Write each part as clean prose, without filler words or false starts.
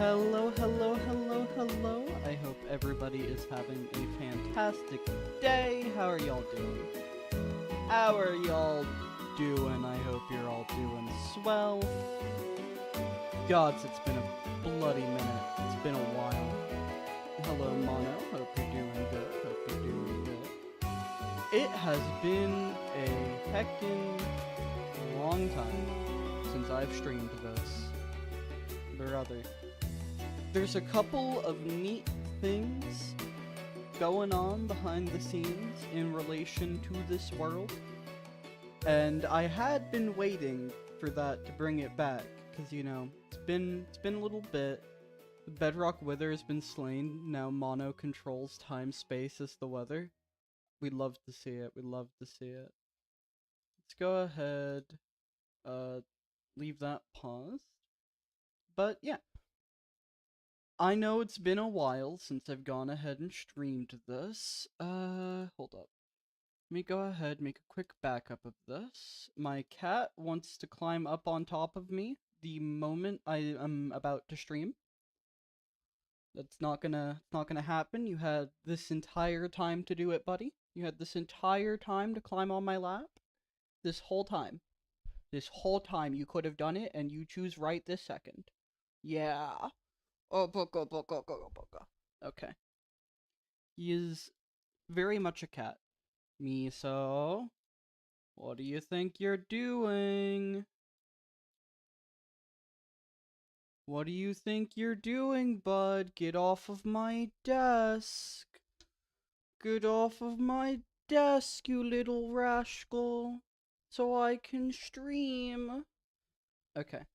Hello, hello, hello, hello. I hope everybody is having a fantastic day. How are y'all doing? How are y'all doing? I hope you're all doing swell. Gods, it's been a bloody minute. It's been a while. Hello, Mono. Hope you're doing good. Hope you're doing good. It has been a heckin' long time since I've streamed this. Brother. There's a couple of neat things going on behind the scenes in relation to this world, and I had been waiting for that to bring it back, because, you know, it's been a little bit. The bedrock wither has been slain, now Mono controls time-space as the weather. We'd love to see it, we'd love to see it. Let's go ahead, leave that paused. But yeah. I know it's been a while since I've gone ahead and streamed this. Hold up. Let me go ahead and make a quick backup of this. My cat wants to climb up on top of me the moment I am about to stream. That's not gonna happen. You had this entire time to do it, buddy. You had this entire time to climb on my lap. This whole time. This whole time you could have done it, and you choose right this second. Yeah. Oh, boka, boka, boka, boka. Okay. He is very much a cat. Miso, what do you think you're doing? What do you think you're doing, bud? Get off of my desk. Get off of my desk, you little rascal, so I can stream. Okay.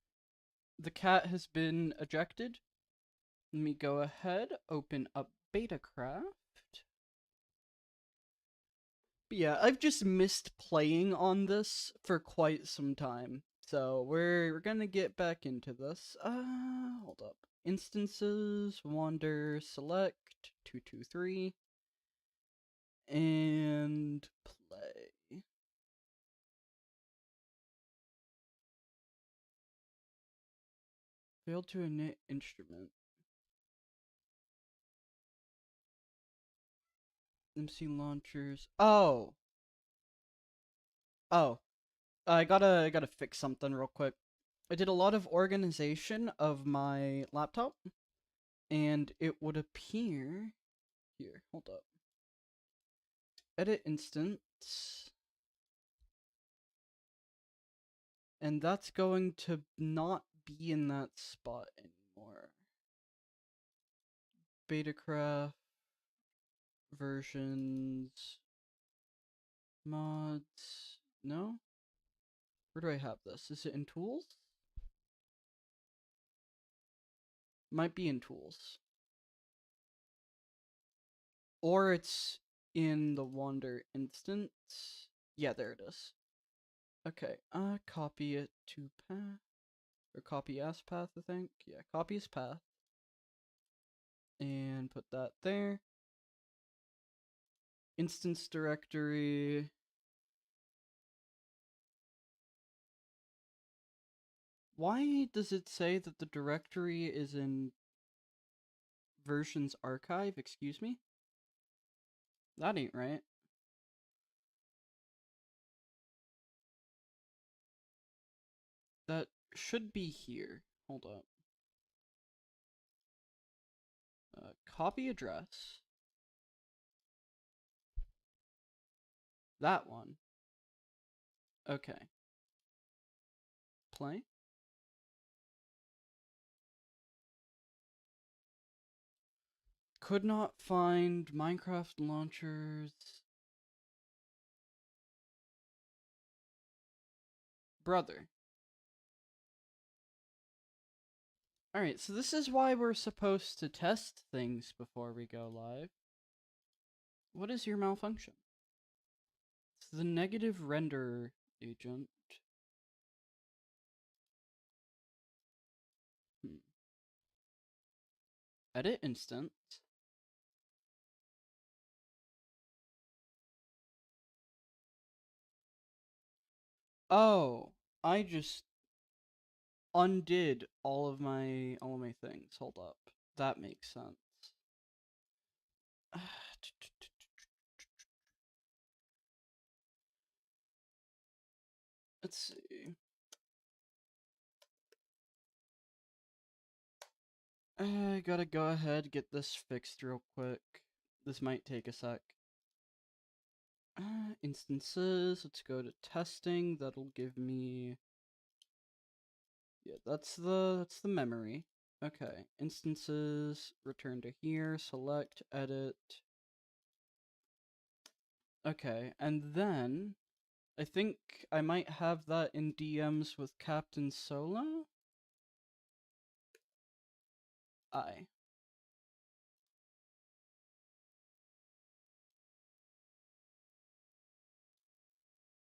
The cat has been ejected. Let me go ahead, open up Betacraft. But yeah, I've just missed playing on this for quite some time. So we're gonna get back into this. Hold up. Instances, wander, select, 223, and play. Failed to init instrument. MC launchers. Oh! Oh. I gotta fix something real quick. I did a lot of organization of my laptop, and it would appear here. Hold up. Edit instance. And that's going to not be in that spot anymore. Betacraft versions mods. No? Where do I have this? Is it in tools? Might be in tools. Or it's in the wander instance. Yeah, there it is. Okay, copy it to path. Or copy as path, I think. Yeah, copy as path. And put that there. Instance directory. Why does it say that the directory is in versions archive? Excuse me? That ain't right. That should be here. Hold up. Copy address. That one. Okay. Play. Could not find Minecraft launchers. Brother. Alright, so this is why we're supposed to test things before we go live. What is your malfunction? It's the negative render agent. Edit instance. Oh, I just undid all of my things. Hold up. That makes sense. Let's see. I gotta go ahead, get this fixed real quick. This might take a sec. Instances, let's go to testing. That'll give me... Yeah, that's the memory. Okay, instances, return to here, select, edit. Okay, and then I think I might have that in DMs with Captain Solo? Aye.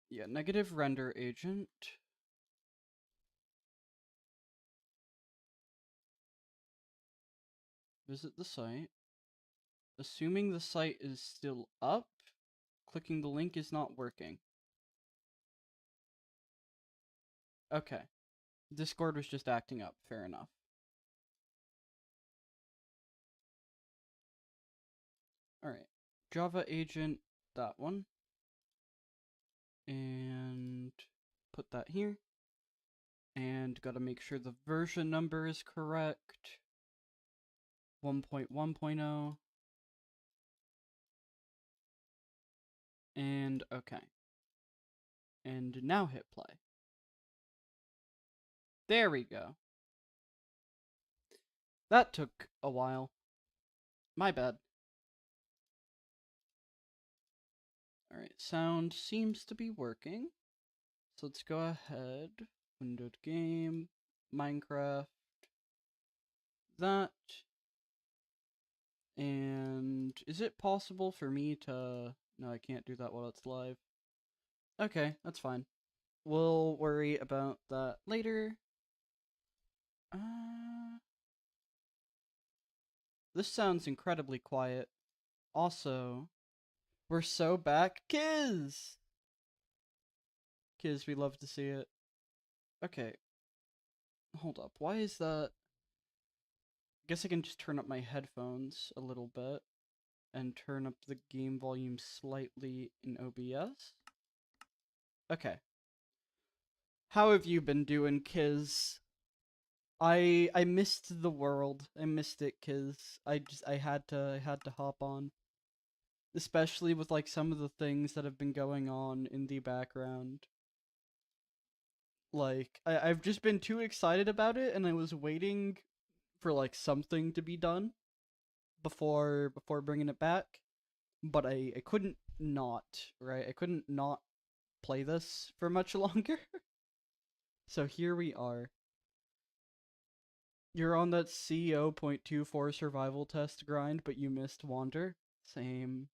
Yeah, negative render agent. Visit the site. Assuming the site is still up, clicking the link is not working. Okay. Discord was just acting up, fair enough. Alright. Java agent, that one. And put that here. And gotta make sure the version number is correct. 1.1.0. And okay. And now hit play. There we go. That took a while. My bad. Alright, sound seems to be working. So let's go ahead. Windowed game, Minecraft, that. And is it possible for me to... No, I can't do that while it's live. Okay, that's fine. We'll worry about that later. This sounds incredibly quiet. Also, we're so back. Kiz! Kiz, we love to see it. Okay. Hold up, why is that? I guess I can just turn up my headphones a little bit and turn up the game volume slightly in OBS. Okay. How have you been doing, Kiz? I missed the world. I missed it, Kiz. I had to hop on. Especially with like some of the things that have been going on in the background. Like, I've just been too excited about it, and I was waiting for like something to be done before bringing it back. But I couldn't not, right? I couldn't not play this for much longer. So here we are. You're on that CO.24 survival test grind, but you missed Wander? Same.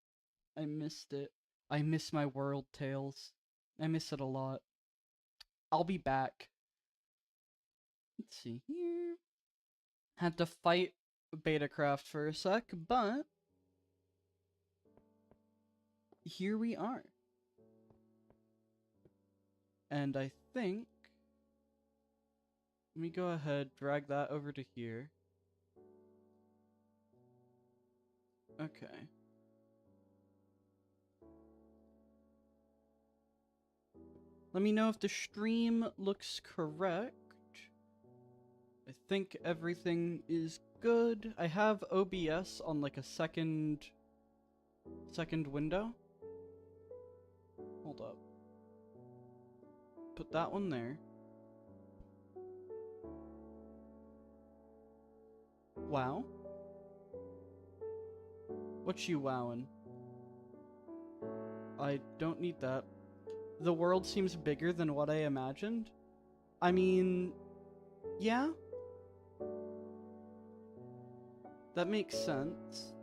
I missed it. I miss my world tales. I miss it a lot. I'll be back. Let's see here. Had to fight Betacraft for a sec, but here we are. And I think... Let me go ahead, drag that over to here. Okay. Let me know if the stream looks correct. I think everything is good. I have OBS on like a second window. Hold up. Put that one there. Wow. What you wowing? I don't need that. The world seems bigger than what I imagined. I mean, yeah. That makes sense.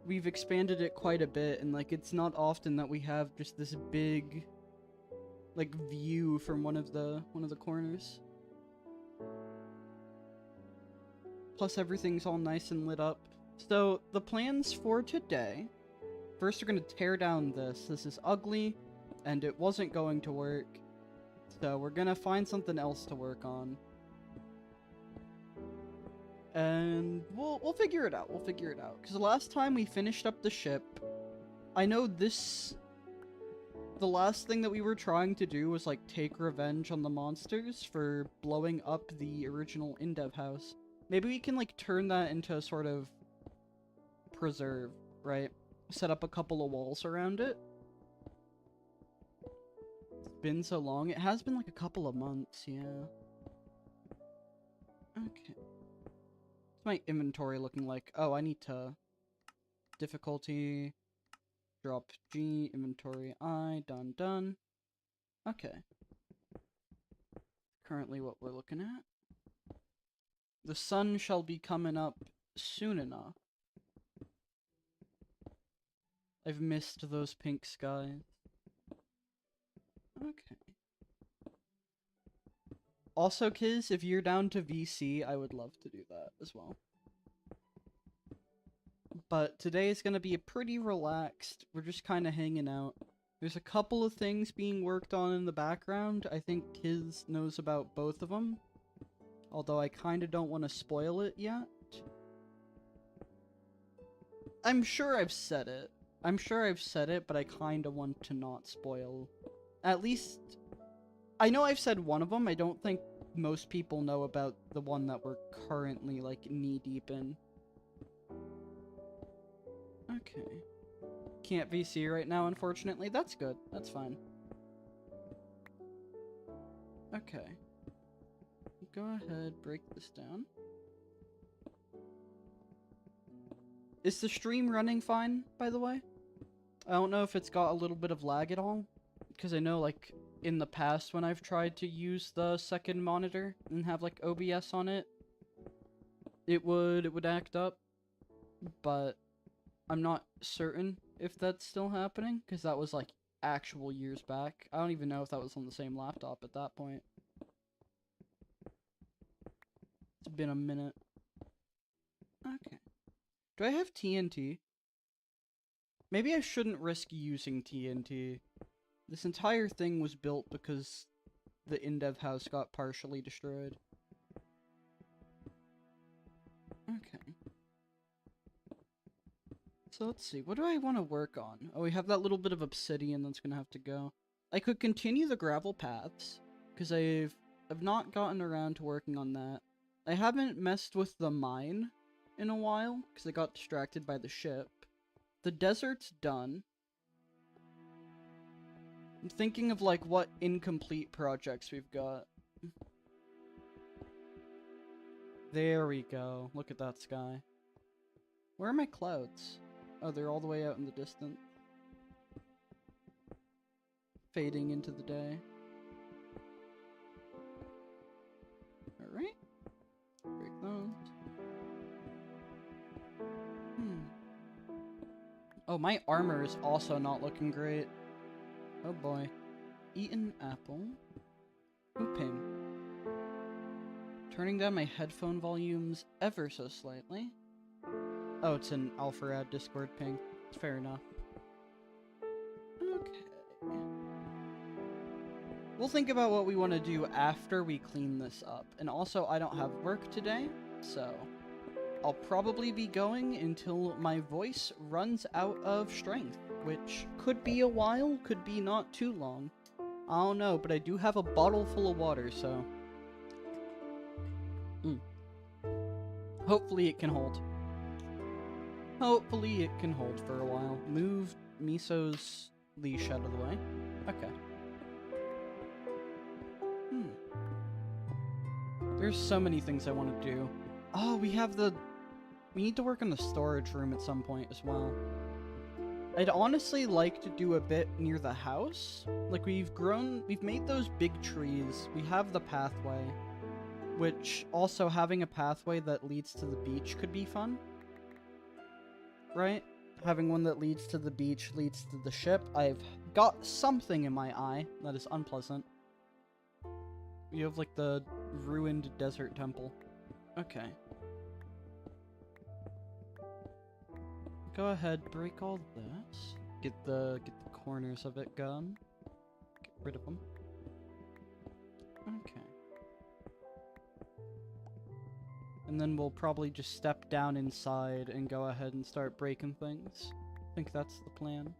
We've expanded it quite a bit, and like it's not often that we have just this big like view from one of the corners. Plus everything's all nice and lit up. So the plans for today, first we're going to tear down this. This is ugly, and it wasn't going to work. So we're going to find something else to work on. And we'll figure it out. We'll figure it out. Because the last time we finished up the ship, I know the last thing that we were trying to do was, like, take revenge on the monsters for blowing up the original in-dev house. Maybe we can, like, turn that into a sort of preserve, right? Set up a couple of walls around it. It's been so long. It has been, like, a couple of months, yeah. Okay. What's my inventory looking like? Oh, I need to... difficulty... drop G, inventory I, done. Okay. Currently what we're looking at. The sun shall be coming up soon enough. I've missed those pink skies. Okay. Also, Kiz, if you're down to VC, I would love to do that as well. But today is going to be pretty relaxed. We're just kind of hanging out. There's a couple of things being worked on in the background. I think Kiz knows about both of them. Although I kind of don't want to spoil it yet. I'm sure I've said it. But I kind of want to not spoil. At least, I know I've said one of them. I don't think most people know about the one that we're currently, like, knee-deep in. Okay. Can't VC right now, unfortunately. That's good. That's fine. Okay. Go ahead, break this down. Is the stream running fine, by the way? I don't know if it's got a little bit of lag at all. Because I know, like, in the past when I've tried to use the second monitor and have, like, OBS on it, it would act up. But I'm not certain if that's still happening, because that was, like, actual years back. I don't even know if that was on the same laptop at that point. It's been a minute. Okay. Do I have TNT? Maybe I shouldn't risk using TNT. This entire thing was built because the in-dev house got partially destroyed. Okay. So let's see, what do I want to work on? Oh, we have that little bit of obsidian that's gonna have to go. I could continue the gravel paths, because I've not gotten around to working on that. I haven't messed with the mine in a while, because I got distracted by the ship. The desert's done. I'm thinking of, like, what incomplete projects we've got. There we go. Look at that sky. Where are my clouds? Oh, they're all the way out in the distance. Fading into the day. Alright. Break those. Oh, my armor is also not looking great. Oh boy. Eat an apple. Whooping. Turning down my headphone volumes ever so slightly. Oh, it's an Alpharad Discord ping. Fair enough. Okay. We'll think about what we want to do after we clean this up. And also, I don't have work today, so I'll probably be going until my voice runs out of strength, which could be a while, could be not too long. I don't know, but I do have a bottle full of water, so hopefully it can hold. Hopefully it can hold for a while. Move Miso's leash out of the way. Okay. There's so many things I want to do. Oh, we need to work on the storage room at some point as well. I'd honestly like to do a bit near the house. Like, we've made those big trees. We have the pathway, which also having a pathway that leads to the beach could be fun. Right? Having one that leads to the beach leads to the ship. I've got something in my eye that is unpleasant. You have, like, the ruined desert temple. Okay. Go ahead, break all this. Get the corners of it gone. Get rid of them. Okay. and then we'll probably just step down inside and go ahead and start breaking things. I think that's the plan.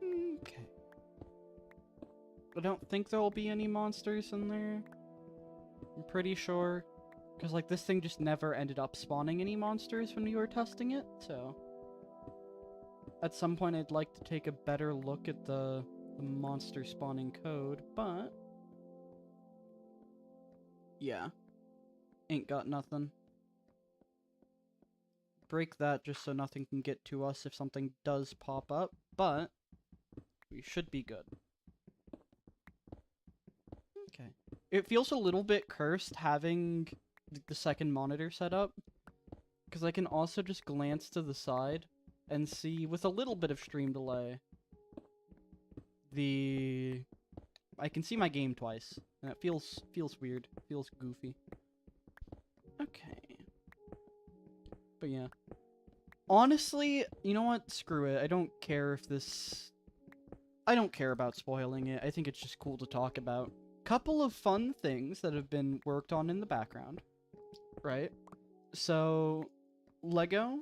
Okay. I don't think there will be any monsters in there. I'm pretty sure. Because, like, this thing just never ended up spawning any monsters when we were testing it, so... At some point, I'd like to take a better look at the monster spawning code, but... Yeah. Ain't got nothing. Break that just so nothing can get to us if something does pop up, but... we should be good. Okay. It feels a little bit cursed having the second monitor set up, because I can also just glance to the side and see, with a little bit of stream delay, I can see my game twice, and it feels weird. Feels goofy. Okay. But yeah. Honestly, you know what? Screw it. I don't care if this... I don't care about spoiling it. I think it's just cool to talk about. Couple of fun things that have been worked on in the background. Right? So, Lego.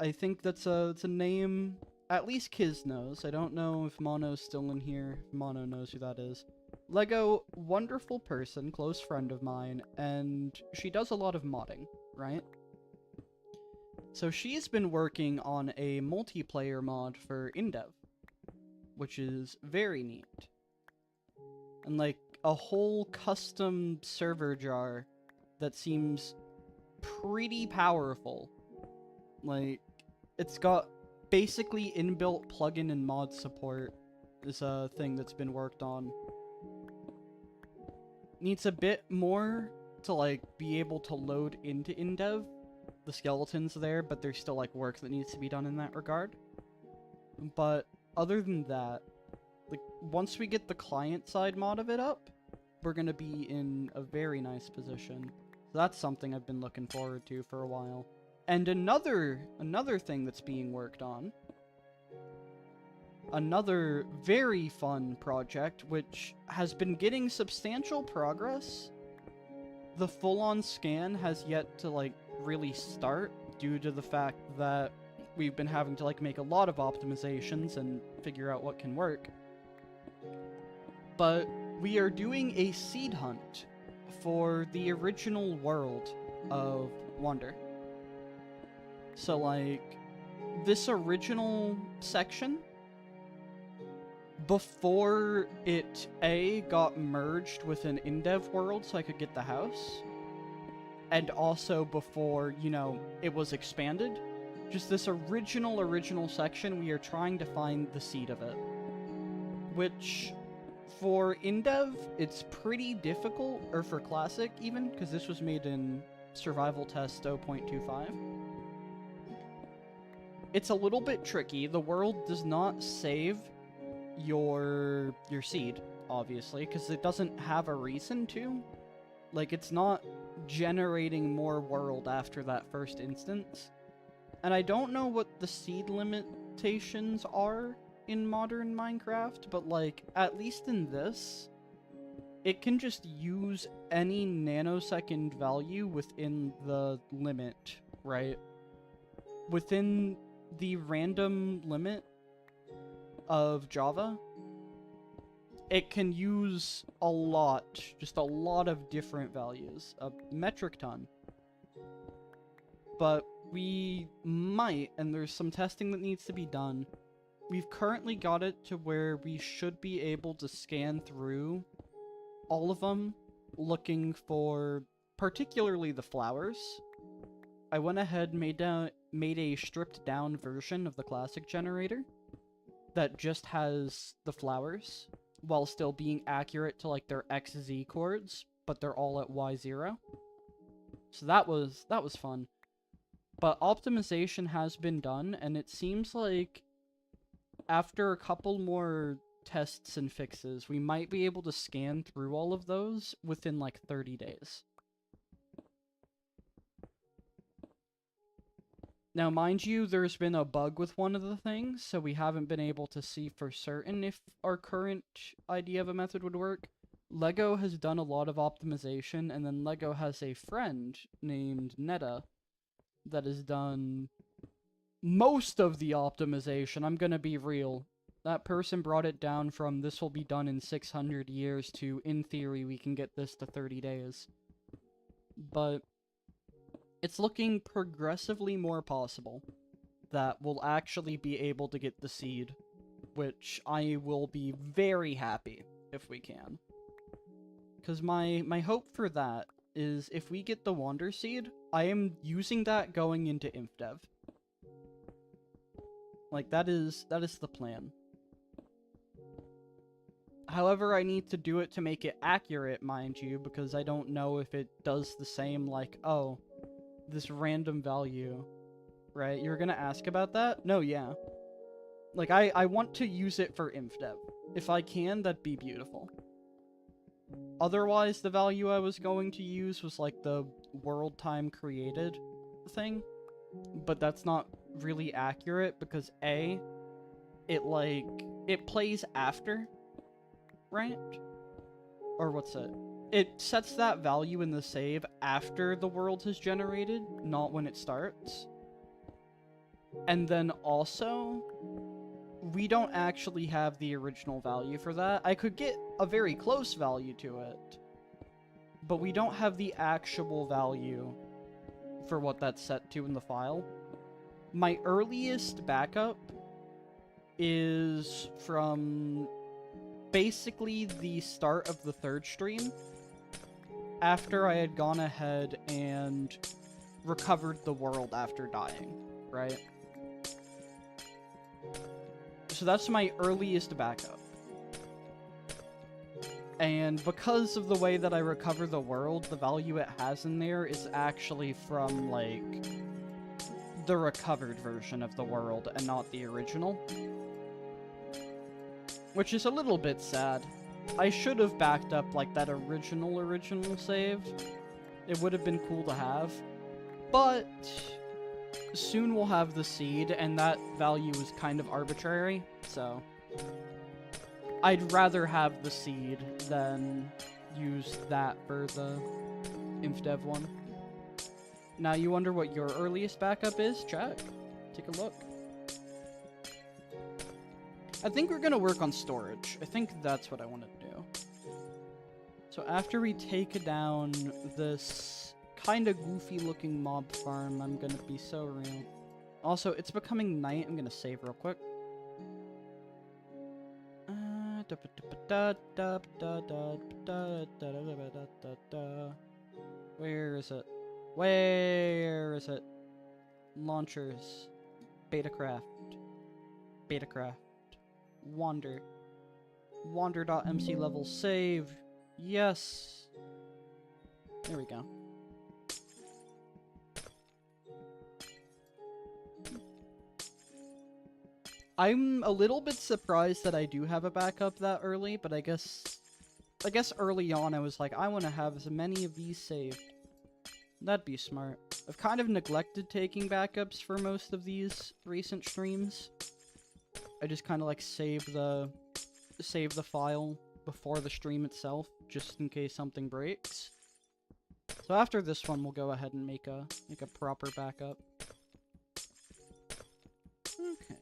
I think that's it's a name at least Kiz knows. I don't know if Mono's still in here. Mono knows who that is. Lego, wonderful person, close friend of mine, and she does a lot of modding, right? So she's been working on a multiplayer mod for InDev, which is very neat. And like a whole custom server jar that seems pretty powerful. Like, it's got basically inbuilt plugin and mod support is a thing that's been worked on. Needs a bit more to like be able to load into InDev. The skeleton's there, but there's still like work that needs to be done in that regard. But other than that, like once we get the client side mod of it up, we're gonna be in a very nice position. So that's something I've been looking forward to for a while. And another thing that's being worked on, another very fun project, which has been getting substantial progress. The full-on scan has yet to, like, really start due to the fact that we've been having to, like, make a lot of optimizations and figure out what can work. But we are doing a seed hunt for the original world of Wonder. So, like, this original section, before it, got merged with an InDev world so I could get the house, and also before, you know, it was expanded, just this original section, we are trying to find the seed of it. Which, for InDev, it's pretty difficult, or for Classic even, because this was made in Survival Test 0.25. It's a little bit tricky. The world does not save your seed, obviously, because it doesn't have a reason to. Like, it's not generating more world after that first instance. And I don't know what the seed limitations are in modern Minecraft, but, like, at least in this, it can just use any nanosecond value within the limit, right? Within the random limit of Java, it can use a lot, just a lot of different values, a metric ton. But we might, and there's some testing that needs to be done. We've currently got it to where we should be able to scan through all of them, looking for particularly the flowers. I went ahead and made a stripped down version of the classic generator that just has the flowers, while still being accurate to like their XZ chords, but they're all at Y0. So that was fun. But optimization has been done, and it seems like after a couple more tests and fixes, we might be able to scan through all of those within like 30 days. Now, mind you, there's been a bug with one of the things, so we haven't been able to see for certain if our current idea of a method would work. Lego has done a lot of optimization, and then Lego has a friend named Netta that has done most of the optimization. I'm gonna be real. That person brought it down from this will be done in 600 years to, in theory, we can get this to 30 days. But it's looking progressively more possible that we'll actually be able to get the seed, which I will be very happy if we can. Because my hope for that is if we get the Wander Seed, I am using that going into InfDev. Like, that is the plan. However, I need to do it to make it accurate, mind you, because I don't know if it does the same, like, oh, this random value, right? You were gonna ask about that? No, yeah. Like, I want to use it for InfDev. If I can, that'd be beautiful. Otherwise, the value I was going to use was, like, the world time created thing. But that's not really accurate because, A, it plays after, right? Or what's it? It sets that value in the save after the world has generated, not when it starts. And then also, we don't actually have the original value for that. I could get a very close value to it, but we don't have the actual value for what that's set to in the file. My earliest backup is from basically the start of the third stream, after I had gone ahead and recovered the world after dying, right? So that's my earliest backup. And because of the way that I recover the world, the value it has in there is actually from, like, the recovered version of the world and not the original. Which is a little bit sad. I should have backed up, like, that original save. It would have been cool to have. But soon we'll have the seed, and that value is kind of arbitrary, so I'd rather have the seed than use that for the InfDev one. Now you wonder what your earliest backup is? Chat, take a look. I think we're gonna work on storage. I think that's what I want to do. So after we take down this kind of goofy looking mob farm, I'm gonna be so real. Also, it's becoming night. I'm gonna save real quick. Where is it? Where is it? Launchers. Betacraft. Betacraft. Wander. Wander.mc level save. Yes. There we go. I'm a little bit surprised that I do have a backup that early, but I guess early on I was like, I want to have as many of these saved. That'd be smart. I've kind of neglected taking backups for most of these recent streams. I just kind of like save the file before the stream itself, just in case something breaks. So after this one, we'll go ahead and make a proper backup. Okay.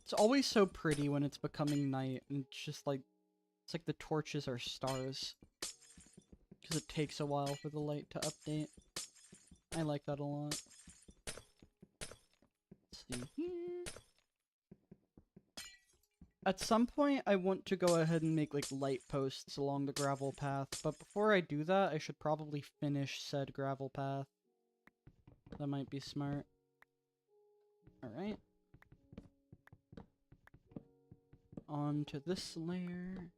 It's always so pretty when it's becoming night, and it's just like, it's like the torches are stars. Because it takes a while for the light to update. I like that a lot. Let's see here. At some point, I want to go ahead and make, like, light posts along the gravel path, but before I do that, I should probably finish said gravel path. That might be smart. Alright. On to this layer.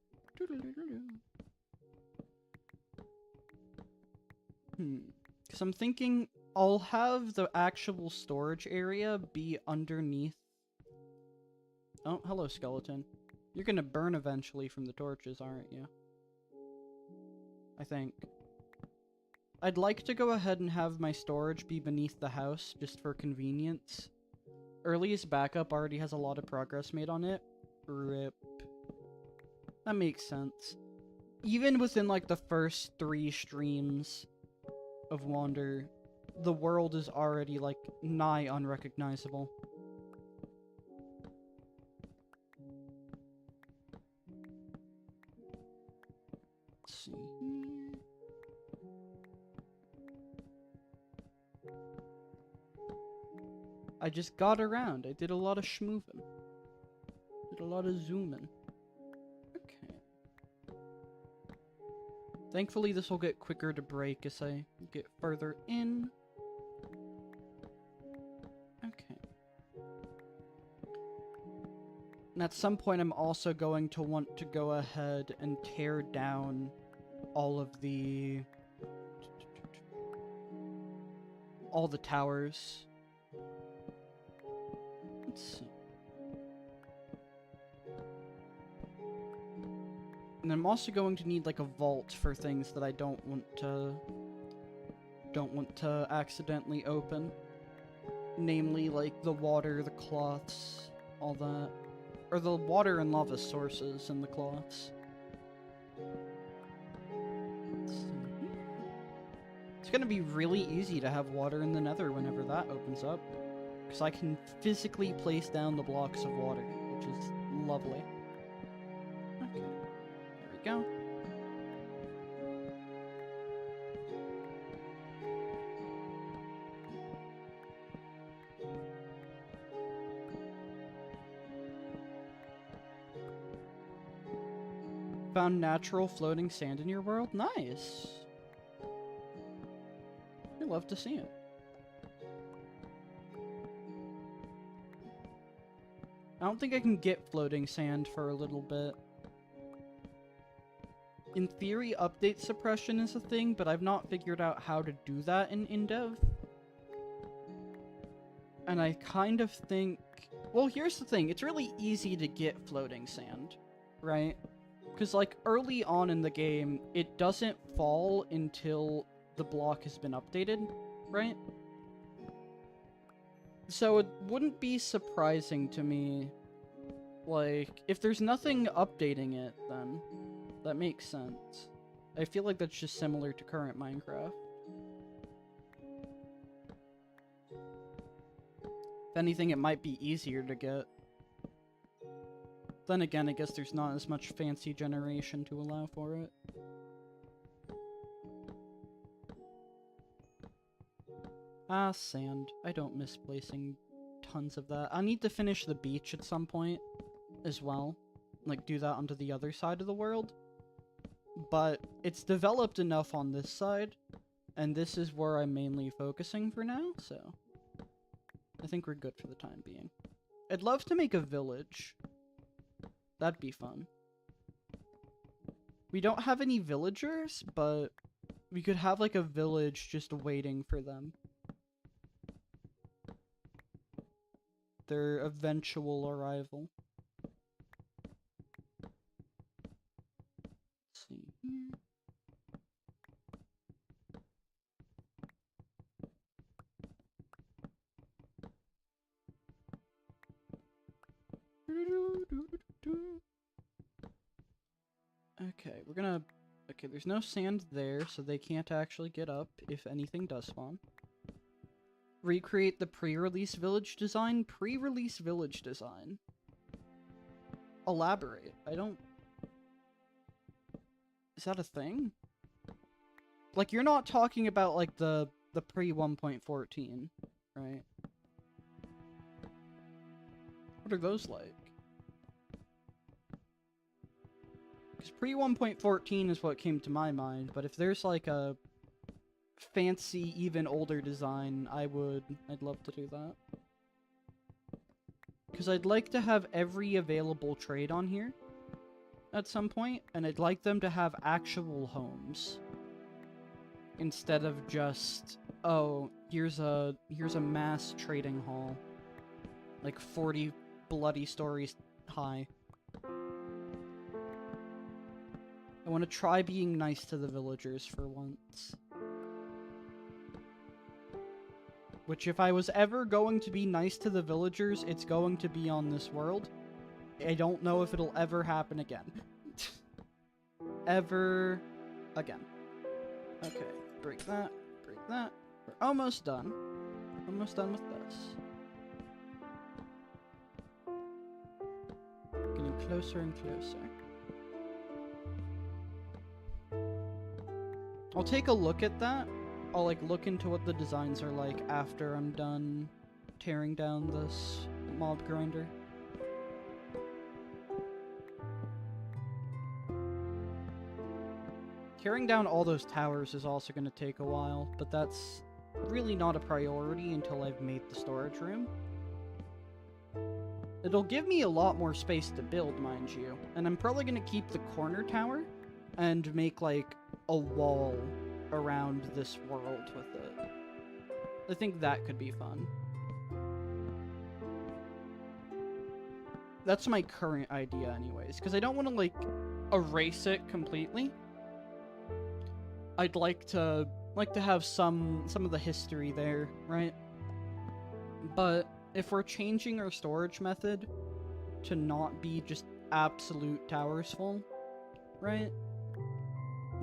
Because I'm thinking I'll have the actual storage area be underneath. Oh, hello, skeleton. You're gonna burn eventually from the torches, aren't you? I think. I'd like to go ahead and have my storage be beneath the house, just for convenience. Earliest backup already has a lot of progress made on it. RIP. That makes sense. Even within, like, the first 3 streams of Wander, the world is already, like, nigh unrecognizable. Let's see here. I just got around. I did a lot of schmoovin'. Did a lot of zooming. Okay. Thankfully, this will get quicker to break as I get further in. Okay. And at some point, I'm also going to want to go ahead and tear down all of all the towers. Let's see. And I'm also going to need, like, a vault for things that I don't want to accidentally open. Namely, like, the water, the cloths, all that. Or the water and lava sources and the cloths. Let's see. It's gonna be really easy to have water in the Nether whenever that opens up. Because I can physically place down the blocks of water, which is lovely. Okay, there we go. Found natural floating sand in your world? Nice! I'd love to see it. I don't think I can get floating sand for a little bit. In theory, update suppression is a thing, but I've not figured out how to do that in InDev. And I kind of think... Well, here's the thing. It's really easy to get floating sand, right? Because, like, early on in the game, it doesn't fall until the block has been updated, right? So it wouldn't be surprising to me, like, if there's nothing updating it, then that makes sense. I feel like that's just similar to current Minecraft. If anything, it might be easier to get. Then again, I guess there's not as much fancy generation to allow for it. Ah, sand. I don't miss placing tons of that. I need to finish the beach at some point as well. Like, do that onto the other side of the world. But it's developed enough on this side, and this is where I'm mainly focusing for now, so I think we're good for the time being. I'd love to make a village. That'd be fun. We don't have any villagers, but we could have, like, a village just waiting for them. Their eventual arrival. Let's see here. Okay, we're gonna... Okay, there's no sand there, so they can't actually get up if anything does spawn. Recreate the pre-release village design? Pre-release village design. Elaborate. I don't... Is that a thing? Like, you're not talking about, like, the pre-1.14, right? What are those like? Because pre-1.14 is what came to my mind, but if there's, like, a fancy, even older design, I'd love to do that. Because I'd like to have every available trade on here at some point, and I'd like them to have actual homes. Instead of just, oh, here's a mass trading hall. Like 40 bloody stories high. I want to try being nice to the villagers for once. which if I was ever going to be nice to the villagers, it's going to be on this world. I don't know if it'll ever happen again. Ever again. Okay, break that, break that. We're almost done. Almost done with this. Getting closer and closer. I'll take a look at that. I'll like look into what the designs are like after I'm done tearing down this mob grinder. Tearing down all those towers is also going to take a while, but that's really not a priority until I've made the storage room. It'll give me a lot more space to build, mind you, and I'm probably going to keep the corner tower and make like a wall around this world with it. I think that could be fun. That's my current idea anyways, because I don't want to like erase it completely. I'd like to have some of the history there, right? But if we're changing our storage method to not be just absolute towers full, right?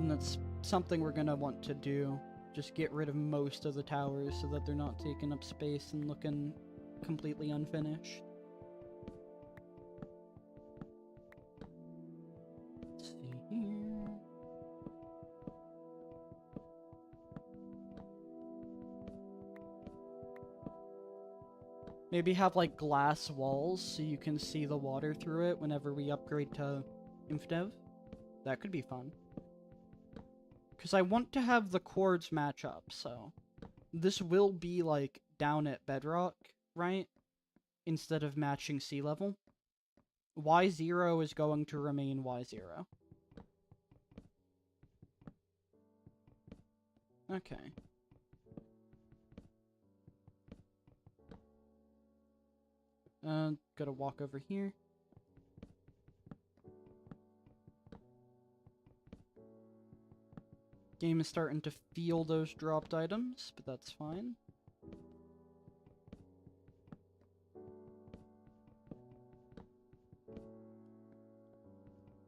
And that's something we're gonna want to do. Just get rid of most of the towers so that they're not taking up space and looking completely unfinished. Let's see here. Maybe have like glass walls so you can see the water through it whenever we upgrade to Infdev. That could be fun. Because I want to have the chords match up, so this will be like down at bedrock, right? Instead of matching sea level. Y0 is going to remain Y0. Okay. Gotta walk over here. Game is starting to feel those dropped items, but that's fine.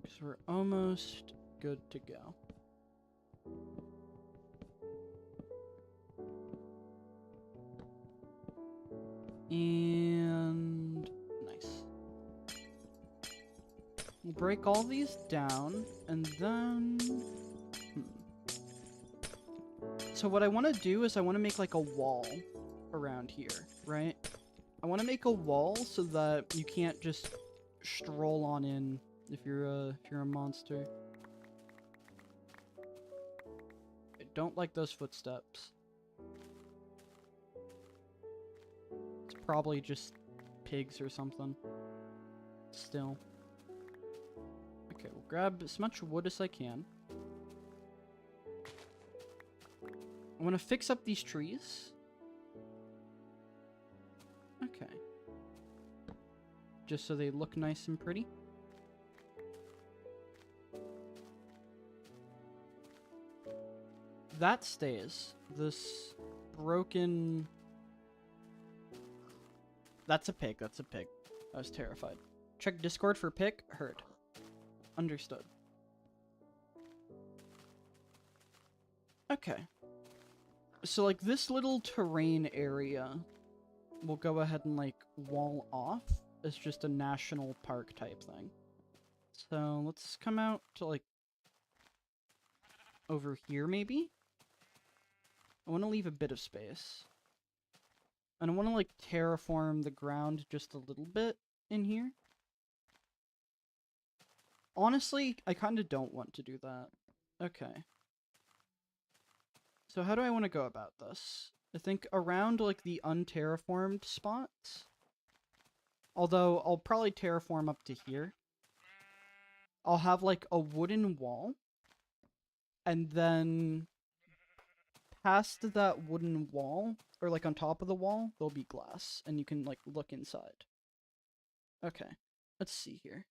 So we're almost good to go. And nice. We'll break all these down, and then... So what I want to do is I want to make like a wall around here, right? I want to make a wall so that you can't just stroll on in if you're a monster. I don't like those footsteps. It's probably just pigs or something. Still. Okay, we'll grab as much wood as I can. I want to fix up these trees. Okay. Just so they look nice and pretty. That stays. This broken... That's a pig, that's a pig. I was terrified. Check Discord for pick. Heard. Understood. Okay. So, like, this little terrain area, we'll go ahead and, like, wall off as just a national park type thing. So, let's come out to, like, over here, maybe? I want to leave a bit of space. And I want to, like, terraform the ground just a little bit in here. Honestly, I kind of don't want to do that. Okay. So how do I want to go about this? I think around, like, the unterraformed spots. Although, I'll probably terraform up to here. I'll have, like, a wooden wall. And then... past that wooden wall, or, like, on top of the wall, there'll be glass. And you can, like, look inside. Okay. Let's see here.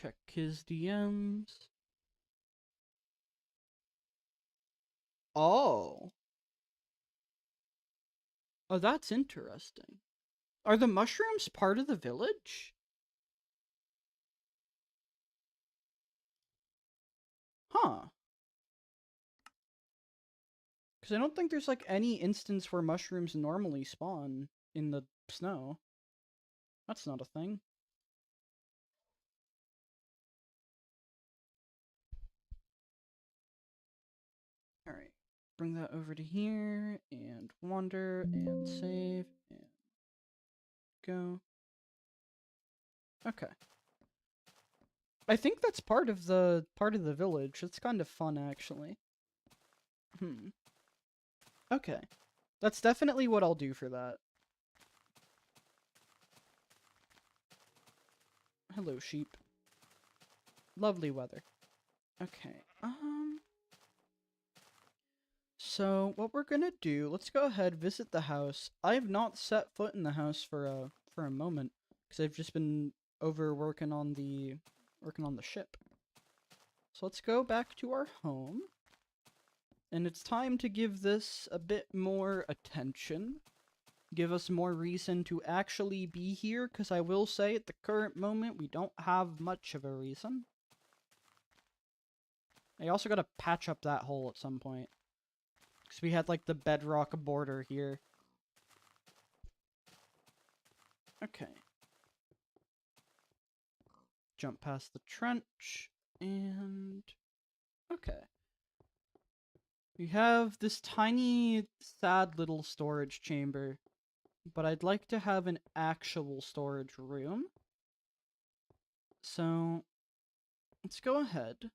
Check his DMs. Oh. Oh, that's interesting. Are the mushrooms part of the village? Huh. Because I don't think there's, like, any instance where mushrooms normally spawn in the snow. That's not a thing. Alright. Bring that over to here, and wander, and save, and go. Okay. I think that's part of the village. It's kind of fun, actually. Okay. That's definitely what I'll do for that. Hello, sheep. Lovely weather. Okay, so what we're gonna do, let's go ahead, visit the house. I have not set foot in the house for a moment, because I've just been working on the ship. So let's go back to our home. And it's time to give this a bit more attention. Give us more reason to actually be here, because I will say at the current moment we don't have much of a reason. I also gotta patch up that hole at some point. Because we had, like, the bedrock border here. Okay. Jump past the trench, and... okay. We have this tiny, sad little storage chamber, but I'd like to have an actual storage room. So, let's go ahead.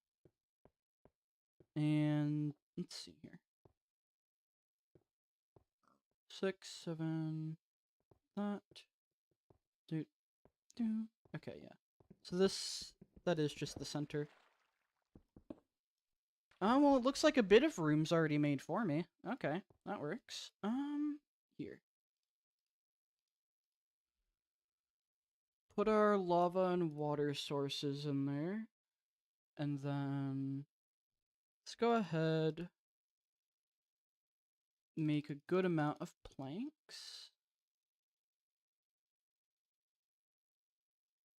And, let's see here. 6, 7, that. Okay, yeah. So that is just the center. Oh, well, it looks like a bit of room's already made for me. Okay, that works. Here. Put our lava and water sources in there. And then... let's go ahead. Make a good amount of planks.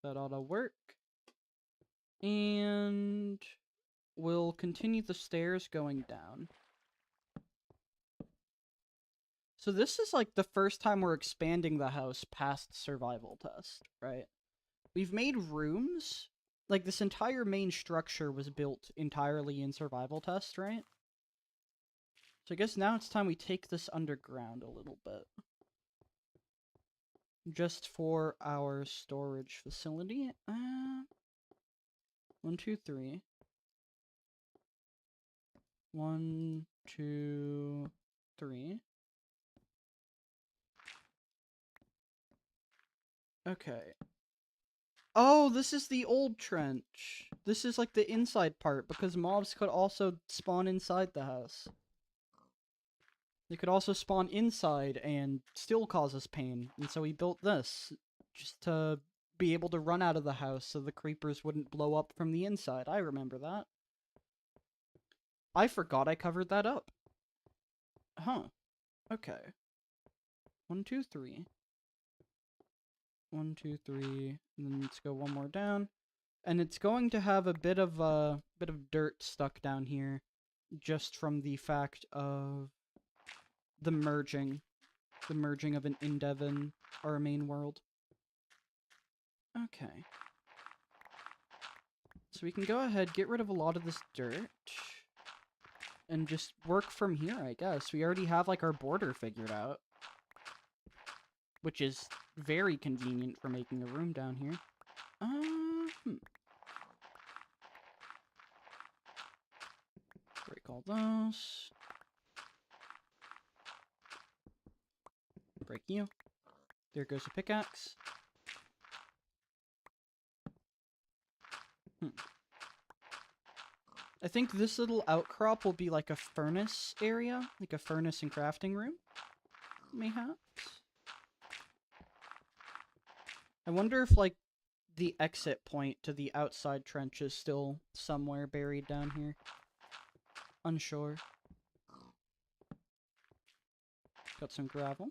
That ought to work. And... we'll continue the stairs going down. So this is like the first time we're expanding the house past survival test, right? We've made rooms. Like, this entire main structure was built entirely in survival test, right? So I guess now it's time we take this underground a little bit. Just for our storage facility. 1, 2, 3. 1, 2, 3. Okay. Oh, this is the old trench. This is like the inside part, because mobs could also spawn inside the house. They could also spawn inside and still cause us pain, and so we built this, just to be able to run out of the house so the creepers wouldn't blow up from the inside. I remember that. I forgot I covered that up. Huh. Okay. 1, 2, 3. 1, 2, 3, and then let's go one more down. And it's going to have a bit of dirt stuck down here, just from the fact of the merging of an in-dev and our main world. Okay. So we can go ahead, get rid of a lot of this dirt, and just work from here, I guess. We already have, like, our border figured out, which is very convenient for making a room down here. Break all those. Break you. There goes a pickaxe. I think this little outcrop will be like a furnace area, like a furnace and crafting room, mayhaps. I wonder if, like, the exit point to the outside trench is still somewhere buried down here. Unsure. Got some gravel.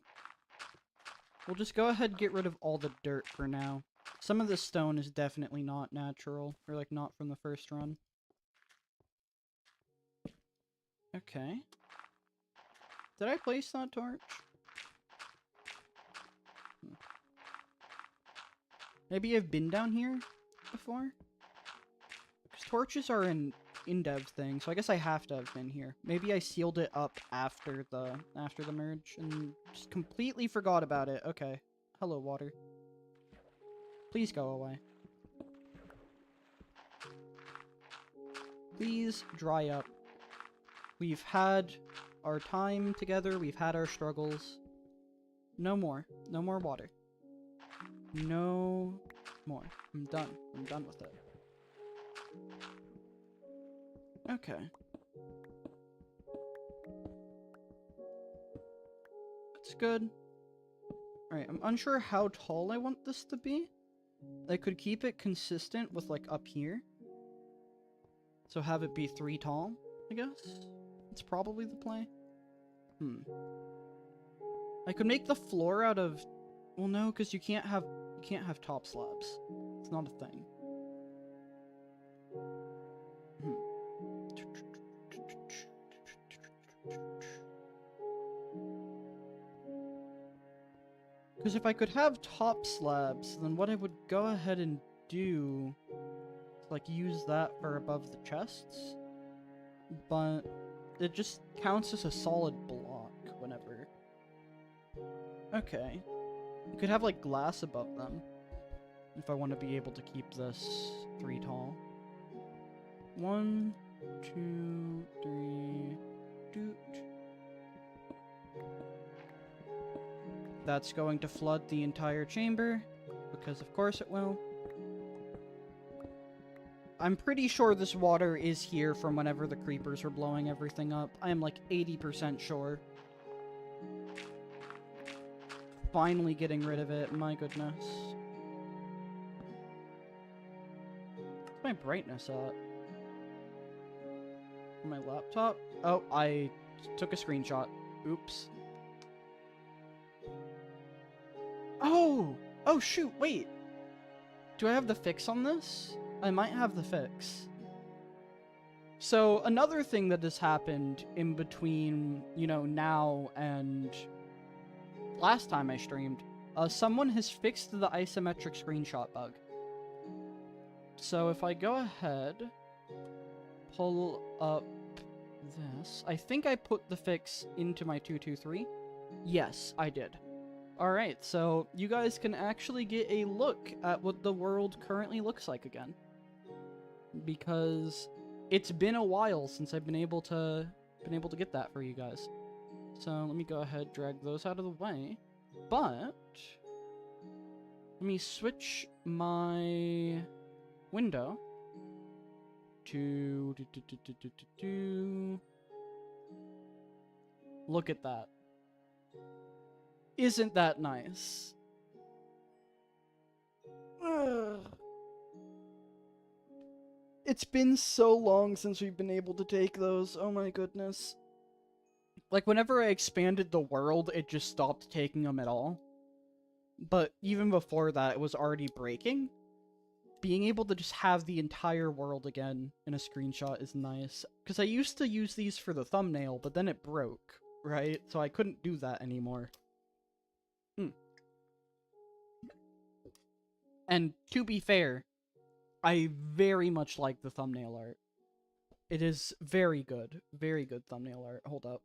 We'll just go ahead and get rid of all the dirt for now. Some of this stone is definitely not natural, or like not from the first run. Okay. Did I place that torch? Maybe I've been down here before? Because torches are an in-dev thing, so I guess I have to have been here. Maybe I sealed it up after the merge and just completely forgot about it. Okay. Hello, water. Please go away. Please dry up. We've had our time together. We've had our struggles. No more. No more water. No more. I'm done. I'm done with it. Okay. That's good. Alright, I'm unsure how tall I want this to be. I could keep it consistent with, like, up here. So have it be 3 tall, I guess? It's probably the play. I could make the floor out of... Well, no, because you can't have top slabs. It's not a thing. Because if I could have top slabs, then what I would go ahead and do is, like, use that for above the chests. But it just counts as a solid block whenever. Okay. You could have, like, glass above them. If I want to be able to keep this 3 tall. 1, 2, 3... Doot. That's going to flood the entire chamber, because of course it will. I'm pretty sure this water is here from whenever the creepers were blowing everything up. I am like 80% sure. Finally getting rid of it, my goodness. What's my brightness at? On my laptop? Oh, I took a screenshot. Oops. Oh! Oh shoot, wait! Do I have the fix on this? I might have the fix. So, another thing that has happened in between, you know, now and last time I streamed, someone has fixed the isometric screenshot bug. So if I go ahead, pull up this, I think I put the fix into my 223. Yes, I did. Alright, so you guys can actually get a look at what the world currently looks like again. Because it's been a while since I've been able to get that for you guys. So let me go ahead, drag those out of the way. But let me switch my window to look at that. Isn't that nice? Ugh. It's been so long since we've been able to take those. Oh my goodness. Like, whenever I expanded the world, it just stopped taking them at all. But even before that, it was already breaking. Being able to just have the entire world again in a screenshot is nice. Because I used to use these for the thumbnail, but then it broke, right? So I couldn't do that anymore. And to be fair, I very much like the thumbnail art. It is very good. Very good thumbnail art. Hold up.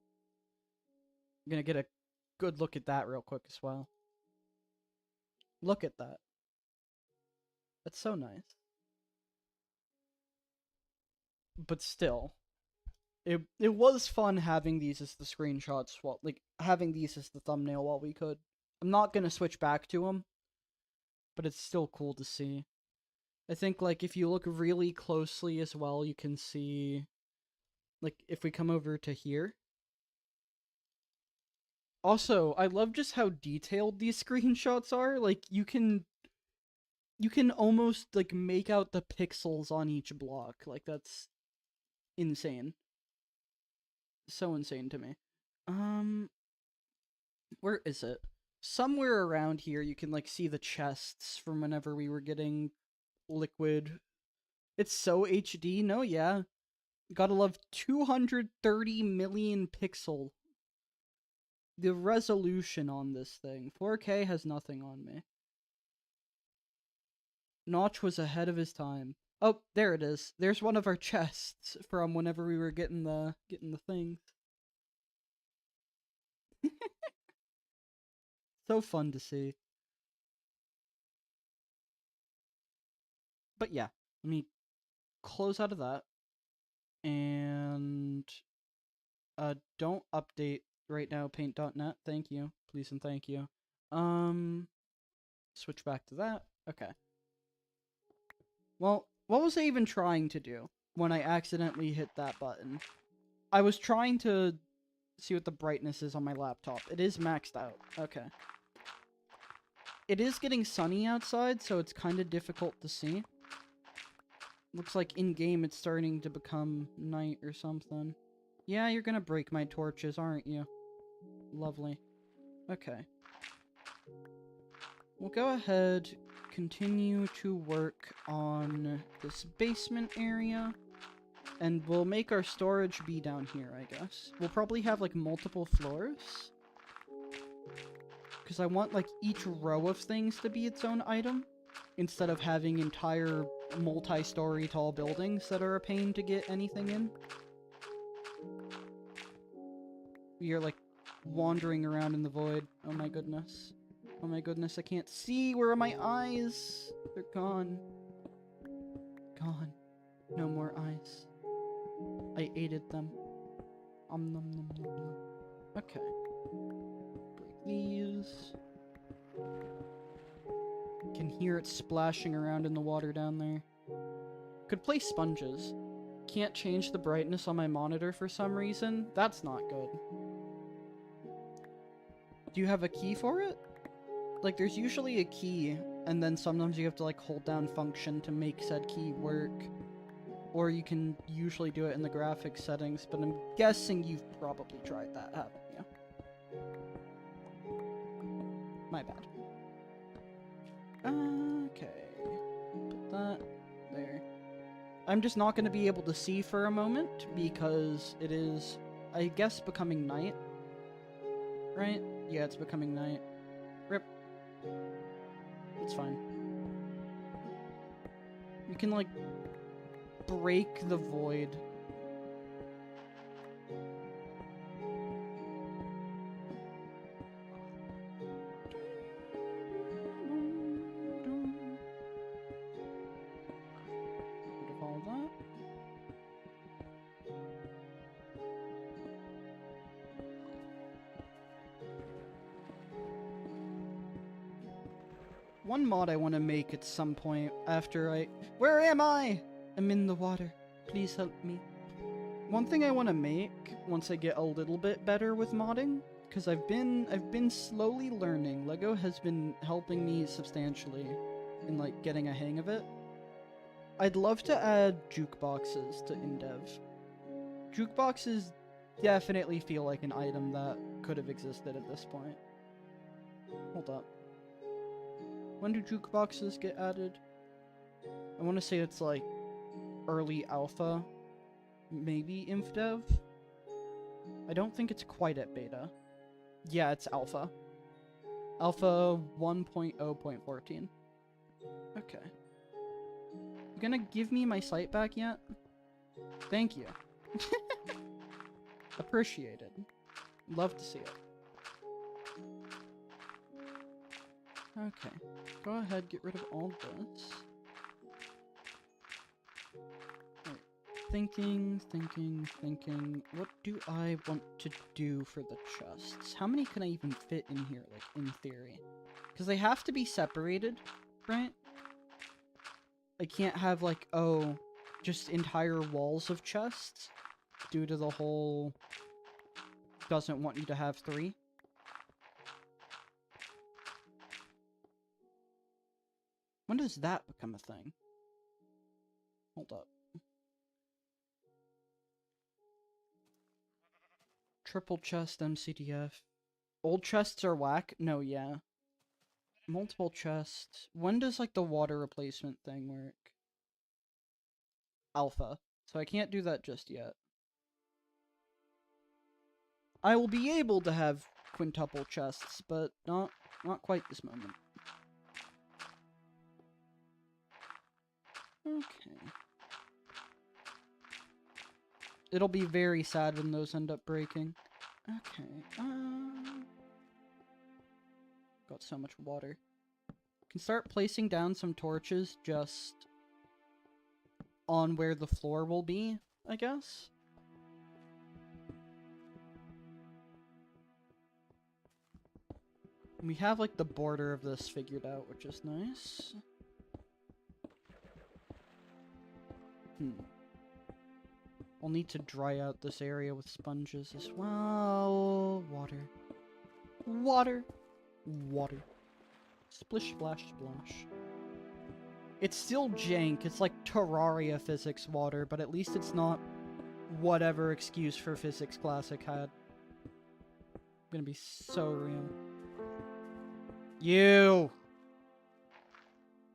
I'm gonna get a good look at that real quick as well. Look at that. That's so nice. But still, it was fun having these as the screenshots while, like, having these as the thumbnail while we could. I'm not gonna switch back to them, but it's still cool to see. I think, like, if you look really closely as well, you can see, like, if we come over to here. Also, I love just how detailed these screenshots are. Like, you can You can almost, like, make out the pixels on each block. Like, that's insane. So insane to me. Where is it? Somewhere around here you can, like, see the chests from whenever we were getting liquid. It's so HD. No, yeah. Gotta love 230 million pixel. The resolution on this thing. 4K has nothing on me. Notch was ahead of his time. Oh, there it is. There's one of our chests from whenever we were getting the things. So fun to see. But yeah, let me close out of that. And don't update right now paint.net. Thank you. Please and thank you. Switch back to that. Okay. Well, what was I even trying to do when I accidentally hit that button? I was trying to see what the brightness is on my laptop. It is maxed out. Okay. It is getting sunny outside, so it's kind of difficult to see. Looks like in-game it's starting to become night or something. Yeah, you're gonna break my torches, aren't you? Lovely. Okay. We'll go ahead, continue to work on this basement area, and we'll make our storage be down here, I guess. We'll probably have, like, multiple floors. Because I want, like, each row of things to be its own item, instead of having entire multi-story tall buildings that are a pain to get anything in. We are, like, wandering around in the void. Oh my goodness. Oh my goodness, I can't see! Where are my eyes? They're gone. Gone. No more eyes. I ate them. Nom nom nom nom. Okay. Break these. Can hear it splashing around in the water down there. Could play sponges. Can't change the brightness on my monitor for some reason. That's not good. Do you have a key for it? Like, there's usually a key, and then sometimes you have to, like, hold down function to make said key work. Or you can usually do it in the graphics settings, but I'm guessing you've probably tried that, haven't you? My bad. Okay. Put that there. I'm just not going to be able to see for a moment, because it is, I guess, becoming night. Right? Yeah, it's becoming night. Rip. It's fine. You can, like, break the void. Rid of all that. One mod I want to make at some point after I... Where am I? I'm in the water. Please help me. One thing I want to make once I get a little bit better with modding, because I've been slowly learning. LEGO has been helping me substantially in, like, getting a hang of it. I'd love to add jukeboxes to InDev. Jukeboxes definitely feel like an item that could have existed at this point. Hold up. When do jukeboxes get added? I want to say it's, like, early alpha, maybe InfDev? I don't think it's quite at beta. Yeah, it's alpha. Alpha 1.0.14. Okay. You gonna give me my site back yet? Thank you. Appreciated. Love to see it. Okay. Go ahead, get rid of all this. Thinking. What do I want to do for the chests? How many can I even fit in here, like, in theory? Because they have to be separated, right? I can't have, like, oh, just entire walls of chests due to the whole doesn't want you to have 3. When does that become a thing? Hold up. Triple chest MCDF. Old chests are whack? No, yeah. Multiple chests. When does, like, the water replacement thing work? Alpha. So I can't do that just yet. I will be able to have quintuple chests, but not quite this moment. Okay. It'll be very sad when those end up breaking. Okay, got so much water. Can start placing down some torches just on where the floor will be, I guess. We have, like, the border of this figured out, which is nice. We'll need to dry out this area with sponges as well. Water. Water. Water. Splish, splash, splash. It's still jank. It's like Terraria physics water, but at least it's not whatever excuse for physics classic had. Gonna be so real. You!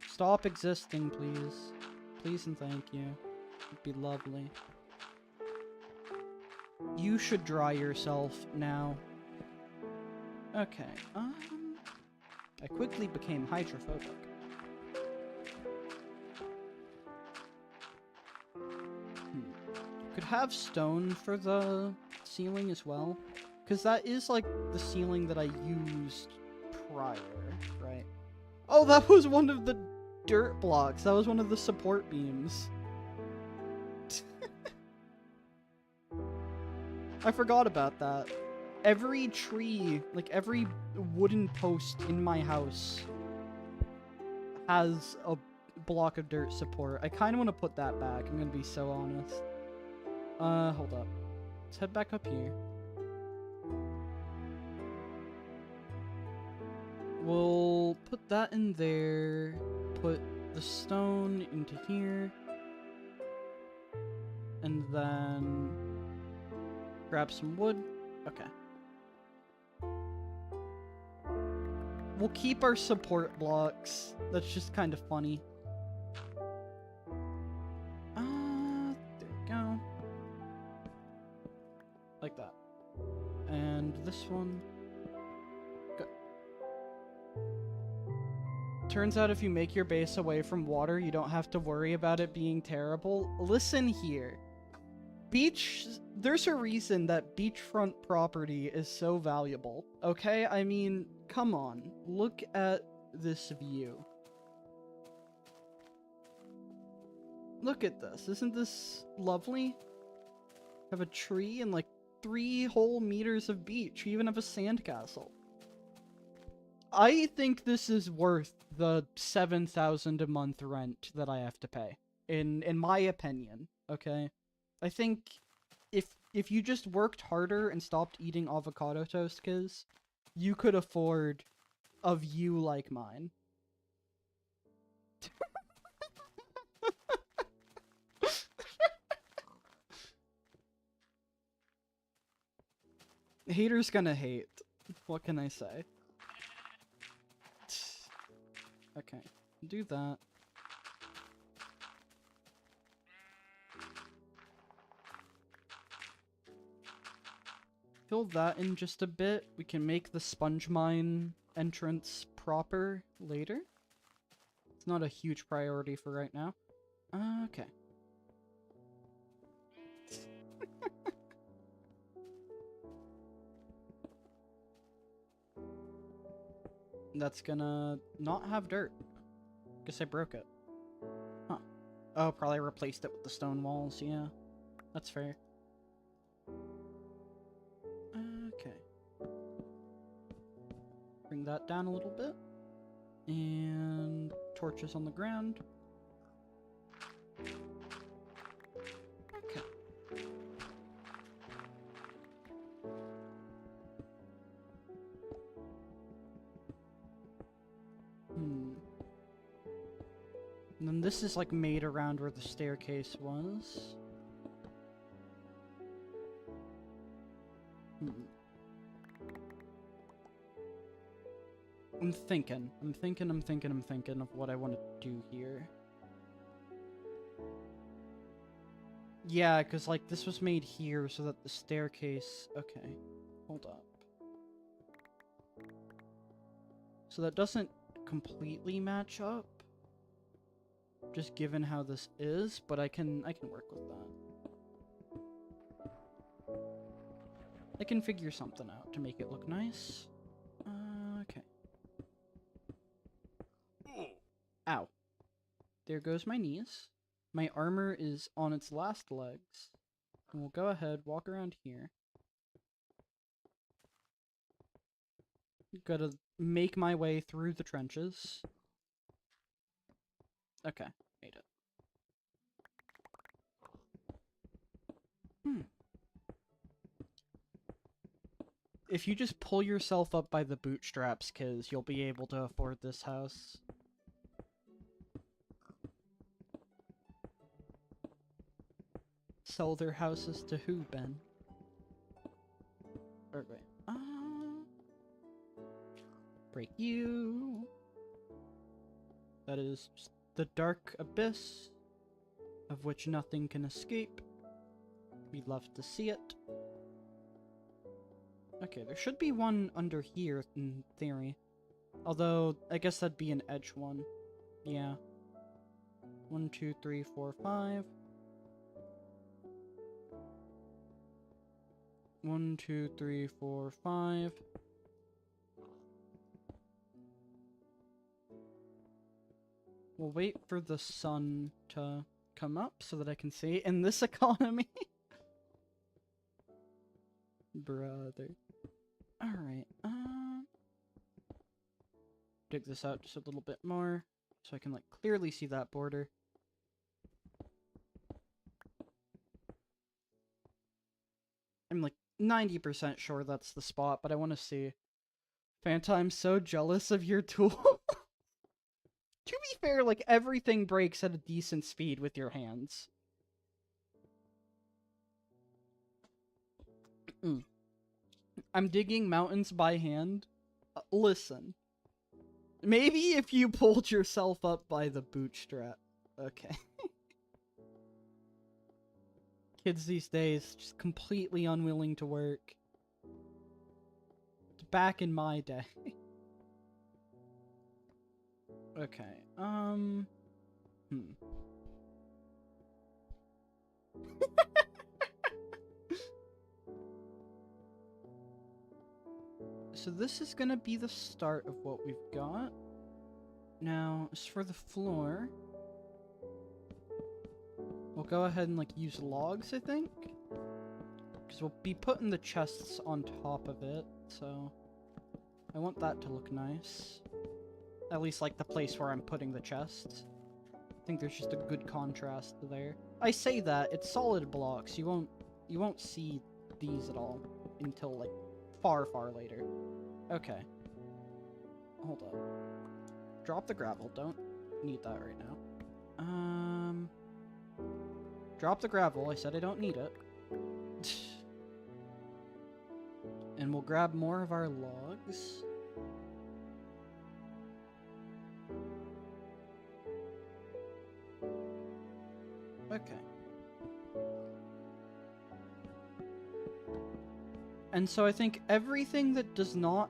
Stop existing, please. Please and thank you. It'd be lovely. You should dry yourself now. Okay, I quickly became hydrophobic. Could have stone for the ceiling as well. Because that is, like, the ceiling that I used prior, right? Oh, that was one of the dirt blocks. That was one of the support beams. I forgot about that. Every tree, like every wooden post in my house has a block of dirt support. I kind of want to put that back, I'm gonna be so honest. Hold up. Let's head back up here. We'll put that in there, put the stone into here, and then grab some wood. Okay. We'll keep our support blocks. That's just kind of funny. There we go. Like that. And this one. Good. Turns out if you make your base away from water, you don't have to worry about it being terrible. Listen here. There's a reason that beachfront property is so valuable, okay? I mean, come on. Look at this view. Look at this. Isn't this lovely? Have a tree and, like, 3 whole meters of beach. We even have a sandcastle. I think this is worth the $7,000 a month rent that I have to pay. In my opinion, okay? I think if you just worked harder and stopped eating avocado toast, kids, you could afford a view like mine. Haters gonna hate. What can I say? Okay, do that. Fill that in just a bit. We can make the sponge mine entrance proper later. It's not a huge priority for right now. Okay. That's gonna not have dirt. Guess I broke it. Huh. Oh, probably replaced it with the stone walls, yeah. That's fair. Okay. Bring that down a little bit. And torches on the ground. Okay. And then this is like made around where the staircase was. I'm thinking of what I want to do here. Yeah, because, like, this was made here so that the staircase... Okay, hold up. So that doesn't completely match up, just given how this is, but I can work with that. I can figure something out to make it look nice. Okay. Ow. There goes my knees. My armor is on its last legs. And we'll go ahead, walk around here. Gotta make my way through the trenches. Okay, made it. If you just pull yourself up by the bootstraps, Kiz, you'll be able to afford this house. Sell their houses to who, Ben? Or wait. Break you. That is just the dark abyss, of which nothing can escape. We love to see it. Okay, there should be one under here, in theory. Although, I guess that'd be an edge one. Yeah. 1, 2, 3, 4, 5. 1, 2, 3, 4, 5. We'll wait for the sun to come up so that I can see in this economy. Brother. Alright, dig this out just a little bit more so I can, like, clearly see that border. I'm, like, 90% sure that's the spot, but I want to see. Fanta, I'm so jealous of your tool. To be fair, like, everything breaks at a decent speed with your hands. I'm digging mountains by hand. Listen. Maybe if you pulled yourself up by the bootstrap. Okay. Kids these days, just completely unwilling to work. It's back in my day. Okay, So this is gonna be the start of what we've got. Now, as for the floor, we'll go ahead and, like, use logs, I think? Because we'll be putting the chests on top of it, so I want that to look nice. At least, like, the place where I'm putting the chests. I think there's just a good contrast there. I say that, it's solid blocks. You won't see these at all until, like, far, far later. Okay. Hold up. Drop the gravel. Don't need that right now. Drop the gravel. I said I don't need it. And we'll grab more of our logs. Okay. And so I think everything that does not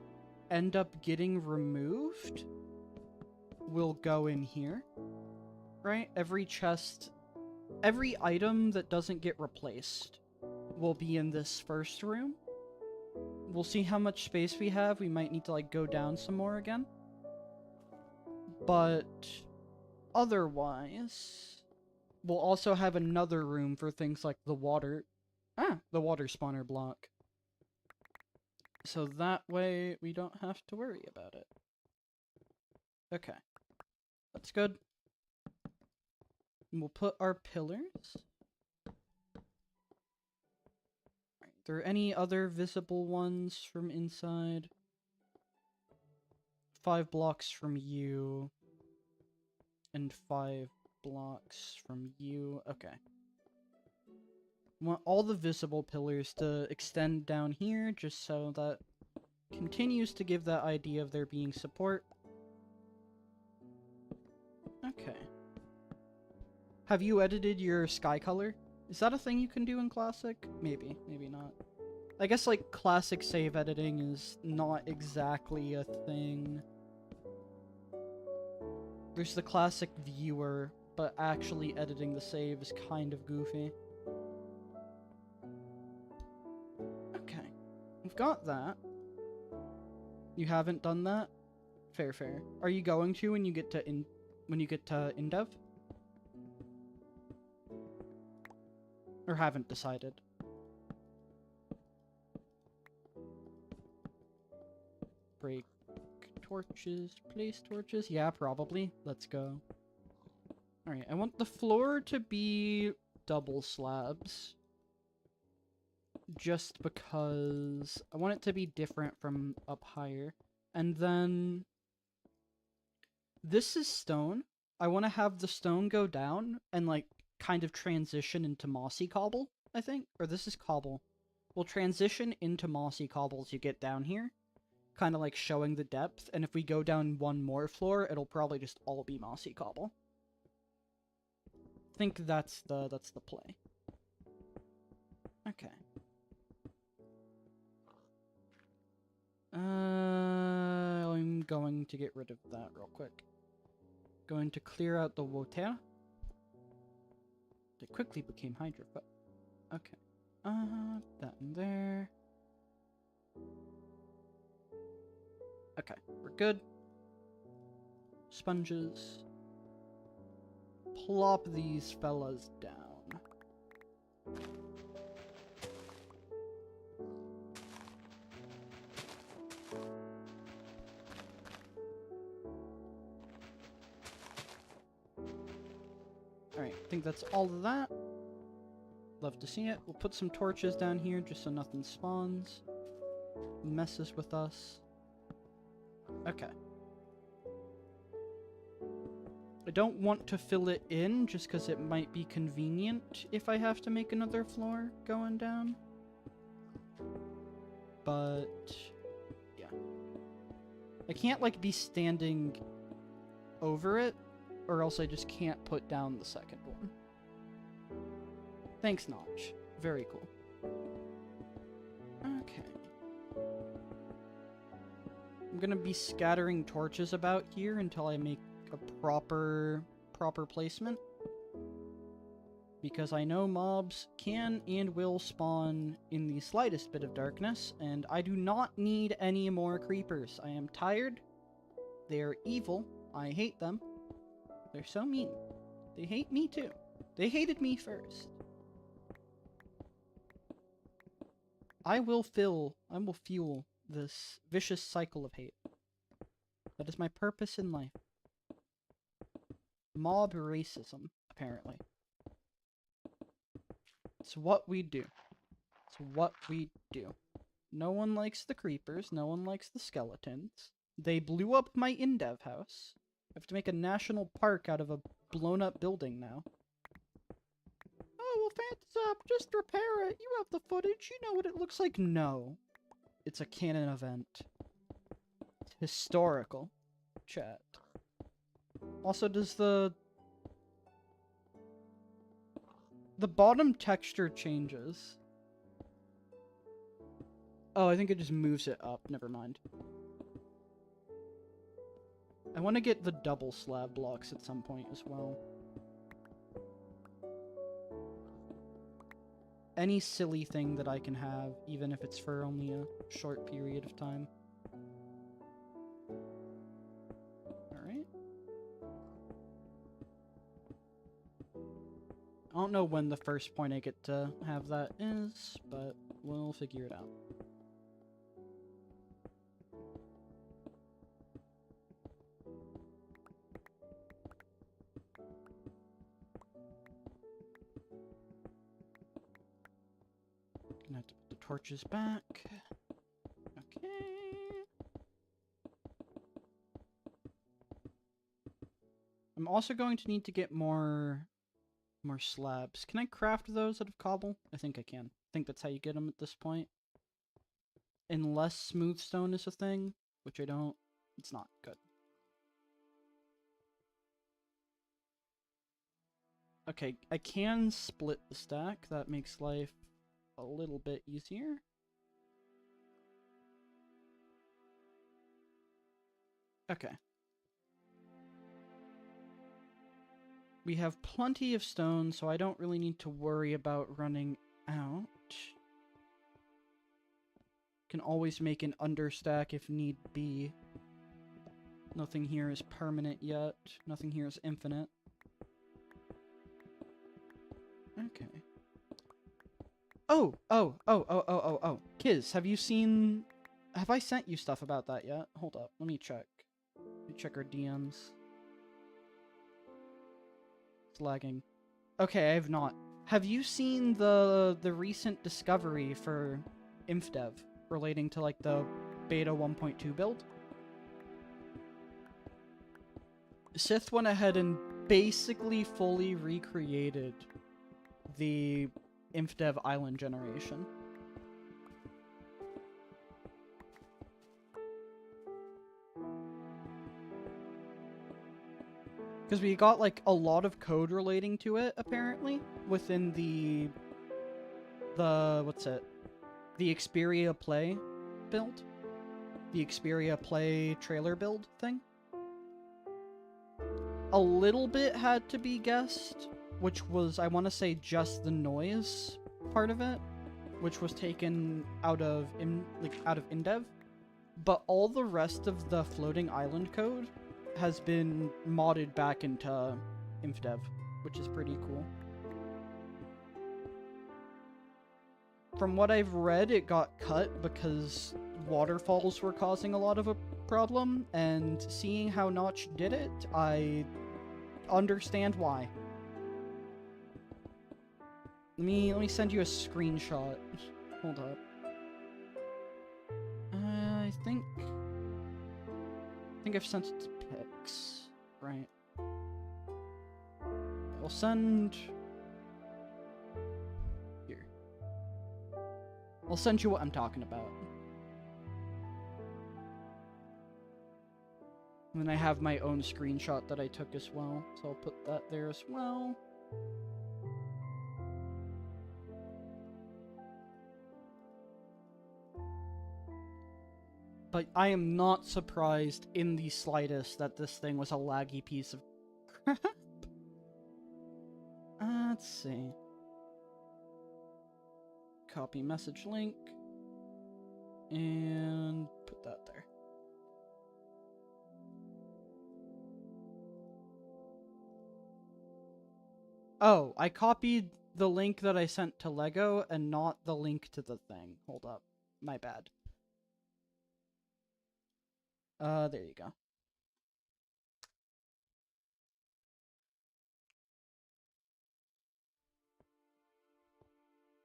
end up getting removed will go in here, right? Every chest, every item that doesn't get replaced will be in this first room. We'll see how much space we have. We might need to, like, go down some more again. But otherwise, we'll also have another room for things like the water spawner block. So that way we don't have to worry about it. Okay. That's good. And we'll put our pillars. Are there any other visible ones from inside? 5 blocks from you. And 5 blocks from you. Okay. Want all the visible pillars to extend down here, just so that continues to give that idea of there being support. Okay. Have you edited your sky color? Is that a thing you can do in Classic? Maybe, maybe not. I guess, like, Classic save editing is not exactly a thing. There's the Classic viewer, but actually editing the save is kind of goofy. Okay. We've got that. You haven't done that? Fair, fair. Are you going to when you get to Indev? Or haven't decided? Break torches, place torches? Yeah, probably. Let's go. Alright, I want the floor to be double slabs. Just because I want it to be different from up higher. And then this is stone. I want to have the stone go down and, like, kind of transition into mossy cobble, I think. Or this is cobble. We'll transition into mossy cobble as you get down here. Kind of like showing the depth. And if we go down one more floor, it'll probably just all be mossy cobble. I think that's the play. Okay. I'm going to get rid of that real quick. Going to clear out the water. It quickly became hydro, but okay. That in there. Okay, we're good. Sponges. Plop these fellas down. Alright, I think that's all of that. Love to see it. We'll put some torches down here just so nothing spawns. Messes with us. Okay. I don't want to fill it in just because it might be convenient if I have to make another floor going down. But yeah. I can't, like, be standing over it, or else I just can't put down the second one. Thanks, Notch. Very cool. Okay. I'm gonna be scattering torches about here until I make a proper placement. Because I know mobs can and will spawn in the slightest bit of darkness, and I do not need any more creepers. I am tired. They're evil. I hate them. They're so mean. They hate me too. They hated me first. I will fuel this vicious cycle of hate. That is my purpose in life. Mob racism, apparently. It's what we do. It's what we do. No one likes the creepers. No one likes the skeletons. They blew up my Indev house. I have to make a national park out of a blown-up building now. Oh, well, Phantasm, just repair it. You have the footage. You know what it looks like. No. It's a canon event. It's historical. Chat. Also, does the bottom texture changes? Oh, I think it just moves it up. Never mind. I want to get the double slab blocks at some point as well. Any silly thing that I can have, even if it's for only a short period of time. Alright. I don't know when the first point I get to have that is, but we'll figure it out. Gonna have to put the torches back. Okay. I'm I'm also going to need to get more slabs. Can I craft those out of cobble? I think I can. I think that's how you get them at this point. Unless smooth stone is a thing, which I don't. It's not good. Okay, I can split the stack. That makes life a little bit easier. Okay. We have plenty of stone, so I don't really need to worry about running out. Can always make an understack if need be. Nothing here is permanent yet. Nothing here is infinite. Okay. Oh! Kiz, have you seen... Have I sent you stuff about that yet? Hold up, let me check. Let me check our DMs. It's lagging. Okay, I have not. Have you seen the recent discovery for InfDev relating to, like, the beta 1.2 build? Sith went ahead and basically fully recreated the InfDev island generation. Because we got, like, a lot of code relating to it, apparently, within the what's it? The Xperia Play build? The Xperia Play trailer build thing? A little bit had to be guessed, which was, I want to say, just the noise part of it, which was taken out of InDev, but all the rest of the floating island code has been modded back into InfDev, which is pretty cool. From what I've read, it got cut because waterfalls were causing a lot of a problem, and seeing how Notch did it, I understand why. Let me send you a screenshot. Hold up. I think I've sent it to Pix, right? I'll send... Here. I'll send you what I'm talking about. And then I have my own screenshot that I took as well, so I'll put that there as well. But I am not surprised in the slightest that this thing was a laggy piece of crap. Let's see. Copy message link. And put that there. Oh, I copied the link that I sent to Lego and not the link to the thing. Hold up. My bad. There you go.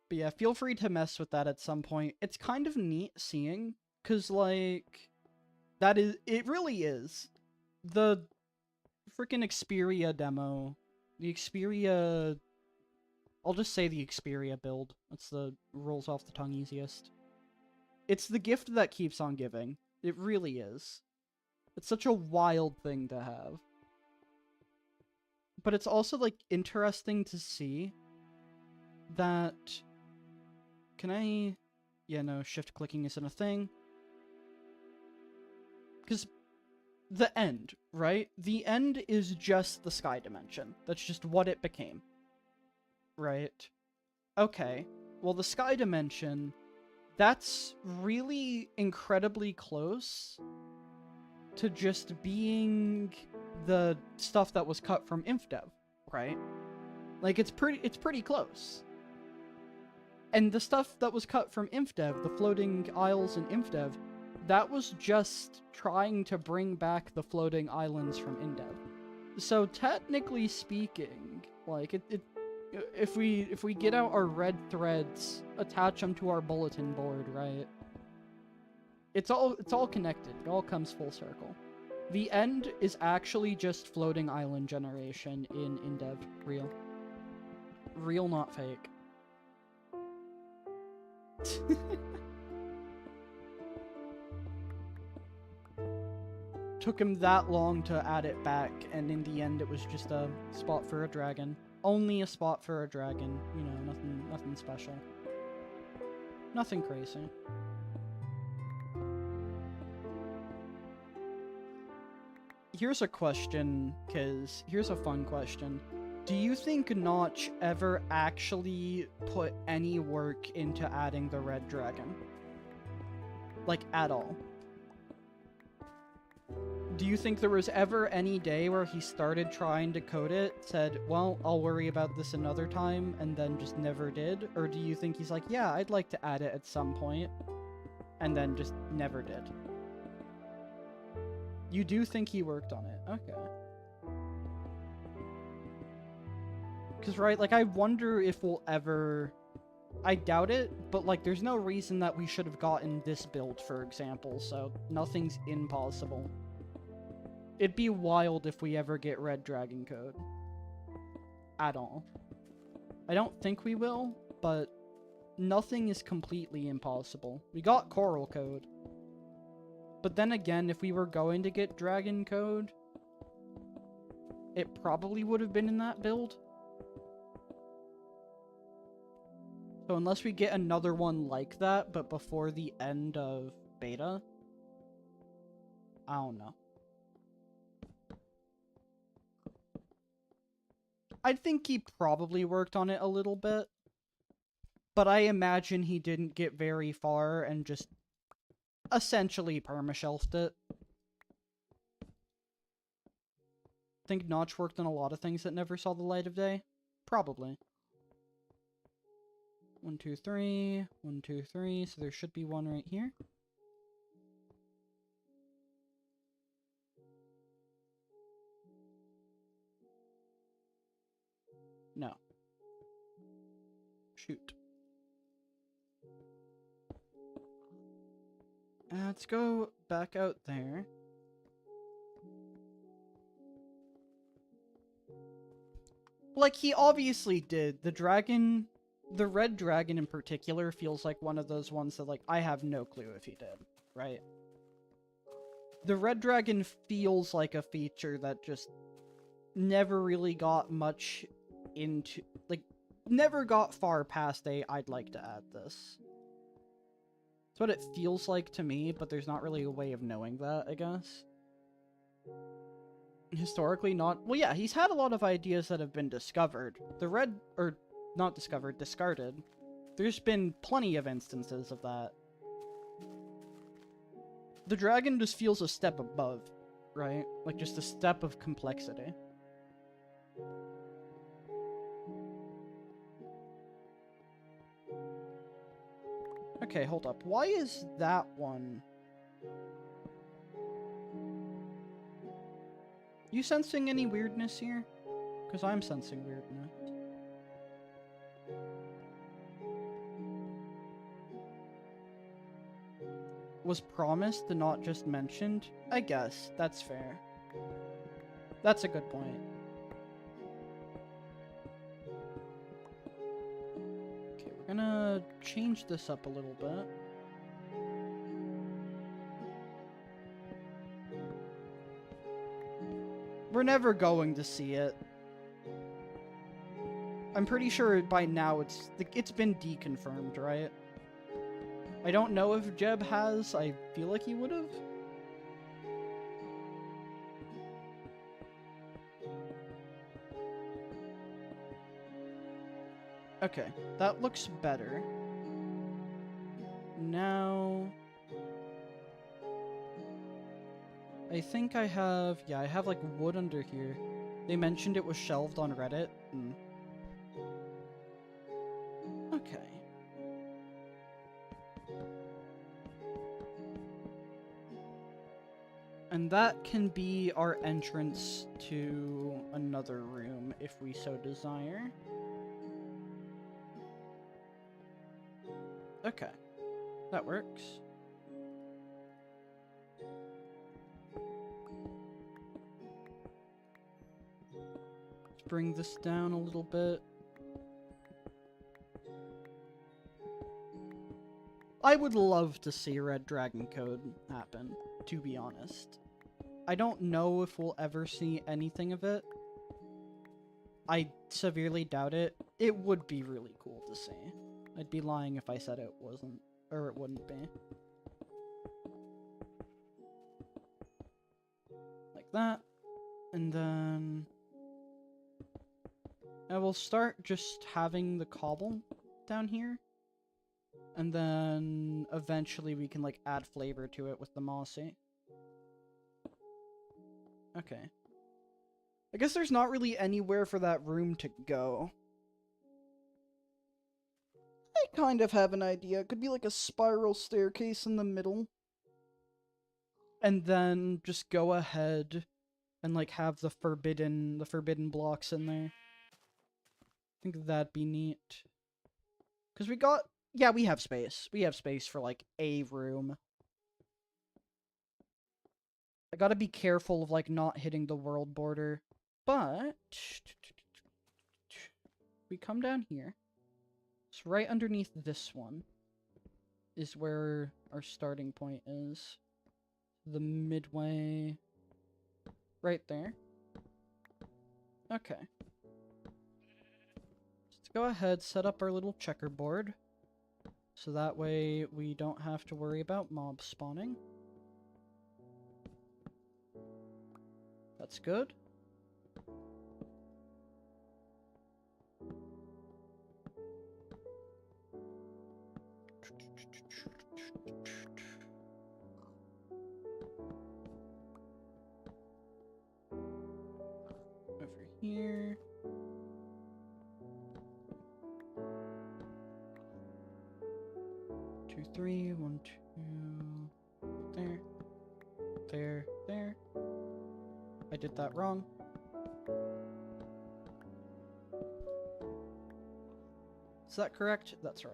But yeah, feel free to mess with that at some point. It's kind of neat seeing, because, like, it really is. The freaking Xperia demo, the Xperia, I'll just say the Xperia build. That's the rolls off the tongue easiest. It's the gift that keeps on giving. It really is. It's such a wild thing to have. But it's also, like, interesting to see that... Can I... Yeah, no, shift clicking isn't a thing. Because the end, right? The end is just the sky dimension. That's just what it became. Right? Okay. Well, the sky dimension, that's really incredibly close to just being the stuff that was cut from InfDev, right? Like, it's pretty close. And the stuff that was cut from InfDev, the floating isles in InfDev, that was just trying to bring back the floating islands from InDev. So technically speaking, like, if we get out our red threads, attach them to our bulletin board, right? It's all connected. It all comes full circle. The end is actually just floating island generation in dev. Real. Real, not fake. Took him that long to add it back, and in the end it was just a spot for a dragon. Only a spot for a dragon. You know, nothing special. Nothing crazy. Here's a question, cause here's a fun question. Do you think Notch ever actually put any work into adding the red dragon? Like, at all? Do you think there was ever any day where he started trying to code it, said, well, I'll worry about this another time, and then just never did? Or do you think he's like, yeah, I'd like to add it at some point, and then just never did? You do think he worked on it? Okay. Because, right, like, I wonder if we'll ever... I doubt it, but, like, there's no reason that we should have gotten this build, for example, so nothing's impossible. It'd be wild if we ever get Red Dragon code. At all. I don't think we will, but nothing is completely impossible. We got Coral code. But then again, if we were going to get Dragon code, it probably would have been in that build. So unless we get another one like that, but before the end of beta, I don't know. I think he probably worked on it a little bit, but I imagine he didn't get very far and just essentially perma-shelved it. Think Notch worked on a lot of things that never saw the light of day? Probably. 1, 2, 3, 1, 2, 3, so there should be one right here. No. Shoot. Let's go back out there. Like, he obviously did. The dragon... The red dragon in particular feels like one of those ones that, like, I have no clue if he did, right? The red dragon feels like a feature that just never really got much into, like, never got far past I'd like to add this. That's what it feels like to me, but there's not really a way of knowing that, I guess. Historically not... Well, yeah, he's had a lot of ideas that have been discovered. The red... or... not discovered, discarded. There's been plenty of instances of that. The dragon just feels a step above, right? Like, just a step of complexity. Okay, hold up. Why is that one... You sensing any weirdness here? Because I'm sensing weirdness. Was promised and not just mentioned? I guess. That's fair. That's a good point. Okay, we're gonna change this up a little bit. We're never going to see it. I'm pretty sure by now it's been deconfirmed, right? I don't know if Jeb has. I feel like he would have. Okay, that looks better. Now... I think I have... Yeah, I have, like, wood under here. They mentioned it was shelved on Reddit. Okay. And that can be our entrance to another room, if we so desire. Okay. That works. bring this down a little bit. I would love to see Red Dragon Code happen, to be honest. I don't know if we'll ever see anything of it. I severely doubt it. It would be really cool to see. I'd be lying if I said it wasn't, or it wouldn't be. Like that. And then I will start just having the cobble down here. And then eventually we can like add flavor to it with the mossy. Okay. I guess there's not really anywhere for that room to go. I kind of have an idea. It could be like a spiral staircase in the middle. And then just go ahead and like have the forbidden blocks in there. I think that'd be neat. Because we got... Yeah, we have space. We have space for, like, a room. I gotta be careful of, like, not hitting the world border. But... we come down here. It's right underneath this one. Is where our starting point is. The midway... right there. Okay. Let's go ahead, set up our little checkerboard. So that way we don't have to worry about mobs spawning. That's good. Over here. Two, three, 1, 2, there. I did that wrong. Is that correct? That's right.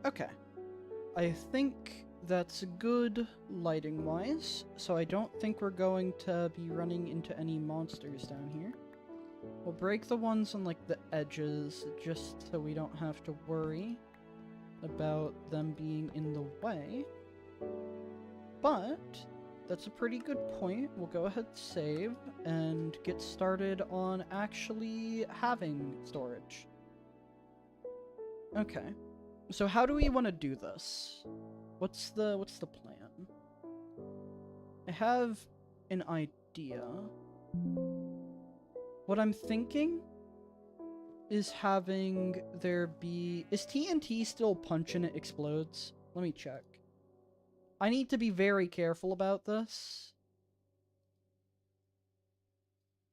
Okay. I think that's good lighting-wise, so I don't think we're going to be running into any monsters down here. We'll break the ones on, like, the edges, just so we don't have to worry about them being in the way. But that's a pretty good point. We'll go ahead, save, and get started on actually having storage. Okay. So how do we want to do this? What's the plan? I have an idea. What I'm thinking is having there be... Is TNT still punch and it explodes? Let me check. I need to be very careful about this.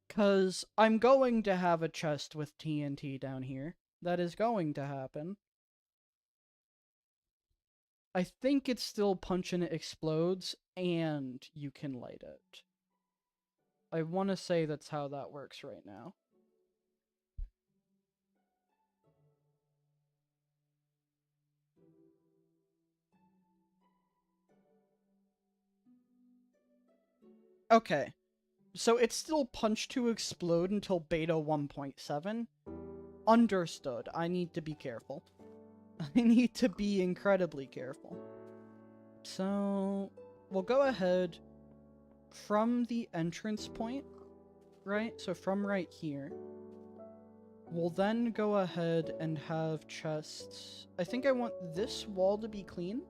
'Cause I'm going to have a chest with TNT down here. That is going to happen. I think it's still punch and it explodes, and you can light it. I want to say that's how that works right now. Okay. So it's still punch to explode until beta 1.7. Understood. I need to be careful. I need to be incredibly careful. So, we'll go ahead from the entrance point, right? So from right here. We'll then go ahead and have chests. I think I want this wall to be clean.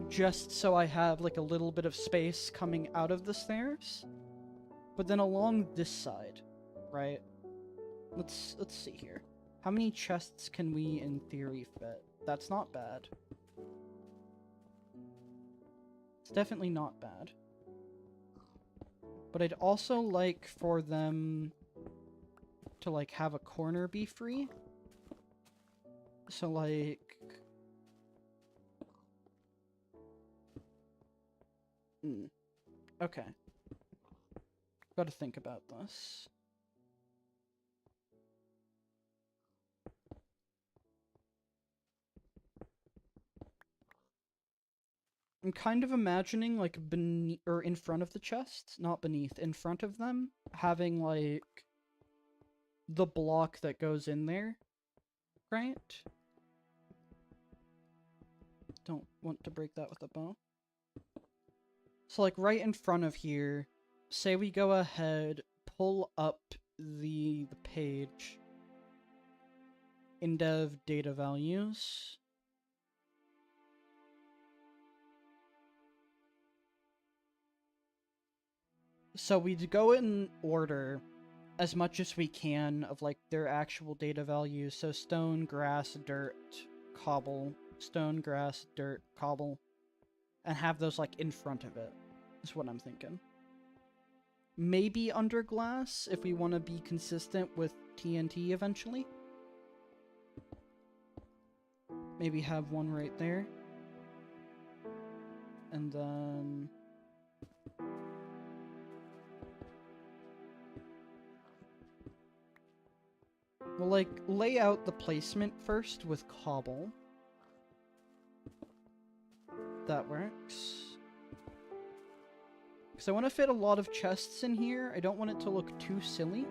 Just so I have, like, a little bit of space coming out of the stairs. But then along this side, right? Let's see here. How many chests can we, in theory, fit? That's not bad. It's definitely not bad. But I'd also like for them to, like, have a corner be free. So, like... Okay. Gotta think about this. I'm kind of imagining, like, beneath, or in front of the chests, not beneath, in front of them, having, like, the block that goes in there, right? Don't want to break that with a bow. So, like, right in front of here, say we go ahead, pull up the page in dev data values. So we'd go in order as much as we can of, like, their actual data values. So stone, grass, dirt, cobble, stone, grass, dirt, cobble, and have those, like, in front of it, is what I'm thinking. Maybe under glass, if we want to be consistent with TNT eventually. Maybe have one right there. And then... we'll, like, lay out the placement first with cobble. That works. Because I want to fit a lot of chests in here. I don't want it to look too silly.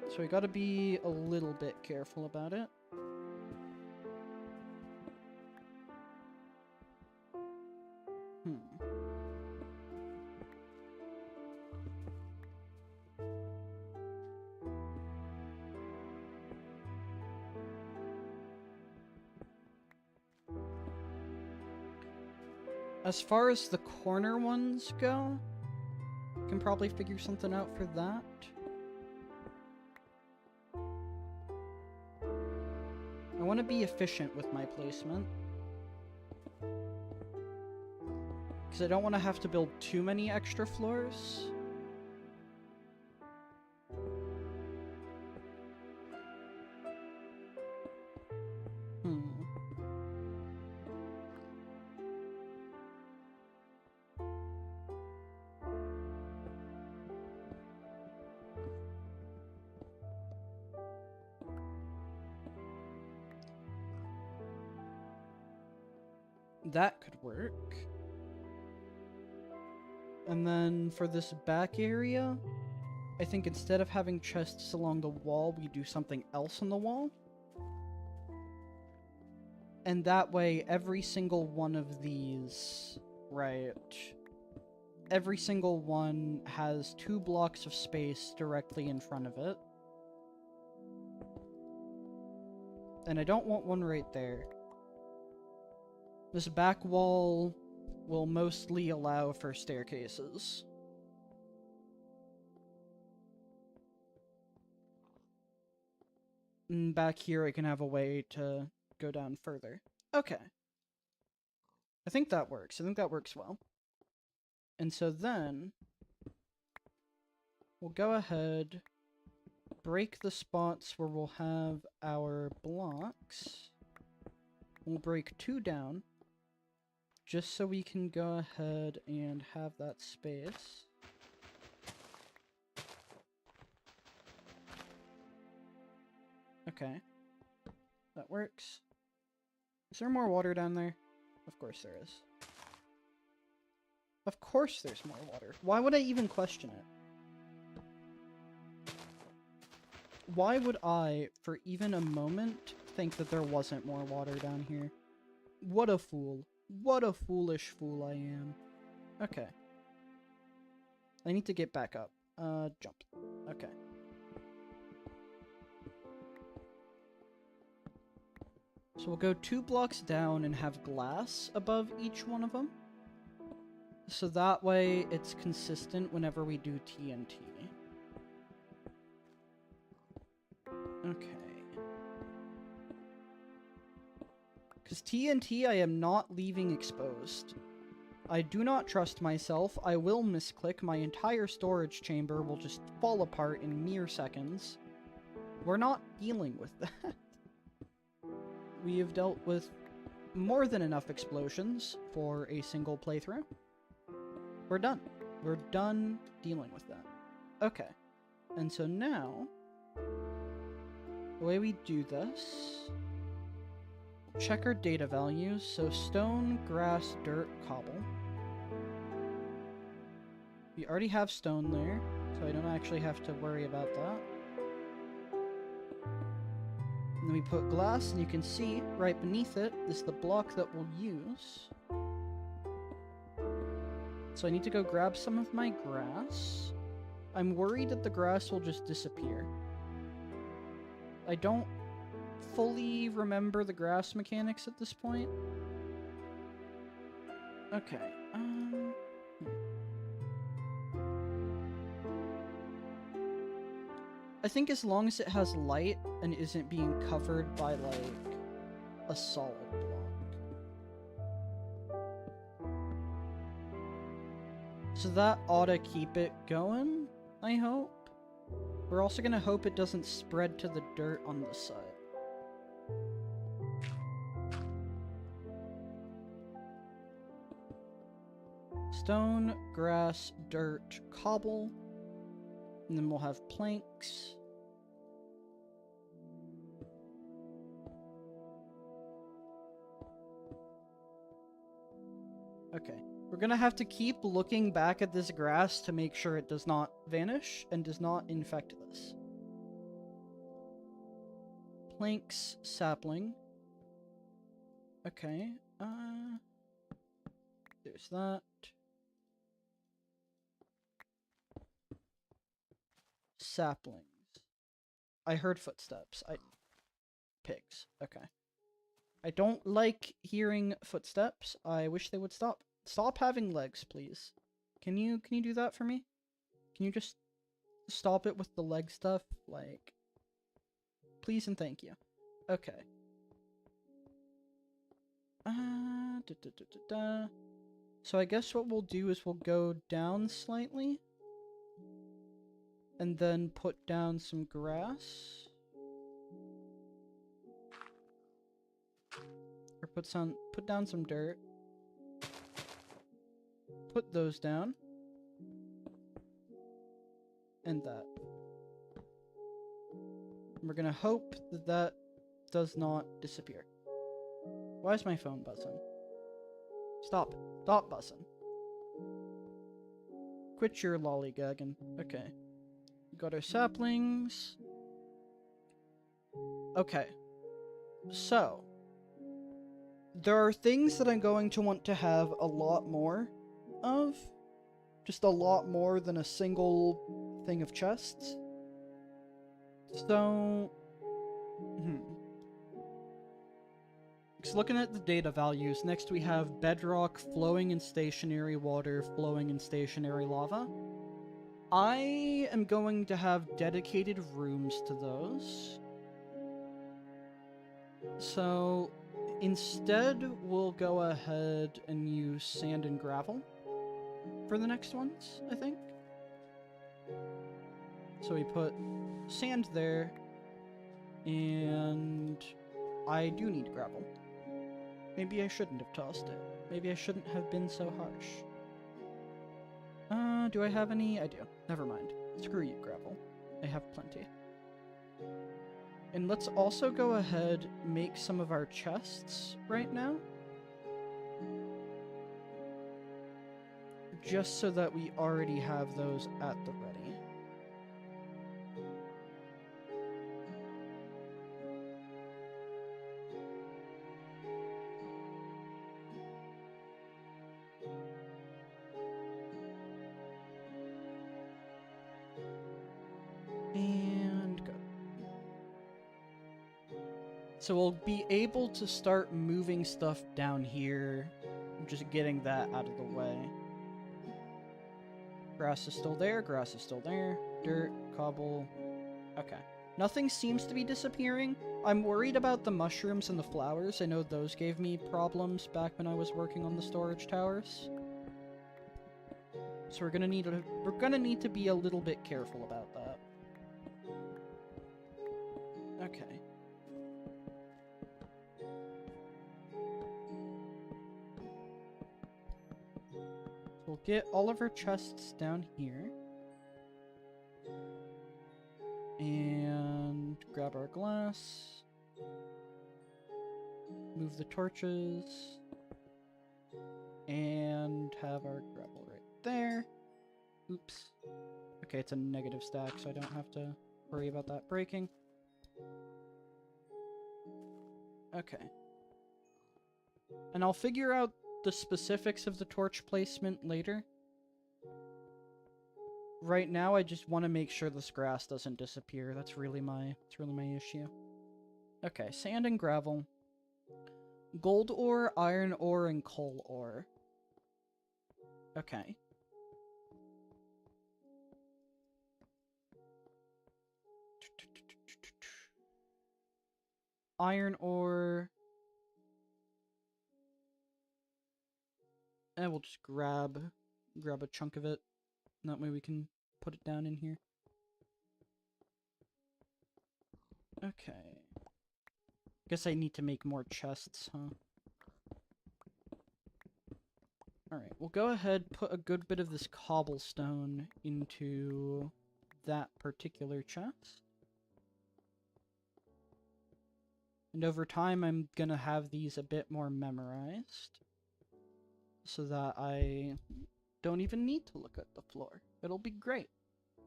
So we gotta be a little bit careful about it. As far as the corner ones go, can probably figure something out for that. I want to be efficient with my placement. Because I don't want to have to build too many extra floors. That could work. And then for this back area, I think instead of having chests along the wall, we do something else on the wall. And that way, every single one of these, right, every single one has 2 blocks of space directly in front of it. And I don't want one right there. This back wall will mostly allow for staircases. And back here I can have a way to go down further. Okay. I think that works. I think that works well. And so then, we'll go ahead, break the spots where we'll have our blocks. We'll break 2 down, just so we can go ahead and have that space. Okay. That works. Is there more water down there? Of course there is. Of course there's more water. Why would I even question it? Why would I, for even a moment, think that there wasn't more water down here? What a fool. What a foolish fool I am. Okay. I need to get back up. Jump. Okay. So we'll go 2 blocks down and have glass above each one of them. So that way it's consistent whenever we do TNT. Okay. Because TNT I am not leaving exposed. I do not trust myself. I will misclick. My entire storage chamber will just fall apart in mere seconds. We're not dealing with that. We have dealt with more than enough explosions for a single playthrough. We're done. We're done dealing with that. Okay. And so now, The way we do this, check our data values. So stone, grass, dirt, cobble. We already have stone there, so I don't actually have to worry about that. And then we put glass, and you can see right beneath it is the block that we'll use. So I need to go grab some of my grass. I'm worried that the grass will just disappear. I don't fully remember the grass mechanics at this point. Okay, I think as long as it has light and isn't being covered by, like, a solid block. So that ought to keep it going, I hope. We're also gonna hope it doesn't spread to the dirt on the side. Stone, grass, dirt, cobble. And then we'll have planks. Okay. We're gonna have to keep looking back at this grass to make sure it does not vanish and does not infect this. Planks, sapling. Okay. There's that. Saplings. I heard footsteps. Pigs. Okay. I don't like hearing footsteps. I wish they would stop. Stop having legs, please. Can you do that for me? Can you just stop it with the leg stuff? Like, please and thank you. Okay. So I guess what we'll do is we'll go down slightly. And then put down some grass. Or put down some dirt. Put those down. And that. And we're gonna hope that that does not disappear. Why is my phone buzzing? Stop it. Stop buzzing. Quit your lollygagging. Okay. Got our saplings. Okay. So, there are things that I'm going to want to have a lot more of. Just a lot more than a single thing of chests. So, Because looking at the data values, next we have bedrock, flowing and stationary water, flowing and stationary lava. I am going to have dedicated rooms to those. So instead, we'll go ahead and use sand and gravel for the next ones, I think. So we put sand there, and I do need gravel. Maybe I shouldn't have tossed it. Maybe I shouldn't have been so harsh. Do I have any? I do. Never mind. Screw you, gravel. I have plenty. And let's also go ahead and make some of our chests right now. Just so that we already have those at the ready. And go. So we'll be able to start moving stuff down here. Just getting that out of the way. Grass is still there, grass is still there. Dirt, cobble. Okay. Nothing seems to be disappearing. I'm worried about the mushrooms and the flowers. I know those gave me problems back when I was working on the storage towers. So we're gonna need to be a little bit careful about that. Okay. We'll get all of our chests down here. And grab our glass. Move the torches. And have our gravel right there. Oops. Okay, it's a negative stack, so I don't have to worry about that breaking. Okay. And I'll figure out the specifics of the torch placement later. Right now, I just want to make sure this grass doesn't disappear. That's really my issue. Okay, sand and gravel. Gold ore, iron ore, and coal ore. Okay. Iron ore. And we'll just grab a chunk of it. That way we can put it down in here. Okay. Guess I need to make more chests, huh? Alright, we'll go ahead, put a good bit of this cobblestone into that particular chest. And over time, I'm gonna have these a bit more memorized, so that I don't even need to look at the floor. It'll be great.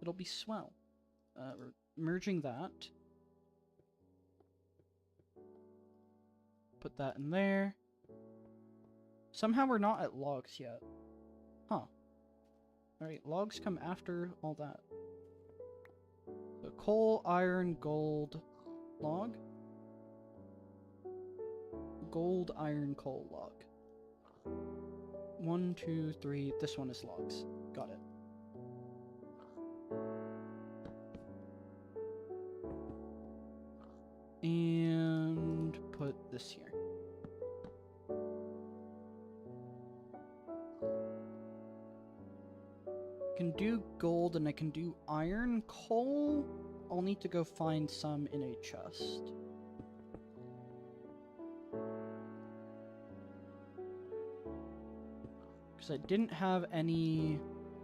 It'll be swell. We're merging that. Put that in there. Somehow we're not at logs yet. Huh. Alright, logs come after all that. So coal, iron, gold, log. Gold, iron, coal, log. 1, 2, 3. This one is logs. Got it. And put this here. I can do gold and I can do iron. Coal, I'll need to go find some in a chest. Because I didn't have any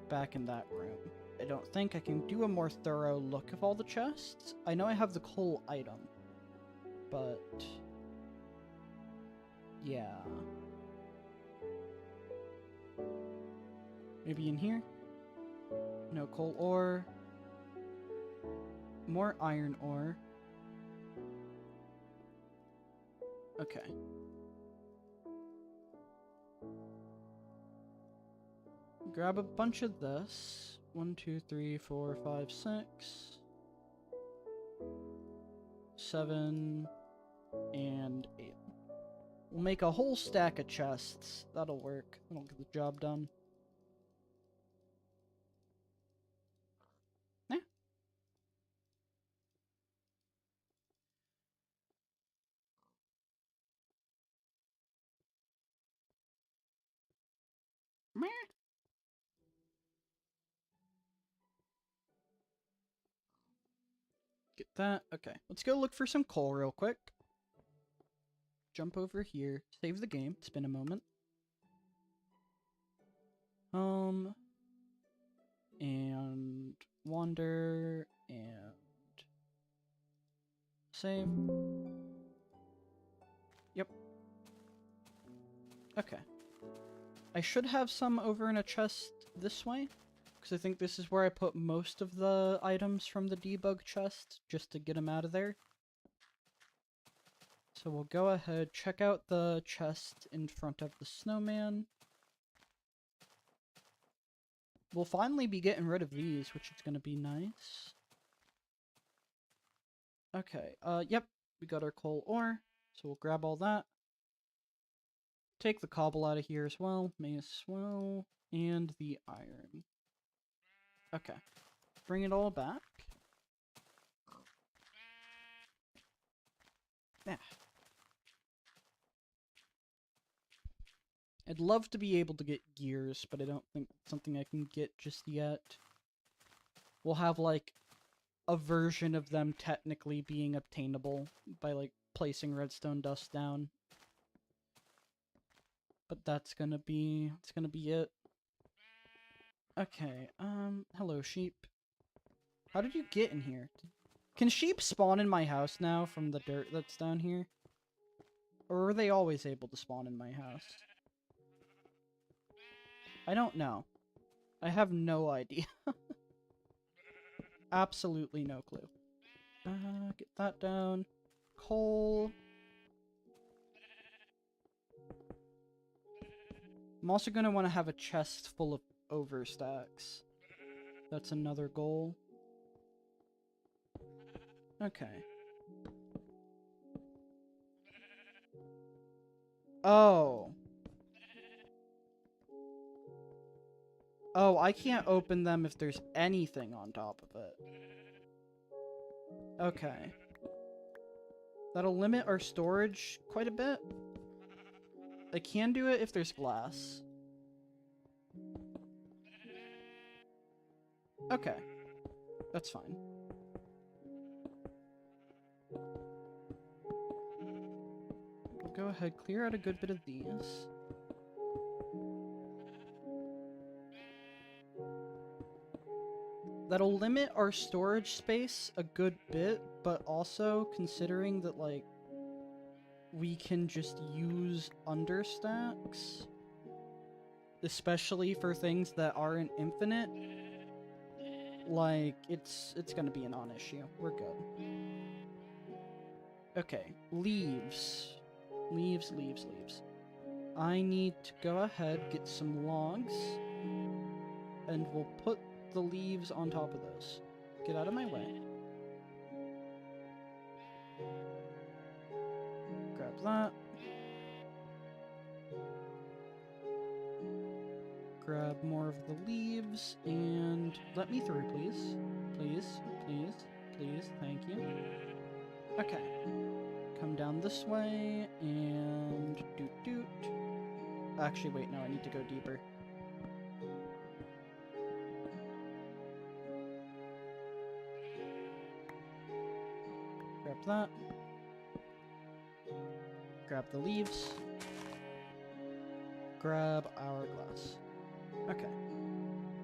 back in that room. I don't think I can do a more thorough look of all the chests. I know I have the coal item, but yeah. Maybe in here? No coal ore. More iron ore. Okay. Grab a bunch of this. 1, 2, 3, 4, 5, 6. 7. And 8. We'll make a whole stack of chests. That'll work. That'll get the job done. Yeah. Meh. Get that. Okay. Let's go look for some coal real quick. Jump over here. Save the game. It's been a moment. And wander and save. Yep. Okay. I should have some over in a chest this way, because I think this is where I put most of the items from the debug chest, just to get them out of there. So we'll go ahead, check out the chest in front of the snowman. We'll finally be getting rid of these, which is going to be nice. Okay, yep, we got our coal ore, so we'll grab all that. Take the cobble out of here as well, may as well, and the iron. Okay, bring it all back. Yeah. I'd love to be able to get gears, but I don't think it's something I can get just yet. We'll have, like, a version of them technically being obtainable by, like, placing redstone dust down. But that's gonna be it. Okay, hello, sheep. How did you get in here? Can sheep spawn in my house now from the dirt that's down here? Or were they always able to spawn in my house? I don't know. I have no idea. Absolutely no clue. Get that down. Coal. I'm also going to want to have a chest full of overstacks. That's another goal. Okay. Oh. Oh, I can't open them if there's anything on top of it. Okay. That'll limit our storage quite a bit. I can do it if there's glass. Okay. That's fine. We'll go ahead, clear out a good bit of these. That'll limit our storage space a good bit, but also considering that, like, we can just use understacks, especially for things that aren't infinite, like, it's gonna be a non-issue. We're good. Okay, leaves. Leaves. I need to go ahead, get some logs, and we'll put the leaves on top of those. Get out of my way. Grab that. Grab more of the leaves, and let me through, please. Please, thank you. Okay. Come down this way, and doot. Actually, wait, no, I need to go deeper. Grab that. Grab the leaves. Grab our glass. Okay.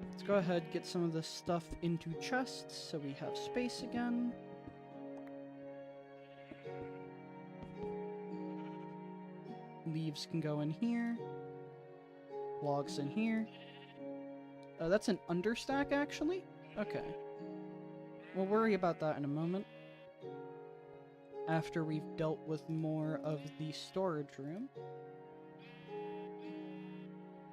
Let's go ahead, get some of this stuff into chests so we have space again. Leaves can go in here. Logs in here. That's an understack, actually? Okay. We'll worry about that in a moment. After we've dealt with more of the storage room.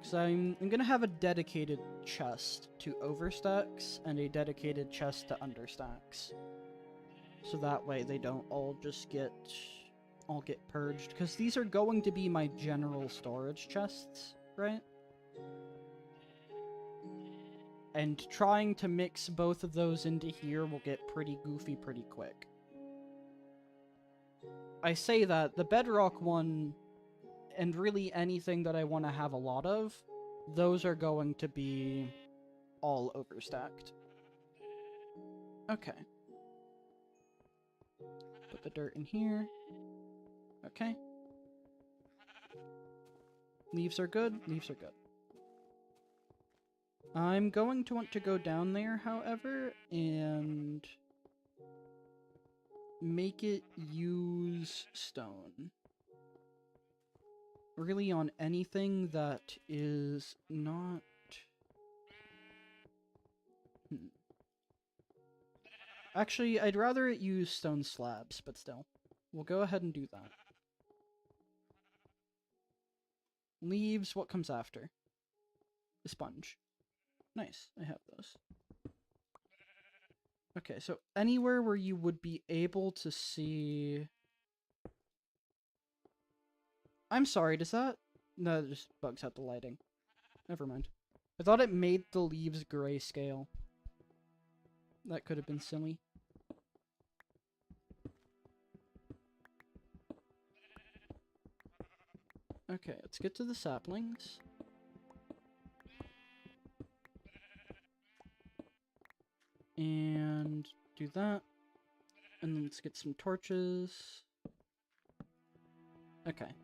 Because I'm gonna have a dedicated chest to overstacks and a dedicated chest to understacks. So that way they don't all just get purged. Because these are going to be my general storage chests, right? And trying to mix both of those into here will get pretty goofy pretty quick. I say that, the bedrock one, and really anything that I want to have a lot of, those are going to be all overstacked. Okay. Put the dirt in here. Okay. Leaves are good. I'm going to want to go down there, however, and make it use stone. Really on anything that is not... Actually, I'd rather it use stone slabs, but still. We'll go ahead and do that. Leaves, what comes after? The sponge. Nice, I have those. Okay, so anywhere where you would be able to see... I'm sorry, does that... No, it just bugs out the lighting. Never mind. I thought it made the leaves grayscale. That could have been silly. Okay, let's get to the saplings. And do that. And then let's get some torches. Okay.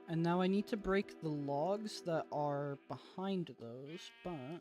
And now I need to break the logs that are behind those, but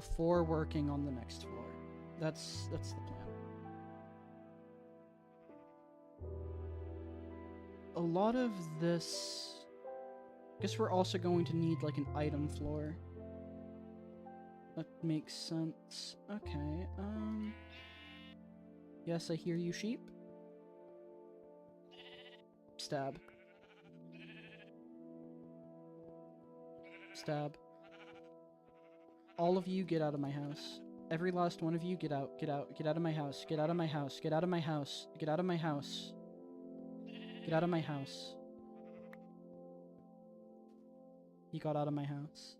before working on the next floor. That's the plan. A lot of this... I guess we're also going to need, like, an item floor. That makes sense. Okay, Yes, I hear you, sheep. Stab. Stab. All of you, get out of my house. Every last one of you, get out, get out, get out of my house, get out of my house, get out of my house, get out of my house. Get out of my house. He got out of my house.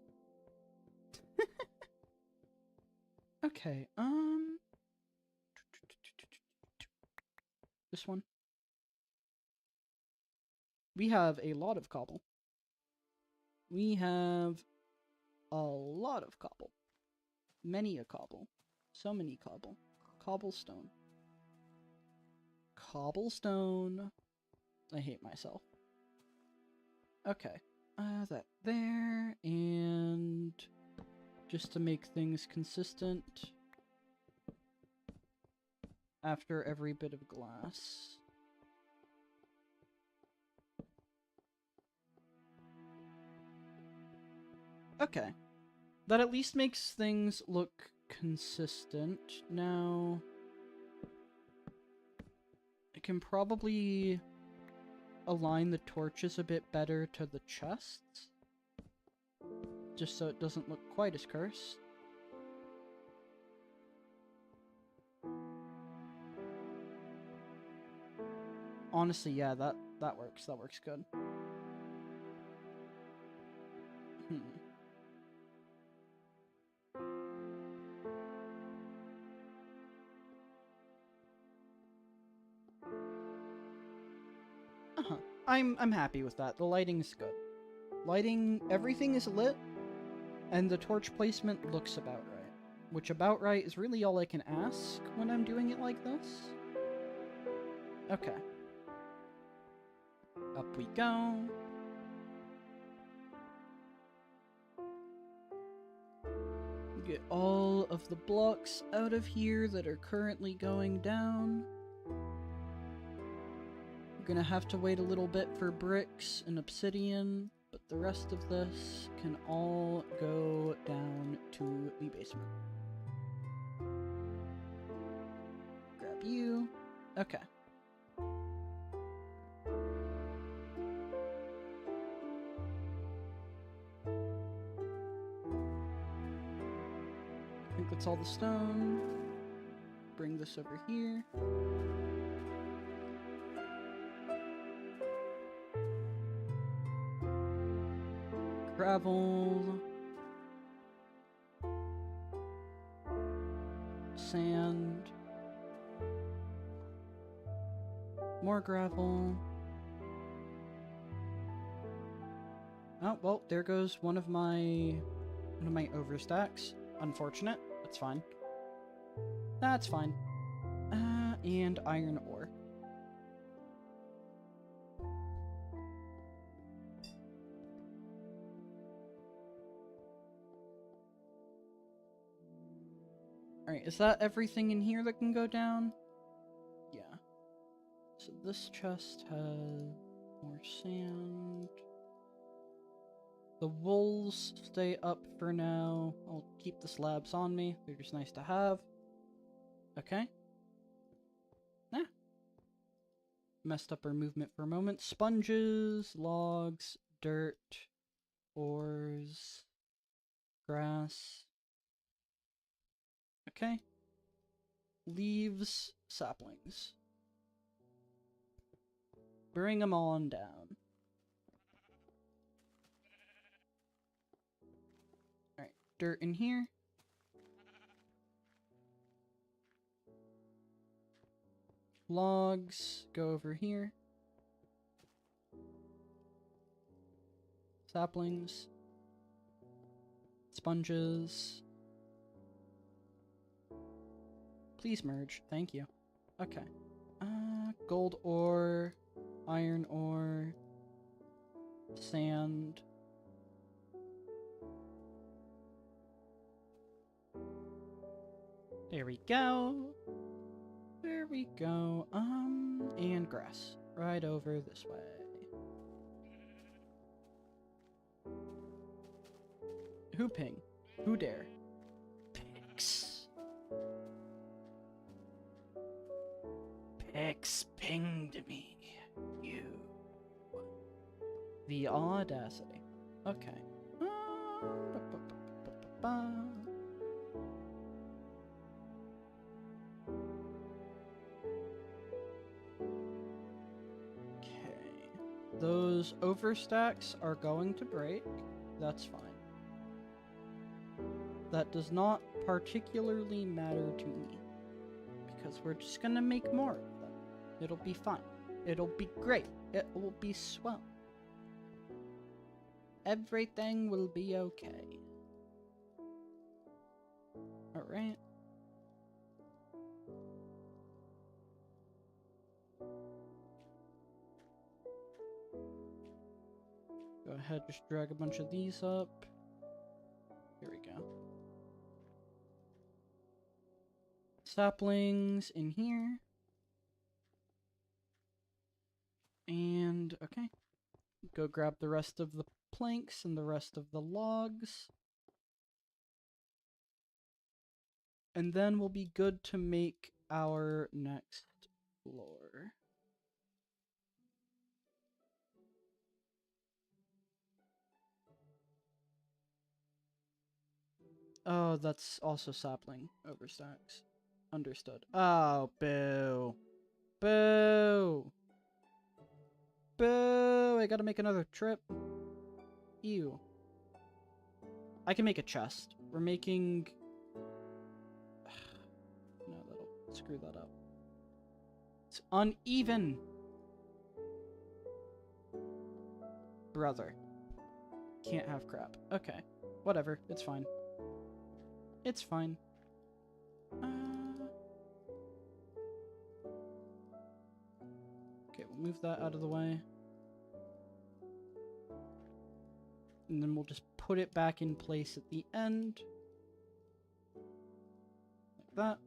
Okay, this one. We have a lot of cobble. We have a lot of cobble. Many a cobble. So many cobble. Cobblestone. Cobblestone. I hate myself. Okay. That there, and just to make things consistent, after every bit of glass. Okay. That at least makes things look consistent. Now, I can probably align the torches a bit better to the chests, just so it doesn't look quite as cursed. Honestly, yeah, that works. That works good. I'm happy with that. The lighting's good. Lighting, everything is lit, and the torch placement looks about right. Which about right is really all I can ask when I'm doing it like this. Okay. Up we go. Get all of the blocks out of here that are currently going down. We're gonna have to wait a little bit for bricks and obsidian, but the rest of this can all go down to the basement. Grab you. Okay. I think that's all the stone. Bring this over here. Gravel. Sand. More gravel. Oh, well, there goes one of my overstacks. Unfortunate. That's fine. That's fine. And iron ore. Alright, is that everything in here that can go down? Yeah. So this chest has more sand. The wools stay up for now. I'll keep the slabs on me. They're just nice to have. Okay. Nah. Messed up our movement for a moment. Sponges, logs, dirt, ores, grass. Okay. Leaves, saplings. Bring them on down. Alright, dirt in here. Logs, go over here. Saplings. Sponges. Please merge, thank you. Okay. Gold ore, iron ore, sand. There we go. There we go. And grass. Right over this way. Who ping? Who dare? Pix. Pix pinged me. You. The audacity. Okay. Those overstacks are going to break. That's fine. That does not particularly matter to me. Because we're just gonna make more of them. It'll be fine. It'll be great. It will be swell. Everything will be okay. Alright. Go ahead, just drag a bunch of these up. Here we go. Saplings in here. And, okay. Go grab the rest of the planks and the rest of the logs. And then we'll be good to make our next floor. Oh, that's also sapling overstacks. Understood. Oh, boo. Boo! Boo! I gotta make another trip. Ew. I can make a chest. We're making... No, that'll screw that up. It's uneven! Brother. Can't have crap. Okay. Whatever. It's fine. It's fine. Okay, we'll move that out of the way. And then we'll just put it back in place at the end. Like that.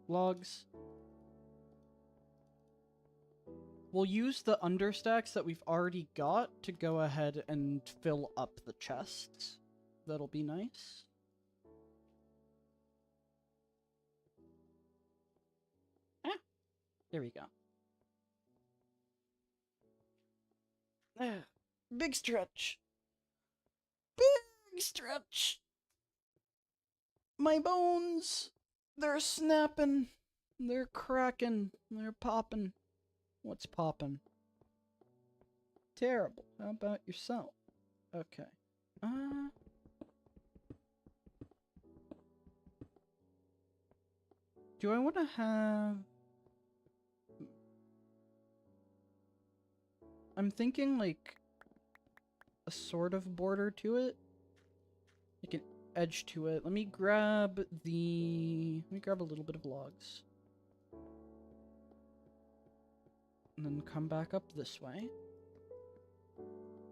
Logs. We'll use the understacks that we've already got to go ahead and fill up the chests. That'll be nice. There we go. Big stretch. Big stretch. My bones, they're snapping. They're cracking. They're popping. What's popping? Terrible. How about yourself? Okay. Do I want to have... I'm thinking, like, a sort of border to it. Like an edge to it. Let me grab a little bit of logs. And then come back up this way.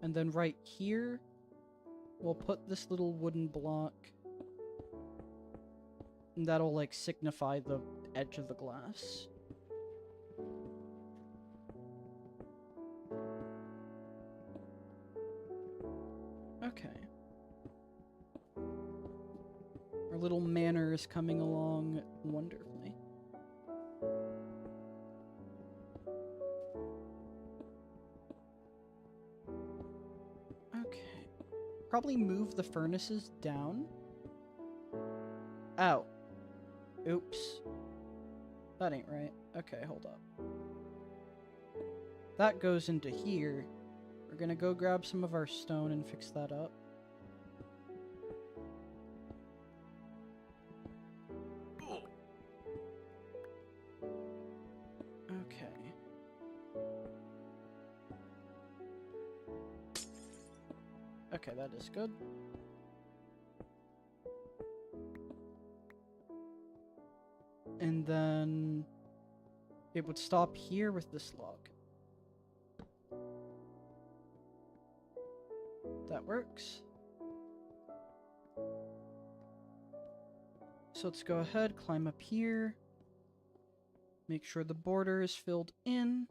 And then right here, we'll put this little wooden block. And that'll, like, signify the edge of the glass. Okay. Our little manor is coming along wonderfully. Okay. Probably move the furnaces down. Ow. Oops. That ain't right. Okay, hold up. That goes into here. We're gonna go grab some of our stone and fix that up. Okay. Okay, that is good. And then it would stop here with this log. That works. So let's go ahead, climb up here. Make sure the border is filled in.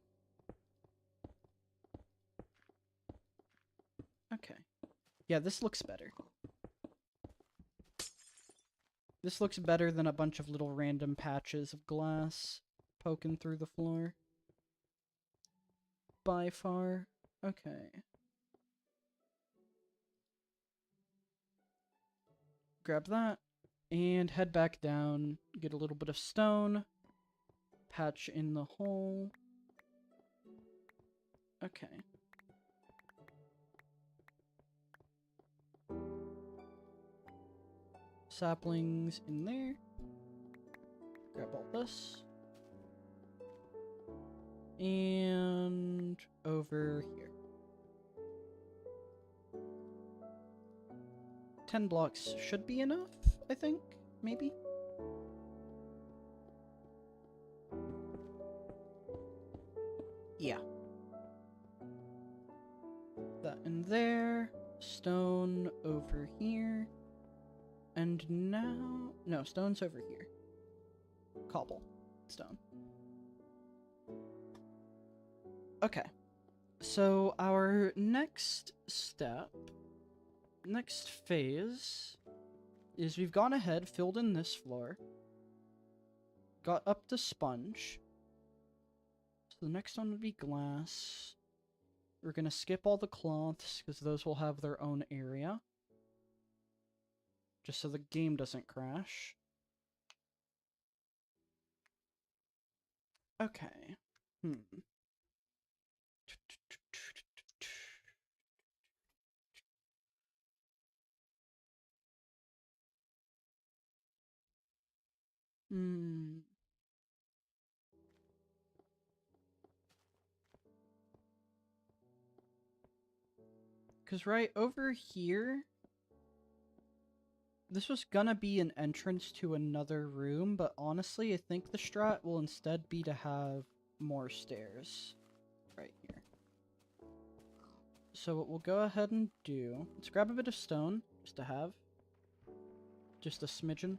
Okay. Yeah, this looks better. This looks better than a bunch of little random patches of glass poking through the floor. By far. Okay. Grab that. And head back down. Get a little bit of stone. Patch in the hole. Okay. Saplings in there. Grab all this. And over here. 10 blocks should be enough, I think. Maybe? Yeah. That in there. Stone over here. And now... No, stone's over here. Cobble. Stone. Okay. So our next step, next phase, is we've gone ahead, filled in this floor, got up the sponge. So the next one would be glass. We're gonna skip all the cloths, because those will have their own area. Just so the game doesn't crash. Okay. Because right over here, this was gonna be an entrance to another room, but honestly, I think the strat will instead be to have more stairs right here. So what we'll go ahead and do, let's grab a bit of stone, just to have. Just a smidgen.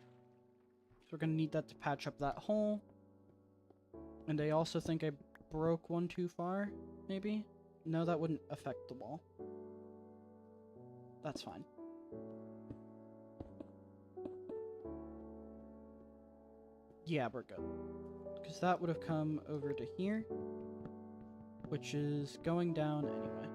So we're gonna need that to patch up that hole. And I also think I broke one too far, maybe? No, that wouldn't affect the wall. That's fine. Yeah, we're good. Because that would have come over to here, which is going down anyway.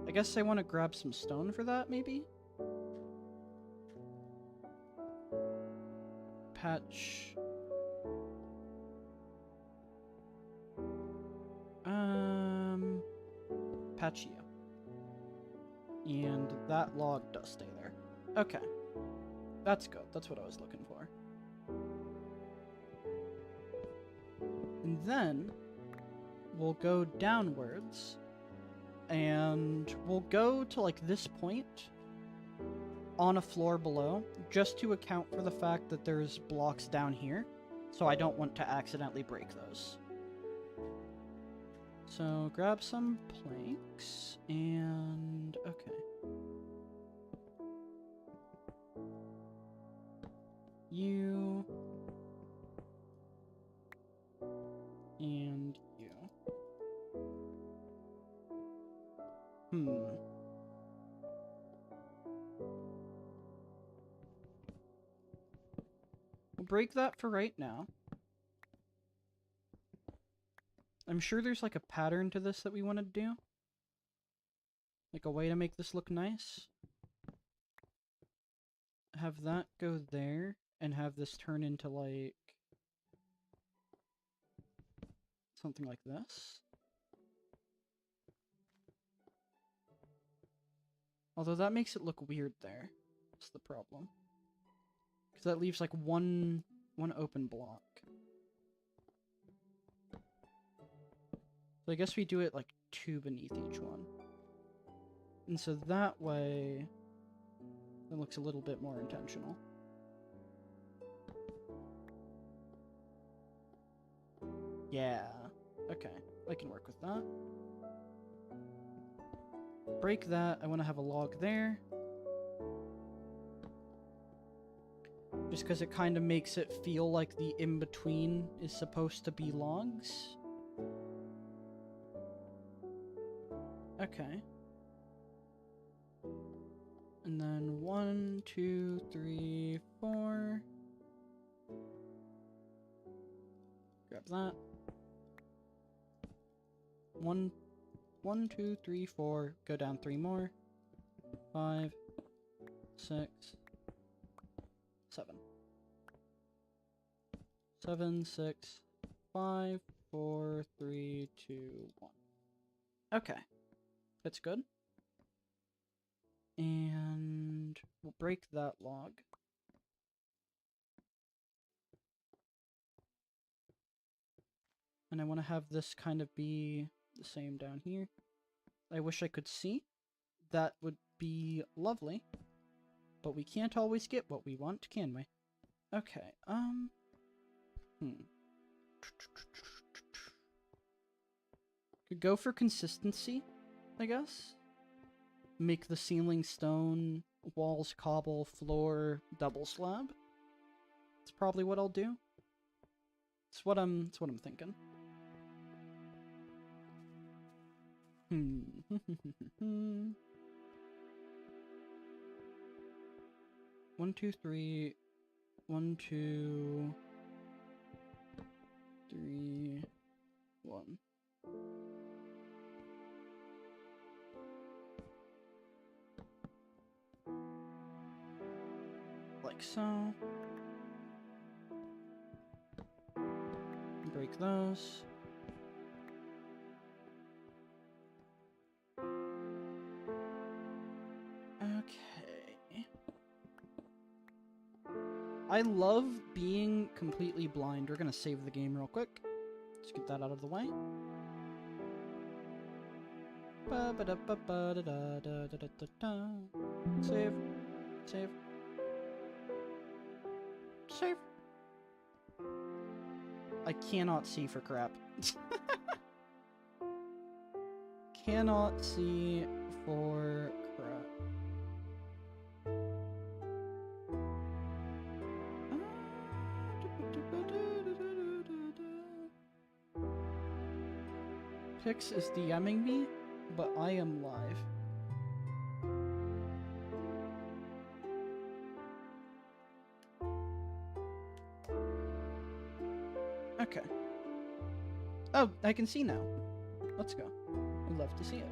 I guess I want to grab some stone for that, maybe? Patch. Patch you. And that log does stay there. Okay. That's good. That's what I was looking for. And then we'll go downwards and we'll go to like this point on a floor below just to account for the fact that there's blocks down here. So I don't want to accidentally break those. So grab some planks and okay. You and you. We'll break that for right now. I'm sure there's like a pattern to this that we want to do. Like a way to make this look nice. Have that go there and have this turn into like something like this. Although that makes it look weird there. That's the problem. Because that leaves like one open block. So I guess we do it like 2 beneath each one. And so that way, it looks a little bit more intentional. Yeah. Okay. I can work with that. Break that. I want to have a log there. Just because it kind of makes it feel like the in-between is supposed to be logs. Okay. And then 1, 2, 3, 4. Grab that. 1, 2, 3, 4. Go down 3 more. 5, 6, 7. 7, 6, 5, 4, 3, 2, 1. Okay. That's good. And we'll break that log. And I want to have this kind of be the same down here. I wish I could see. That would be lovely. But we can't always get what we want, can we? Okay, Could go for consistency, I guess. Make the ceiling stone, walls cobble, floor double slab. That's probably what I'll do. It's what I'm thinking. 1, 2, 3. 1, 2, 3, 1. Like so. Break those. Okay. I love being completely blind. We're gonna save the game real quick. Let's get that out of the way. Save. Save. Save. I cannot see for crap. Cannot see for crap. Pix is DMing me, but I am live. Okay. Oh, I can see now. Let's go. We'd love to see it.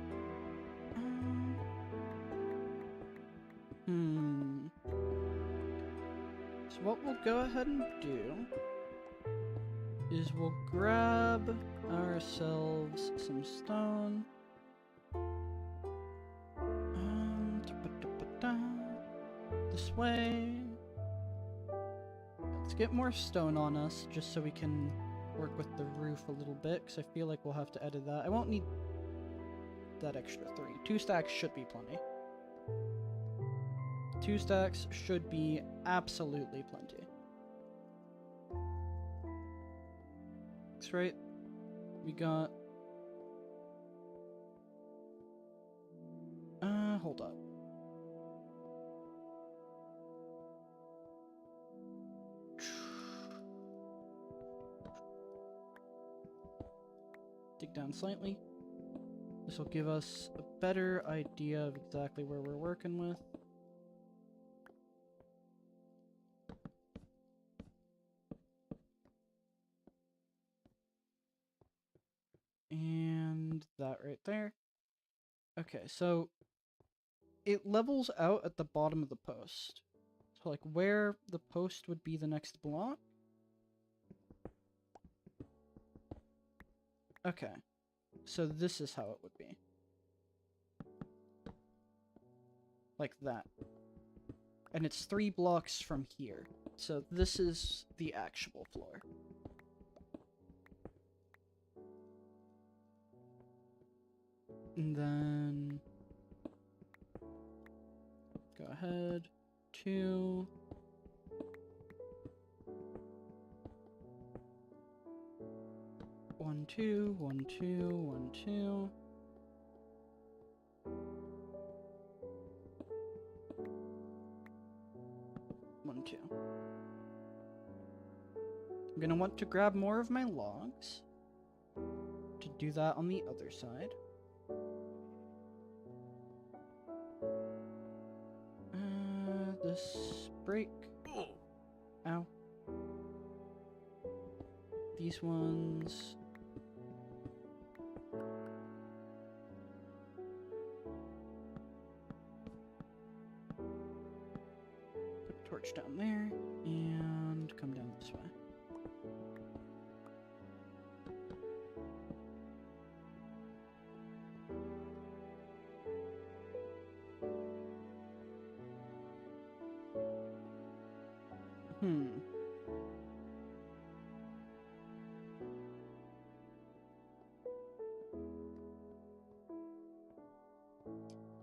So what we'll go ahead and do is we'll grab ourselves some stone. This way. Let's get more stone on us, just so we can work with the roof a little bit, because I feel like we'll have to edit that. I won't need that extra 3. 2 stacks should be plenty. 2 stacks should be absolutely plenty. That's right. We got... hold up. Dig down slightly. This will give us a better idea of exactly where we're working with. And that right there. Okay, so it levels out at the bottom of the post. So like where the post would be the next block. Okay, so this is how it would be. Like that. And it's 3 blocks from here. So this is the actual floor. And then... go ahead. 2... 1, 2, 1, 2, 1, 2. One, two. I'm gonna want to grab more of my logs to do that on the other side. This break. Ow. These ones. Put a torch down there and come down this way.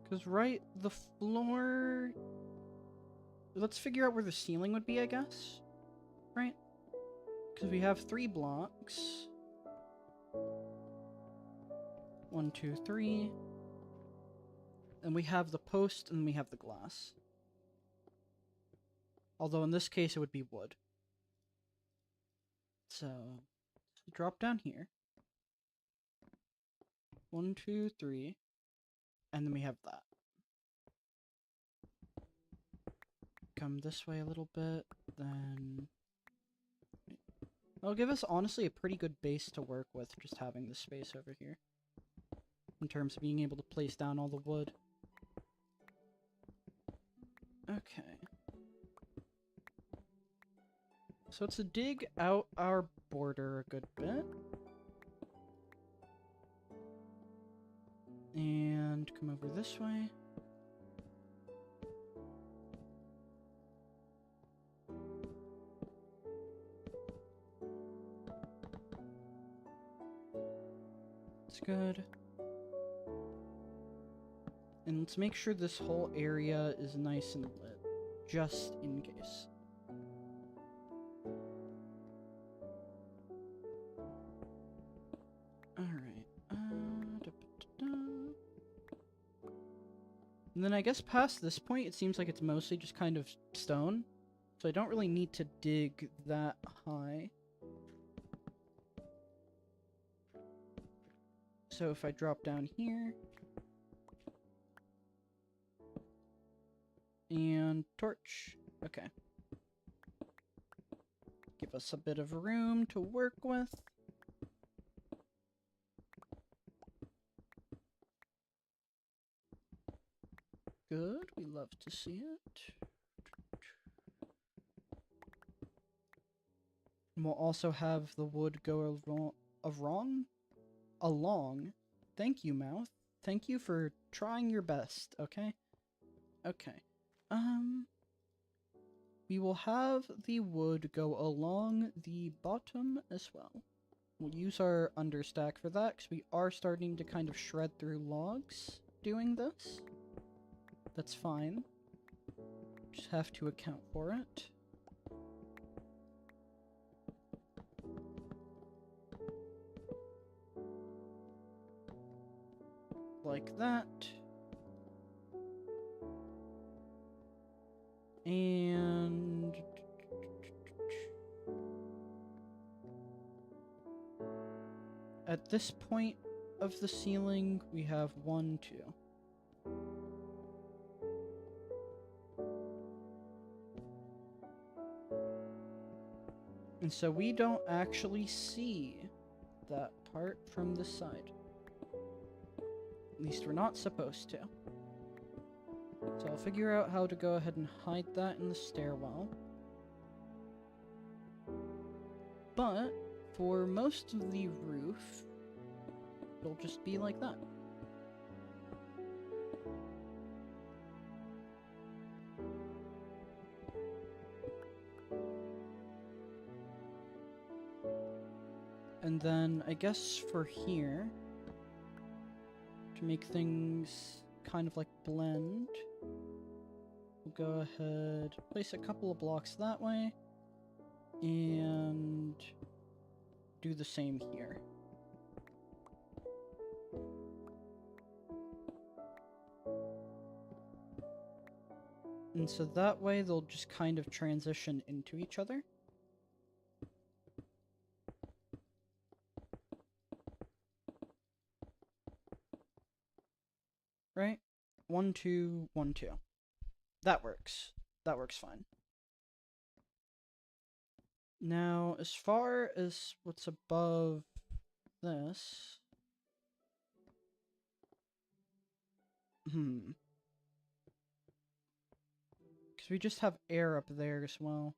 Because, right, the floor... Let's figure out where the ceiling would be, I guess. Right? Because we have 3 blocks. 1, 2, 3. And we have the post, and we have the glass. Although in this case, it would be wood. So, drop down here. 1, 2, 3. And then we have that. Come this way a little bit, then... It'll give us, honestly, a pretty good base to work with, just having this space over here. In terms of being able to place down all the wood. Okay. So it's to dig out our border a good bit. And come over this way. It's good. And let's make sure this whole area is nice and lit, just in case. And then I guess past this point, it seems like it's mostly just kind of stone. So I don't really need to dig that high. So if I drop down here... And torch. Okay. Give us a bit of room to work with. Good, we love to see it. And we'll also have the wood go along. Thank you, Mouth. Thank you for trying your best, okay? Okay. We will have the wood go along the bottom as well. We'll use our understack for that, because we are starting to kind of shred through logs doing this. That's fine. Just have to account for it. Like that. And... at this point of the ceiling, we have 1, 2. And so we don't actually see that part from this side. At least we're not supposed to. So I'll figure out how to go ahead and hide that in the stairwell. But for most of the roof, it'll just be like that. And then, I guess for here, to make things kind of like blend, we'll go ahead, place a couple of blocks that way, and do the same here. And so that way they'll just kind of transition into each other. in20100223. That works. That works fine. Now, as far as what's above this... Because we just have air up there as well.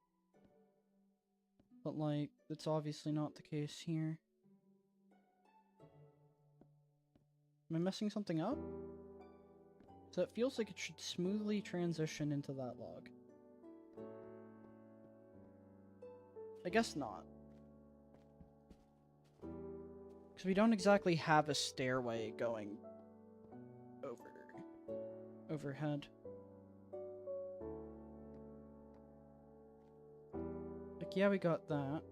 But, like, that's obviously not the case here. Am I messing something up? So it feels like it should smoothly transition into that log. I guess not. Because we don't exactly have a stairway going overhead. Like, yeah, we got that.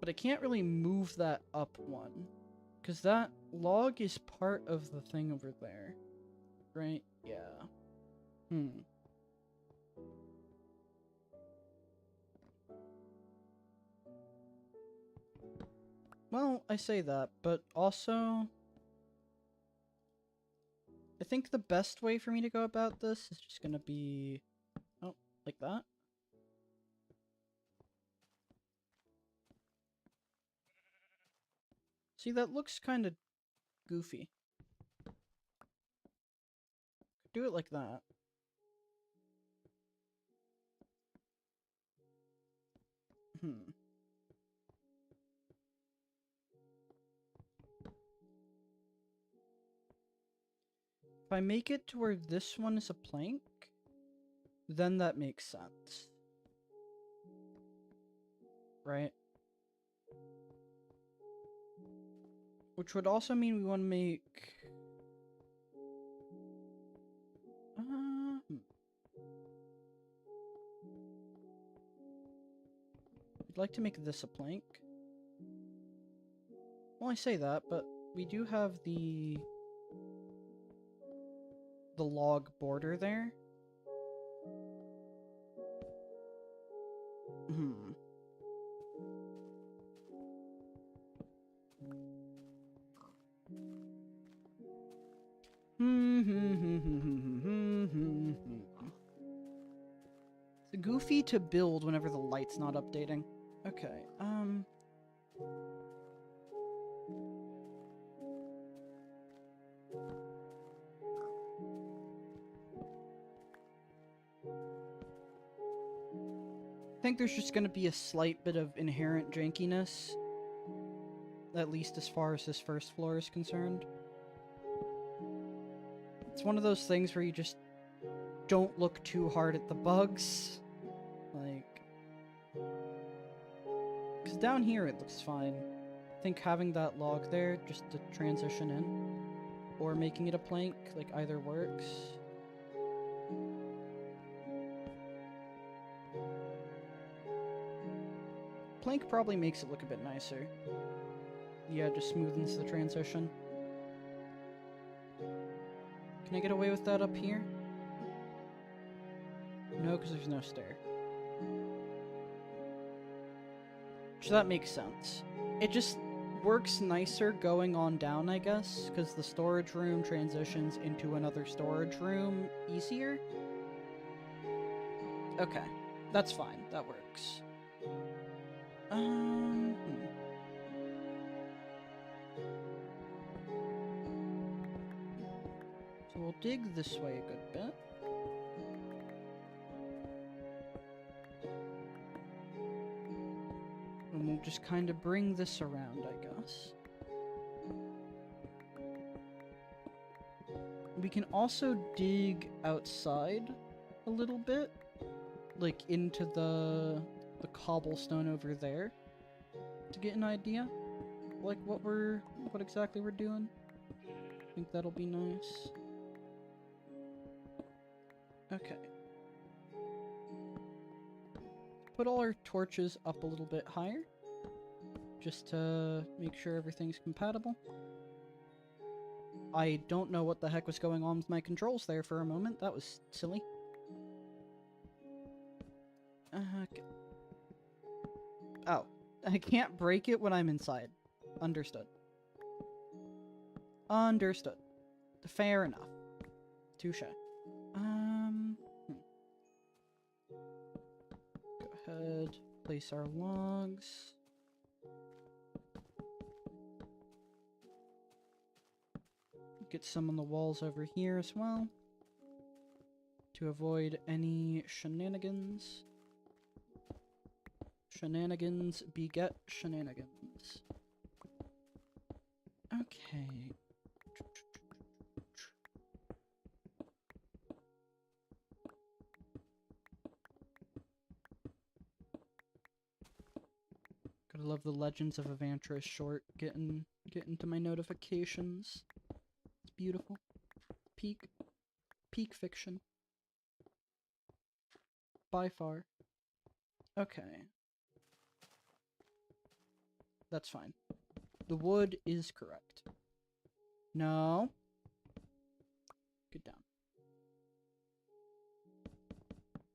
But I can't really move that up one. Because that log is part of the thing over there. Right? Yeah. Well, I say that, but also... I think the best way for me to go about this is just gonna be... Oh, like that? See, that looks kind of goofy. Do it like that. If I make it to where this one is a plank, then that makes sense. Right? Which would also mean we want to make... I'd like to make this a plank. Well, I say that, but we do have the log border there. It's goofy to build whenever the light's not updating. Okay, I think there's just gonna be a slight bit of inherent jankiness. At least as far as this first floor is concerned. It's one of those things where you just don't look too hard at the bugs. Like... Because down here it looks fine. I think having that log there just to transition in. Or making it a plank, like either works. Plank probably makes it look a bit nicer. Yeah, just smoothens the transition. Can I get away with that up here? No, because there's no stair. So that makes sense. It just works nicer going on down, I guess, because the storage room transitions into another storage room easier. Okay, that's fine. That works. So we'll dig this way a good bit. And we'll just kind of bring this around, I guess. We can also dig outside a little bit, like into the cobblestone over there, to get an idea, like what exactly we're doing. I think that'll be nice. Okay. Put all our torches up a little bit higher, just to make sure everything's compatible. I don't know what the heck was going on with my controls there for a moment. That was silly. Okay. Oh, I can't break it when I'm inside. Understood. Understood. Fair enough. Touche. Go ahead, place our logs. Get some on the walls over here as well, to avoid any shenanigans. Shenanigans beget shenanigans. Okay. Gotta love the Legends of Evantris short getting to my notifications. It's beautiful. Peak fiction. By far. Okay. That's fine. The wood is correct. No. Get down.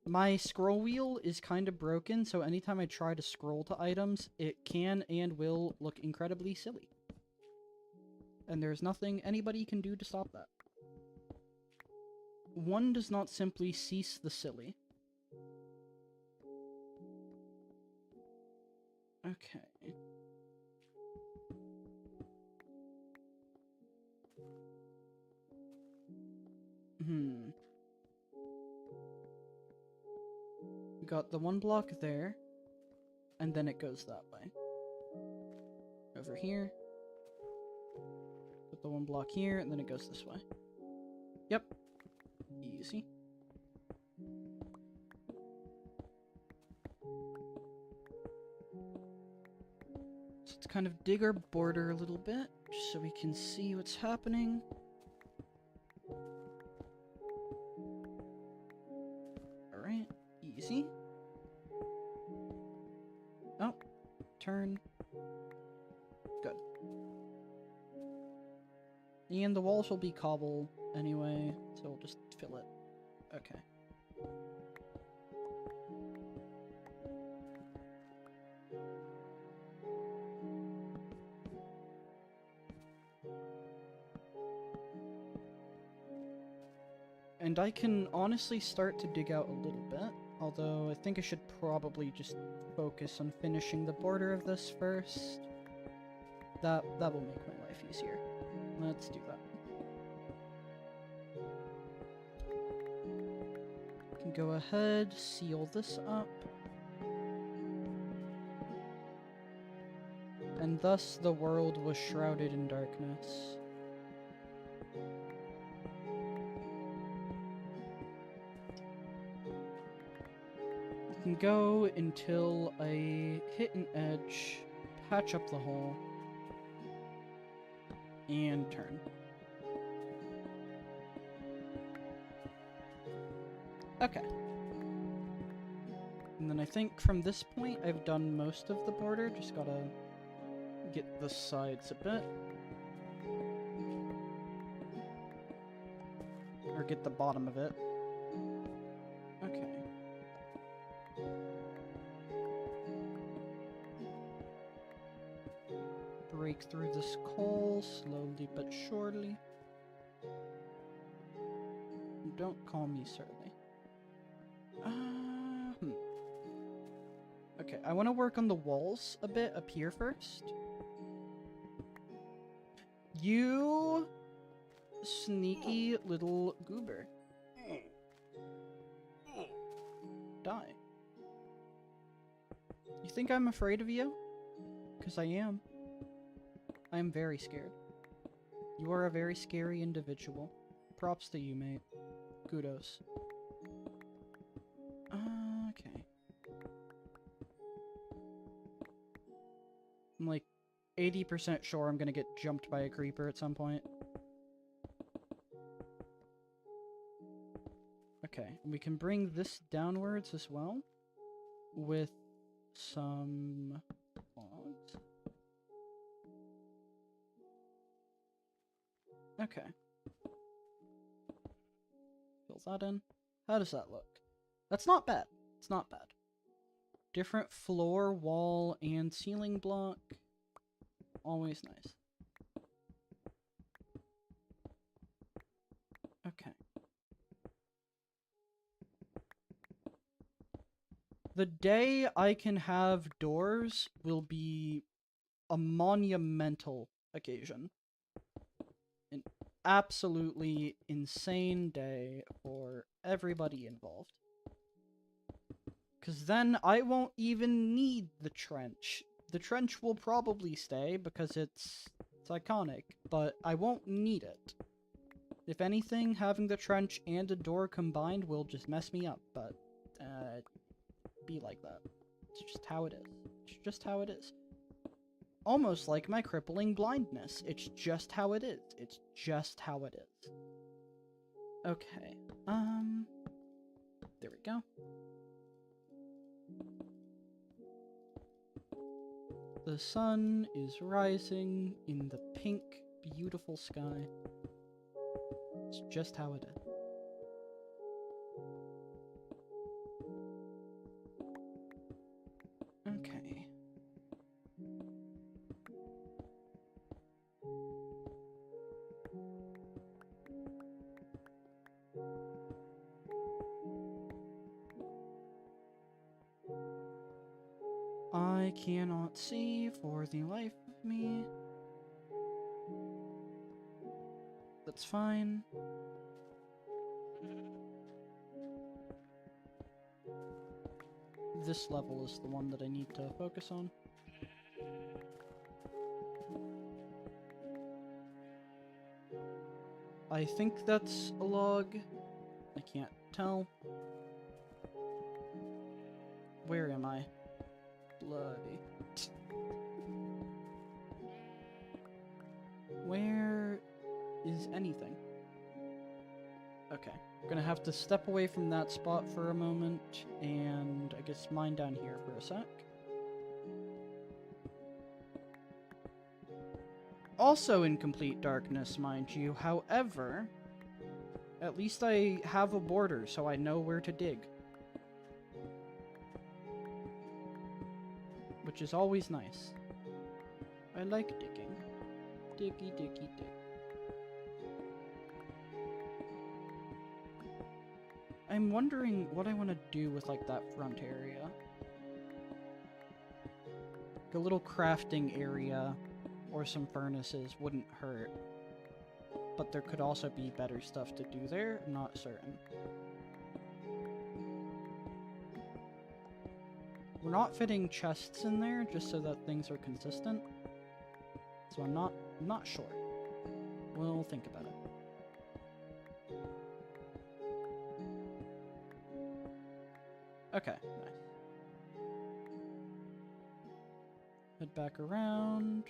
My scroll wheel is kind of broken, so anytime I try to scroll to items, it can and will look incredibly silly. And there's nothing anybody can do to stop that. One does not simply cease the silly. Okay. We got the one block there, and then it goes that way. Over here. Put the one block here, and then it goes this way. Yep. Easy. So let's kind of dig our border a little bit, just so we can see what's happening. Alright, easy. Oh, turn. Good. And the walls will be cobble anyway, so we'll just fill it. Okay. And I can honestly start to dig out a little bit, although I think I should probably just focus on finishing the border of this first. That will make my life easier. Let's do that. Can go ahead, seal this up. And thus the world was shrouded in darkness. Can go until I hit an edge, patch up the hole, and turn. Okay. And then I think from this point I've done most of the border, just gotta get the sides a bit. Or get the bottom of it. Okay. Break through this coal slowly but surely. Don't call me surly. Okay, I want to work on the walls a bit up here first. You sneaky little goober. Die. You think I'm afraid of you? 'Cause I am. I am very scared. You are a very scary individual. Props to you, mate. Kudos. Okay. I'm like 80% sure I'm gonna get jumped by a creeper at some point. Okay, we can bring this downwards as well with some logs. Okay. Fill that in. How does that look? That's not bad. It's not bad. Different floor, wall, and ceiling block. Always nice. Okay. The day I can have doors will be a monumental occasion. An absolutely insane day for everybody involved. Because then I won't even need the trench. The trench will probably stay because it's iconic, but I won't need it. If anything, having the trench and a door combined will just mess me up, but be like that. It's just how it is. It's just how it is. Almost like my crippling blindness. It's just how it is. It's just how it is. Okay. There we go. The sun is rising in the pink, beautiful sky. It's just how it is. Okay. I cannot see for the life of me. That's fine. This level is the one that I need to focus on. I think that's a log. I can't tell. Where am I? Bloody. Where is anything? Okay. I'm gonna have to step away from that spot for a moment, and I guess mine down here for a sec. Also in complete darkness, mind you. However, at least I have a border, so I know where to dig. Which is always nice. I like digging. Diggy, diggy, dig. I'm wondering what I want to do with, like, that front area. Like a little crafting area or some furnaces wouldn't hurt. But there could also be better stuff to do there. I'm not certain. We're not fitting chests in there just so that things are consistent. So I'm not sure. We'll think about it. Okay, nice. Head back around.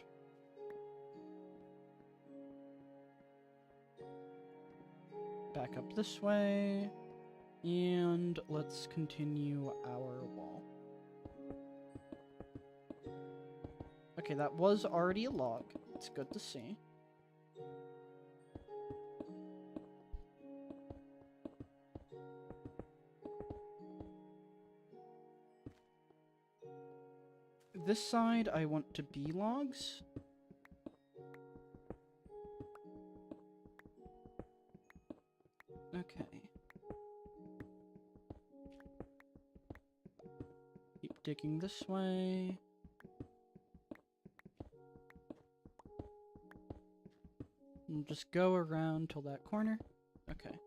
Back up this way. And let's continue our wall. Okay, that was already a log. It's good to see. This side, I want to be logs. Okay. Keep digging this way. And just go around till that corner. Okay.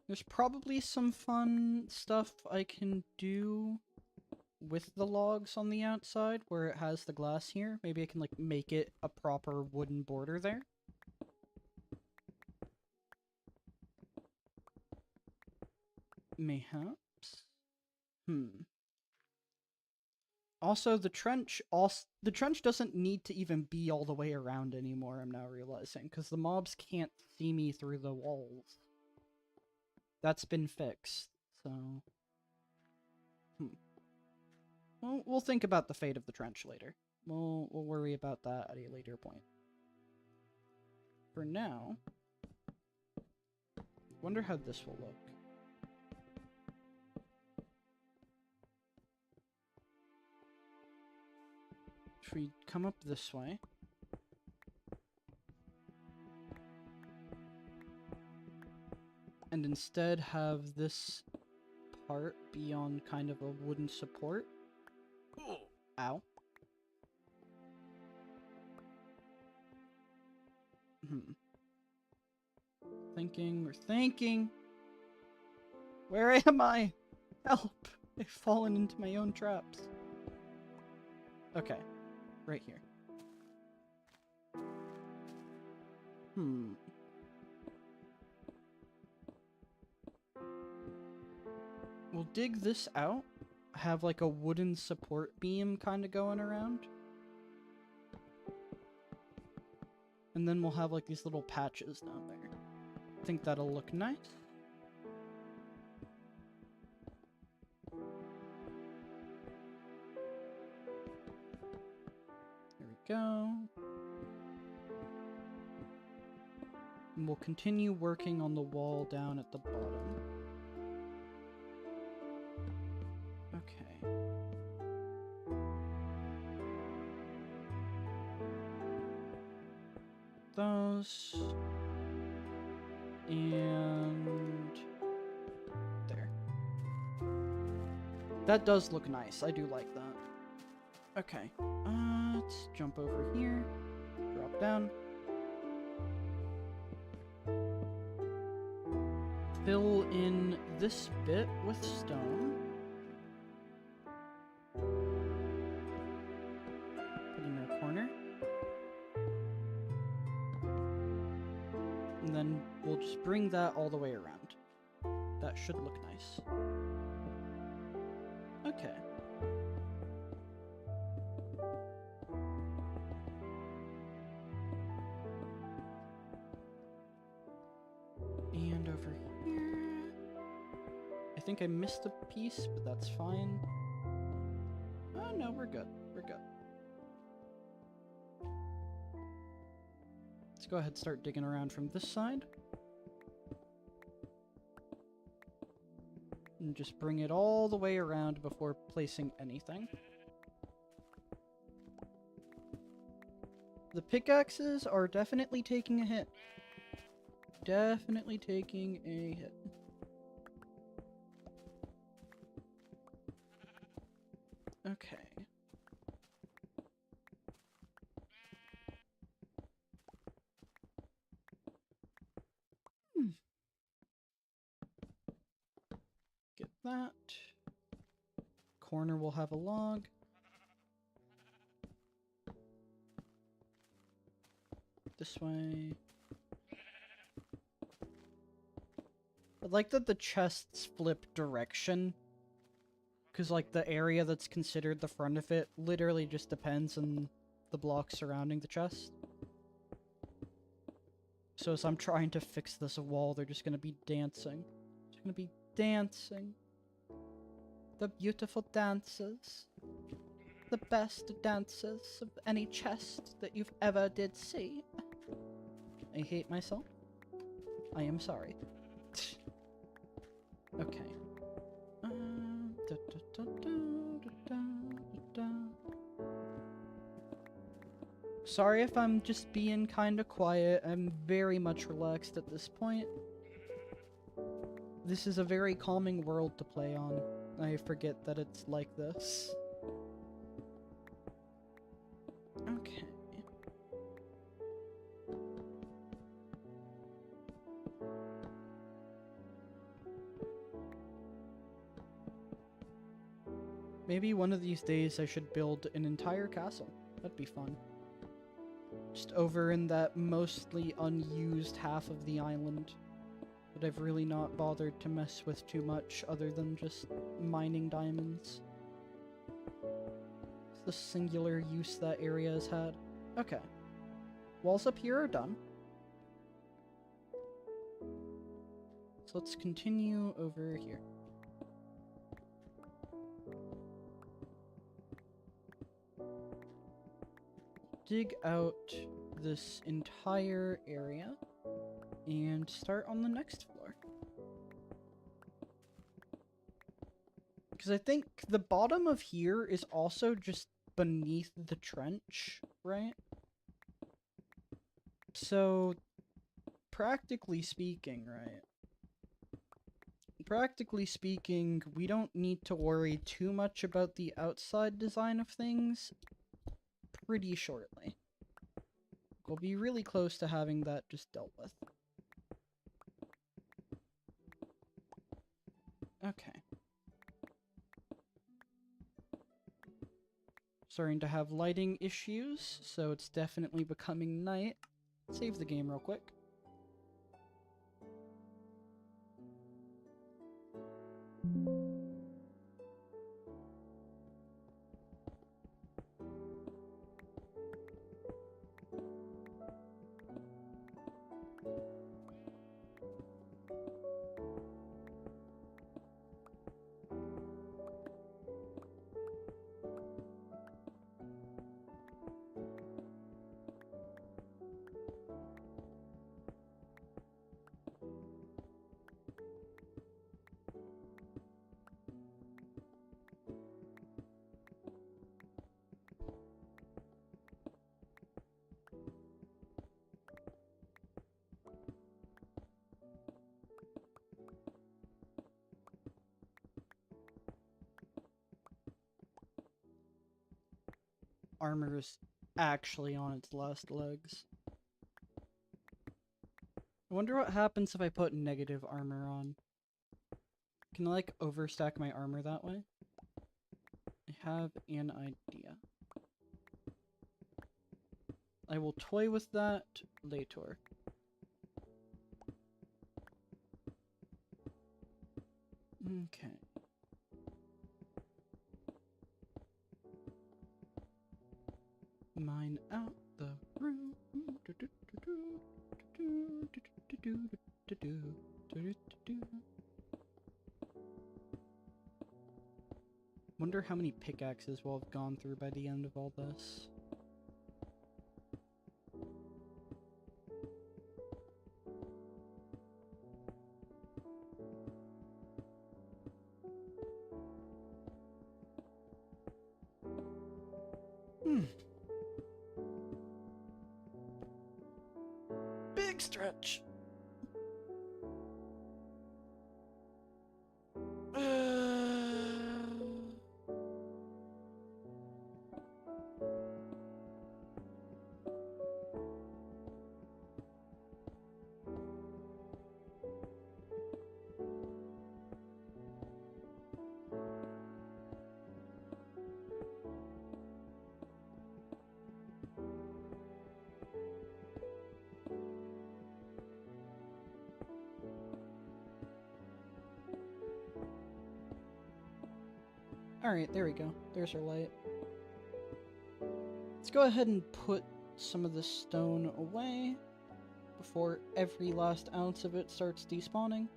There's probably some fun stuff I can do with the logs on the outside where it has the glass here. Maybe I can, like, make it a proper wooden border there. Mayhaps. Also, the trench doesn't need to even be all the way around anymore, I'm now realizing, because the mobs can't see me through the walls. That's been fixed, so... Well, we'll think about the fate of the trench later. We'll worry about that at a later point. For now, Wonder how this will look. If we come up this way. And instead have this part be on kind of a wooden support. Ow. We're thinking. Where am I? Help! I've fallen into my own traps. Okay, right here. We'll dig this out, have like a wooden support beam kind of going around. And then we'll have like these little patches down there. I think that'll look nice. There we go. And we'll continue working on the wall down at the bottom. Okay. Those. And there. That does look nice. I do like that. Okay. Let's jump over here. Drop down. Fill in this bit with stone. Put in a corner. And then we'll just bring that all the way around. That should look nice. Okay. And over here... I think I missed a piece, but that's fine. Oh, no, we're good. We're good. Let's go ahead and start digging around from this side. And just bring it all the way around before placing anything. The pickaxes are definitely taking a hit. Definitely taking a hit. Okay. Get that. Corner will have a log. This way. I like that the chests flip direction. Because, like, the area that's considered the front of it literally just depends on the blocks surrounding the chest. So as I'm trying to fix this wall, they're just gonna be dancing. They're gonna be dancing. The beautiful dances. The best dances of any chest that you've ever did see. I hate myself. I am sorry. Okay. Sorry if I'm just being kinda quiet. I'm very much relaxed at this point. This is a very calming world to play on. I forget that it's like this. Okay. Maybe one of these days I should build an entire castle. That'd be fun. Just over in that mostly unused half of the island that I've really not bothered to mess with too much other than just mining diamonds. It's the singular use that area has had. Okay. Walls up here are done. So let's continue over here. Dig out this entire area and start on the next floor. Because I think the bottom of here is also just beneath the trench, right? So, practically speaking, right? Practically speaking, we don't need to worry too much about the outside design of things pretty shortly. We'll be really close to having that just dealt with. Okay. Starting to have lighting issues, so it's definitely becoming night. Save the game real quick. Armor is actually on its last legs. I wonder what happens if I put negative armor on. Can I, like, overstack my armor that way? I have an idea. I will toy with that later. Okay. Mine out the room. Wonder how many pickaxes we'll have gone through by the end of all this. Big stretch. Alright, there we go. There's our light. Let's go ahead and put some of the stone away before every last ounce of it starts despawning.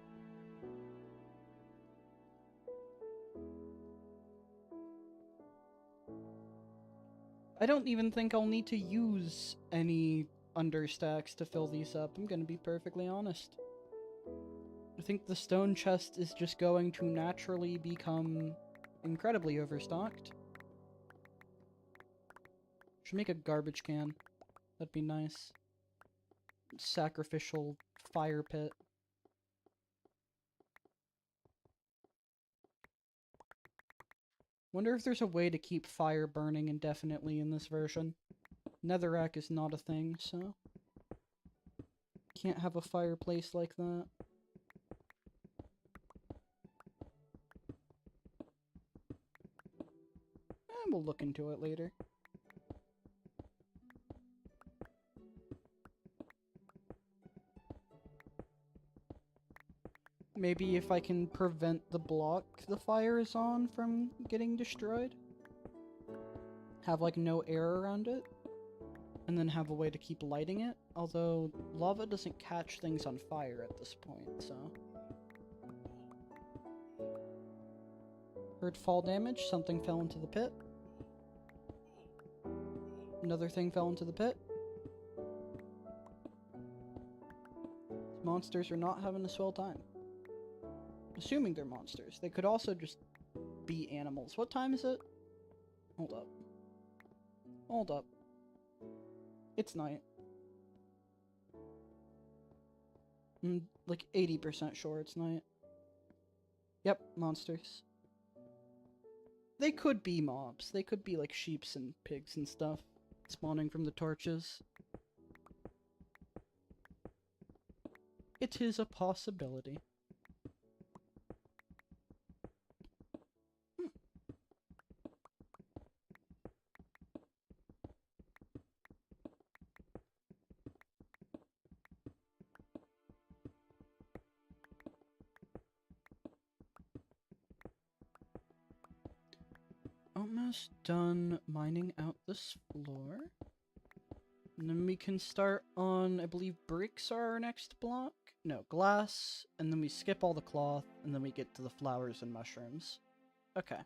I don't even think I'll need to use any understacks to fill these up, I'm gonna be perfectly honest. I think the stone chest is just going to naturally become incredibly overstocked. Should make a garbage can. That'd be nice. Sacrificial fire pit. Wonder if there's a way to keep fire burning indefinitely in this version. Netherrack is not a thing, so can't have a fireplace like that. And we'll look into it later. Maybe if I can prevent the block the fire is on from getting destroyed. Have, like, no air around it. And then have a way to keep lighting it. Although, lava doesn't catch things on fire at this point, so... Heard fall damage. Something fell into the pit. Another thing fell into the pit. Monsters are not having a swell time. Assuming they're monsters. They could also just be animals. What time is it? Hold up. Hold up. It's night. I'm like 80% sure it's night. Yep, monsters. They could be mobs. They could be like sheeps and pigs and stuff, spawning from the torches. It is a possibility. Almost done mining out this floor. And then we can start on, I believe bricks are our next block? No, glass, and then we skip all the cloth, and then we get to the flowers and mushrooms. Okay.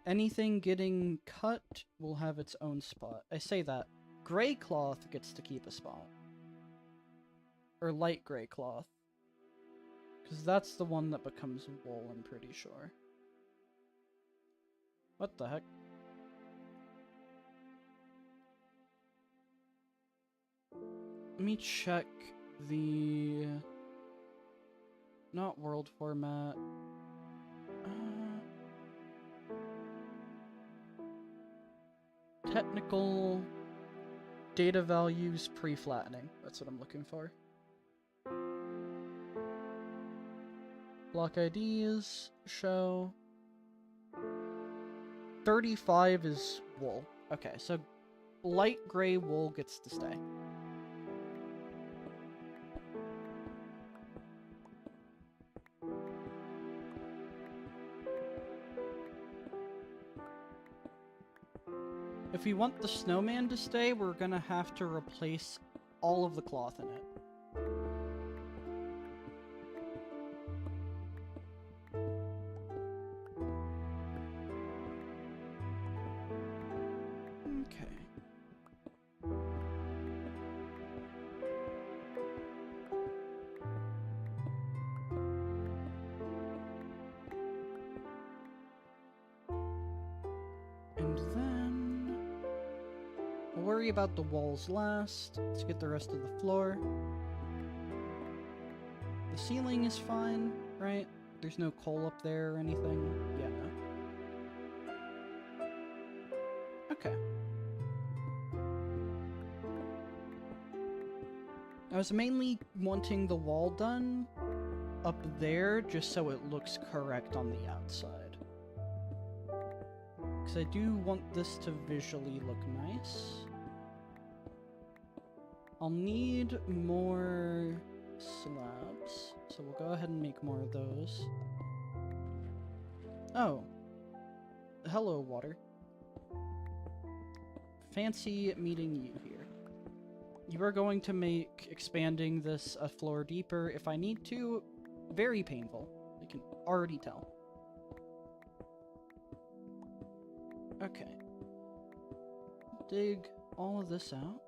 Anything getting cut will have its own spot. I say that. Gray cloth gets to keep a spot. Or light gray cloth. Because that's the one that becomes wool, I'm pretty sure. What the heck? Let me check the... Not world format. Technical data values pre-flattening. That's what I'm looking for. Block IDs show 35 is wool. Okay, so light gray wool gets to stay. If we want the snowman to stay, we're gonna have to replace all of the cloth in it. Worry about the walls last. Let's get the rest of the floor. The ceiling is fine, right? There's no coal up there or anything. Yeah, no. Okay. I was mainly wanting the wall done up there just so it looks correct on the outside. Because I do want this to visually look nice. I'll need more slabs, so we'll go ahead and make more of those. Oh. Hello, water. Fancy meeting you here. You are going to make expanding this a floor deeper if I need to very painful. I can already tell. Okay. Dig all of this out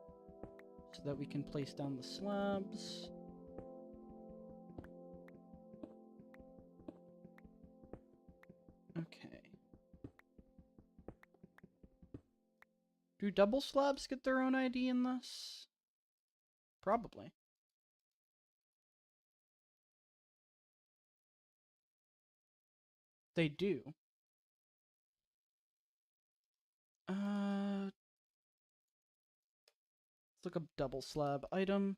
so that we can place down the slabs. Okay. Do double slabs get their own ID in this? Probably. They do. Let's look up double slab item.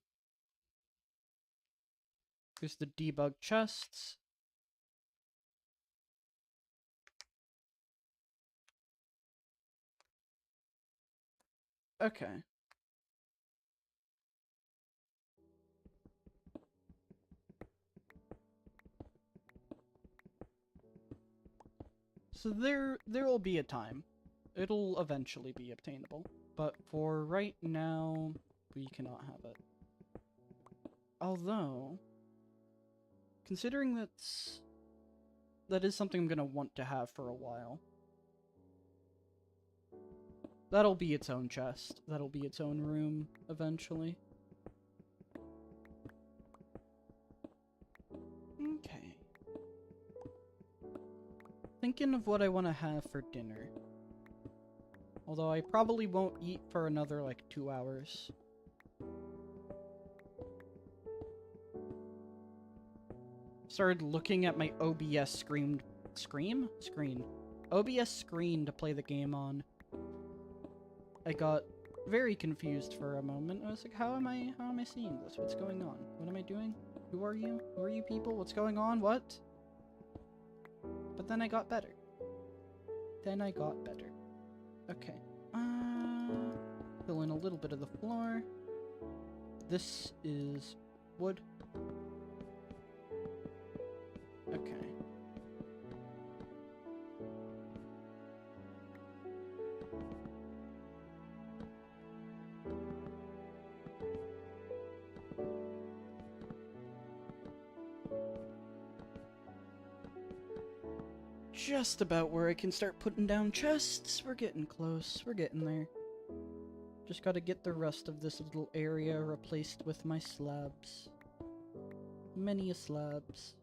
There's the debug chests. Okay. So there will be a time. It'll eventually be obtainable. But for right now, we cannot have it. Although, considering that is something I'm gonna want to have for a while. That'll be its own chest. That'll be its own room, eventually. thinking of what I want to have for dinner. Although I probably won't eat for another, like, 2 hours. Started looking at my OBS screen. OBS screen to play the game on. I got very confused for a moment. I was like, how am I seeing this? What's going on? What am I doing? Who are you? Who are you people? What's going on? What? But then I got better. Okay. Fill in a little bit of the floor. This is wood. Okay. Just about where I can start putting down chests. We're getting close. We're getting there. Just gotta get the rest of this little area replaced with my slabs. Many slabs.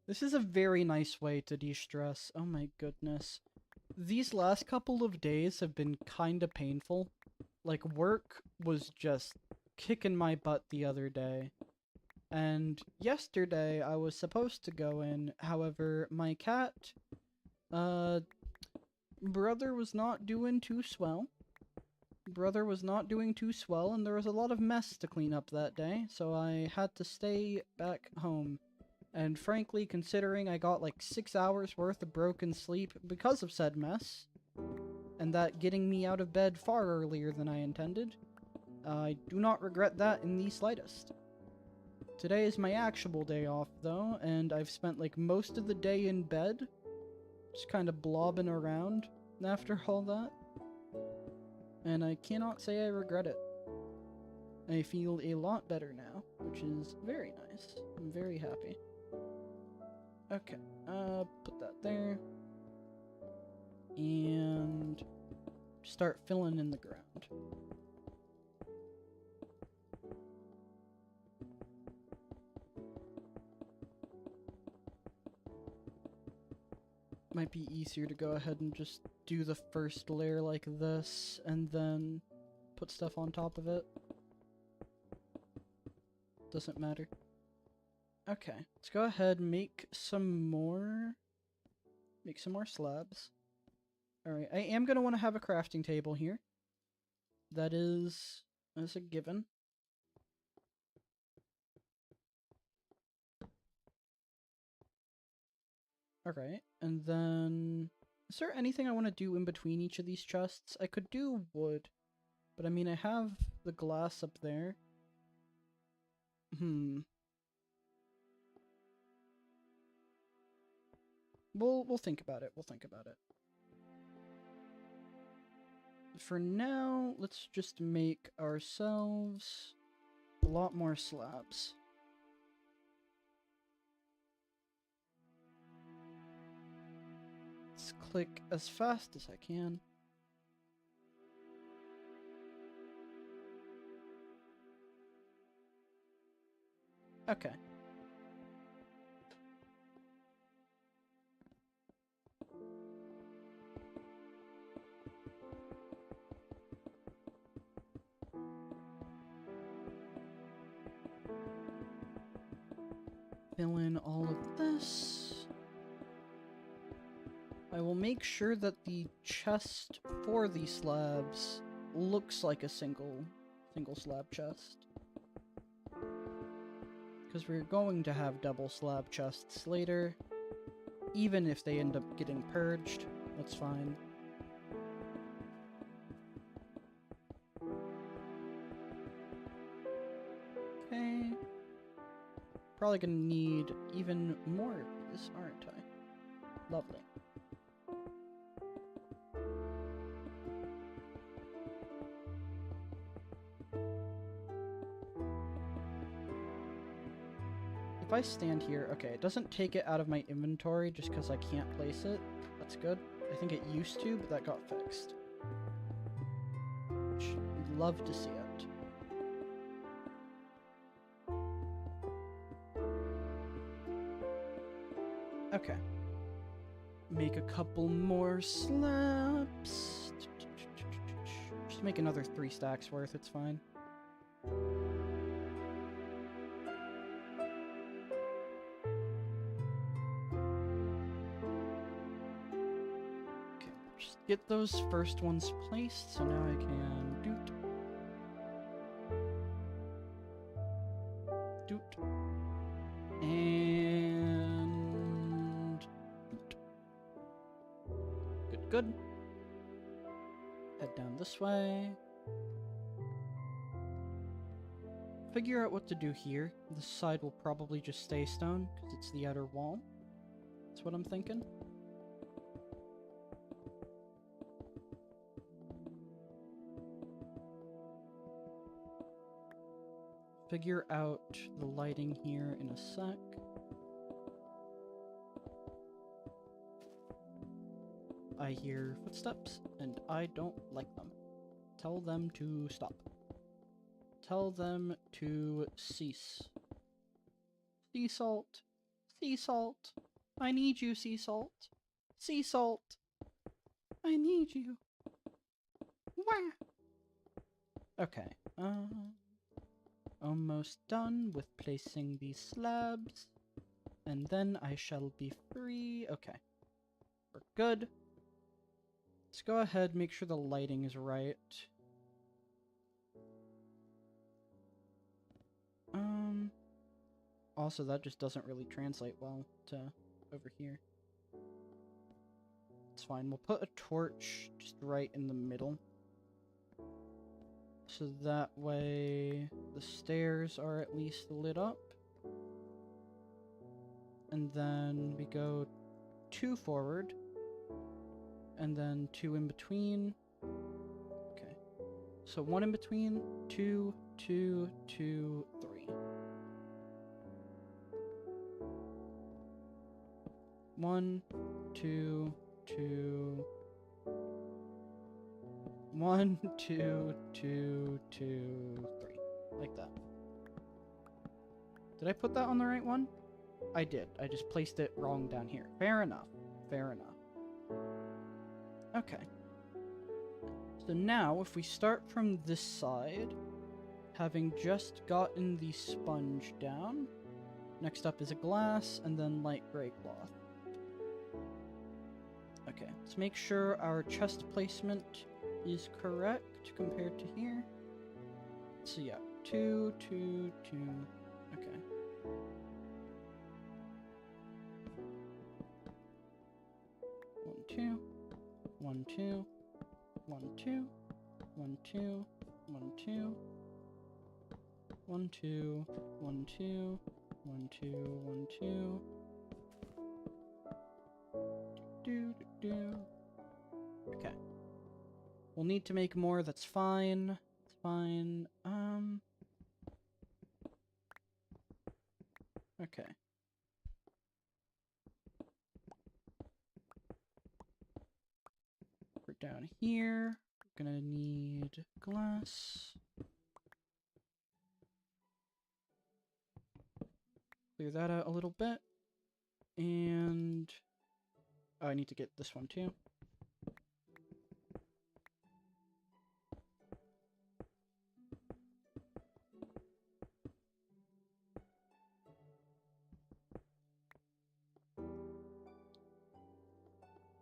This is a very nice way to de-stress. Oh my goodness. These last couple of days have been kinda painful. Like, work was just kicking my butt the other day. And yesterday I was supposed to go in, however, my cat, brother was not doing too swell. And there was a lot of mess to clean up that day, so I had to stay back home. And frankly, considering I got like 6 hours worth of broken sleep because of said mess, and that getting me out of bed far earlier than I intended, I do not regret that in the slightest. Today is my actual day off, though, and I've spent like most of the day in bed, just kind of blobbing around after all that. And I cannot say I regret it. I feel a lot better now, which is very nice. I'm very happy. Okay, put that there. And start filling in the ground. Might be easier to go ahead and just do the first layer like this, and then put stuff on top of it. Doesn't matter. Okay, let's go ahead and make some more slabs. Alright, I am going to want to have a crafting table here. That's a given. Alright, and then... Is there anything I want to do in between each of these chests? I could do wood, but I mean, I have the glass up there. We'll think about it. For now, let's just make ourselves a lot more slabs. Let's click as fast as I can. Okay. Fill in all of this. I will make sure that the chest for these slabs looks like a single slab chest. Because we're going to have double slab chests later. Even if they end up getting purged, that's fine. Okay. Probably gonna need even more of this, aren't I? Lovely. If I stand here, okay, it doesn't take it out of my inventory just because I can't place it. that's good. I think it used to, but that got fixed. I'd love to see it. Okay. Make a couple more slabs. Just make another 3 stacks worth, it's fine. Okay, just get those first ones placed, so now I can doot. Doot. And doot. Good, good. Head down this way. Figure out what to do here. This side will probably just stay stone, because it's the outer wall. That's what I'm thinking. Figure out the lighting here in a sec. I hear footsteps, and I don't like them. Tell them to stop. Tell them to cease. Sea salt. Sea salt. I need you, sea salt. Sea salt. I need you. Wah! Okay, almost done with placing these slabs. And then I shall be free. Okay. We're good. Let's go ahead, make sure the lighting is right. Also, that just doesn't really translate well to over here. It's fine. We'll put a torch just right in the middle. So that way the stairs are at least lit up. And then we go 2 forward. And then 2 in between. Okay. So 1 in between, 2, 2, 2, 3. 1, 2, 2. 1, 2, 2, 2, 3. Like that. Did I put that on the right one? I did. I just placed it wrong down here. Fair enough. Fair enough. Okay. So now, if we start from this side, having just gotten the sponge down, next up is a glass, and then light gray cloth. Okay, let's make sure our chest placement is correct compared to here. So yeah, 2, 2, 2, okay. One, two. 1, 2, 1, 2, 1, 2, 1, 2, 1, 2, 1, 2, 1, 2, 1, 2. Do, do, do. Okay. We'll need to make more, that's fine. It's fine. Okay. We're down here. We're gonna need glass. Clear that out a little bit. And oh, I need to get this one too.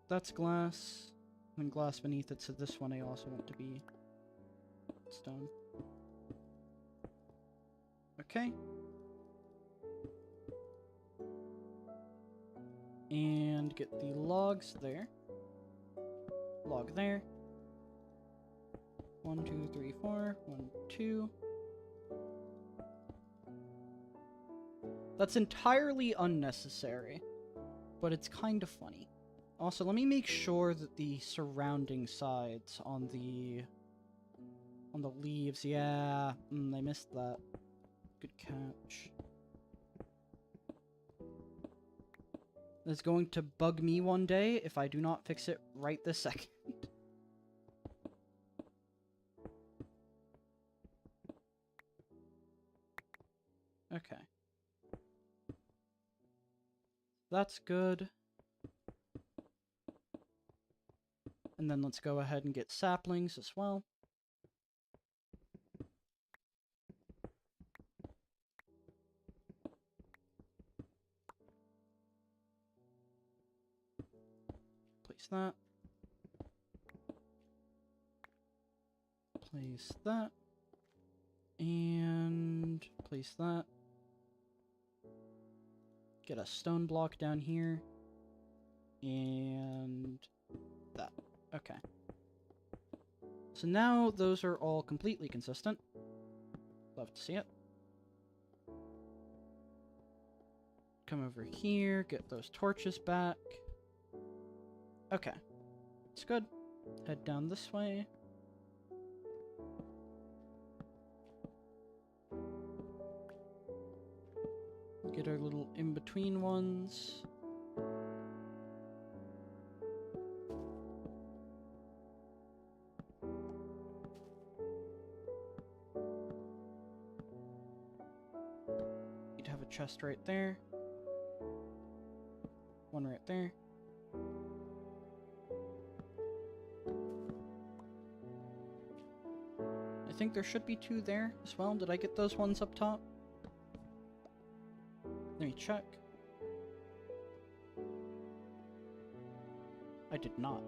That's glass, and glass beneath it, so this one I also want to be stone. Okay. And get the logs there. Log there. 1, 2, 3, 4. 1, 2. That's entirely unnecessary, but it's kind of funny. Also, let me make sure that the surrounding sides on the leaves, yeah, I missed that. Good catch. That's going to bug me one day if I do not fix it right this second. Okay. That's good. And then let's go ahead and get saplings as well. Place that. Place that. And place that. Get a stone block down here. And that. Okay. So now those are all completely consistent. Love to see it. Come over here, get those torches back. Okay. It's good. Head down this way. Get our little in-between ones. You'd have a chest right there. One right there. I think there should be two there as well. Did I get those ones up top? Let me check. I did not.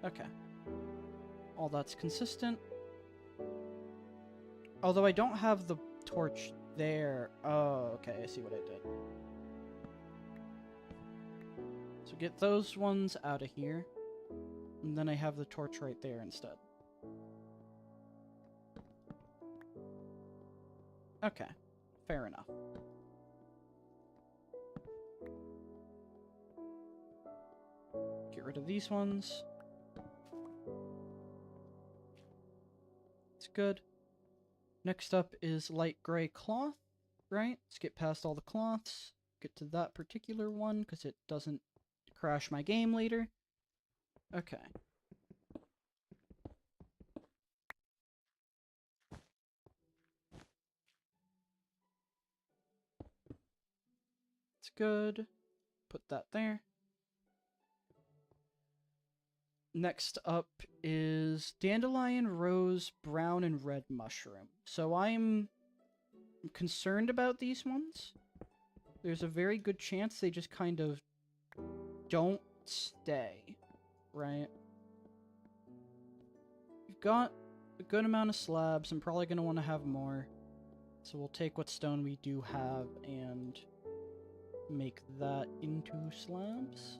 Okay. All that's consistent. Although I don't have the torch there. Oh, okay, I see what I did. So get those ones out of here. And then I have the torch right there instead. Okay, fair enough. Get rid of these ones. It's good. Next up is light gray cloth, right? Let's get past all the cloths. Get to that particular one, because it doesn't crash my game later. Okay. It's good. Put that there. Next up is dandelion, rose, brown, and red mushroom. So I'm concerned about these ones. There's a very good chance they just kind of don't stay, right? We've got a good amount of slabs. I'm probably going to want to have more. So we'll take what stone we do have and make that into slabs.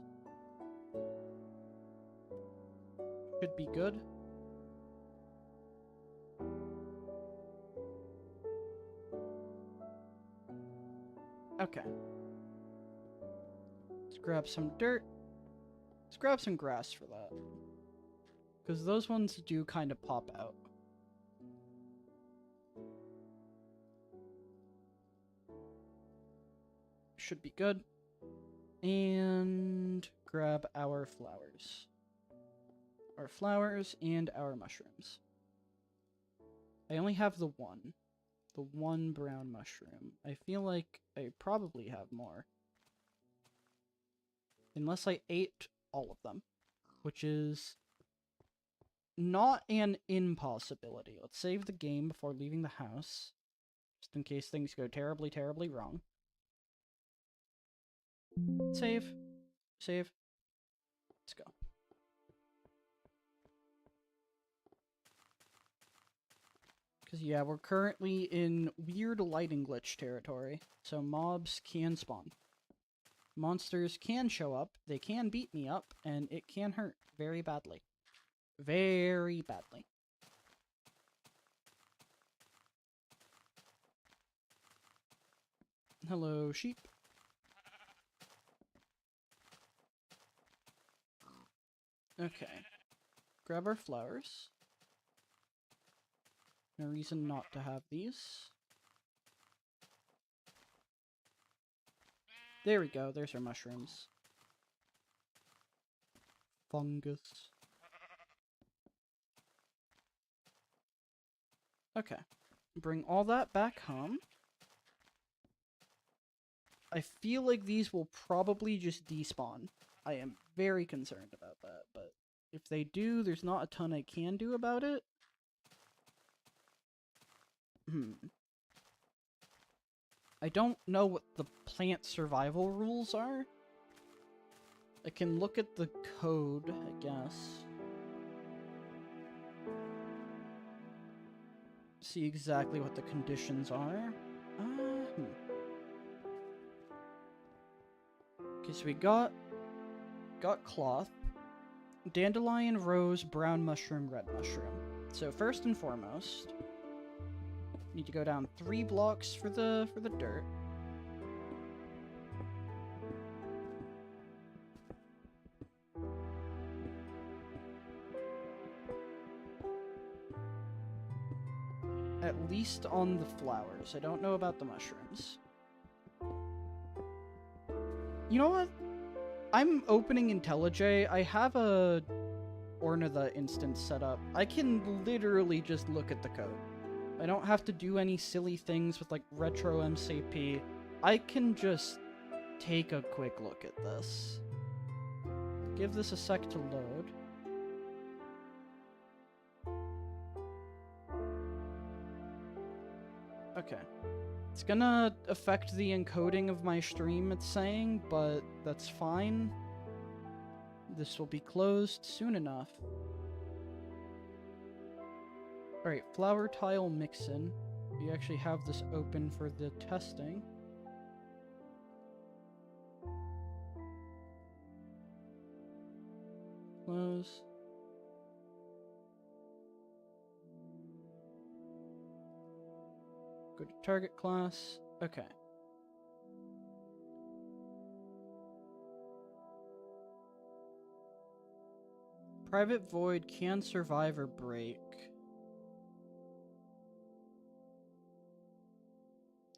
Should be good. Okay. Let's grab some dirt. Let's grab some grass for that. Because those ones do kind of pop out. Should be good. And grab our flowers. Our flowers and our mushrooms. I only have the one. The one brown mushroom. I feel like I probably have more. Unless I ate all of them. Which is not an impossibility. Let's save the game before leaving the house. Just in case things go terribly, terribly wrong. Save. Save. Let's go. Because, yeah, we're currently in weird lighting glitch territory, so mobs can spawn. Monsters can show up, they can beat me up, and it can hurt very badly. Very badly. Hello, sheep. Okay. Grab our flowers. No reason not to have these. There we go. There's our mushrooms. Fungus. Okay. Bring all that back home. I feel like these will probably just despawn. I am very concerned about that, but if they do, there's not a ton I can do about it. I don't know what the plant survival rules are. I can look at the code, I guess. See exactly what the conditions are. Okay, so we got cloth, dandelion, rose, brown mushroom, red mushroom. So first and foremost, need to go down 3 blocks for the dirt. At least on the flowers. I don't know about the mushrooms. You know what? I'm opening IntelliJ. I have a Ornitha instance set up. I can literally just look at the code. I don't have to do any silly things with like retro MCP. I can just take a quick look at this. Give this a sec to load. Okay. It's gonna affect the encoding of my stream, it's saying, but that's fine. This will be closed soon enough. Alright, flower tile mix-in. We actually have this open for the testing. Close. Go to target class. Okay. Private void can survive or break.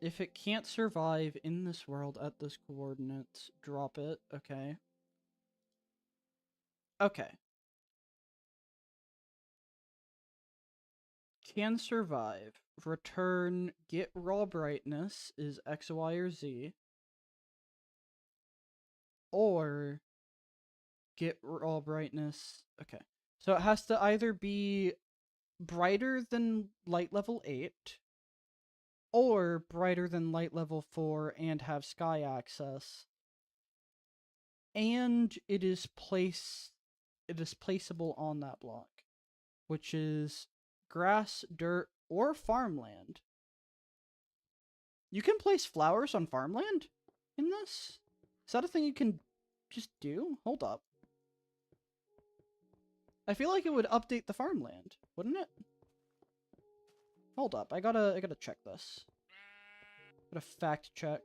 If it can't survive in this world at this coordinates, drop it. Okay. Okay. Can survive. Return get raw brightness is X, Y, or Z. Or get raw brightness. Okay. So it has to either be brighter than light level 8 or brighter than light level 4 and have sky access. And it is placeable on that block, which is grass, dirt, or farmland. You can place flowers on farmland in this? Is that a thing you can just do? Hold up. I feel like it would update the farmland, wouldn't it? Hold up, I gotta check this. Gotta fact check.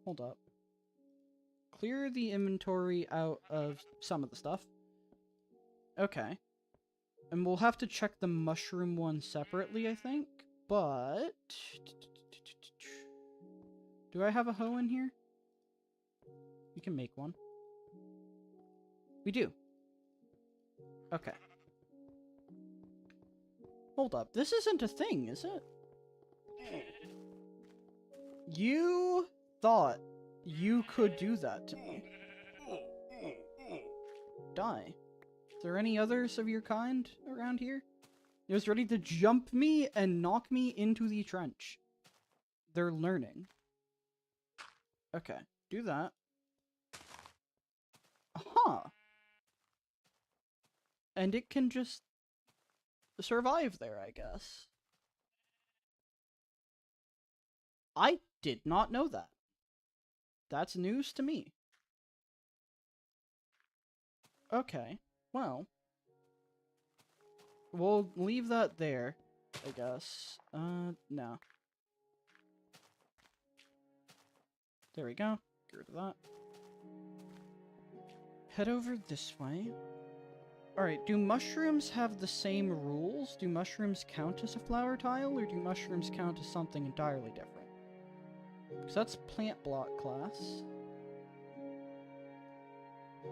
Hold up. Clear the inventory out of some of the stuff. Okay. And we'll have to check the mushroom one separately, I think. But... do I have a hoe in here? We can make one. We do. Okay. Hold up. This isn't a thing, is it? You thought you could do that to me. Die. Is there any others of your kind around here? It was ready to jump me and knock me into the trench. They're learning. Okay, do that. Huh. And it can just survive there, I guess. I did not know that. That's news to me. Okay, well. We'll leave that there, I guess. No. There we go. Get rid of that. Head over this way. Alright, do mushrooms have the same rules? Do mushrooms count as a flower tile, or do mushrooms count as something entirely different? Because that's plant block class.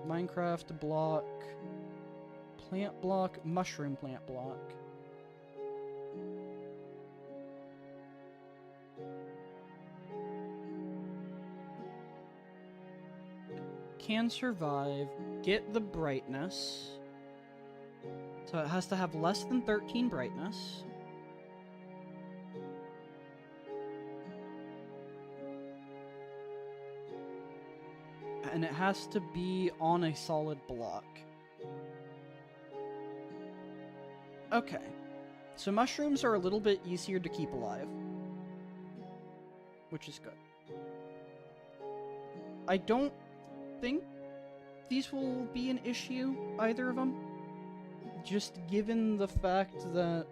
Minecraft block, plant block, mushroom plant block. Can survive, get the brightness. So it has to have less than 13 brightness. And it has to be on a solid block. Okay. So mushrooms are a little bit easier to keep alive, which is good. I don't think these will be an issue, either of them. Just given the fact that,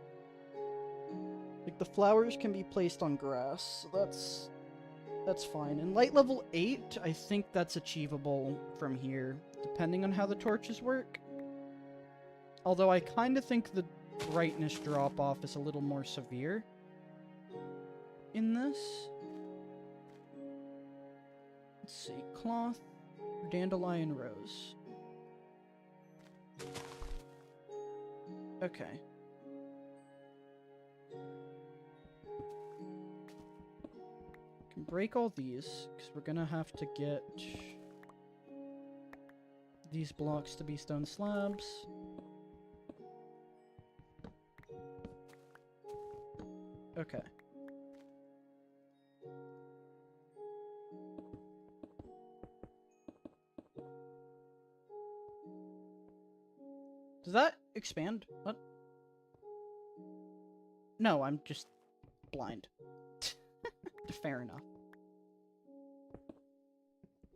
like, the flowers can be placed on grass, so that's fine. And light level 8, I think that's achievable from here, depending on how the torches work. Although I kind of think the brightness drop-off is a little more severe in this. Let's see, cloth, dandelion, rose. Okay. Can break all these, because we're gonna have to get these blocks to be stone slabs. Okay. Does that expand? What? No, I'm just blind. Fair enough.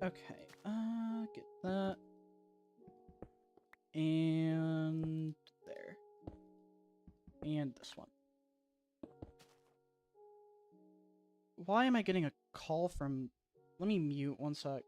Okay, get that. And there. And this one. Why am I getting a call from... Let me mute one sec.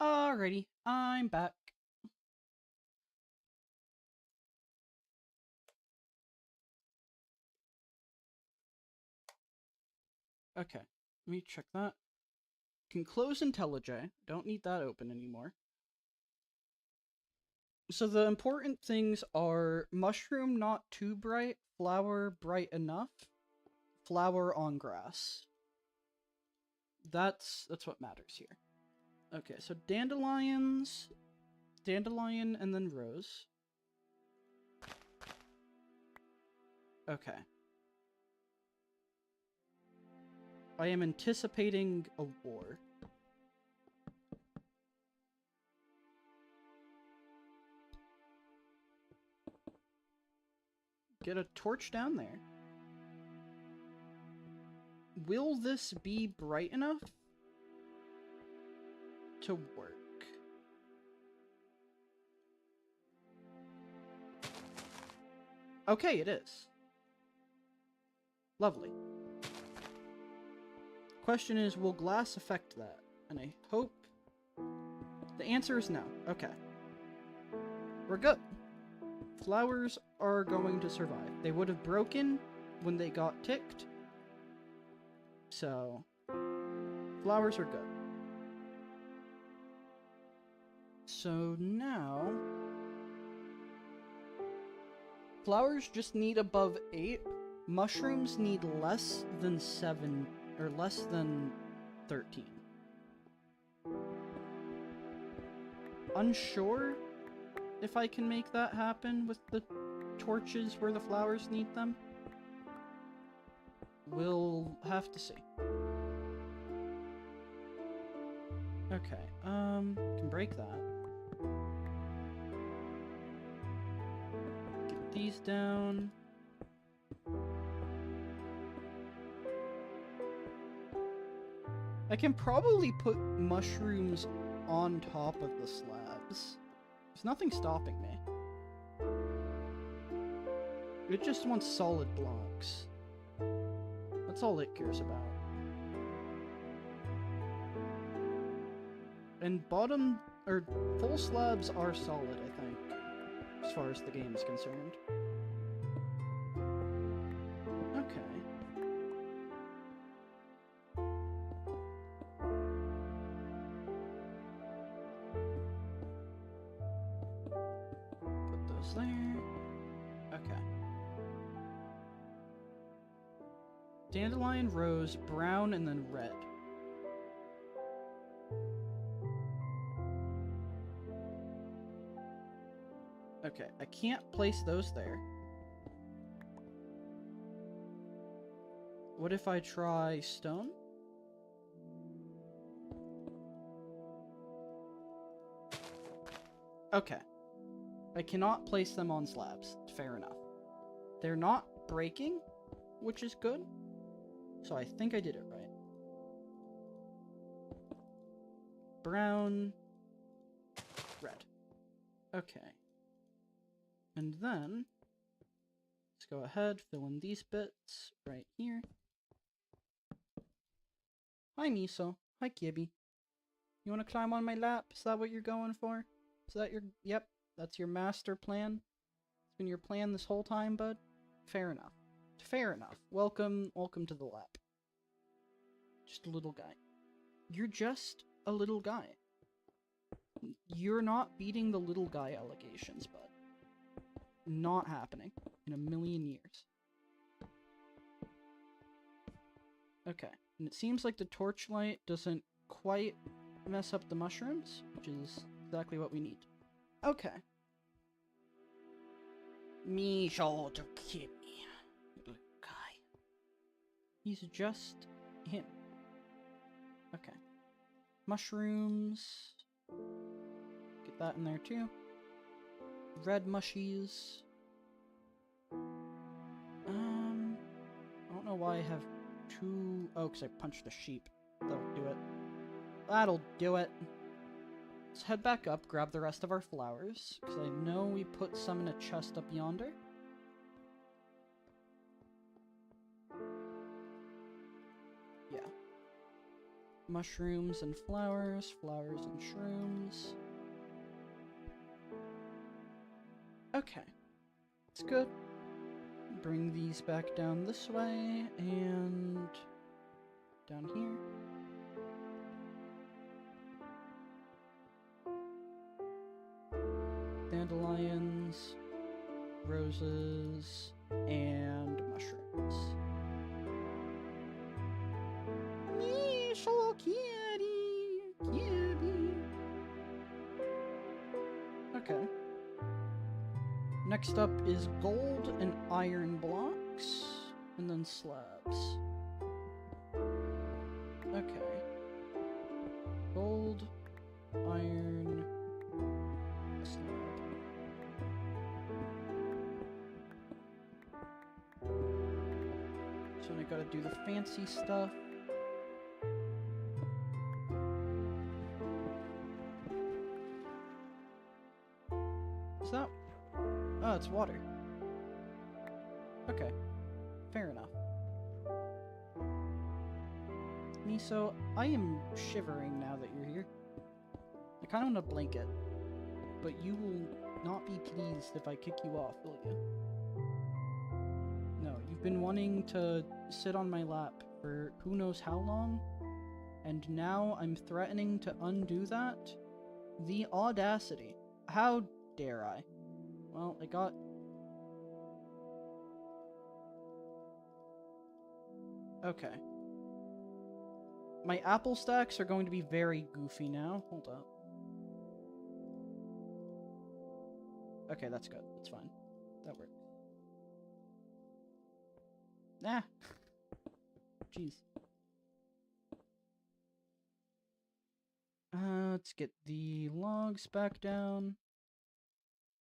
Alrighty, I'm back. Okay, let me check that. Can close IntelliJ. Don't need that open anymore. So the important things are mushroom not too bright, flower bright enough, flower on grass. That's what matters here. Okay, so dandelions, dandelion, and then rose. Okay. I am anticipating a war. Get a torch down there. Will this be bright enough to work? Okay, it is. Lovely. Question is, will glass affect that? And I hope the answer is no. Okay. We're good. Flowers are going to survive. They would have broken when they got ticked. So, Flowers are good. So now... Flowers just need above 8. Mushrooms need less than 7, or less than 13. Unsure if I can make that happen with the torches where the flowers need them. We'll have to see. Okay, can break that. Get these down. I can probably put mushrooms on top of the slabs. There's nothing stopping me. It just wants solid blocks. That's all it cares about. And bottom, or full slabs are solid, I think, as far as the game is concerned. Okay. Put those there. Okay. Dandelion, rose, brown, and then red. Okay, I can't place those there. What if I try stone? Okay. I cannot place them on slabs. Fair enough. They're not breaking, which is good. So I think I did it right. Brown. Red. Okay. And then, let's go ahead, fill in these bits right here. Hi, Miso. Hi, Kibby. You want to climb on my lap? Is that what you're going for? Is that your... Yep, that's your master plan? It's been your plan this whole time, bud? Fair enough. Fair enough. Welcome to the lap. Just a little guy. You're just a little guy. You're not beating the little guy allegations, bud. Not happening in a million years. Okay, and it seems like the torchlight doesn't quite mess up the mushrooms, which is exactly what we need. Okay. Me should keep me, little guy. He's just him. Okay. Mushrooms. Get that in there too. Red mushies. I don't know why I have two... Oh, because I punched a sheep. That'll do it. That'll do it. Let's head back up, grab the rest of our flowers, because I know we put some in a chest up yonder. Yeah. Mushrooms and flowers, flowers and shrooms. Okay. It's good. Bring these back down this way, and down here. Dandelions, roses, and mushrooms. Me so kitty. Okay. Next up is gold and iron blocks, and then slabs. Okay. Gold, iron, slab. So I gotta do the fancy stuff. Is that... Oh, it's water. Okay. Fair enough. Miso, I am shivering now that you're here. I kind of want a blanket, but you will not be pleased if I kick you off, will you? No, you've been wanting to sit on my lap for who knows how long? And now I'm threatening to undo that? The audacity. How dare I? Well, I got... Okay. My apple stacks are going to be very goofy now. Hold up. Okay, that's good. That's fine. That works. Nah. Jeez. Let's get the logs back down.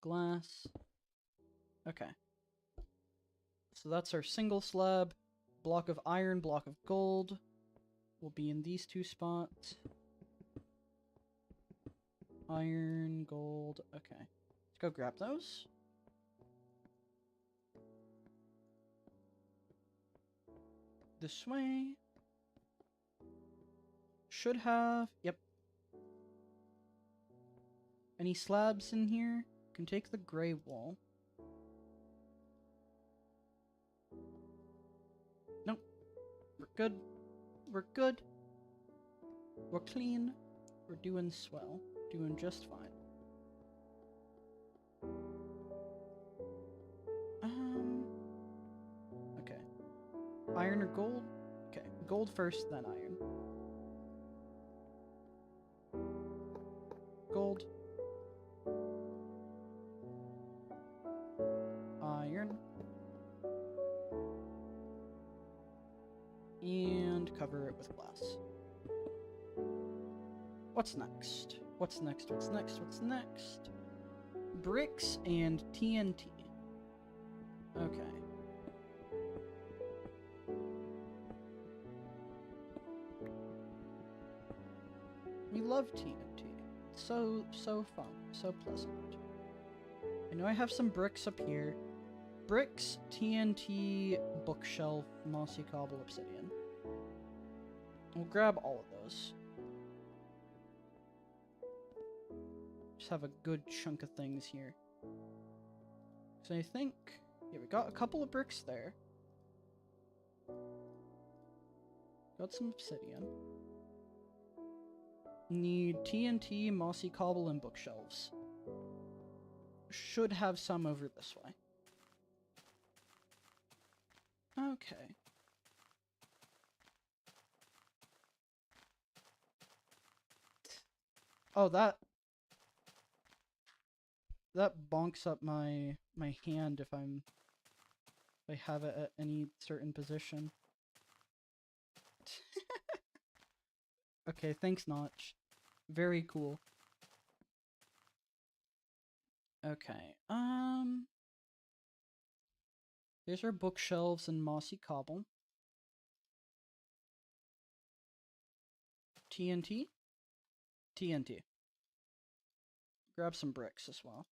Glass. Okay. So that's our single slab. Block of iron, block of gold. Will be in these two spots. Iron, gold. Okay. Let's go grab those. This way. Should have... Yep. Any slabs in here? Can take the gray wool. Nope. We're good. We're good. We're clean. We're doing swell. Doing just fine. Okay. Iron or gold? Okay. Gold first, then iron. Gold. Iron. And cover it with glass. What's next? What's next? What's next? What's next? Bricks and TNT. Okay. We love TNT. So fun. So pleasant. I know I have some bricks up here. Bricks, TNT, bookshelf, mossy cobble, obsidian. We'll grab all of those. Just have a good chunk of things here. So I think... Yeah, we got a couple of bricks there. Got some obsidian. Need TNT, mossy cobble, and bookshelves. Should have some over this way. Okay. Oh, that bonks up my hand if I have it at any certain position. Okay, thanks, Notch. Very cool. Okay, here's our bookshelves and mossy cobble. TNT? TNT. Grab some bricks as well.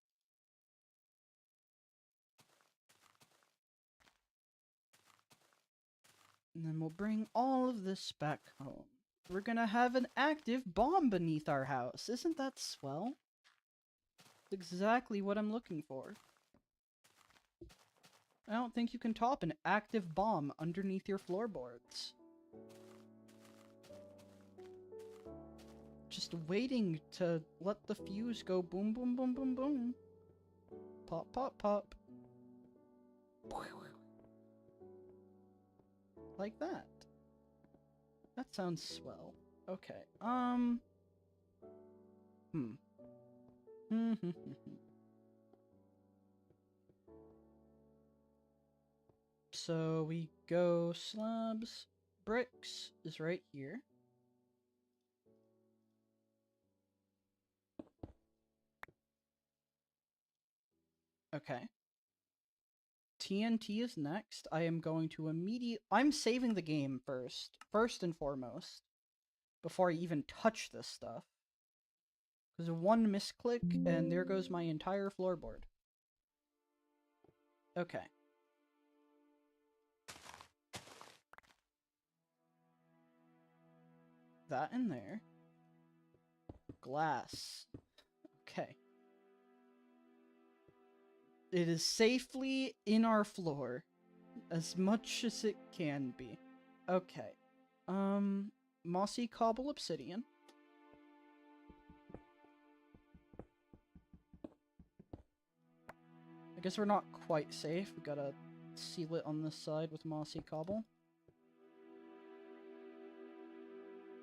And then we'll bring all of this back home. We're gonna have an active bomb beneath our house. Isn't that swell? Exactly what I'm looking for. I don't think you can top an active bomb underneath your floorboards. Just waiting to let the fuse go boom, boom, boom, boom, boom. Pop, pop, pop. Like that. That sounds swell. Okay, So we go slabs. Bricks is right here. Okay. TNT is next. I am going to I'm saving the game first and foremost, before I even touch this stuff. Because one misclick, and there goes my entire floorboard. Okay. That in there. Glass. Okay. It is safely in our floor. As much as it can be. Okay. mossy cobble obsidian. I guess we're not quite safe. We gotta seal it on this side with mossy cobble.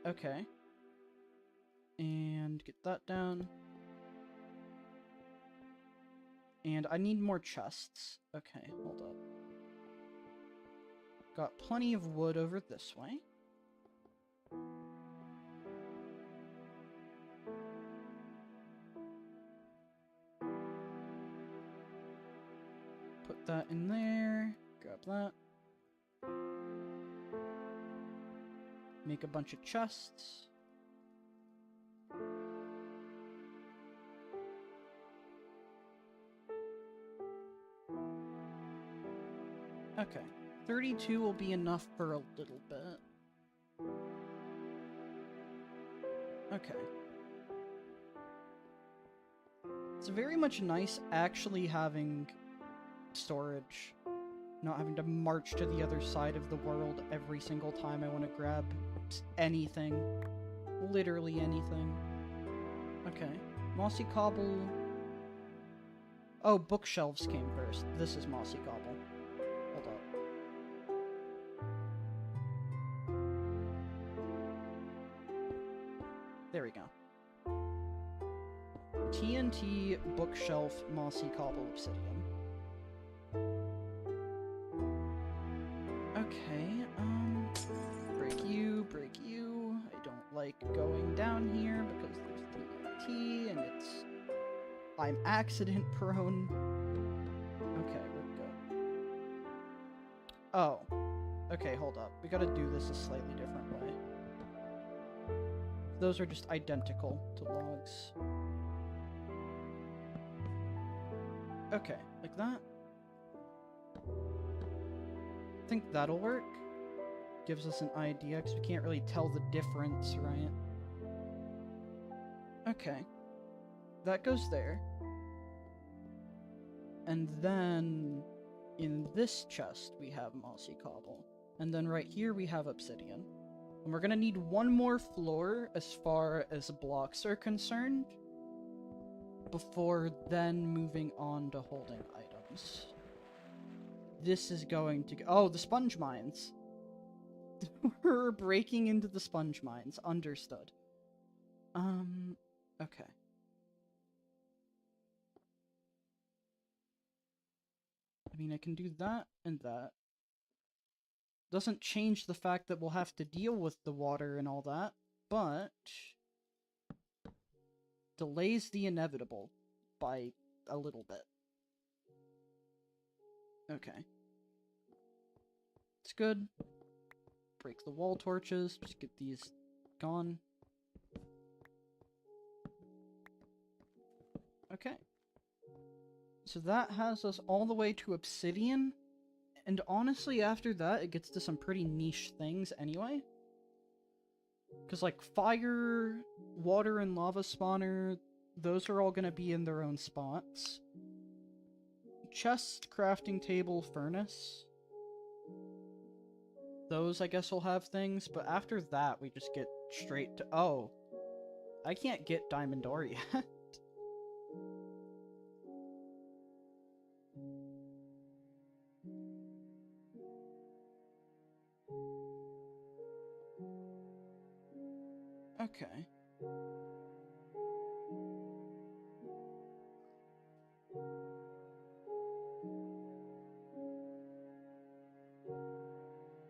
Okay. And get that down. And I need more chests. Okay, hold up. Got plenty of wood over this way. Put that in there. Grab that. Make a bunch of chests. Okay. 32 will be enough for a little bit. Okay. It's very much nice actually having storage. Not having to march to the other side of the world every single time I want to grab anything. Literally anything. Okay. Mossy cobble. Oh, bookshelves came first. This is mossy cobble. Hold up. There we go. TNT, bookshelf, mossy cobble, obsidian. Okay, break you. I don't like going down here because there's TNT and I'm accident prone. Okay, we're good. Oh. Okay, hold up. We gotta do this a slightly different way. Those are just identical to logs. Okay, like that. I think that'll work. Gives us an idea, because we can't really tell the difference, right? Okay. That goes there. And then in this chest we have mossy cobble. And then right here we have obsidian. And we're gonna need one more floor as far as blocks are concerned, before then moving on to holding items. This is going to go— oh, the sponge mines! We're breaking into the sponge mines. Understood. Okay. I mean, I can do that and that. Doesn't change the fact that we'll have to deal with the water and all that, but delays the inevitable by a little bit. Okay. It's good. Break the wall torches. Just get these gone. Okay. So that has us all the way to obsidian. And honestly, after that, it gets to some pretty niche things anyway. Because, like, fire, water, and lava spawner, those are all going to be in their own spots. Chest, crafting table, furnace. Those, I guess, will have things, but after that, we just get straight to— oh, I can't get diamond ore yet. Okay.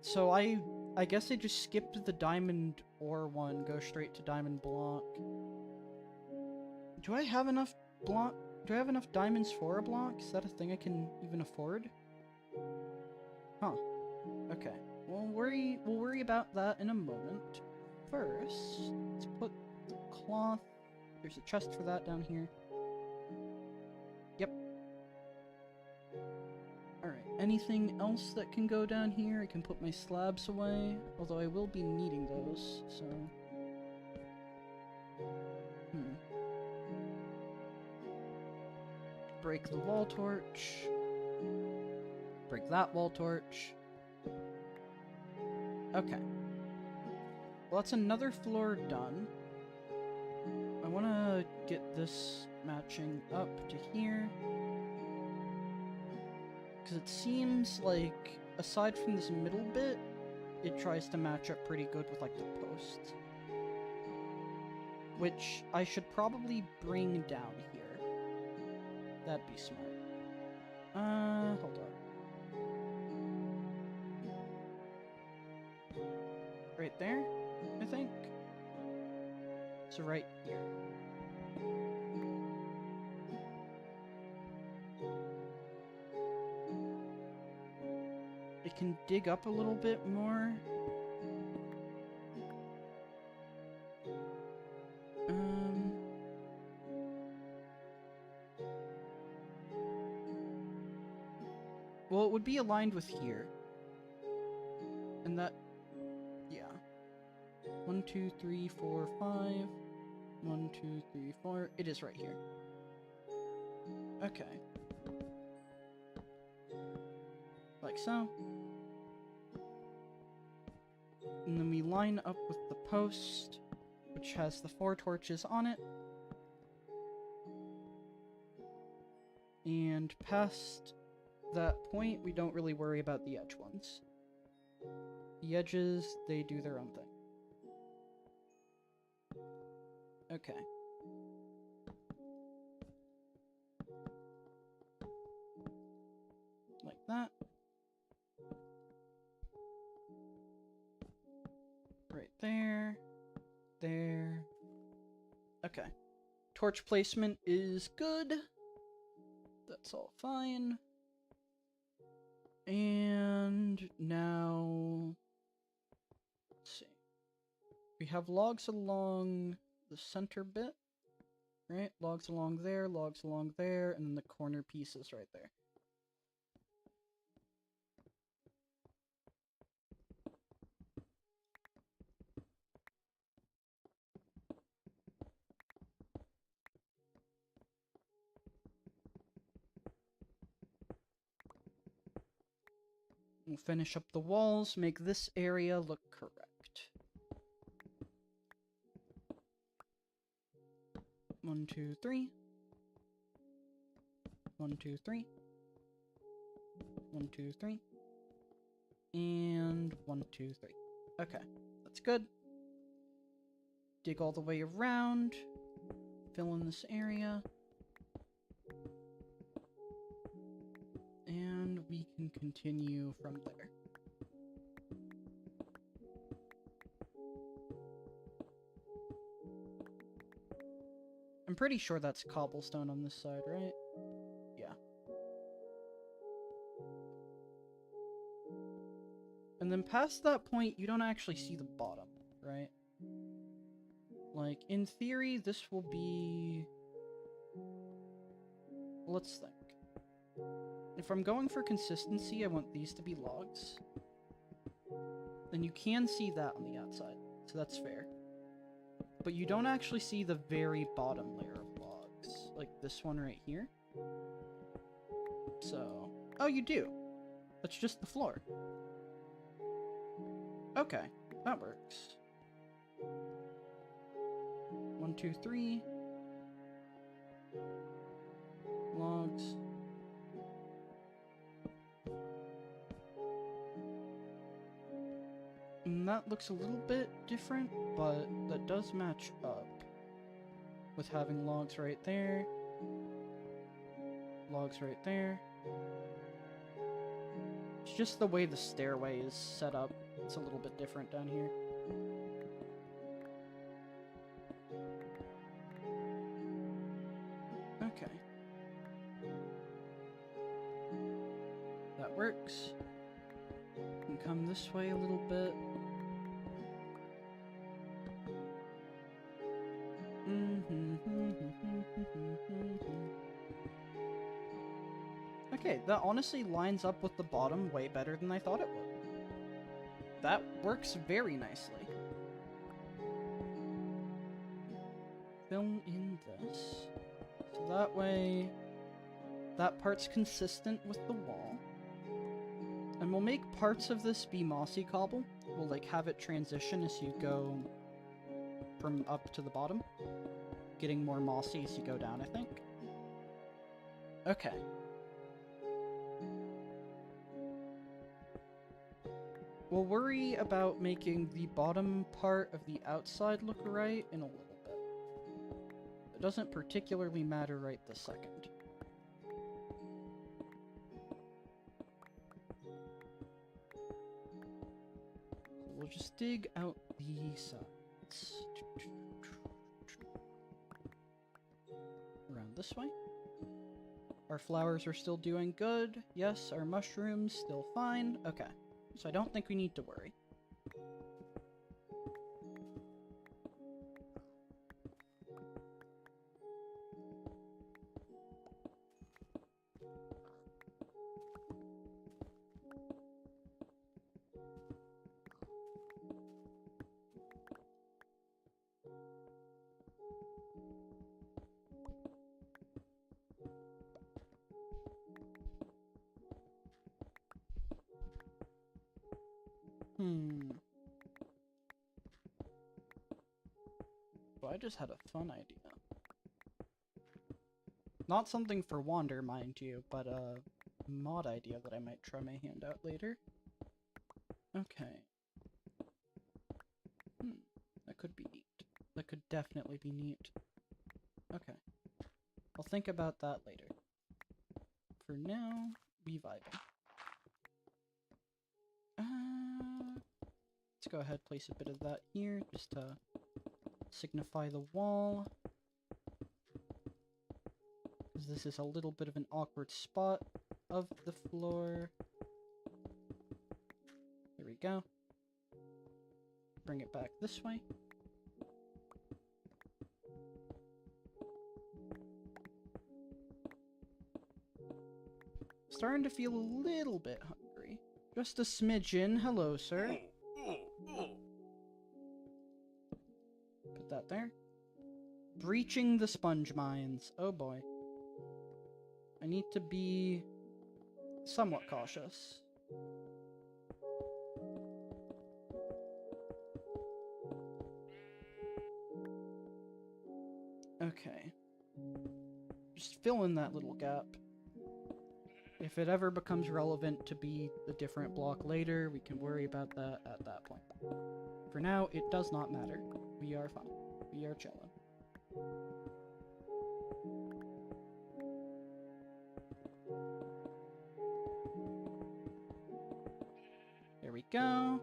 So I guess I just skipped the diamond ore one, go straight to diamond block. Do I have enough block? Do I have enough diamonds for a block? Is that a thing I can even afford? Huh. Okay. We'll worry about that in a moment. First, let's put the cloth— there's a chest for that down here. Yep. Alright, anything else that can go down here? I can put my slabs away, although I will be needing those, so... Break the wall torch. Break that wall torch. Okay. Well, that's another floor done. I want to get this matching up to here. Because it seems like, aside from this middle bit, it tries to match up pretty good with, like, the posts. Which I should probably bring down here. That'd be smart. Hold on. Right there, I think. So right here. It can dig up a little bit more. Well, it would be aligned with here. And that... yeah. 1, 2, 3, 4, 5. 1, 2, 3, 4. It is right here. Okay. Like so. And then we line up with the post, which has the 4 torches on it. And past that point, we don't really worry about the edge ones. The edges, they do their own thing. Okay. Like that. Right there. There. Okay. Torch placement is good. That's all fine. And now... let's see. We have logs along the center bit. Right? Logs along there, and then the corner pieces right there. We'll finish up the walls, make this area look correct. 1, 2, 3. 1, 2, 3. 1, 2, 3. And 1, 2, 3. Okay, that's good. Dig all the way around. Fill in this area. And we can continue from there. I'm pretty sure that's cobblestone on this side, right? Yeah. And then past that point, you don't actually see the bottom, right? Like, in theory, this will be... let's think. If I'm going for consistency, I want these to be logs. Then you can see that on the outside, so that's fair. But you don't actually see the very bottom layer of logs, like this one right here. So... oh, you do. That's just the floor. Okay, that works. 1, 2, 3. Logs. And that looks a little bit different, but that does match up with having logs right there. Logs right there. It's just the way the stairway is set up. It's a little bit different down here. Okay. That works. And come this way a little bit. Okay, that honestly lines up with the bottom way better than I thought it would. That works very nicely. Fill in this. So that way, that part's consistent with the wall. And we'll make parts of this be mossy cobble. We'll like have it transition as you go from up to the bottom. Getting more mossy as you go down, I think. Okay. We'll worry about making the bottom part of the outside look right in a little bit. It doesn't particularly matter right this second. So we'll just dig out the sides. Around this way. Our flowers are still doing good. Yes, our mushrooms still fine. Okay. So I don't think we need to worry. Well, I just had a fun idea. Not something for Wander, mind you, but a mod idea that I might try my hand out later. Okay. That could be neat. That could definitely be neat. Okay. I'll think about that later. For now, we vibing. Let's go ahead, place a bit of that here, just to signify the wall. Because this is a little bit of an awkward spot of the floor. There we go. Bring it back this way. Starting to feel a little bit hungry. Just a smidgen. Hello, sir. Put that there. Breaching the sponge mines. Oh boy. I need to be somewhat cautious. Okay. Just fill in that little gap. If it ever becomes relevant to be a different block later, we can worry about that at that point. For now, it does not matter. We are fine. We are chilling. There we go.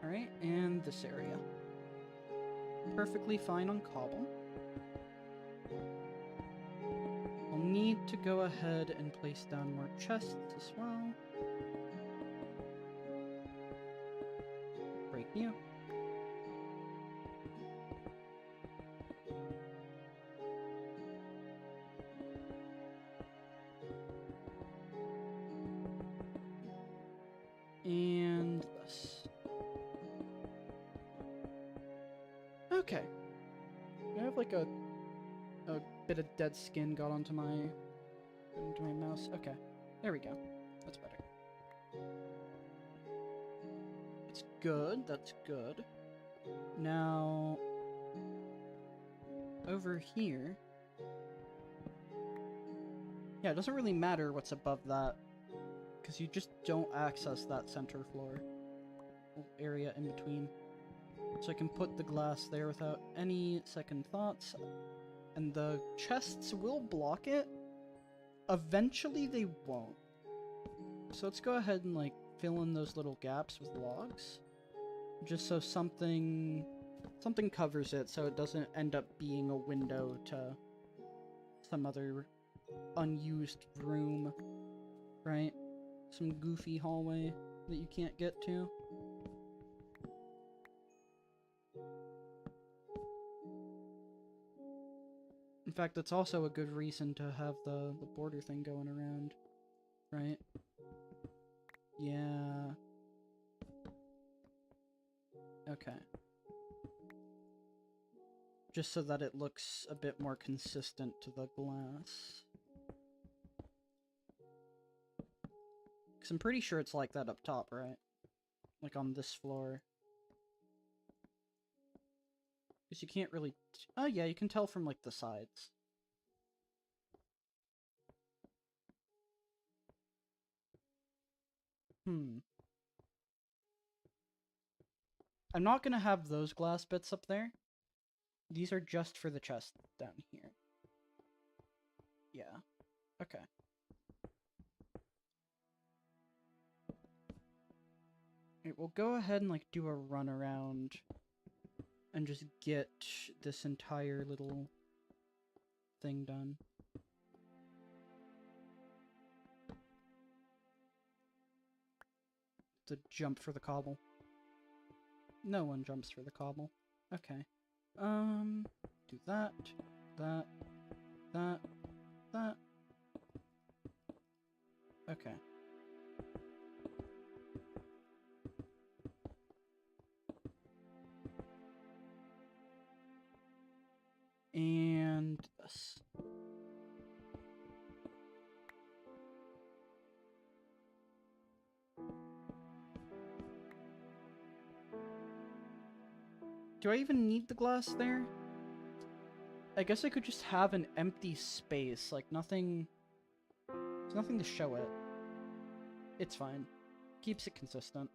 Alright, and this area. Perfectly fine on cobble. I'll need to go ahead and place down more chests as well. Break you. And this. Okay. I have like a bit of dead skin got onto my mouse. Okay. There we go. That's better. That's good. That's good. Now over here. Yeah, it doesn't really matter what's above that, because you just don't access that center floor area in between. So I can put the glass there without any second thoughts. And the chests will block it. Eventually they won't. So let's go ahead and like fill in those little gaps with logs, just so something covers it, so it doesn't end up being a window to some other unused room, right? Some goofy hallway that you can't get to. In fact, that's also a good reason to have the border thing going around, right? Yeah. Okay. Just so that it looks a bit more consistent to the glass. Because I'm pretty sure it's like that up top, right? Like on this floor. Because you can't really... Oh yeah, you can tell from like the sides. I'm not gonna have those glass bits up there. These are just for the chest down here. Yeah. Okay. Alright, we'll go ahead and like do a run around and just get this entire little thing done. To jump for the cobble. No one jumps for the cobble. Okay. Do that, that, that. Okay. And this. Do I even need the glass there? I guess I could just have an empty space, like nothing... There's nothing to show it. It's fine. Keeps it consistent.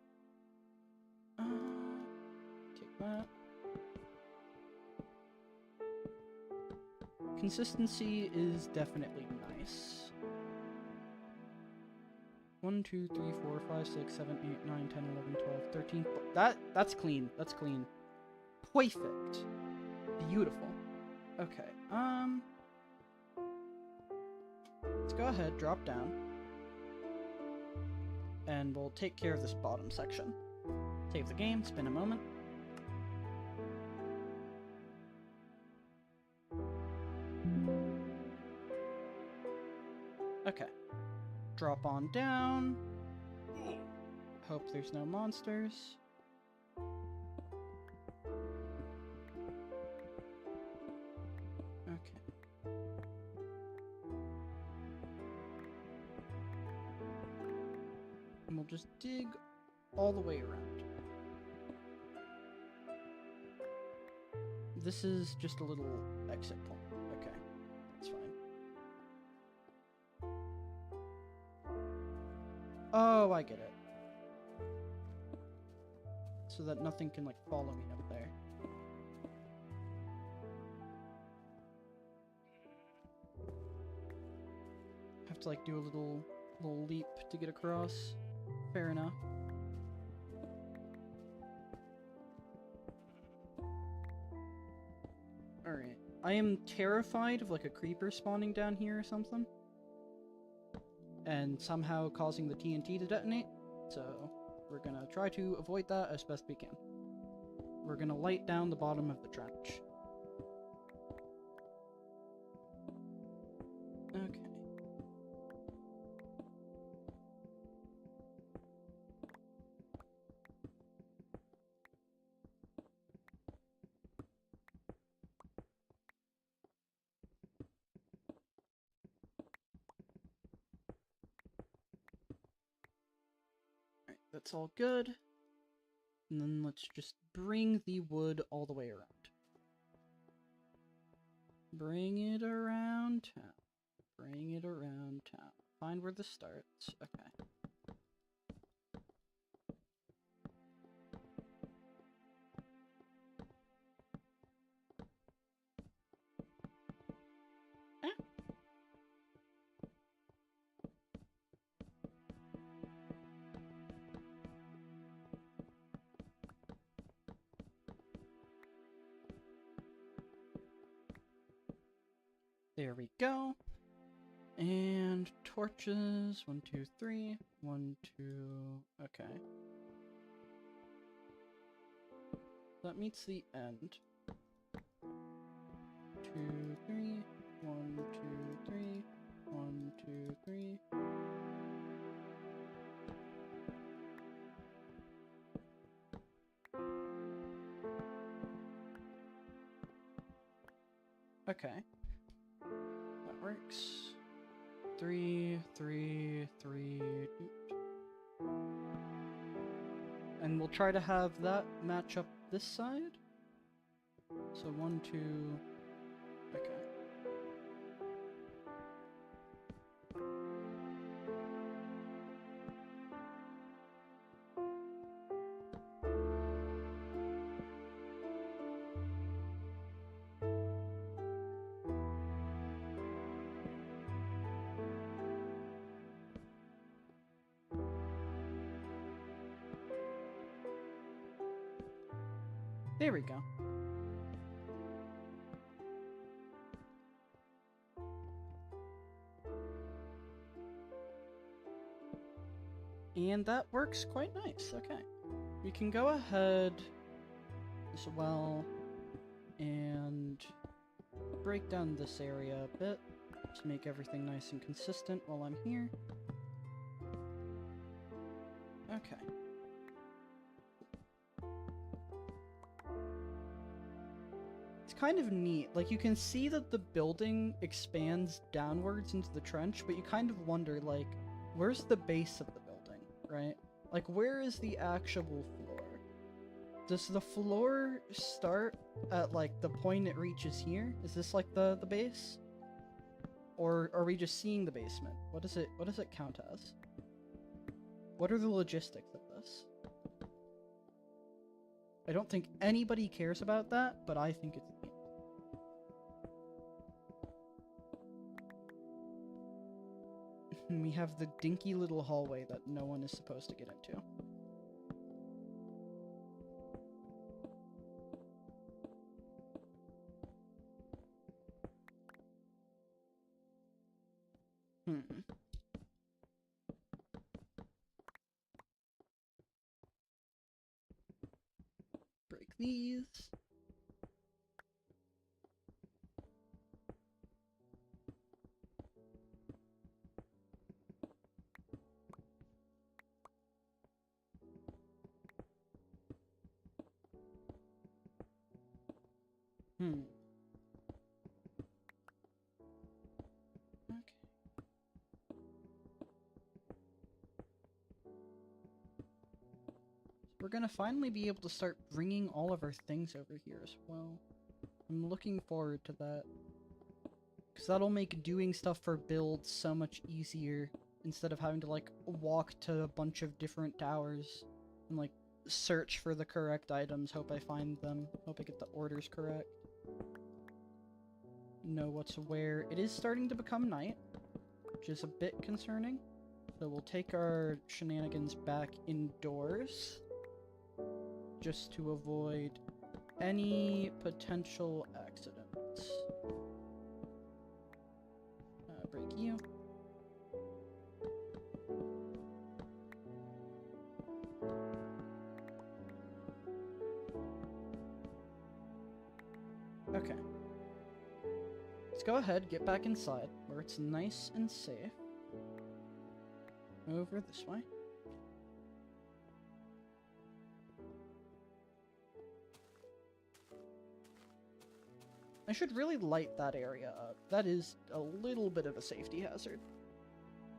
Take that. Consistency is definitely nice. 1, 2, 3, 4, 5, 6, 7, 8, 9, 10, 11, 12, 13... That's clean. That's clean. Perfect. Beautiful. Okay, let's go ahead, drop down. And we'll take care of this bottom section. Save the game, spin a moment. Okay. Drop on down. Hope there's no monsters. And we'll just dig all the way around. This is just a little exit point. Okay, that's fine. Oh, I get it. So that nothing can, like, follow me up there. Have to, like, do a little leap to get across. Fair enough. Alright. I am terrified of, like, a creeper spawning down here or something. And somehow causing the TNT to detonate. So, we're gonna try to avoid that as best we can. We're gonna light down the bottom of the trench. Okay. Alright, that's all good. And then let's just bring the wood all the way around. Bring it around town. Bring it around town. Find where this starts. Okay. There we go. And torches. 1, 2, 3. 1, 2. Okay. That meets the end. 2, 3. 1, 2, 3. 1, 2, 3. Okay. That works. 3, 3, 3. And we'll try to have that match up this side. So 1, 2. Okay. There we go. And that works quite nice. Okay. We can go ahead as well and break down this area a bit to make everything nice and consistent while I'm here. Okay. It's kind of neat. Like, you can see that the building expands downwards into the trench, but you kind of wonder, like, where's the base of the building, right? Like, where is the actual floor? Does the floor start at, like, the point it reaches here? Is this, like, the base? Or are we just seeing the basement? What does it count as? What are the logistics of this? I don't think anybody cares about that, but I think it's neat. We have the dinky little hallway that no one is supposed to get into. Break these. Okay. We're gonna finally be able to start bringing all of our things over here as well. I'm looking forward to that. Because that'll make doing stuff for builds so much easier instead of having to, like, walk to a bunch of different towers and, like, search for the correct items, hope I find them, hope I get the orders correct. Know what's where. It is starting to become night, which is a bit concerning. So we'll take our shenanigans back indoors, just to avoid any potential accidents. Break you. Okay. Let's go ahead, get back inside, where it's nice and safe. Over this way. I should really light that area up. That is a little bit of a safety hazard.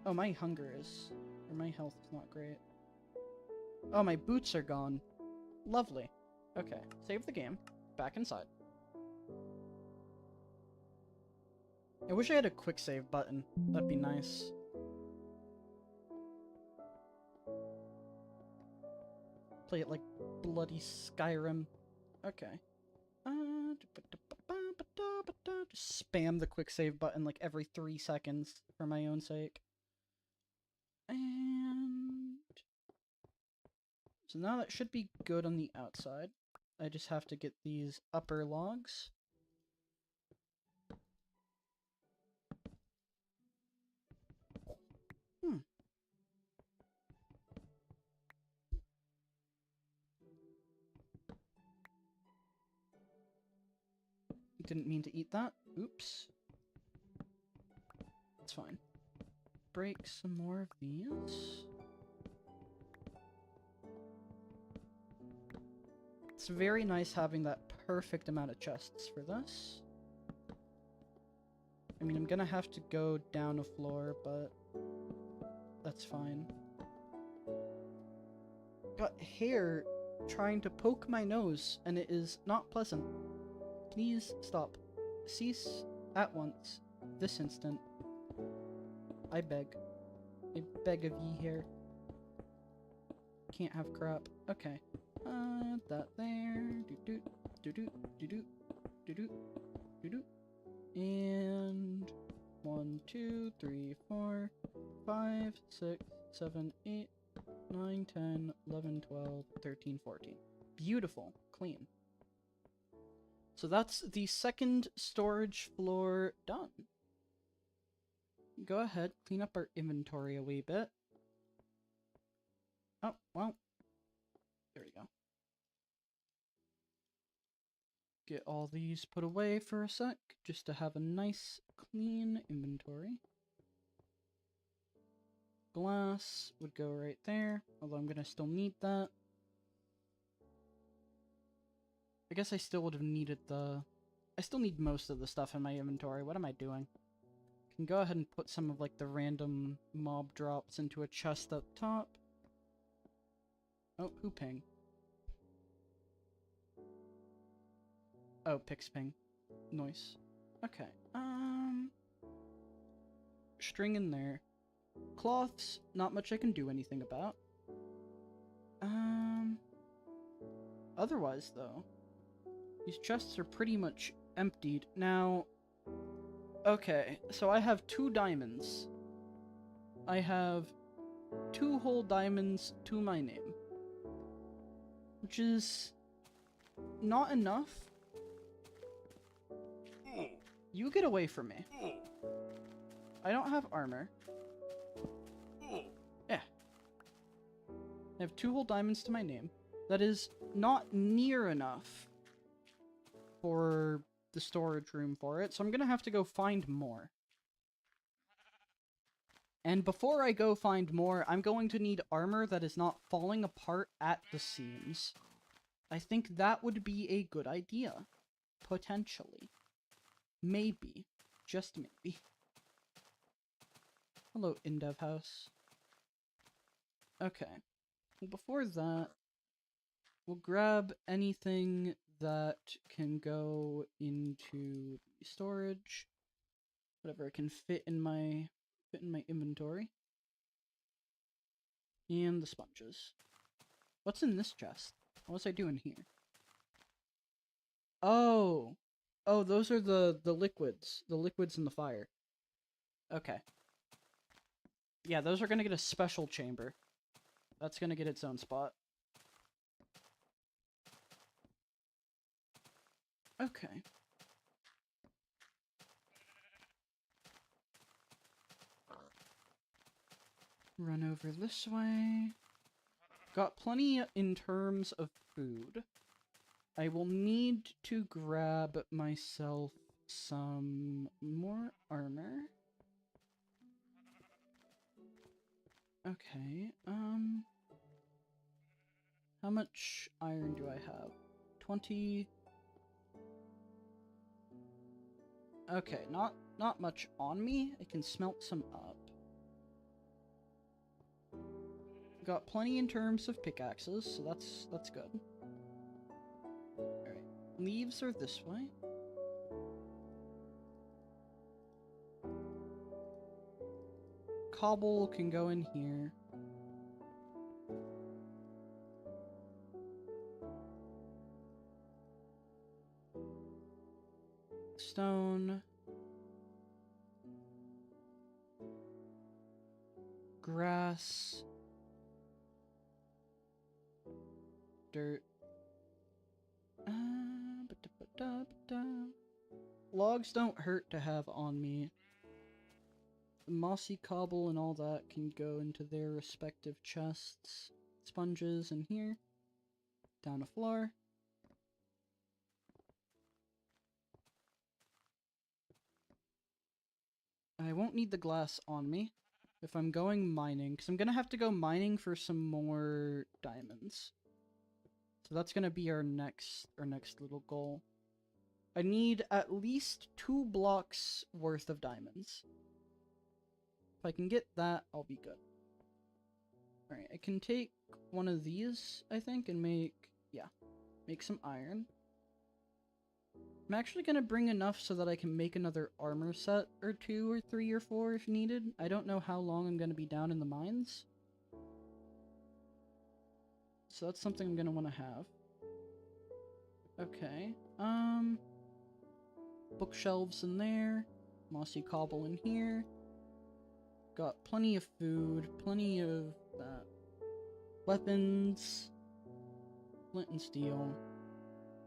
Oh, my hunger is... or my health is not great. Oh, my boots are gone. Lovely. Okay, save the game. Back inside. I wish I had a quick save button. That'd be nice. Play it like bloody Skyrim. Okay. Just spam the quick save button like every 3 seconds for my own sake. And... so now that should be good on the outside. I just have to get these upper logs. Didn't mean to eat that. Oops. It's fine. Break some more of these. It's very nice having that perfect amount of chests for this. I mean, I'm gonna have to go down a floor, but that's fine. Got hair trying to poke my nose, and it is not pleasant. Please stop. Cease at once. This instant. I beg. I beg of ye here. Can't have crap. Okay. That there. Do-do. Do-do. Do-do. Do-do. Do-do. And 1, 2, 3, 4, 5, 6, 7, 8, 9, 10, 11, 12, 13, 14. Beautiful. Clean. So that's the second storage floor done. Go ahead, clean up our inventory a wee bit. Oh, well. There we go. Get all these put away for a sec, just to have a nice, clean inventory. Glass would go right there, although I'm gonna still need that. I guess I still would have needed the... I still need most of the stuff in my inventory. What am I doing? Can go ahead and put some of, like, the random mob drops into a chest up top. Oh, who ping? Oh, Pix ping. Nice. Okay, string in there. Cloths, not much I can do anything about. Otherwise, though, these chests are pretty much emptied. Now, okay, so I have 2 diamonds. I have 2 whole diamonds to my name. Which is not enough. You get away from me. I don't have armor. Yeah. I have 2 whole diamonds to my name. That is not near enough for the storage room for it, so I'm gonna have to go find more. And before I go find more, I'm going to need armor that is not falling apart at the seams. I think that would be a good idea. Potentially. Maybe. Just maybe. Hello, InDev House. Okay. Well, before that, we'll grab anything that can go into storage. Whatever can fit in my inventory. And the sponges. What's in this chest? What's I doing here? Oh! Oh, those are the liquids. The liquids in the fire. Okay. Yeah, those are gonna get a special chamber. That's gonna get its own spot. Okay. Run over this way. Got plenty in terms of food. I will need to grab myself some more armor. Okay, how much iron do I have? 20... Okay, not much on me. I can smelt some up. Got plenty in terms of pickaxes, so that's good. Alright, leaves are this way. Cobble can go in here. Stone. Grass. Dirt. Logs don't hurt to have on me. The mossy cobble and all that can go into their respective chests. Sponges in here. Down a floor. I won't need the glass on me if I'm going mining, because I'm gonna have to go mining for some more diamonds. So that's gonna be our next little goal. I need at least 2 blocks worth of diamonds. If I can get that, I'll be good. Alright, I can take one of these, I think, and make some iron. I'm actually gonna bring enough so that I can make another armor set or 2 or 3 or 4 if needed. I don't know how long I'm gonna be down in the mines. So that's something I'm gonna want to have. Okay, bookshelves in there, mossy cobble in here. Got plenty of food, plenty of that. Weapons, flint and steel.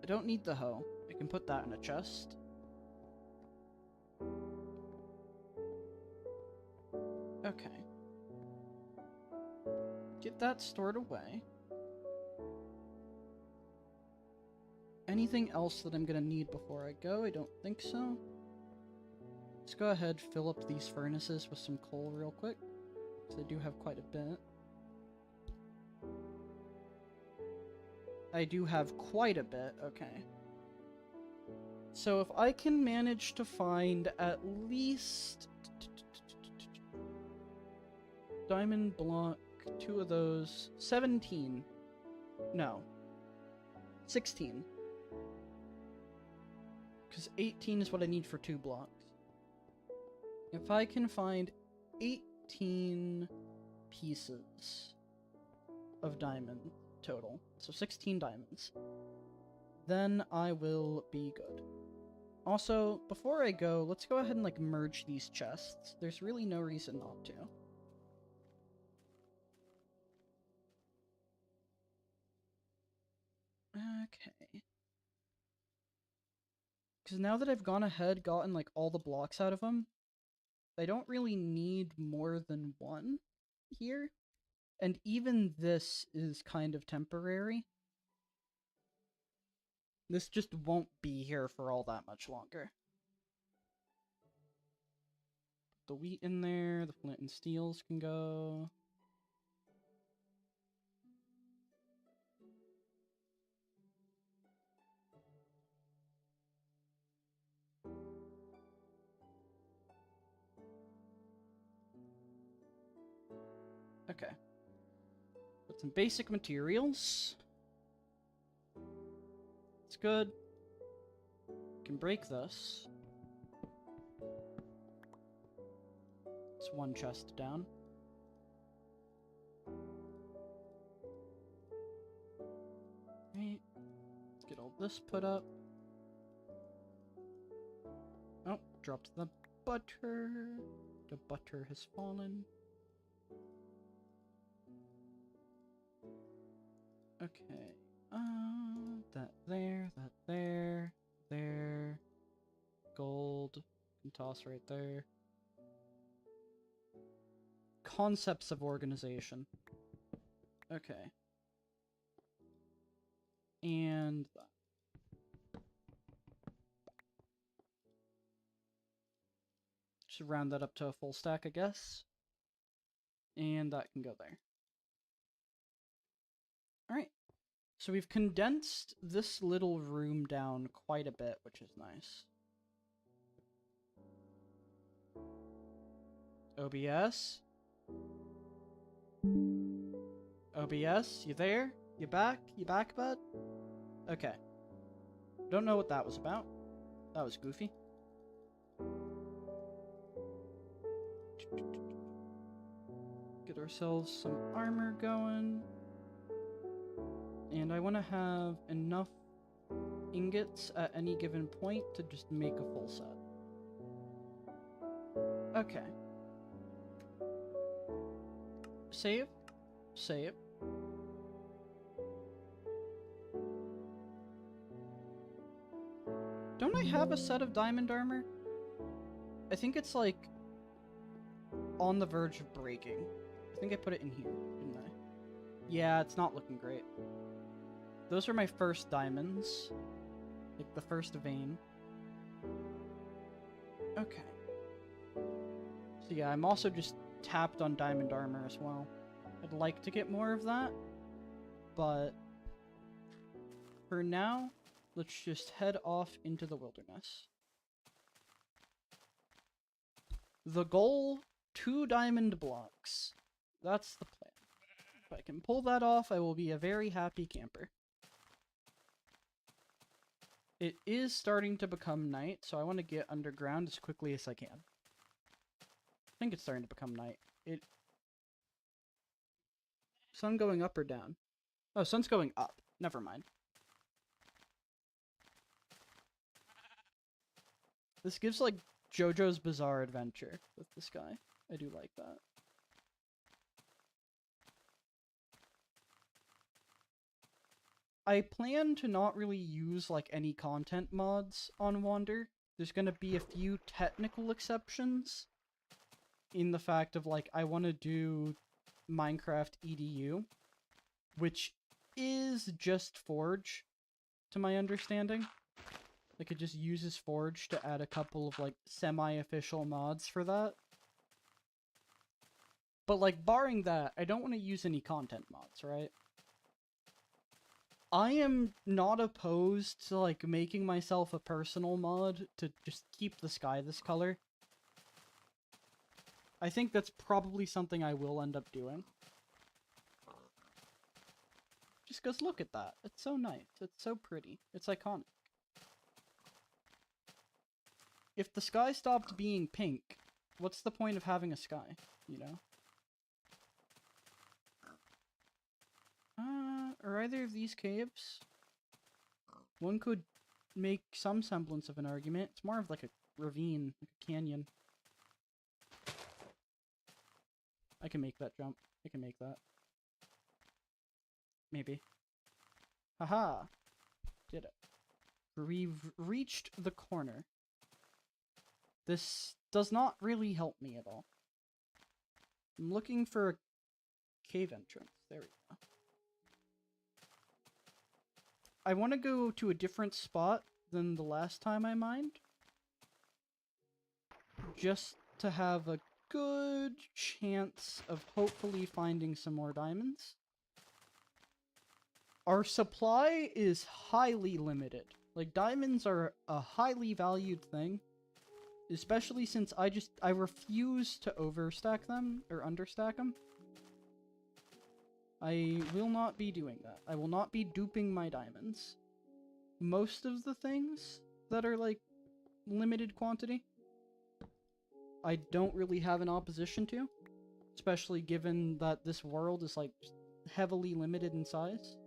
I don't need the hoe. I can put that in a chest. Okay. Get that stored away. Anything else that I'm gonna need before I go? I don't think so. Let's go ahead, fill up these furnaces with some coal real quick, because I do have quite a bit. I do have quite a bit, okay. So if I can manage to find at least diamond block, 2 of those, 17. No. 16. Because 18 is what I need for 2 blocks. If I can find 18 pieces of diamond total, so 16 diamonds, then I will be good. Also, before I go, let's go ahead and like merge these chests. There's really no reason not to. Okay. Because now that I've gone ahead, gotten like all the blocks out of them, I don't really need more than 1 here. And even this is kind of temporary. This just won't be here for all that much longer. Put the wheat in there, the flint and steels can go. Okay. Put some basic materials. It's good. Can break this. It's 1 chest down. Right. Let's get all this put up. Oh, dropped the butter. The butter has fallen. Okay. That there. Gold. Can toss right there. Concepts of organization. Okay. And that. Should round that up to a full stack, I guess. And that can go there. Alright. So we've condensed this little room down quite a bit, which is nice. OBS? OBS, you there? You back? You back, bud? Okay. Don't know what that was about. That was goofy. Get ourselves some armor going. And I want to have enough ingots at any given point to just make a full set. Okay. Save. Save. Don't I have a set of diamond armor? I think it's like on the verge of breaking. I think I put it in here, didn't I? Yeah, it's not looking great. Those are my first diamonds. Like the first vein. Okay. So yeah, I'm also just tapped on diamond armor as well. I'd like to get more of that, but for now, let's just head off into the wilderness. The goal, 2 diamond blocks. That's the plan. If I can pull that off, I will be a very happy camper. It is starting to become night, so I want to get underground as quickly as I can. I think it's starting to become night. Sun going up or down? Oh, sun's going up. Never mind. This gives, like, JoJo's Bizarre Adventure with this guy. I do like that. I plan to not really use, like, any content mods on Wander. There's gonna be a few technical exceptions in the fact of, like, I want to do Minecraft EDU, which is just Forge, to my understanding. Like, it just uses Forge to add a couple of, like, semi-official mods for that. But, like, barring that, I don't want to use any content mods, right? I am not opposed to, like, making myself a personal mod to just keep the sky this color. I think that's probably something I will end up doing. Just because look at that. It's so nice. It's so pretty. It's iconic. If the sky stopped being pink, what's the point of having a sky, you know? Are either of these caves? One could make some semblance of an argument. It's more of like a ravine, like a canyon. I can make that jump. I can make that. Maybe. Haha! Did it. We've reached the corner. This does not really help me at all. I'm looking for a cave entrance. There we go. I want to go to a different spot than the last time I mined. Just to have a good chance of hopefully finding some more diamonds. Our supply is highly limited. Like, diamonds are a highly valued thing. Especially since I refuse to overstack them, or understack them. I will not be doing that. I will not be duping my diamonds. Most of the things that are, like, limited quantity, I don't really have an opposition to. Especially given that this world is, like, heavily limited in size.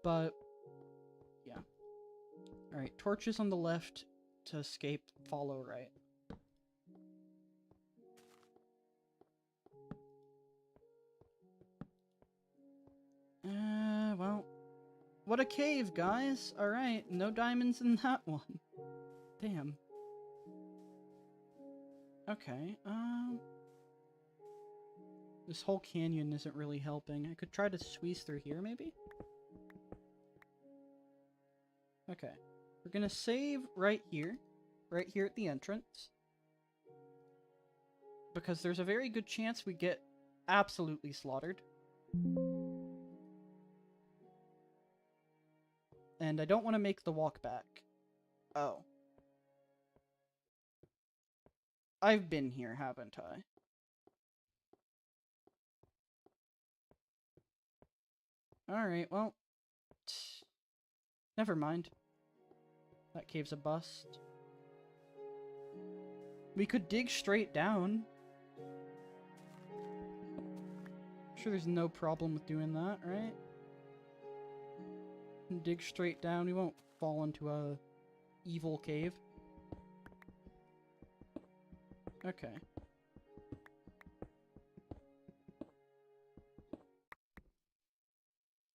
But, yeah. Alright, torches on the left to escape, follow right. Well, what a cave, guys! Alright, no diamonds in that one. Damn. Okay, this whole canyon isn't really helping. I could try to squeeze through here, maybe? Okay. We're gonna save right here at the entrance. Because there's a very good chance we get absolutely slaughtered. And I don't want to make the walk back. Oh. I've been here, haven't I? Alright, well. Never mind. That cave's a bust. We could dig straight down. I'm sure there's no problem with doing that, right? Dig straight down. We won't fall into a evil cave. Okay.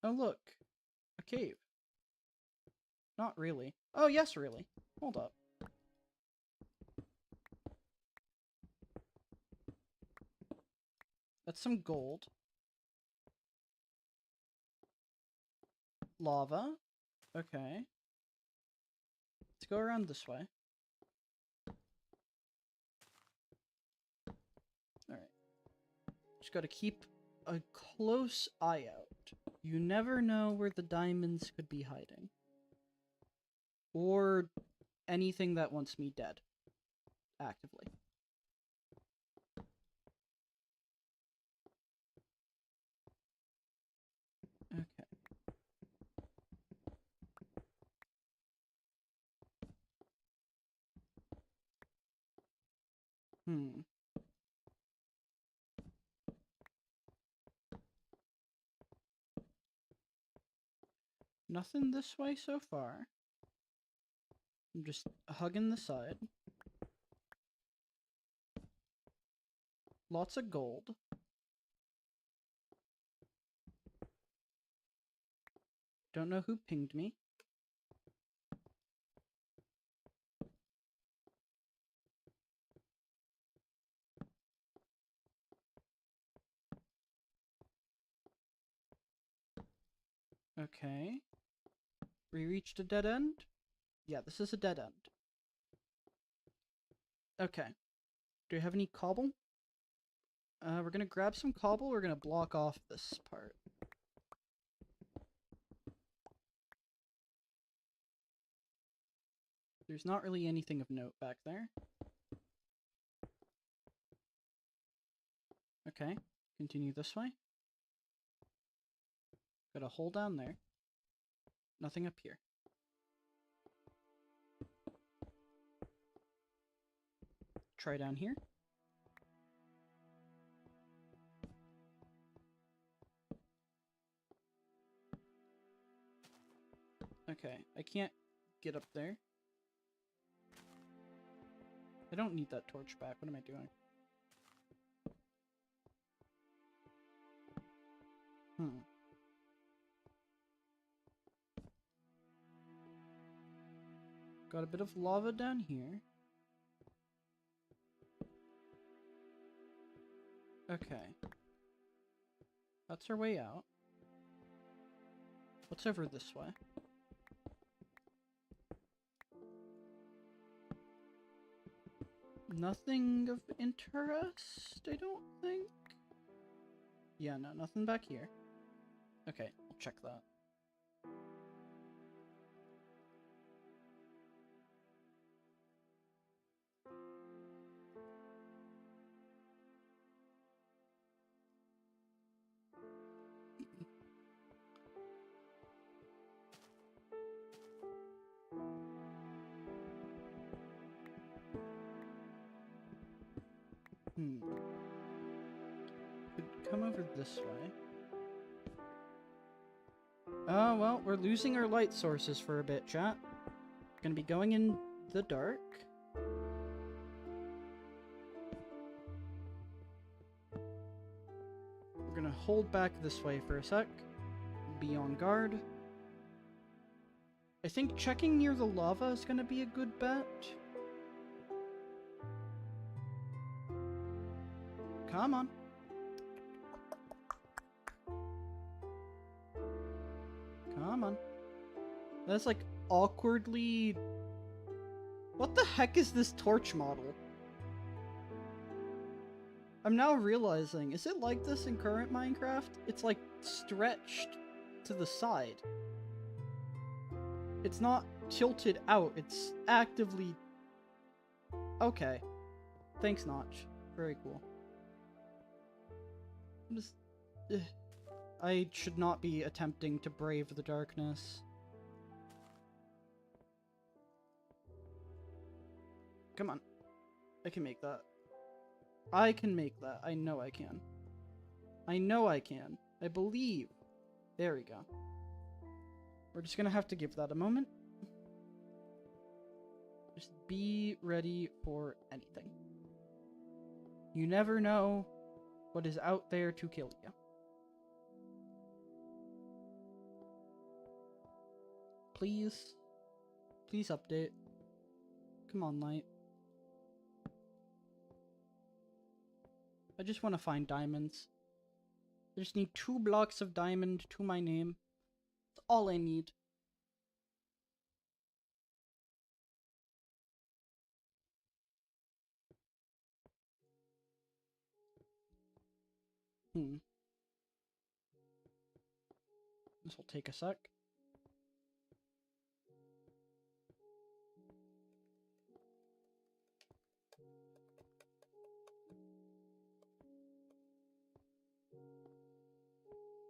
Oh, look. A cave. Not really. Oh, yes, really. Hold up. That's some gold. Lava. Okay. Let's go around this way. Just gotta keep a close eye out. You never know where the diamonds could be hiding. Or anything that wants me dead. Actively. Okay. Nothing this way so far. I'm just hugging the side. Lots of gold. Don't know who pinged me. Okay. We reached a dead end? Yeah, this is a dead end. Okay. Do we have any cobble? We're gonna grab some cobble. We're gonna block off this part. There's not really anything of note back there. Okay. Continue this way. Got a hole down there. Nothing up here. Try down here. Okay, I can't get up there. I don't need that torch back. What am I doing? Got a bit of lava down here. Okay. That's our way out. What's over this way? Nothing of interest, I don't think. Yeah, no, nothing back here. Okay, I'll check that. Could come over this way. Oh, well, we're losing our light sources for a bit, chat. Gonna be going in the dark. We're gonna hold back this way for a sec. Be on guard. I think checking near the lava is gonna be a good bet. Come on. Come on. That's like awkwardly... What the heck is this torch model? I'm now realizing, is it like this in current Minecraft? It's like stretched to the side. It's not tilted out, it's actively... Okay. Thanks, Notch. Very cool. I'm just... I should not be attempting to brave the darkness. Come on. I can make that. I can make that. I know I can. I know I can. I believe. There we go. We're just gonna have to give that a moment. Just be ready for anything. You never know what is out there to kill you. Please. Please update. Come on, light. I just want to find diamonds. I just need 2 blocks of diamond to my name. That's all I need. This will take a sec.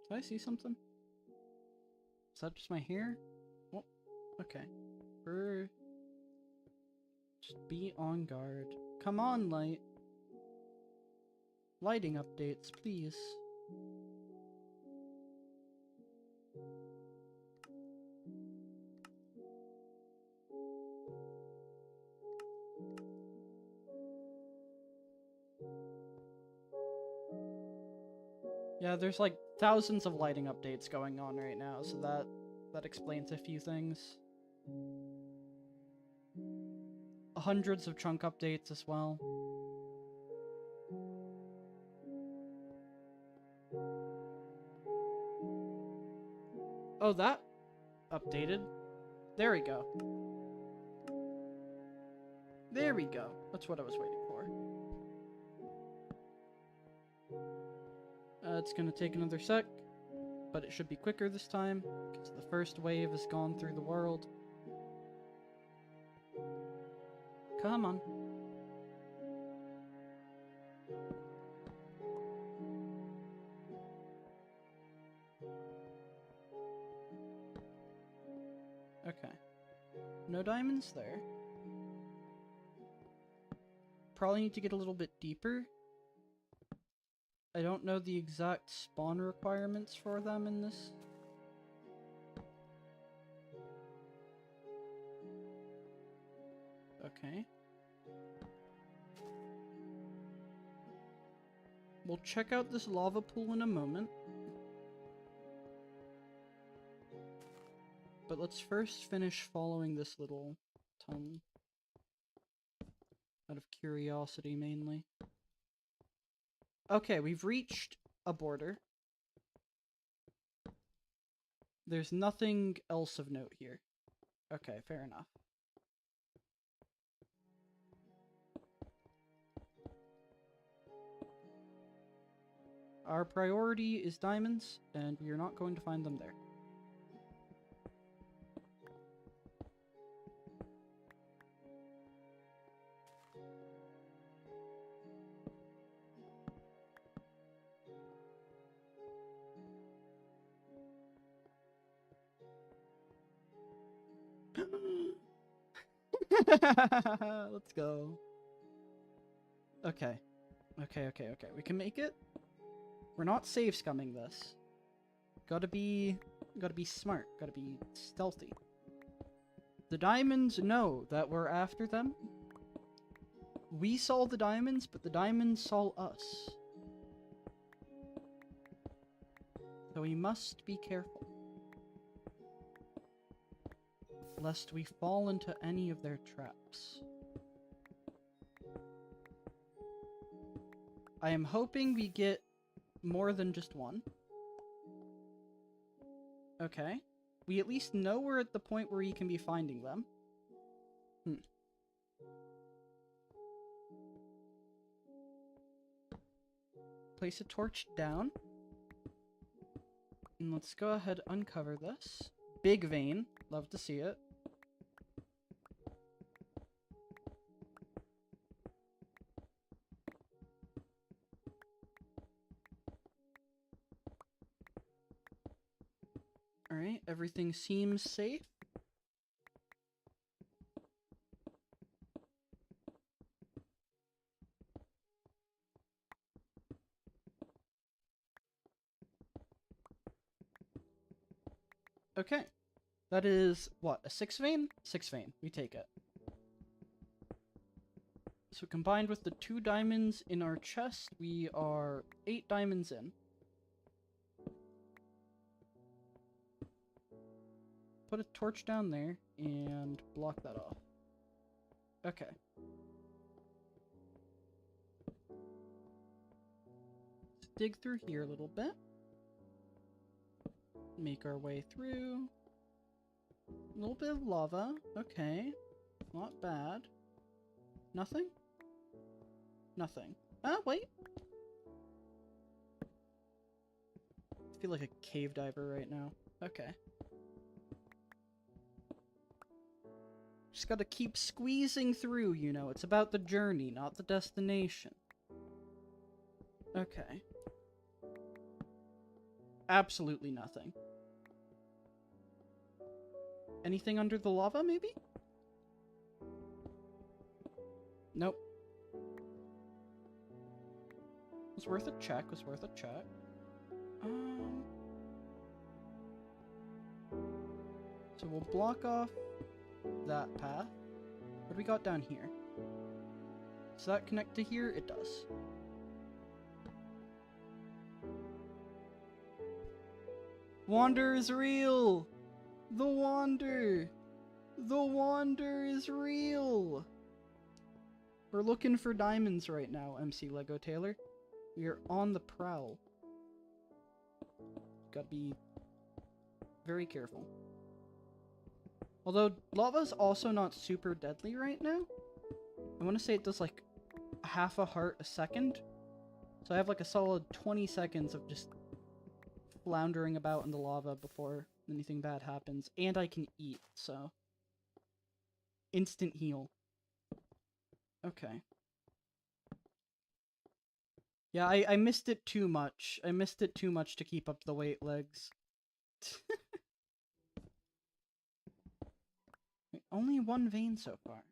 Did I see something? Is that just my hair? Well, okay. Just be on guard. Come on, light. Lighting updates, please. Yeah, there's like thousands of lighting updates going on right now, so that explains a few things. Hundreds of chunk updates as well. Oh, that updated. There we go. There we go. That's what I was waiting for. It's gonna take another sec, but it should be quicker this time, because the first wave has gone through the world. Come on. Okay. No diamonds there. Probably need to get a little bit deeper. I don't know the exact spawn requirements for them in this. Okay. We'll check out this lava pool in a moment. But let's first finish following this little tunnel. Out of curiosity, mainly. Okay, we've reached a border. There's nothing else of note here. Okay, fair enough. Our priority is diamonds, and we are not going to find them there. Let's go. Okay. Okay. We can make it. We're not save scumming this. Gotta be smart. Gotta be stealthy. The diamonds know that we're after them. We saw the diamonds, but the diamonds saw us. So we must be careful. Lest we fall into any of their traps. I am hoping we get more than just one. Okay. We at least know we're at the point where he can be finding them. Place a torch down. And let's go ahead and uncover this. Big vein. Love to see it. Alright, everything seems safe. Okay. That is, what, a 6 vein? 6 vein. We take it. So combined with the 2 diamonds in our chest, we are 8 diamonds in. Put a torch down there and block that off. Okay. Let's dig through here a little bit. Make our way through. A little bit of lava. Okay. Not bad. Nothing? Nothing. Ah, wait. feel like a cave diver right now. Okay. Just gotta keep squeezing through, you know. It's about the journey, not the destination. Okay. Absolutely nothing. Anything under the lava, maybe? Nope. Was worth a check, was worth a check. So we'll block off that path. What do we got down here? Does that connect to here? It does. Wander is real! The Wander! The Wander is real! We're looking for diamonds right now, MC Lego Taylor. We are on the prowl. Gotta be very careful. Although, lava's also not super deadly right now. I want to say it does like half a heart a second. So I have like a solid 20 seconds of just floundering about in the lava before anything bad happens. And I can eat, so... Instant heal. Okay. Yeah, I missed it too much. I missed it too much to keep up the weight legs. Only one vein so far.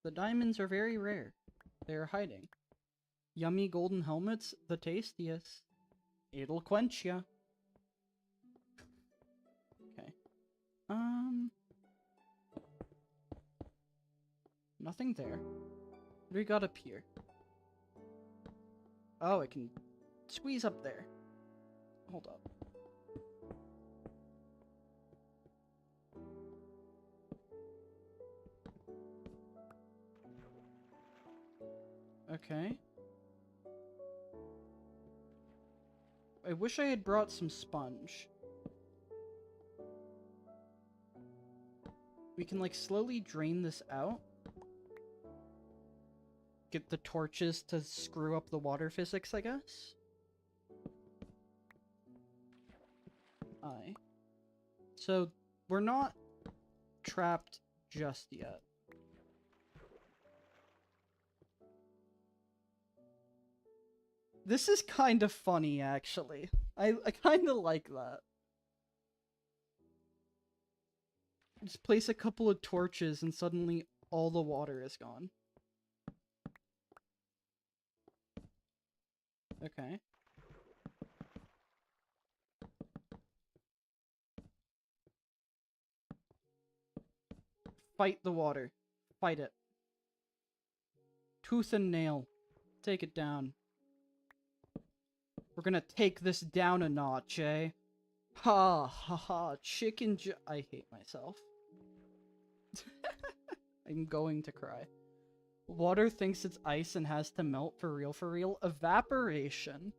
The diamonds are very rare. They are hiding. Yummy golden helmets, the tastiest. It'll quench ya. Okay. Nothing there. What do we got up here? Oh, I can squeeze up there. Hold up. Okay. I wish I had brought some sponge. We can, like, slowly drain this out. Get the torches to screw up the water physics, I guess? So, we're not trapped just yet. This is kind of funny, actually. I kind of like that. Just place a couple of torches and suddenly all the water is gone. Okay. Fight the water. Fight it. Tooth and nail. Take it down. We're gonna take this down a notch, eh? Ha ha ha. I hate myself. I'm going to cry. Water thinks it's ice and has to melt for real for real. Evaporation.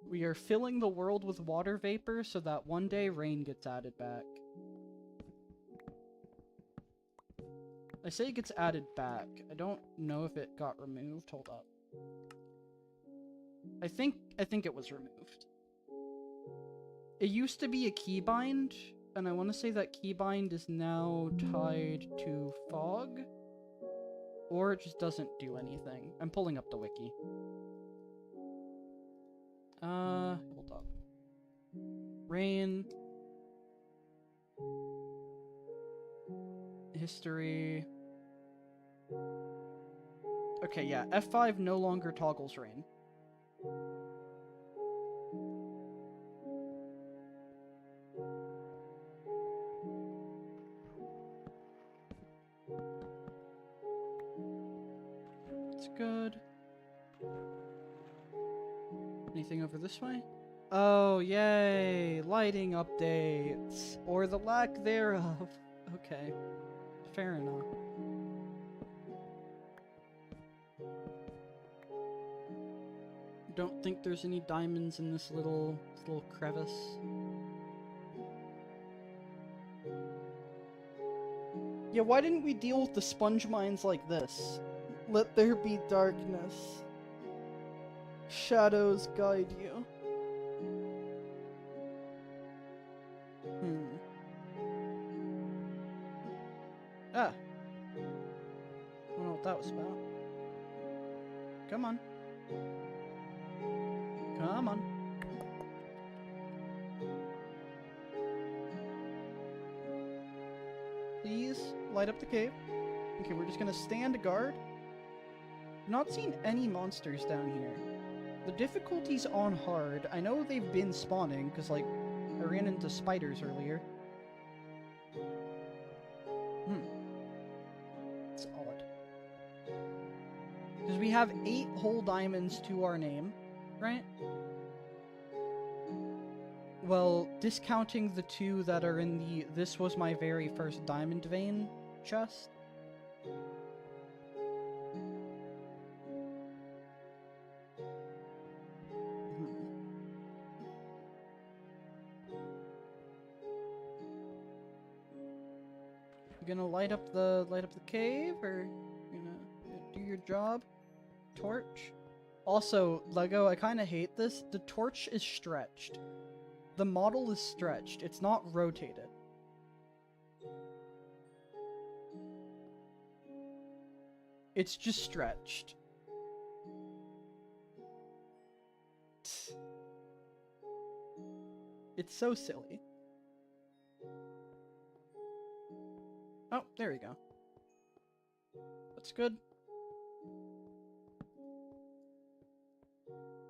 We are filling the world with water vapor so that one day rain gets added back. I say it gets added back. I don't know if it got removed. Hold up. I think it was removed. It used to be a keybind, and I want to say that keybind is now tied to fog. Or it just doesn't do anything. I'm pulling up the wiki. Hold up. Rain. History. Okay, yeah. F5 no longer toggles rain. It's good. Anything over this way? Oh, yay! Lighting updates! Or the lack thereof. Okay. Fair enough. Don't think there's any diamonds in this little crevice. Yeah, why didn't we deal with the sponge mines like this? Let there be darkness. Shadows guide you. Hmm. Ah. I don't know what that was about. Come on. Come on. Please light up the cave. Okay, we're just gonna stand guard. Not seen any monsters down here. The difficulty's on hard. I know they've been spawning, because, like, I ran into spiders earlier. It's odd. Because we have 8 whole diamonds to our name, right? Well, discounting the 2 that are in the "this was my very first diamond vein" chest. You gonna light up the cave, or you gonna do your job? Torch? Also, Lego, I kind of hate this. The torch is stretched. The model is stretched. It's not rotated. It's just stretched. It's so silly. Oh, there we go. That's good.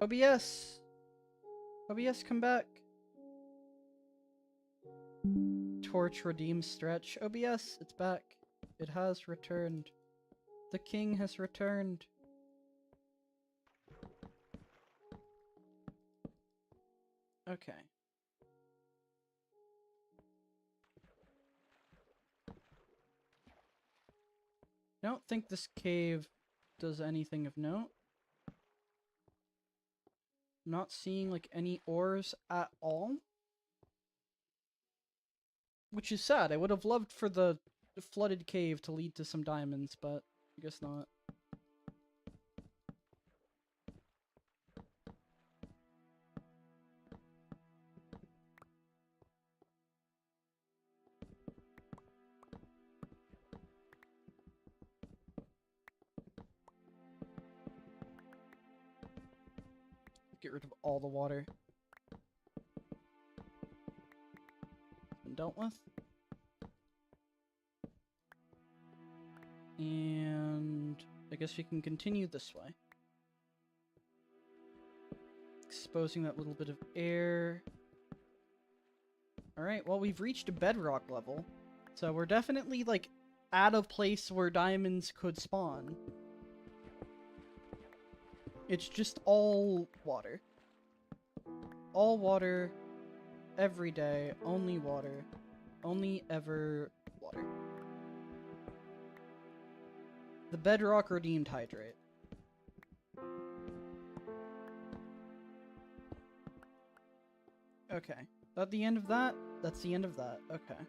OBS! OBS, come back! Torch redeem stretch. OBS, it's back. It has returned. The king has returned. Okay. I don't think this cave does anything of note. I'm not seeing, like, any ores at all. Which is sad. I would have loved for the flooded cave to lead to some diamonds, but I guess not. Get rid of all the water. Been dealt with. And I guess we can continue this way. Exposing that little bit of air. Alright, well, we've reached a bedrock level. So we're definitely, like, at a place where diamonds could spawn. It's just all water. All water, every day, only water, only ever water. The bedrock redeemed hydrate. Okay. At the end of that? That's the end of that. Okay.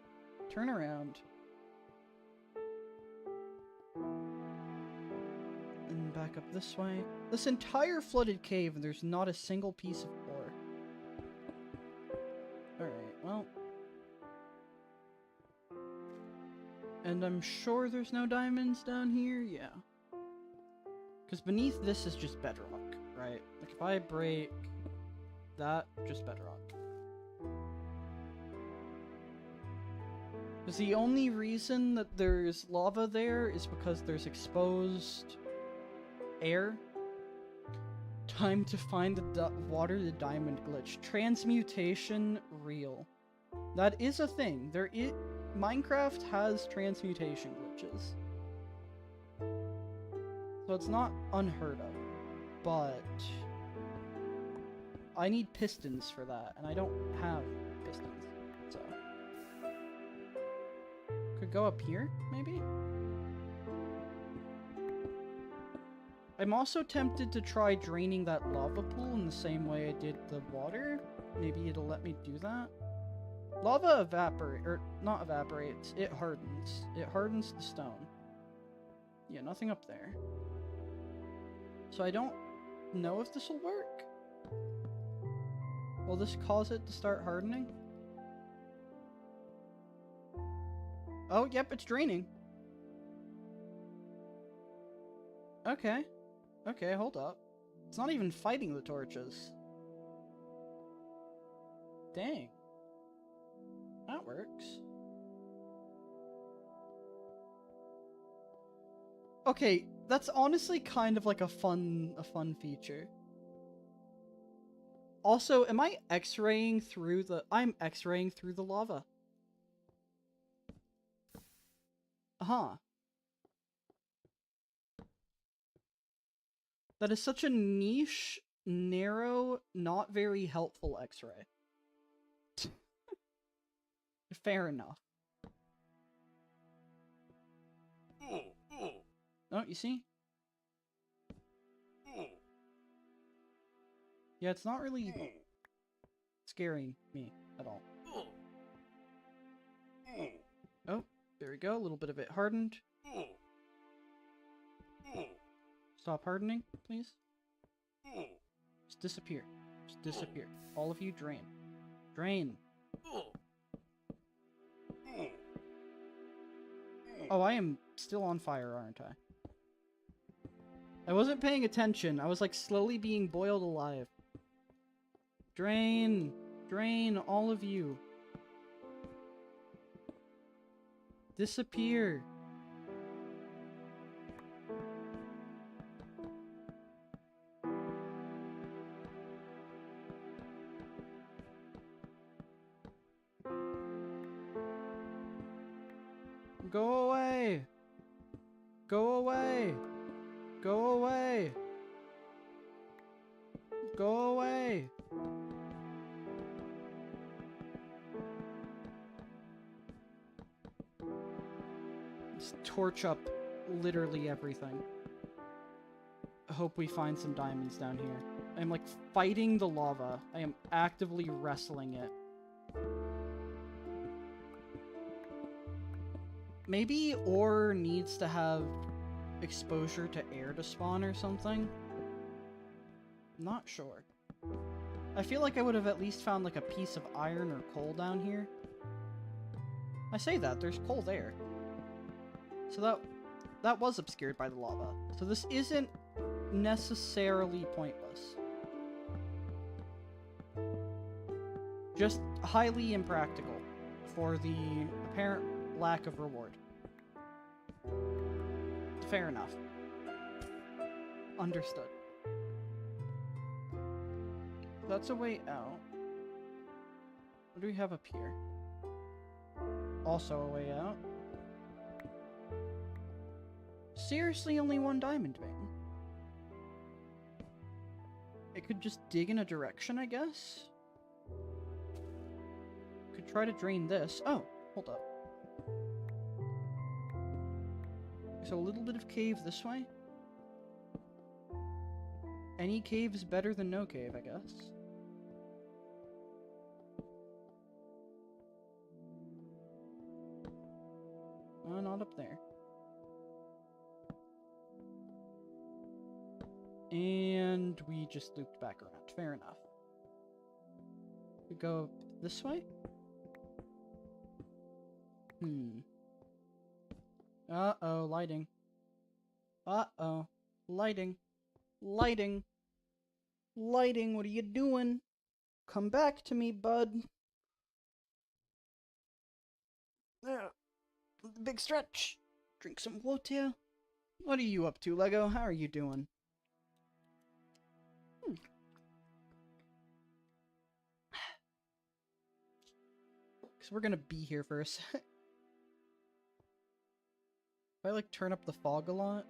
Turn around. And back up this way. This entire flooded cave, and there's not a single piece of ore. Alright, well. And I'm sure there's no diamonds down here? Yeah. Because beneath this is just bedrock, right? Like, if I break that, just bedrock. Because the only reason that there's lava there is because there's exposed air. Time to find the water the diamond glitch. Transmutation real. That is a thing. Minecraft has transmutation glitches. So it's not unheard of. But I need pistons for that, and I don't have pistons. So could go up here, maybe? I'm also tempted to try draining that lava pool in the same way I did the water. Maybe it'll let me do that. Lava not evaporates, it hardens. It hardens the stone. Yeah, nothing up there. So I don't know if this will work. Will this cause it to start hardening? Oh, yep, it's draining. Okay. Okay, hold up. It's not even fighting the torches. Dang. That works. Okay, that's honestly kind of like a fun feature. Also, am I X-raying through the... I'm X-raying through the lava. Huh. That is such a niche, narrow, not very helpful X-ray. Fair enough. Oh, you see? Yeah, it's not really scaring me at all. Oh, there we go. A little bit of it hardened. Stop hardening, please. Just disappear. Just disappear. All of you drain. Drain. Oh, I am still on fire, aren't I? I wasn't paying attention. I was like slowly being boiled alive. Drain. Drain, all of you. Disappear. Go away. Go away. Go away. Go away. Just torch up literally everything. I hope we find some diamonds down here. I'm like fighting the lava. I am actively wrestling it. Maybe ore needs to have exposure to air to spawn or something. Not sure. I feel like I would have at least found like a piece of iron or coal down here. I say that, there's coal there. So that was obscured by the lava. So this isn't necessarily pointless. Just highly impractical for the apparent lack of reward. Fair enough. Understood. That's a way out. What do we have up here? Also a way out. Seriously, only one diamond vein. It could just dig in a direction, I guess? Could try to drain this. Oh, hold up. So a little bit of cave this way. Any cave is better than no cave, I guess. Oh, not up there. And we just looped back around. Fair enough. We go this way? Uh-oh, lighting. Uh-oh. Lighting. Lighting. Lighting, what are you doing? Come back to me, bud. There. Big stretch. Drink some water. What are you up to, Lego? How are you doing? Because we're gonna be here for a sec. If I, like, turn up the fog a lot...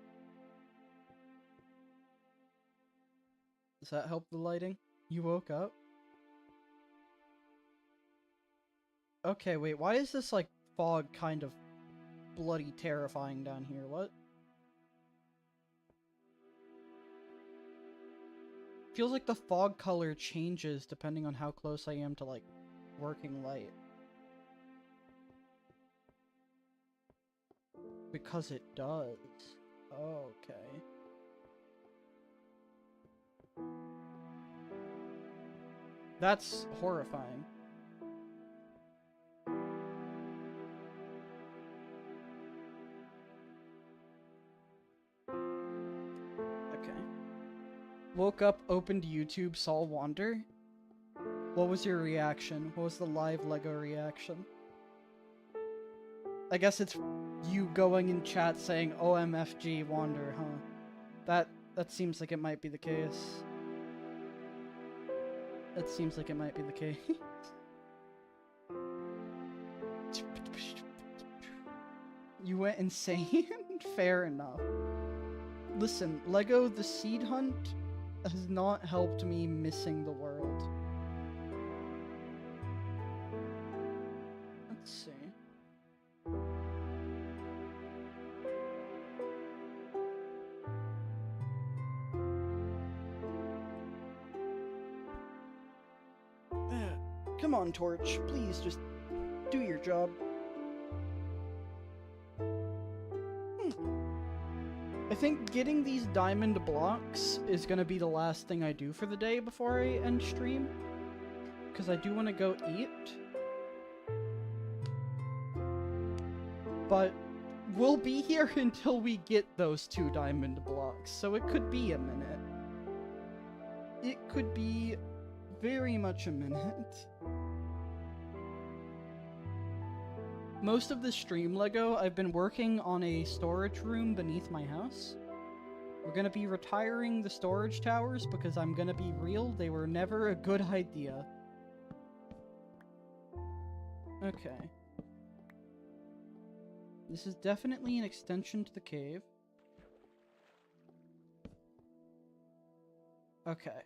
Does that help the lighting? You woke up? Okay, wait, why is this, like, fog kind of bloody terrifying down here? What? Feels like the fog color changes depending on how close I am to, like, working light. Because it does. Okay. That's horrifying. woke up, opened YouTube, saw Wander, what was your reaction? What was the live Lego reaction? I guess it's you going in chat saying OMFG Wander, huh? That seems like it might be the case. That seems like it might be the case. You went insane? Fair enough. Listen, Lego The Seed Hunt has not helped me missing the world. Let's see. Come on, Torch. Please, just do your job. I think getting these diamond blocks is gonna be the last thing I do for the day before I end stream. Because I do want to go eat. But we'll be here until we get those 2 diamond blocks, so it could be a minute. It could be very much a minute. Most of the stream Lego, I've been working on a storage room beneath my house. We're gonna be retiring the storage towers because I'm gonna be real, they were never a good idea. Okay. This is definitely an extension to the cave. Okay.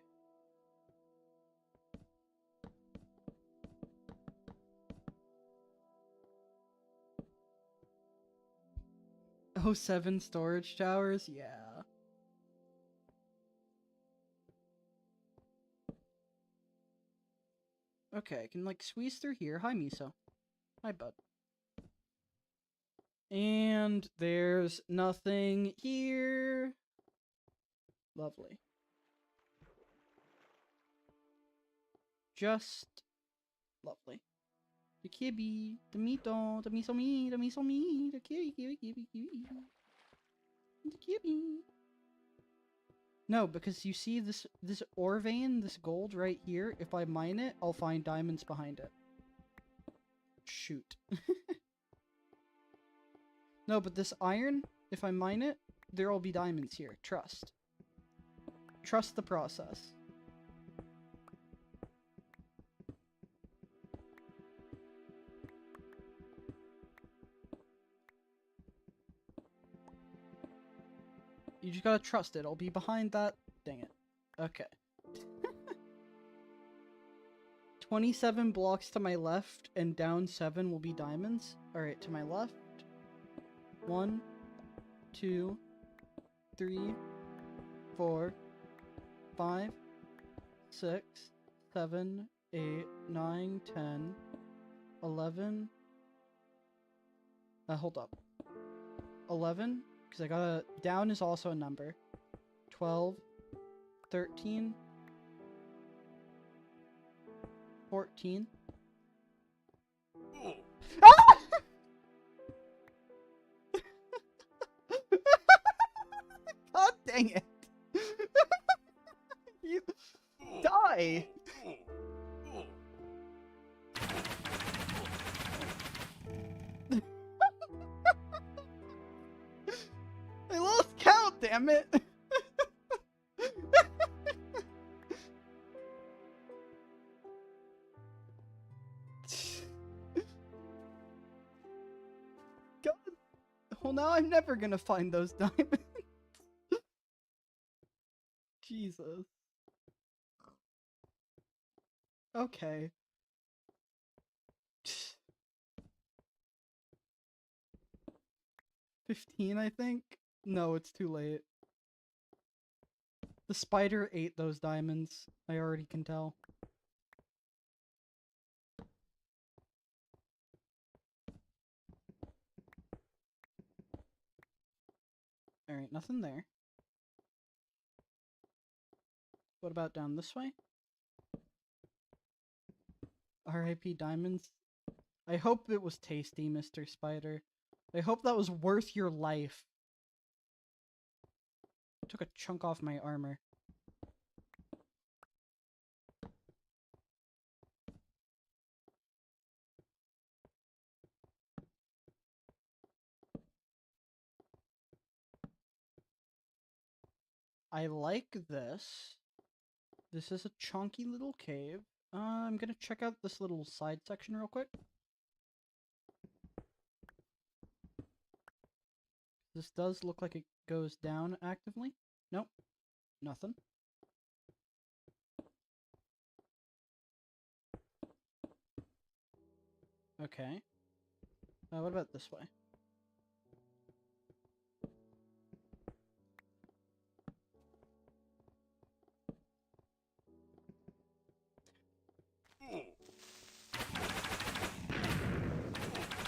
Oh, 7 storage towers? Yeah. Okay, I can, like, squeeze through here. Hi, Miso. Hi, bud. And there's nothing here. Lovely. Just lovely. The kibby, the meat, the miso me, the miso me, the kibby. The kibby. No, because you see this ore vein, this gold right here, if I mine it, I'll find diamonds behind it. Shoot. No, but this iron, if I mine it, there'll be diamonds here. Trust. Trust the process. You just gotta trust it. I'll be behind that. Dang it. Okay. 27 blocks to my left, and down 7 will be diamonds. Alright, to my left. 1, 2, 3, 4, 5, 6, 7, 8, 9, 10, 11. Hold up. 11, because I gotta... Down is also a number. 12, 13, 14. Ah! God dang it! You die! I lost count, damn it! God. Well, now I'm never gonna find those diamonds. Jesus. Okay. 15, I think? No, it's too late. The spider ate those diamonds. I already can tell. Alright, nothing there. What about down this way? R.I.P. diamonds. I hope it was tasty, Mr. Spider. I hope that was worth your life. Took a chunk off my armor. I like this. This is a chunky little cave. I'm gonna check out this little side section real quick. This does look like it goes down actively. Nope. Nothing. Okay. What about this way?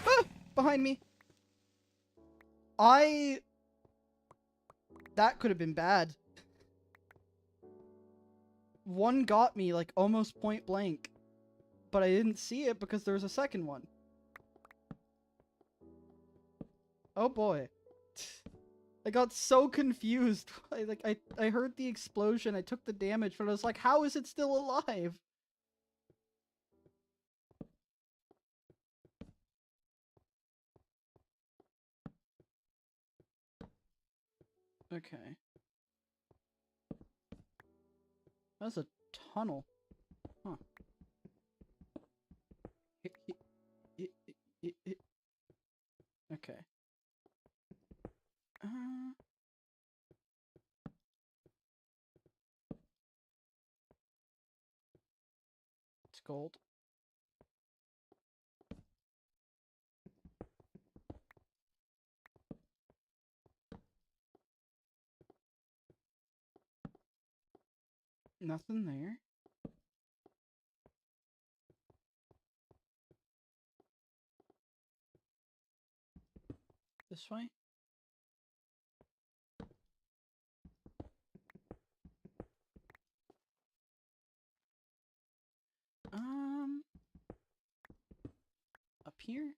Ah! Behind me! That could have been bad. One got me, like, almost point blank. But I didn't see it because there was a second one. Oh boy. I got so confused. I heard the explosion, I took the damage, but I was like, how is it still alive? Okay. That's a tunnel. Huh. Okay. It's gold. Nothing there. This way? Up here?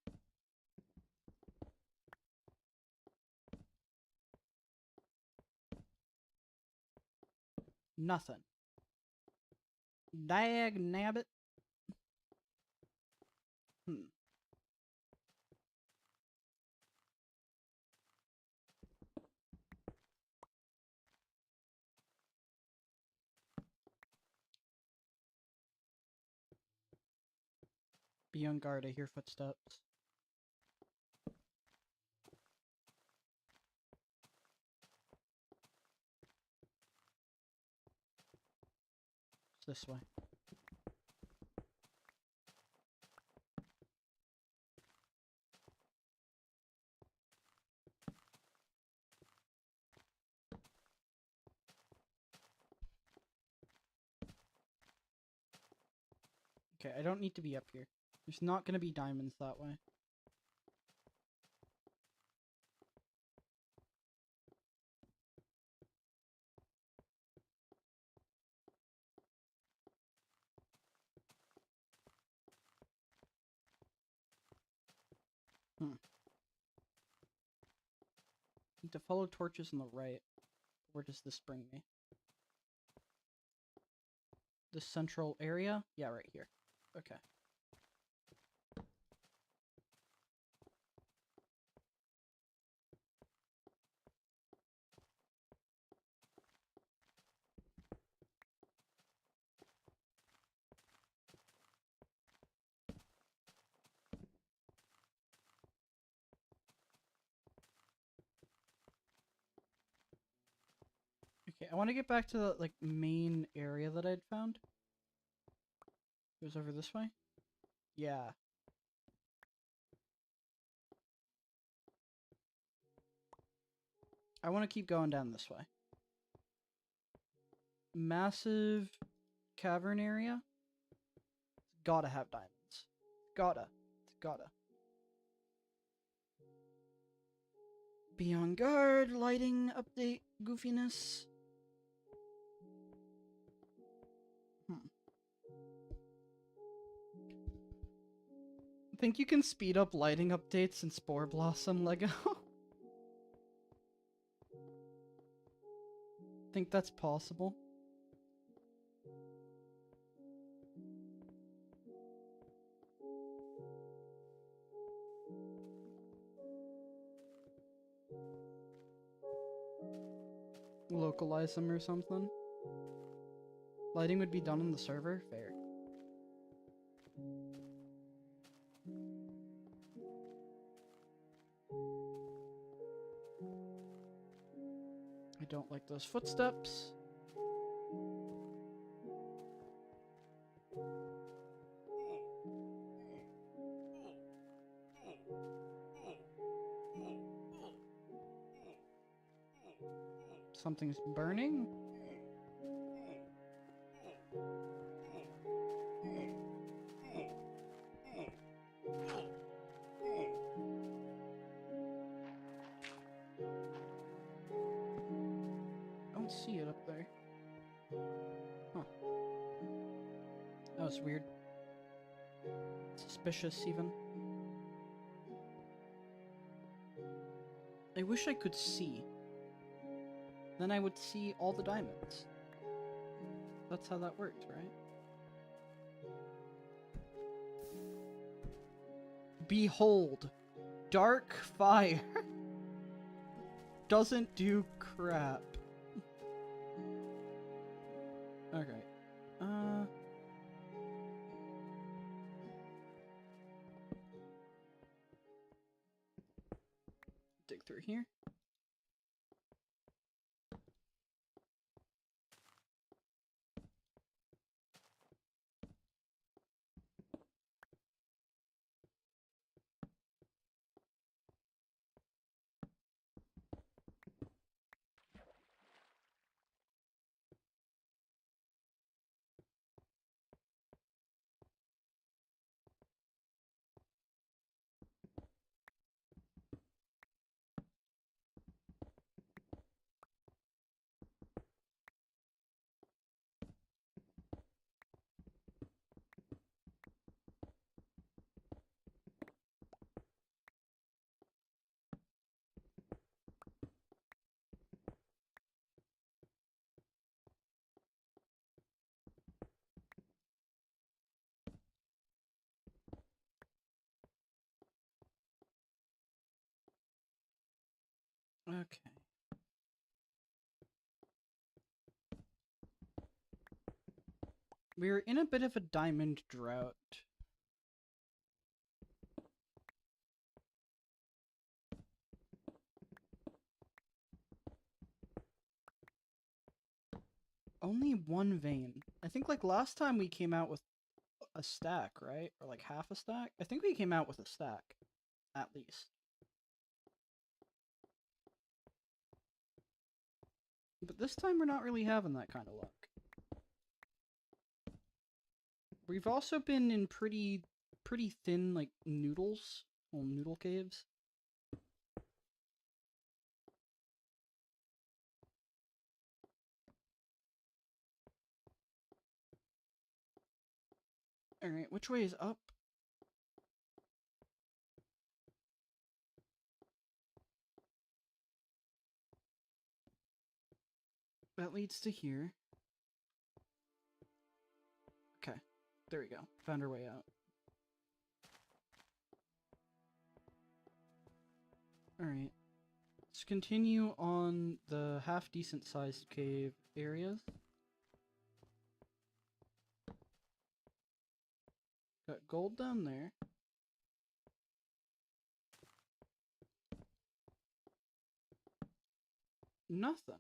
Nothing. Dag nabbit. Be on guard, I hear footsteps. It's this way. Okay, I don't need to be up here. There's not gonna be diamonds that way. Need to follow torches on the right. Where does this bring me? The central area? Yeah, right here. Okay. Okay, I want to get back to the, like, main area that I'd found. Goes over this way? Yeah. I want to keep going down this way. Massive cavern area. Gotta have diamonds. Gotta. Gotta. Be on guard. Lighting update goofiness. Think you can speed up lighting updates in Spore Blossom Lego? Think that's possible? localize them or something. Lighting would be done on the server? Fair. I don't like those footsteps. Something's burning? I don't see it up there. Huh. That was weird. Suspicious, even. I wish I could see. Then I would see all the diamonds. That's how that works, right? Behold! Dark fire! Doesn't do crap. Okay. Dig through here. Okay. We're in a bit of a diamond drought. Only one vein. I think like last time we came out with a stack, right? Or like half a stack? I think we came out with a stack. At least. But this time we're not really having that kind of luck. We've also been in pretty thin, like, noodles. Well, noodle caves. Alright, which way is up? That leads to here. Okay, there we go. Found our way out. Alright. Let's continue on the half-decent sized cave areas. Got gold down there. Nothing.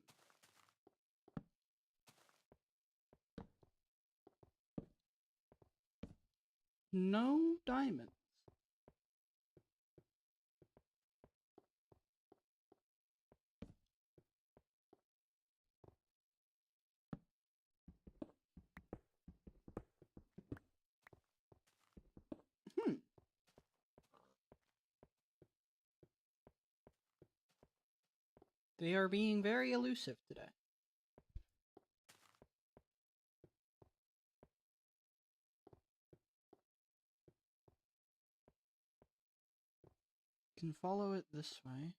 No diamonds. They are being very elusive today. Can follow it this way.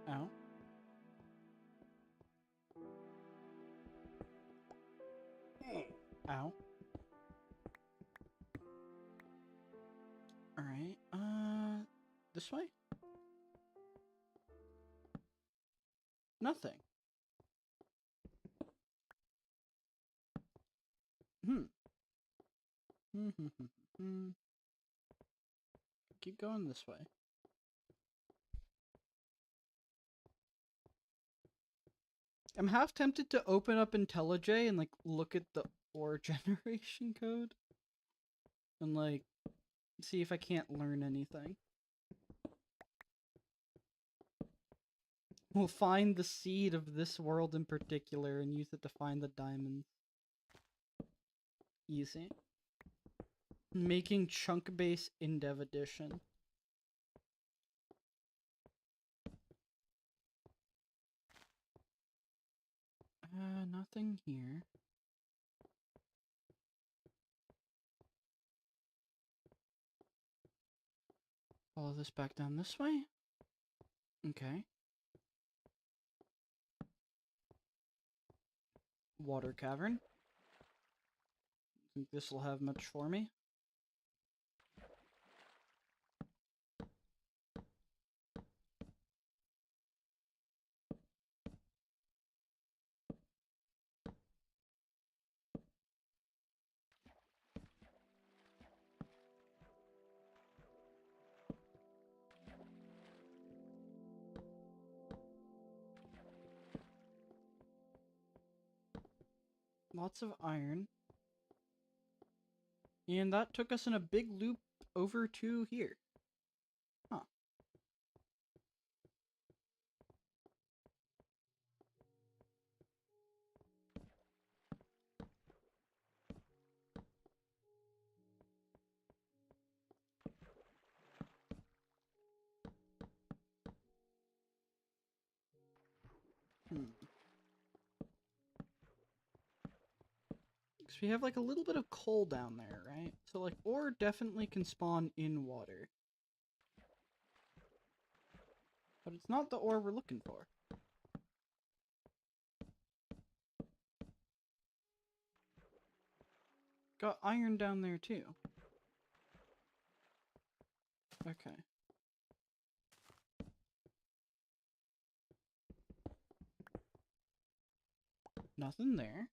Ow. Ow. this way? Nothing. Keep going this way. I'm half tempted to open up IntelliJ and like look at the ore generation code and like see if I can't learn anything. We'll find the seed of this world in particular and use it to find the diamonds. Easy. Making chunk base in dev edition. Nothing here. Follow this back down this way. Okay. Water cavern. Think this will have much for me. Lots of iron. And that took us in a big loop over to here. Huh. Because we have like a little bit of coal down there, right? So like ore definitely can spawn in water. But it's not the ore we're looking for. Got iron down there too. Okay. Nothing there.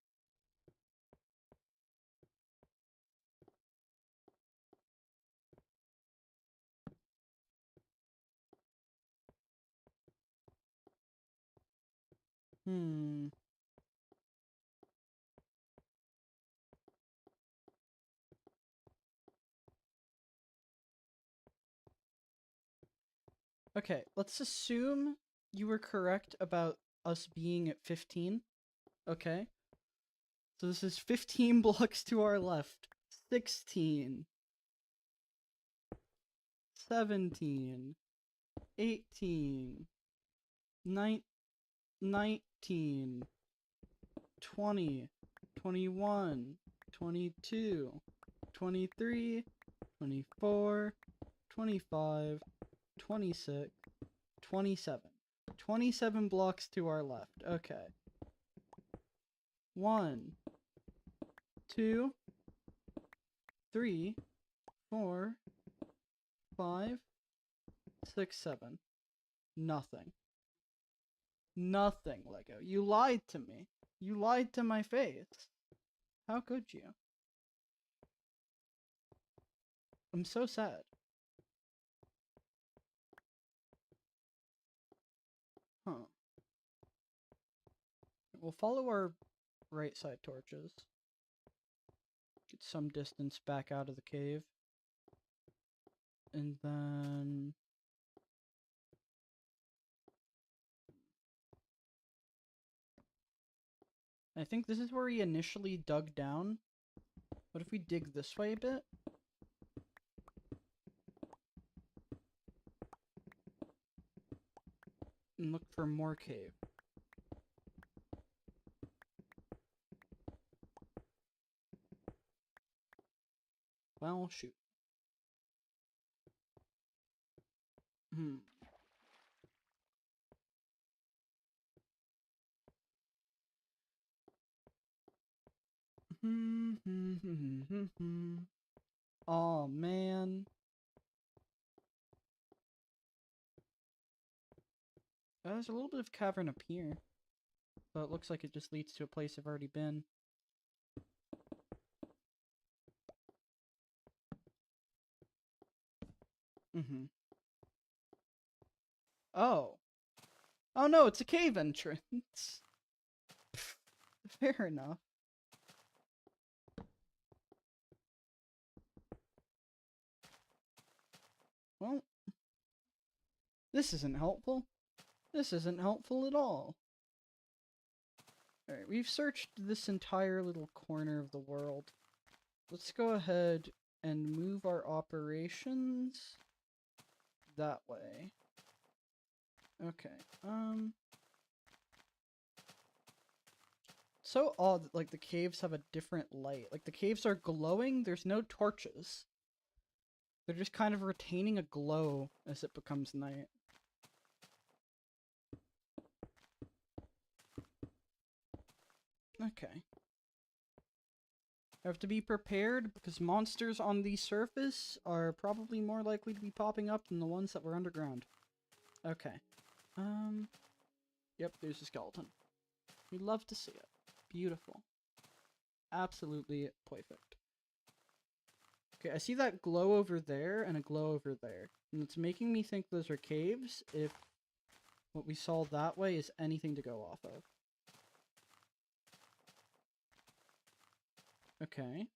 Okay, let's assume you were correct about us being at 15. Okay. So this is 15 blocks to our left. 16. 17. 18. 19. 20. 21. 22. 23. 24. 25. 26. 27. 27 blocks to our left. Okay. 1, 2, 3, 4, 5, 6, 7. Nothing. Nothing, Lego. You lied to me. You lied to my face. How could you? I'm so sad. Huh. We'll follow our right side torches. Get some distance back out of the cave. And then... I think this is where we initially dug down. What if we dig this way a bit? And look for more cave. Well, shoot. Oh man. There's a little bit of cavern up here. But it looks like it just leads to a place I've already been. Mm-hmm. Oh. Oh no, it's a cave entrance. Fair enough. Well, this isn't helpful. This isn't helpful at all. Alright, we've searched this entire little corner of the world. Let's go ahead and move our operations that way. Okay, so odd that, like, the caves have a different light. Like, the caves are glowing, there's no torches. They're just kind of retaining a glow as it becomes night. Okay. I have to be prepared because monsters on the surface are probably more likely to be popping up than the ones that were underground. Okay. Yep, there's a skeleton. We love to see it. Beautiful. Absolutely perfect. Okay, I see that glow over there and a glow over there. And it's making me think those are caves if what we saw that way is anything to go off of. Okay.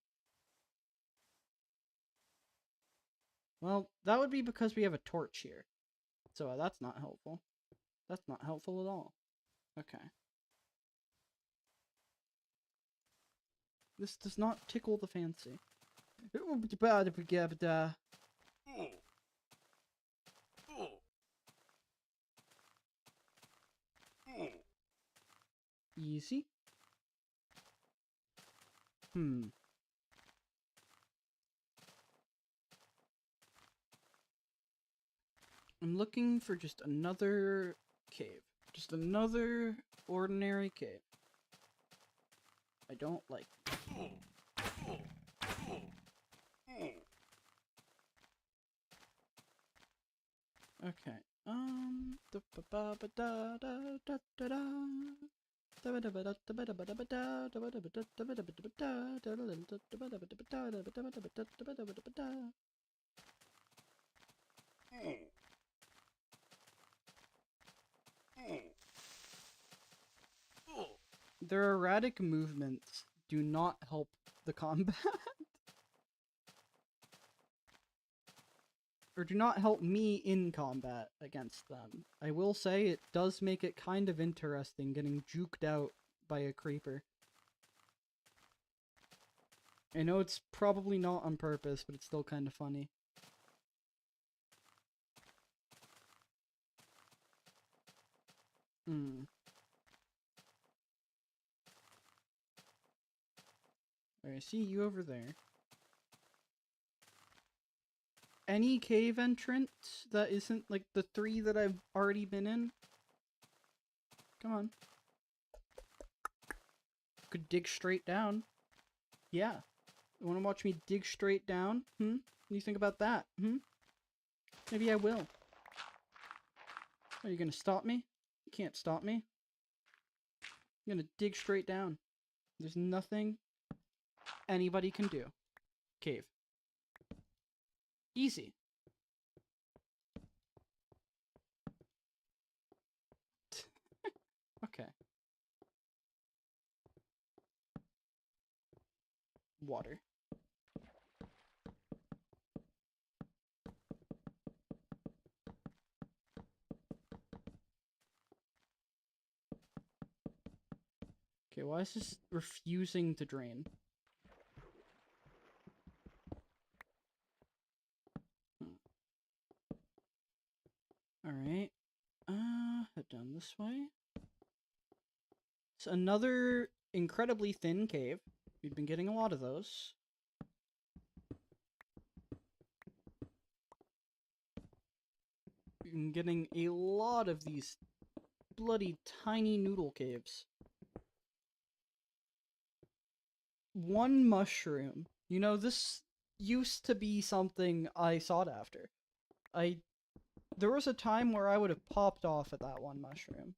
Well, that would be because we have a torch here. So that's not helpful. That's not helpful at all. Okay. This does not tickle the fancy. Easy. I'm looking for just another cave. Just another ordinary cave. I don't like it. Okay. Their erratic movements do not help the combat. Or do not help me in combat against them. I will say it does make it kind of interesting getting juked out by a creeper. I know it's probably not on purpose, but it's still kind of funny. I see you over there. Any cave entrance that isn't like the 3 that I've already been in? Come on. Could dig straight down. Yeah. You wanna watch me dig straight down? What do you think about that? Maybe I will. Are you gonna stop me? You can't stop me. I'm gonna dig straight down. There's nothing anybody can do. Cave. Easy. Okay. Water. Okay, why is this refusing to drain? Alright. Head down this way. It's another incredibly thin cave. We've been getting a lot of those. We've been getting a lot of these bloody tiny noodle caves. One mushroom. You know, this used to be something I sought after. I There was a time where I would have popped off at that one mushroom.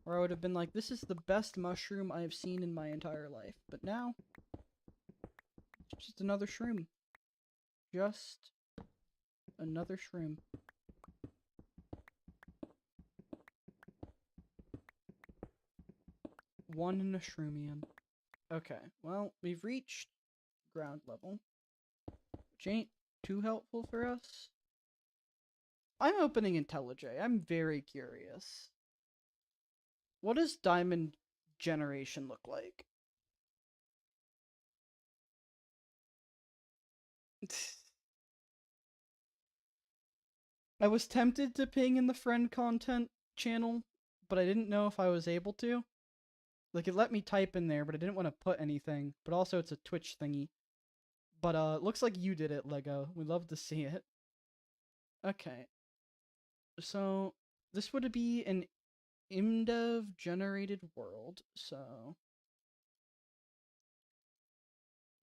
Where I would have been like, this is the best mushroom I have seen in my entire life. But now, it's just another shroom. Just another shroom. One in a shroomian. Okay, well, we've reached ground level, which ain't too helpful for us. I'm opening IntelliJ. I'm very curious. What does diamond generation look like? I was tempted to ping in the friend content channel, but I didn't know if I was able to. Like, it let me type in there, but I didn't want to put anything. But also, it's a Twitch thingy. But, it looks like you did it, Lego. We'd love to see it. Okay. So, this would be an IMDev generated world, so...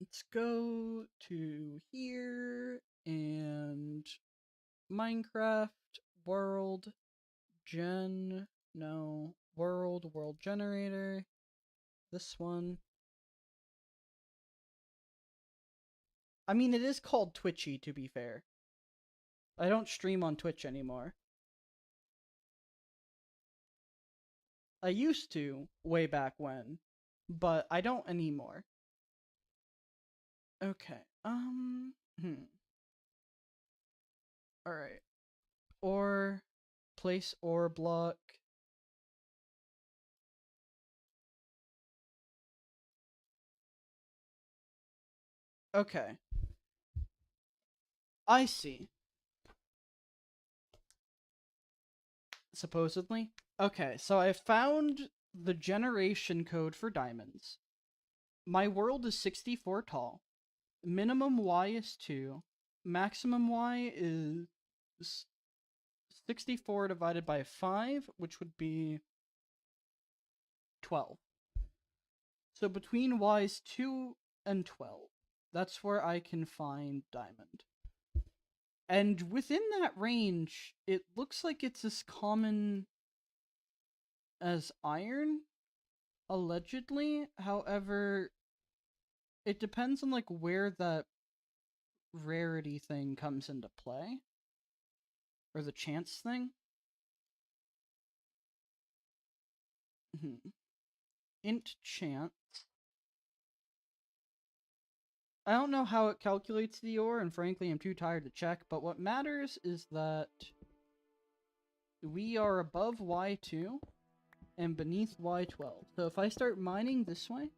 Let's go to here, and... Minecraft, world, world generator. This one. I mean, it is called Twitchy, to be fair. I don't stream on Twitch anymore. I used to, way back when, but I don't anymore. Okay, Alright. Or, place or block. Okay. I see. Supposedly. Okay, so I found the generation code for diamonds. My world is 64 tall. Minimum Y is 2. Maximum Y is 64 divided by 5, which would be 12. So between Y's 2 and 12, that's where I can find diamond. And within that range, it looks like it's as common as iron, allegedly. However, it depends on, like, where that rarity thing comes into play. Or the chance thing. Int chance. I don't know how it calculates the ore, and frankly I'm too tired to check, but what matters is that we are above Y2 and beneath Y12. So if I start mining this way,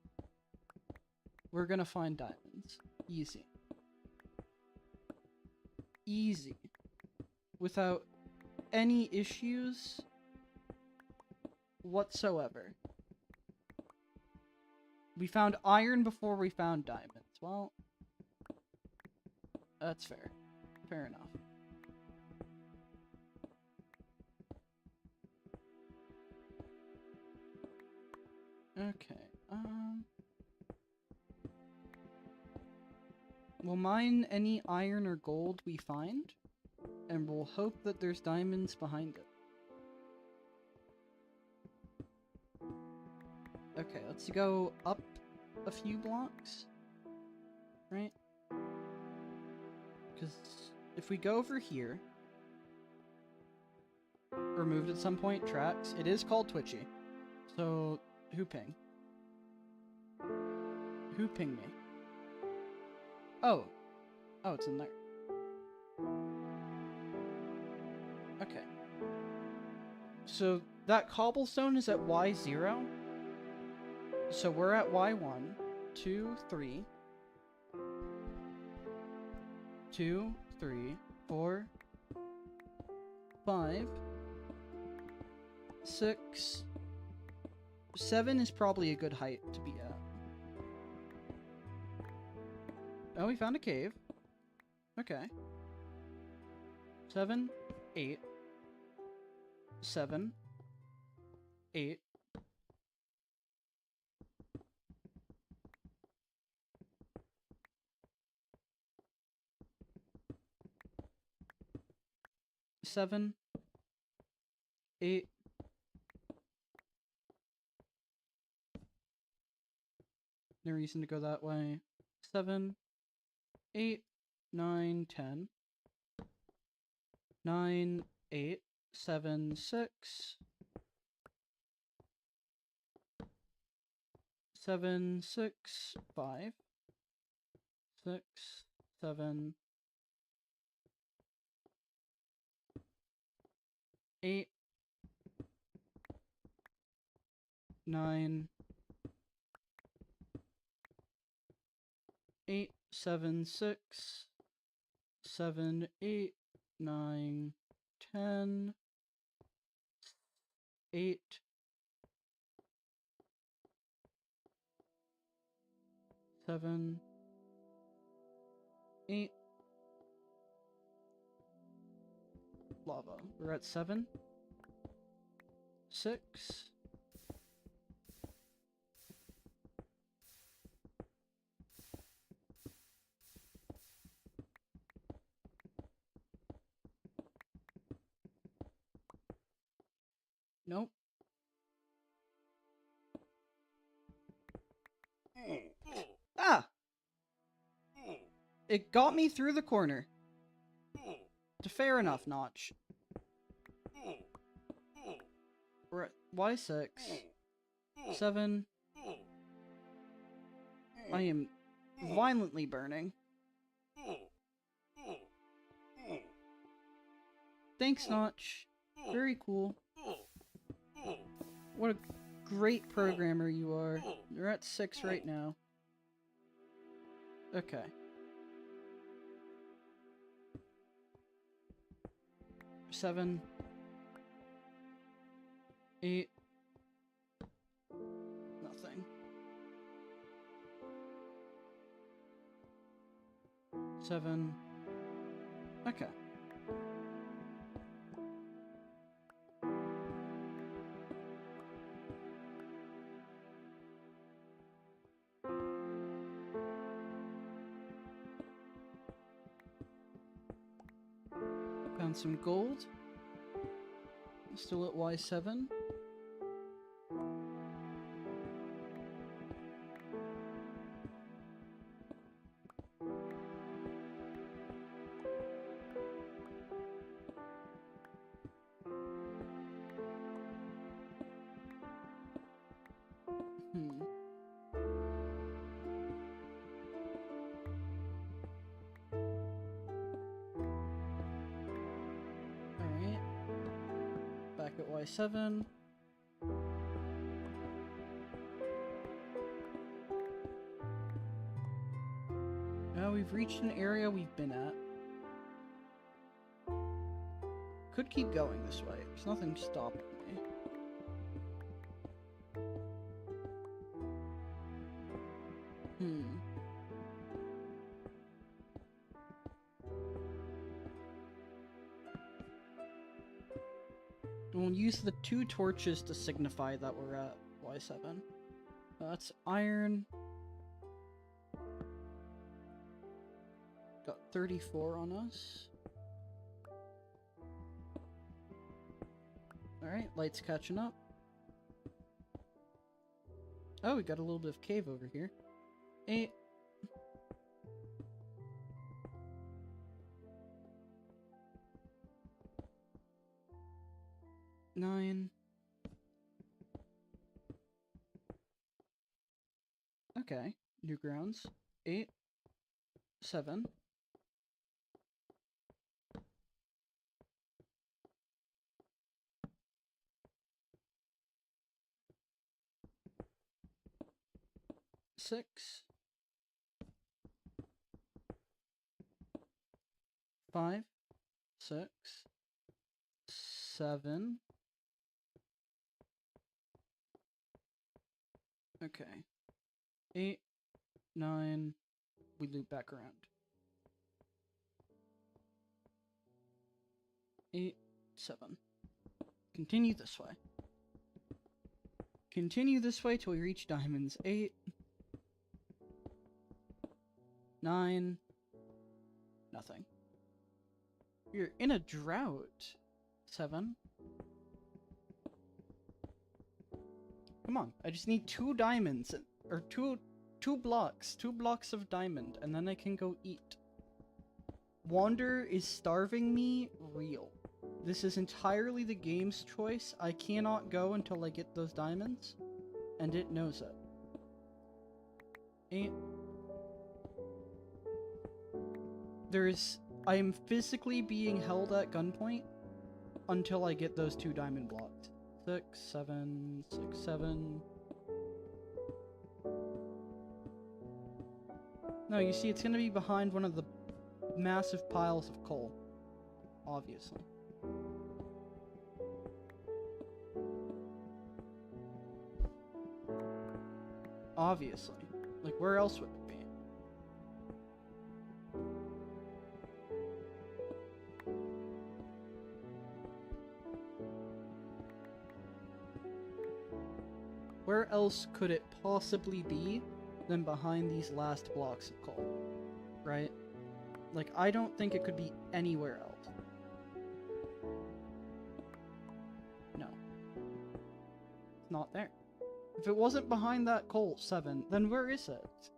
we're gonna find diamonds. Easy. Easy. Without any issues whatsoever. We found iron before we found diamonds. Well, that's fair. Fair enough. Okay, we'll mine any iron or gold we find, and we'll hope that there's diamonds behind it. Okay, let's go up a few blocks. Right? Because if we go over here, removed at some point, tracks, it is called Twitchy. So, who ping? Who pinged me? Oh. Oh, it's in there. Okay. So, that cobblestone is at Y0. So we're at Y1, 2, 3. 2, 3, 4, 5, 6, 7 is probably a good height to be at. Oh, we found a cave. Okay. 7, 8, 7, 8. 7, 8, no reason to go that way. 7, 8, 9, 10. 9, 8, 7, 6. 7, 6, 5. 6, 7, 8, 9, 8, 7, 6, 7, 8, 9, 10, 8, 7, 8. Lava. We're at 7, 6. Nope. Ah! It got me through the corner. Fair enough, Notch. We're at Y6. 7. I am violently burning. Thanks, Notch. Very cool. What a great programmer you are. You're at 6 right now. Okay. Seven. 8. Nothing. 7. Okay. Found some gold. Still at Y7. Alright. Back at Y7. Now we've reached an area we've been at. Could keep going this way. There's nothing stopping me. We'll use the 2 torches to signify that we're at Y7. That's iron. Got 34 on us. Alright, light's catching up. Oh, we got a little bit of cave over here. 8. 9. Okay, new grounds. 8. 7. 6. 5. 6. 7. Okay. 8. 9. We loop back around. 8. 7. Continue this way. Continue this way till we reach diamonds. 8. 9. Nothing. You're in a drought. 7. Come on, I just need 2 diamonds, or two blocks of diamond, and then I can go eat. Wander is starving me real. This is entirely the game's choice. I cannot go until I get those diamonds, and it knows it. 8. I am physically being held at gunpoint until I get those 2 diamond blocks. 6, 7, 6, 7. No, you see, it's gonna be behind one of the massive piles of coal. Obviously. Obviously. Like, where else would it be? Where else could it possibly be than behind these last blocks of coal? Right? Like, I don't think it could be anywhere else. No. It's not there. If it wasn't behind that coal, 7, then where is it?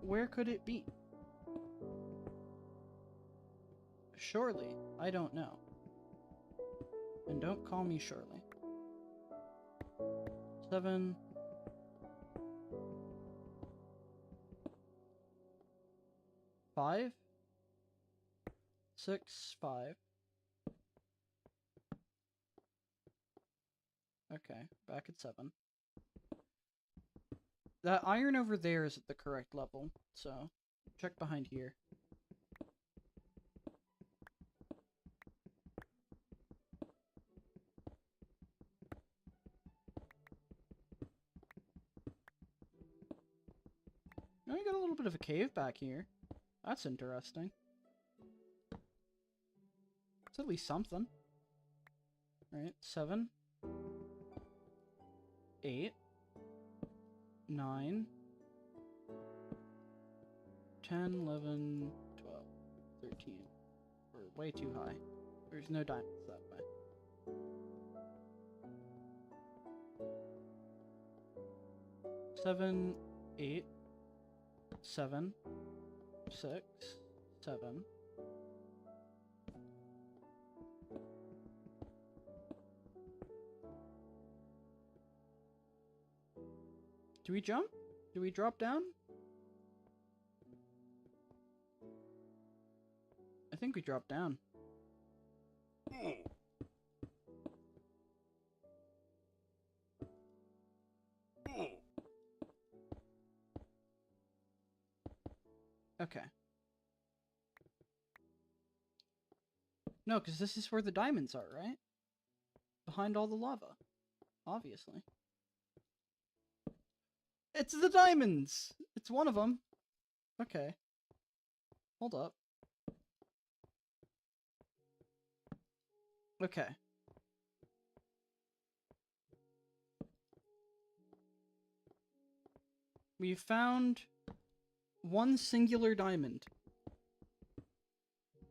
Where could it be? Surely, I don't know. And don't call me Shirley. 7. Five? 6, 5. Okay, back at 7. That iron over there is at the correct level, so check behind here. Now we got a little bit of a cave back here. That's interesting. It's at least something. Alright, 7. 8. 9. 10, 11, 12, 13. We're way too high. There's no diamonds that way. 7, 8, 7, 6, 7. Do we jump? Do we drop down? I think we drop down. Okay. No, because this is where the diamonds are, right? Behind all the lava. Obviously. It's the diamonds! It's one of them. Okay. Hold up. Okay. We found one singular diamond.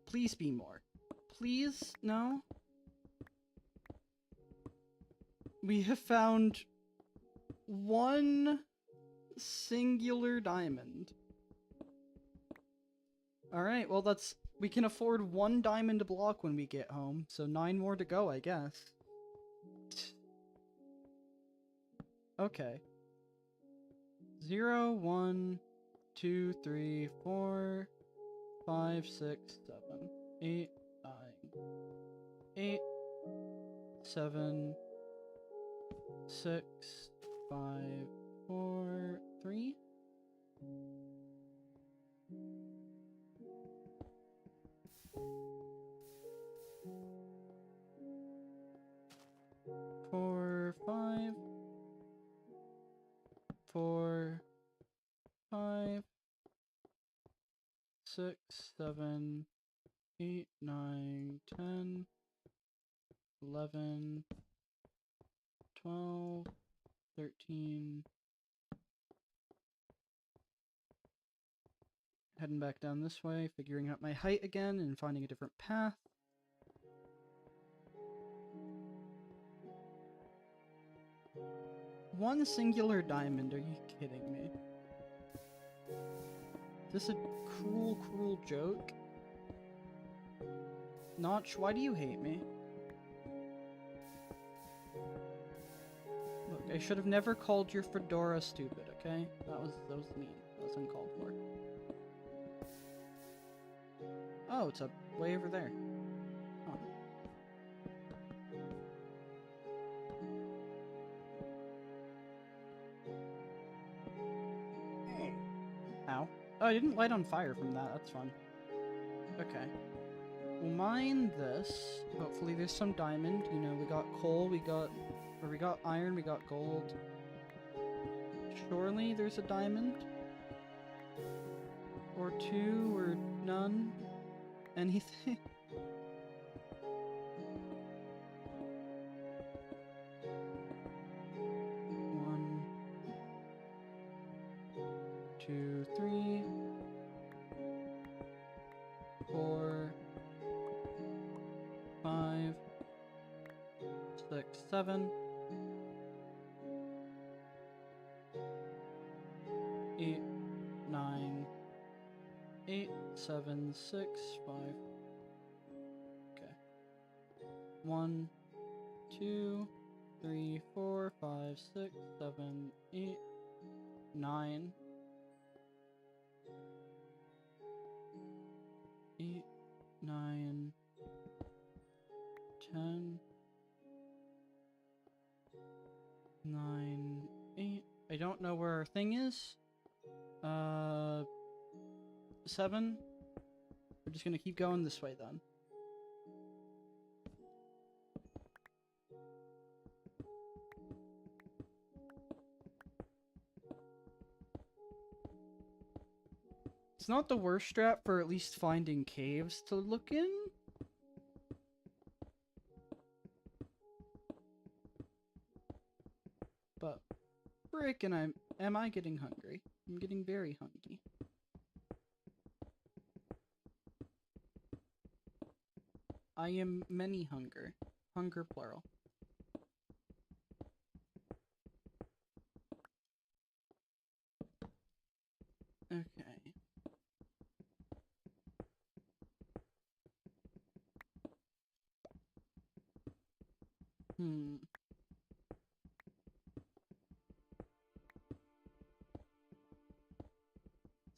Please be more. Please? No? We have found one singular diamond. Alright, well we can afford 1 diamond block when we get home, so 9 more to go, I guess. Okay. 0, 1, 2, 3, 4, 5, 6, 7, 8, 9, 8, 7, 6, 5, 4, 3. 4, 5, 4, 5, 6, 7, 8, 9, 10, 11, 12, 13, Heading back down this way, figuring out my height again and finding a different path. One singular diamond, are you kidding me? Is this a cruel, cruel joke? Notch, why do you hate me? Look, I should have never called your fedora stupid, okay? That was mean. That was uncalled for. Oh, it's up way over there. Huh. Ow. Oh, I didn't light on fire from that. That's fun. Okay. We'll mine this. Hopefully there's some diamond. You know, we got coal, we got iron, we got gold. Surely there's a diamond? Or two, or none? Anything? One, two, three, 4, 5, 6, 7, 8, 9, 8, 7, 6, 5. Okay. 1, 2, 3, 4, 5, 6, 7, 8, 9. 8, 9, 10, 9, 8. I don't know where our thing is. 7. We're just gonna keep going this way then. It's not the worst strat for at least finding caves to look in. But frickin' am I getting hungry? I'm getting very hungry. I am many hunger. Hunger plural. Okay.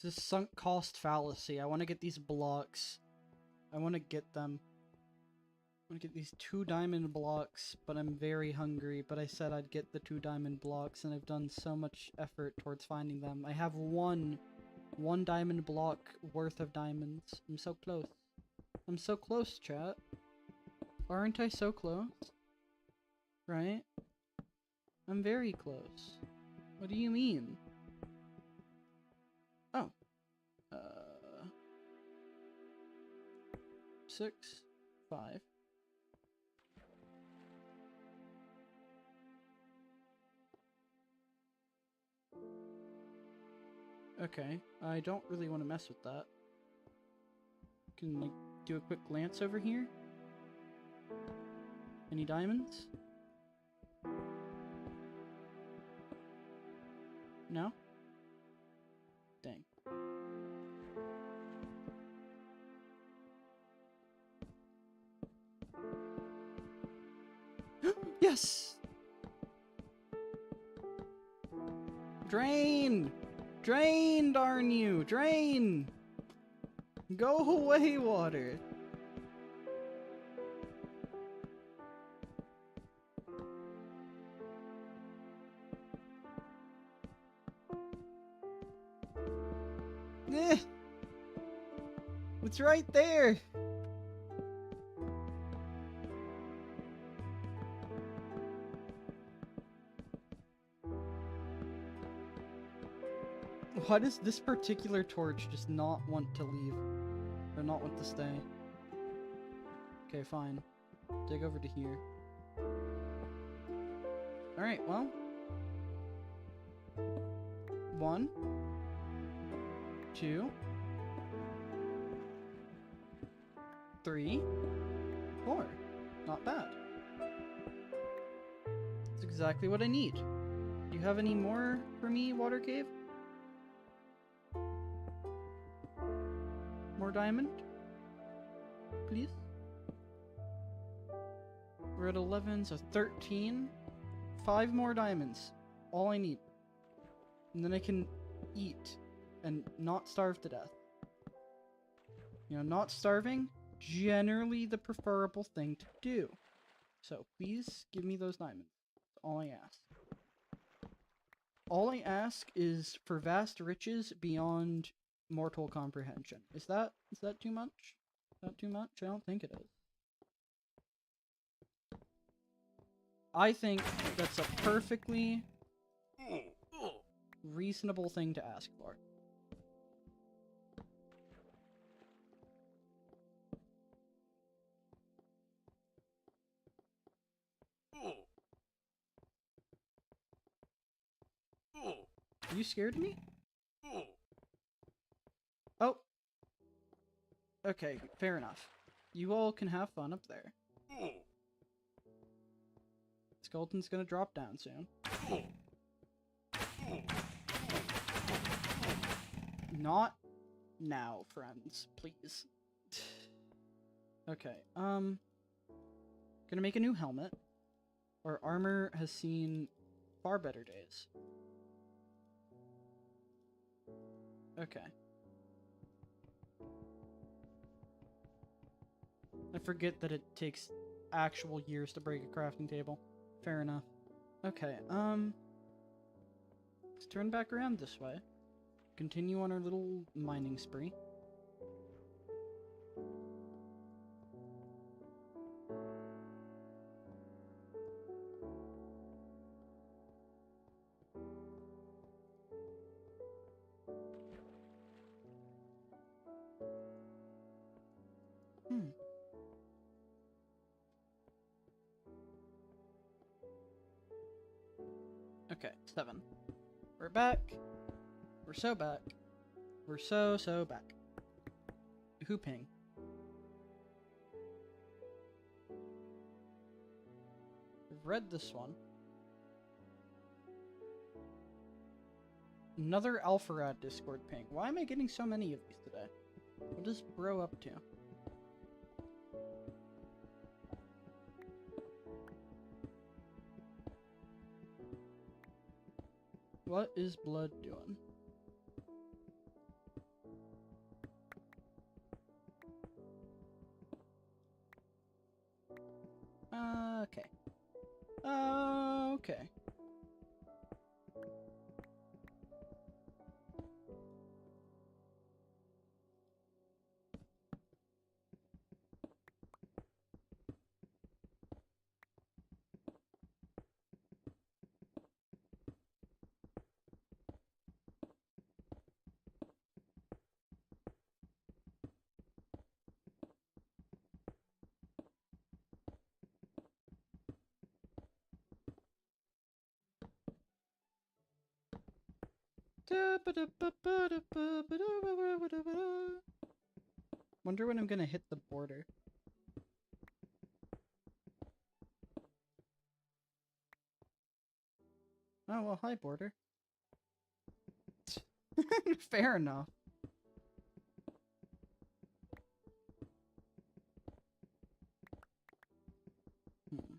It's a sunk cost fallacy. I want to get these blocks. I want to get them. I want to get these 2 diamond blocks, but I'm very hungry. But I said I'd get the 2 diamond blocks, and I've done so much effort towards finding them. I have one diamond block worth of diamonds. I'm so close. I'm so close, chat. Aren't I so close? Right? I'm very close. What do you mean? Oh. 6, 5. Okay, I don't really want to mess with that. Can, like, do a quick glance over here? Any diamonds? No? Dang. Yes! Drain! Drain, darn you! Drain! Go away, water! Eh! It's right there! Why does this particular torch just not want to leave? Or not want to stay? Okay, fine. Dig over to here. Alright, well. 1, 2, 3, 4. Not bad. That's exactly what I need. Do you have any more for me, Water Cave? More diamond? Please? We're at 11, so 13. 5 more diamonds. All I need. And then I can eat and not starve to death. You know, not starving, generally the preferable thing to do. So please give me those diamonds. That's all I ask. All I ask is for vast riches beyond mortal comprehension. Is that too much? Is that too much? I don't think it is. I think that's a perfectly reasonable thing to ask for. Are you scared of me? Oh. Okay, fair enough. You all can have fun up there. Skeleton's gonna drop down soon. Not now, friends, please. Okay, gonna make a new helmet. Our armor has seen far better days. Okay. I forget that it takes actual years to break a crafting table. Fair enough. Okay, let's turn back around this way. Continue on our little mining spree. Okay, 7. We're back. We're so back. We're so back. Hooping. I've read this one. Another Alpharad Discord ping. Why am I getting so many of these today? What is bro up to? What is blood doing? Okay. Okay. Wonder when I'm gonna hit the border. Oh, well, hi, border. Fair enough. Hmm.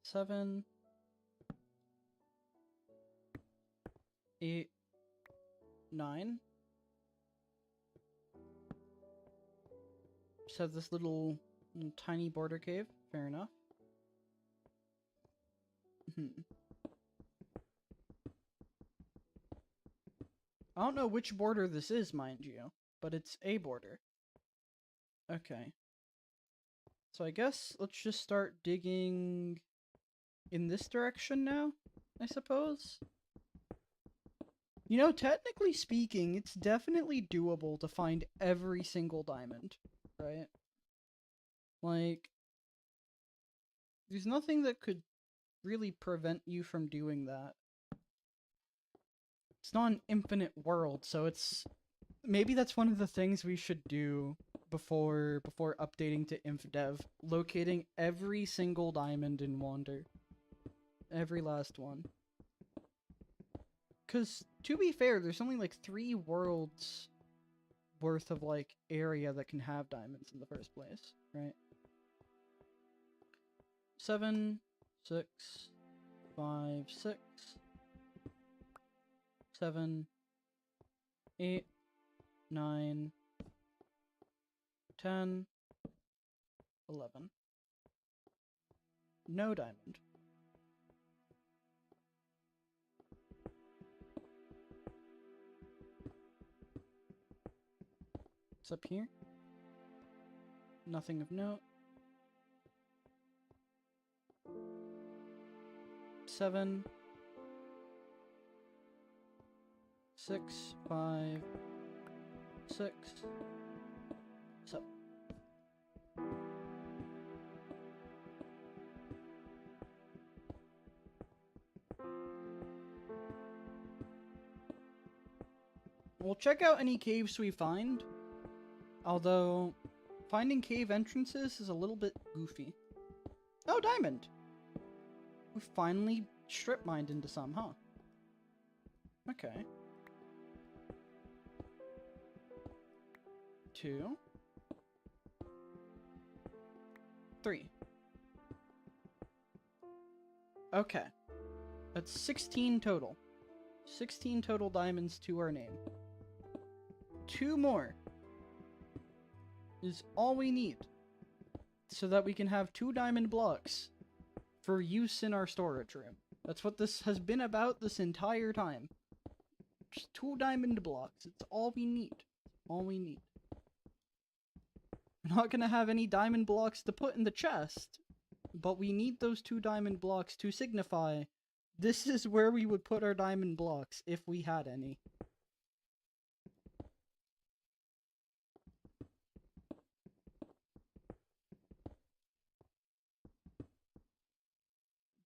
7, 8, 9. Just have this little tiny border cave. Fair enough. I don't know which border this is, mind you, but it's a border. Okay. So I guess let's just start digging in this direction now, I suppose? You know, technically speaking, it's definitely doable to find every single diamond, right? Like, there's nothing that could really prevent you from doing that. It's not an infinite world, so it's... Maybe that's one of the things we should do before updating to InfDev, locating every single diamond in Wander. Every last one. Because, to be fair, there's only like 3 worlds worth of like area that can have diamonds in the first place, right? 7, 6, 5, 6, 7, 8, 9, 10, 11. No diamond. What's up here? Nothing of note. 7, 6, 5, 6, 7. We'll check out any caves we find, although finding cave entrances is a little bit goofy. Oh, diamond! We finally strip mined into some, huh? Okay. 2, 3. Okay. That's 16 total. 16 total diamonds to our name. 2 more is all we need so that we can have 2 diamond blocks for use in our storage room. That's what this has been about this entire time. Just 2 diamond blocks. It's all we need. All we need. We're not gonna have any diamond blocks to put in the chest, but we need those 2 diamond blocks to signify this is where we would put our diamond blocks if we had any.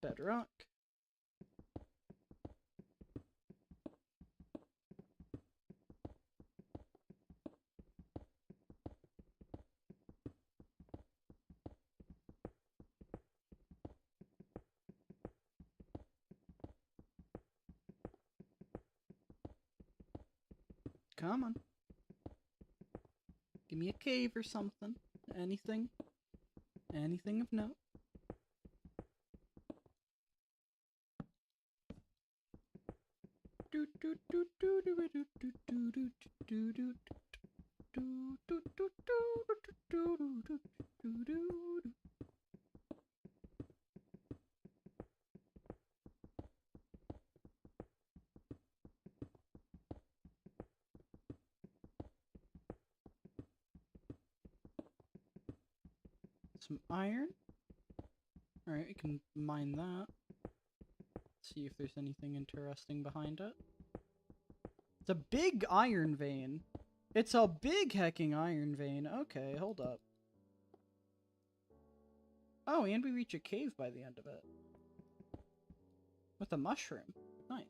Bedrock. Come on. Give me a cave or something. Anything. Anything of note. Some iron. Alright, we can mine that. See if there's anything interesting behind it. It's a big iron vein. It's a big hecking iron vein. Okay, hold up. Oh, and we reach a cave by the end of it. With a mushroom. Nice.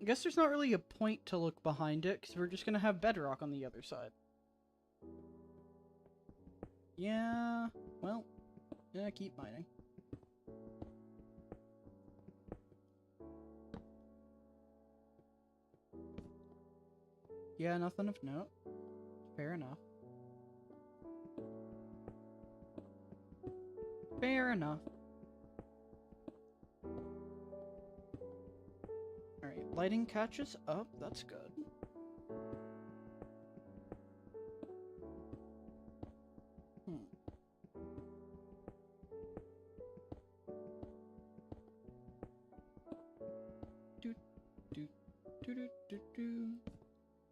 I guess there's not really a point to look behind it, because we're just going to have bedrock on the other side. Yeah, well, yeah, keep mining. Yeah, nothing of note. Fair enough. Fair enough. Alright, lighting catches up. That's good.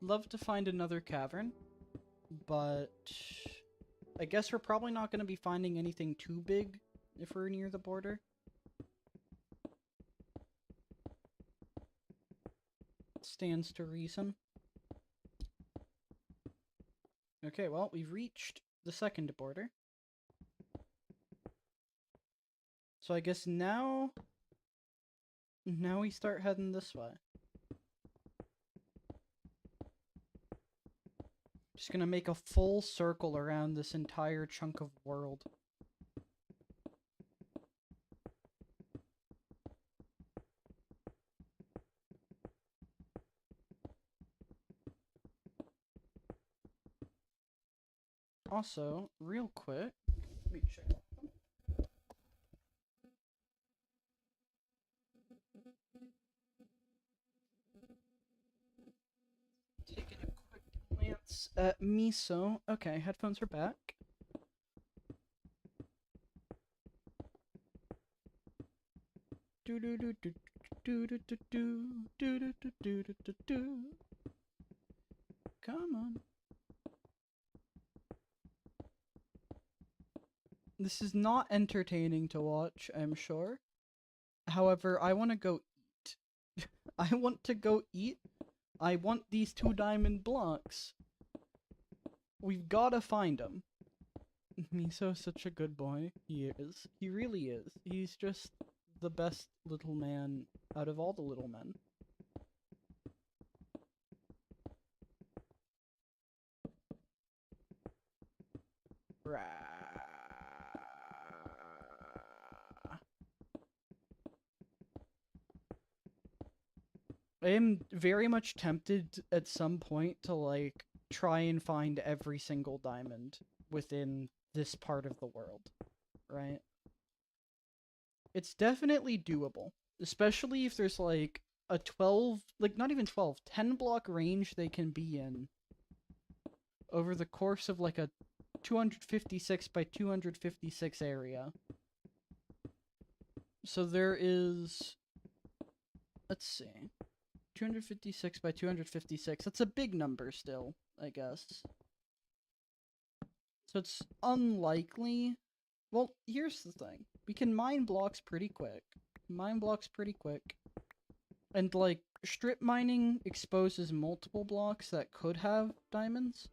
Love to find another cavern, but I guess we're probably not going to be finding anything too big if we're near the border. Stands to reason. Okay, well, we've reached the second border. So I guess now we start heading this way. Just gonna make a full circle around this entire chunk of world. Also, real quick, let me check. Taking a quick glance at Miso. Okay, headphones are back. Do do do do do do do do do do do do do do. Come on. This is not entertaining to watch, I'm sure. However, I want to go eat. I want to go eat. I want these 2 diamond blocks. We've gotta find them. Miso's such a good boy. He is. He really is. He's just the best little man out of all the little men. I am very much tempted at some point to, like, try and find every single diamond within this part of the world, right? It's definitely doable, especially if there's, like, a 12, like, not even 12, 10 block range they can be in over the course of, like, a 256 by 256 area. So there is, let's see, 256 by 256. That's a big number still, I guess. So it's unlikely. Well, here's the thing. We can mine blocks pretty quick. And, like, strip mining exposes multiple blocks that could have diamonds.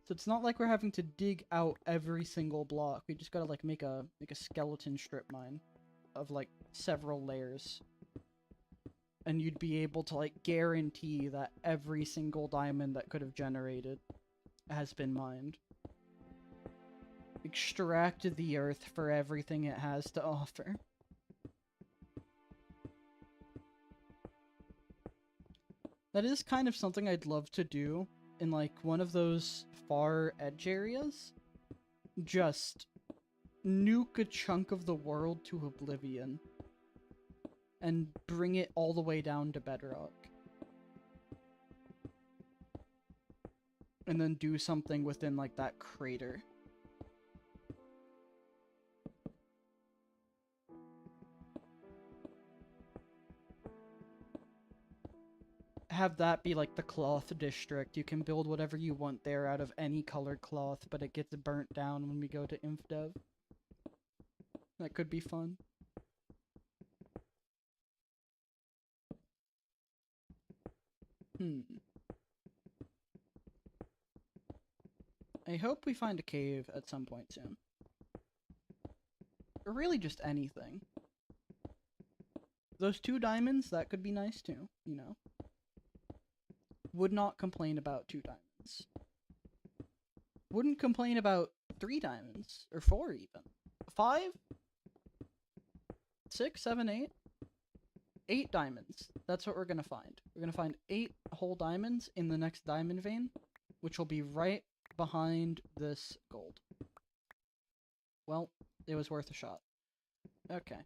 So it's not like we're having to dig out every single block. We just gotta, like, make a skeleton strip mine of, like, several layers. And you'd be able to, like, guarantee that every single diamond that could have generated has been mined. Extract the earth for everything it has to offer. That is kind of something I'd love to do in, like, one of those far edge areas. Just nuke a chunk of the world to oblivion and bring it all the way down to bedrock. And then do something within, like, that crater. Have that be, like, the cloth district. You can build whatever you want there out of any colored cloth, but it gets burnt down when we go to InfDev. That could be fun. I hope we find a cave at some point soon. Or really just anything. Those 2 diamonds, that could be nice too, you know? Would not complain about 2 diamonds. Wouldn't complain about 3 diamonds. Or 4 even. 5? 6, 7, 8? 8 diamonds. That's what we're gonna find. We're gonna find 8 whole diamonds in the next diamond vein, which will be right behind this gold. Well, it was worth a shot. Okay.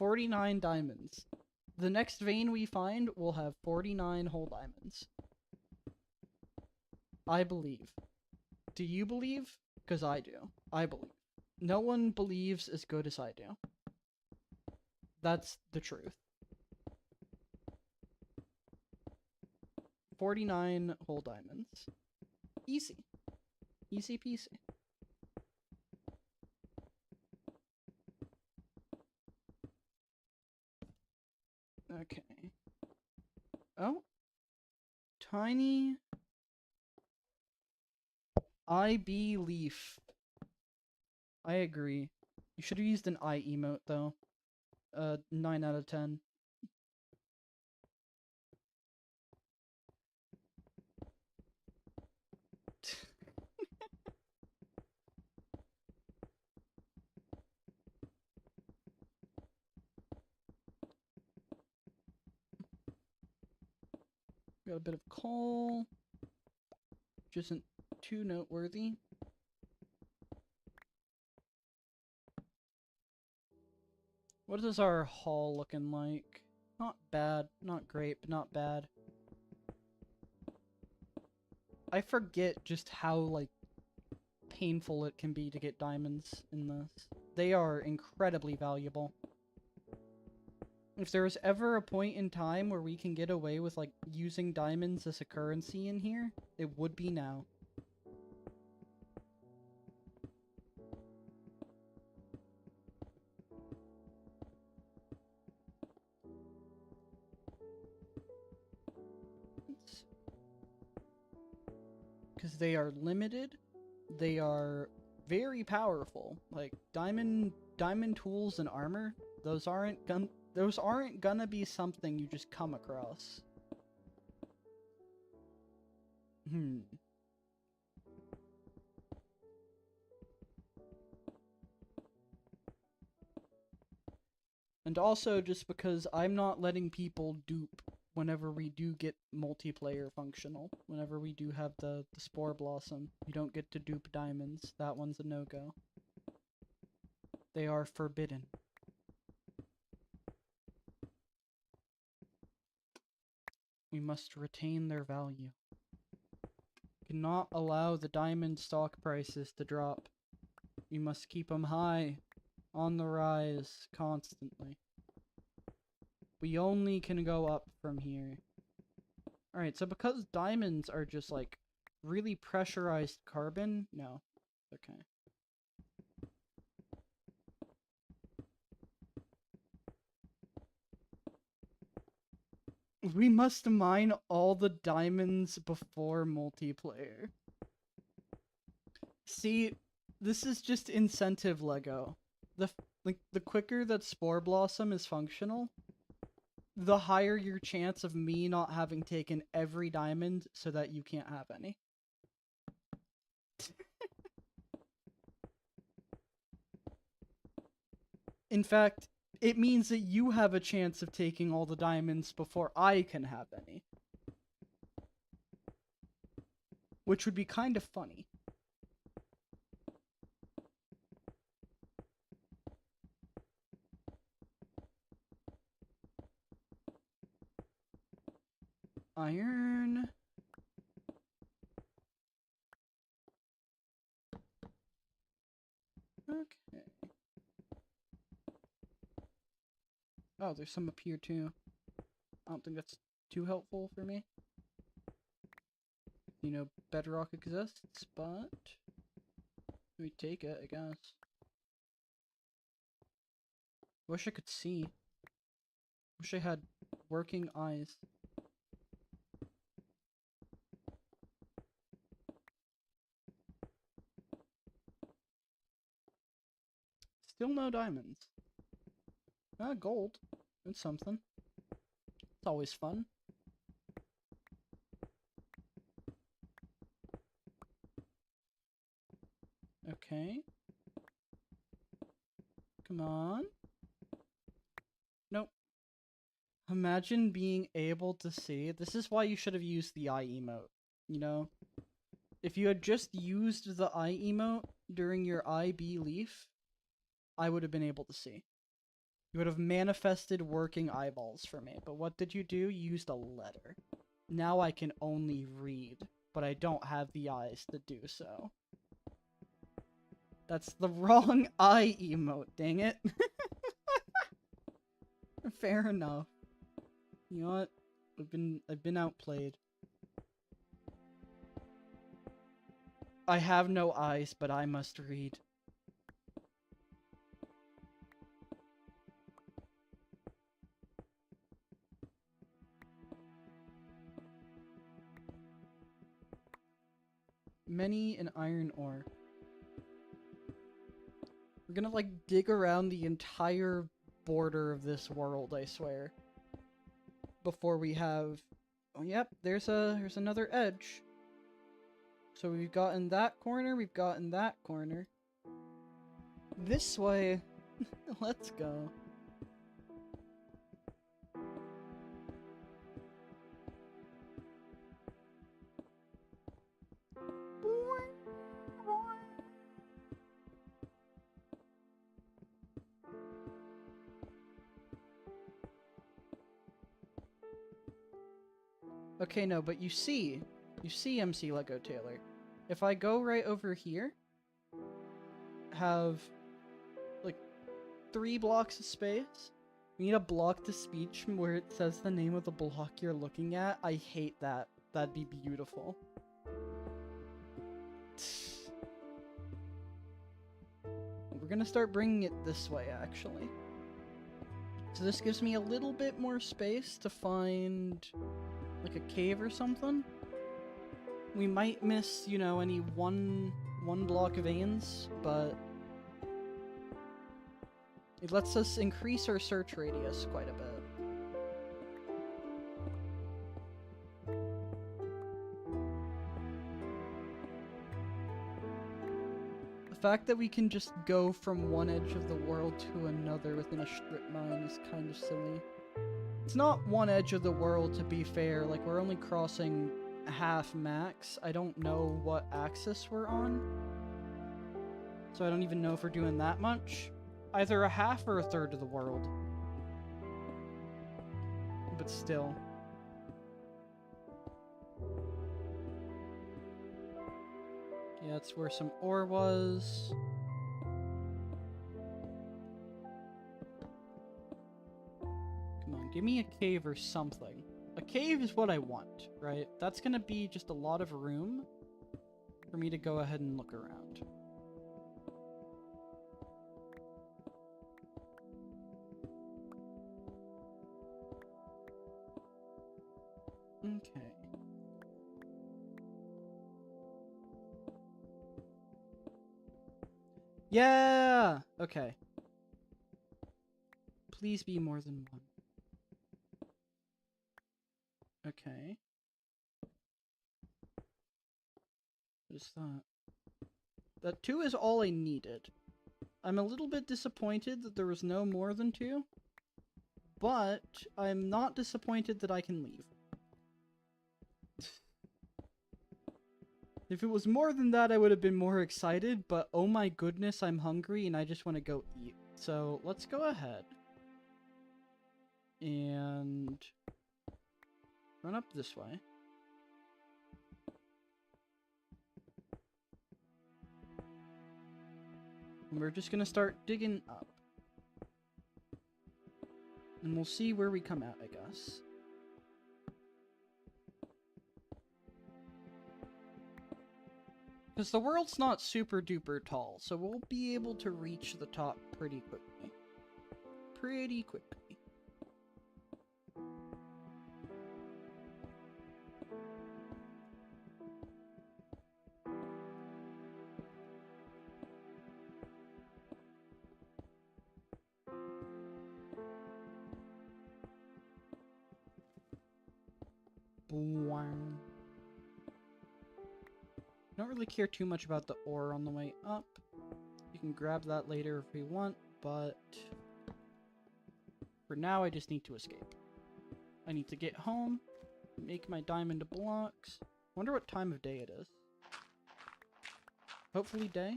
$49 diamonds. The next vein we find will have 49 whole diamonds. I believe. Do you believe? Because I do. I believe. No one believes as good as I do. That's the truth. 49 whole diamonds. Easy. Easy peasy. Okay. Oh. Tiny IB Leaf. I agree. You should have used an I emote, though. 9 out of 10. Got a bit of coal, which isn't too noteworthy. What is our haul looking like? Not bad, not great, but not bad. I forget just how, like, painful it can be to get diamonds in this. They are incredibly valuable. If there was ever a point in time where we can get away with, like, using diamonds as a currency in here, it would be now. Because they are limited, they are very powerful. Like, diamond tools and armor, those aren't gonna be something you just come across. And also, just because I'm not letting people dupe whenever we do get multiplayer functional. Whenever we do have the Spore Blossom, you don't get to dupe diamonds. That one's a no-go. They are forbidden. We must retain their value. Cannot allow the diamond stock prices to drop. We must keep them high, on the rise, constantly. We only can go up from here. Alright, so because diamonds are just, like, really pressurized carbon... No. Okay. We must mine all the diamonds before multiplayer. See, this is just incentive Lego. The quicker that Spore Blossom is functional, the higher your chance of me not having taken every diamond so that you can't have any. In fact, it means that you have a chance of taking all the diamonds before I can have any. Which would be kind of funny. Iron. Okay. Oh, there's some up here too. I don't think that's too helpful for me. You know, bedrock exists, but we take it, I guess. Wish I could see. Wish I had working eyes. Still no diamonds. Gold. That's something. It's always fun. Okay. Come on. Nope. Imagine being able to see. This is why you should have used the eye emote. You know? If you had just used the eye emote during your IB leaf, I would have been able to see. You would have manifested working eyeballs for me. But what did you do? You used a letter. Now I can only read, but I don't have the eyes to do so. That's the wrong eye emote, dang it. Fair enough. You know what? I've been outplayed. I have no eyes, but I must read. Many an iron ore. We're gonna, like, dig around the entire border of this world, I swear. Before we have... Oh, yep, there's another edge. So we've gotten that corner, we've gotten that corner. This way. Let's go. Okay, no, but you see MC Lego Taylor. If I go right over here, have, like, 3 blocks of space, we need a block to speech where it says the name of the block you're looking at. I hate that. That'd be beautiful. We're gonna start bringing it this way, actually. So this gives me a little bit more space to find, like, a cave or something. We might miss, you know, any one block veins, but it lets us increase our search radius quite a bit. The fact that we can just go from one edge of the world to another within a strip mine is kind of silly. It's not one edge of the world, to be fair. Like, we're only crossing half max. I don't know what axis we're on, so I don't even know if we're doing that much. Either a half or a third of the world. But still. Yeah, that's where some ore was. Come on, give me a cave or something. A cave is what I want, right? That's gonna be just a lot of room for me to go ahead and look around. Okay. Yeah! Okay. Please be more than one. Okay. What is that? That 2 is all I needed. I'm a little bit disappointed that there was no more than 2. But I'm not disappointed that I can leave. If it was more than that, I would have been more excited, but oh my goodness, I'm hungry and I just want to go eat. So let's go ahead and run up this way. And we're just going to start digging up. And we'll see where we come out, I guess. Because the world's not super duper tall, so we'll be able to reach the top pretty quickly. Pretty quickly. Boing. Don't really care too much about the ore on the way up. You can grab that later if we want, but for now I just need to escape. I need to get home, make my diamond blocks. Wonder what time of day it is. Hopefully day?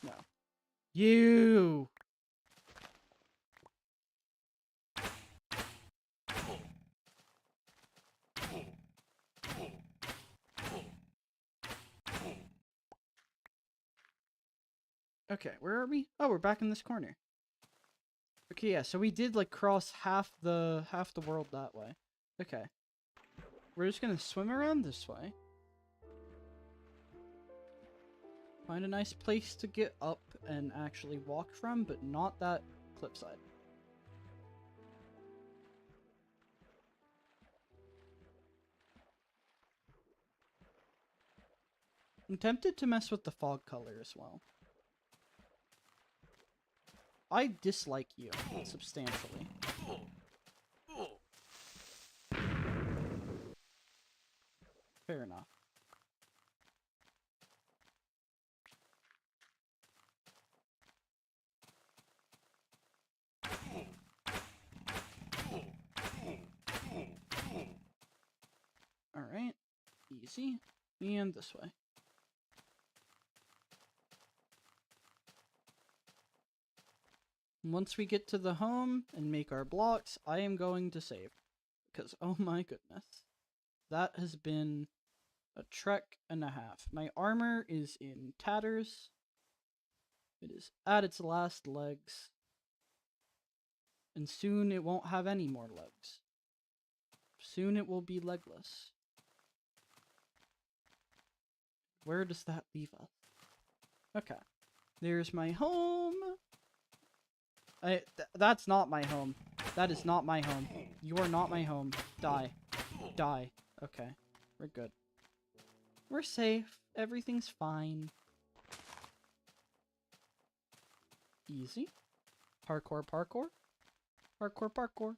No. You! Okay, where are we? Oh, we're back in this corner. Okay, yeah, so we did, like, cross half the world that way. Okay. We're just gonna swim around this way. Find a nice place to get up and actually walk from, but not that cliffside. I'm tempted to mess with the fog color as well. I dislike you substantially. Fair enough. Alright. Easy. And this way. Once we get to the home and make our blocks, I am going to save. Because, oh my goodness. That has been a trek and a half. My armor is in tatters. It is at its last legs. And soon it won't have any more legs. Soon it will be legless. Where does that leave us? Okay. There's my home. That's not my home. That is not my home. You are not my home. Die. Die. Okay. We're good. We're safe. Everything's fine. Easy. Parkour, parkour. Parkour, parkour.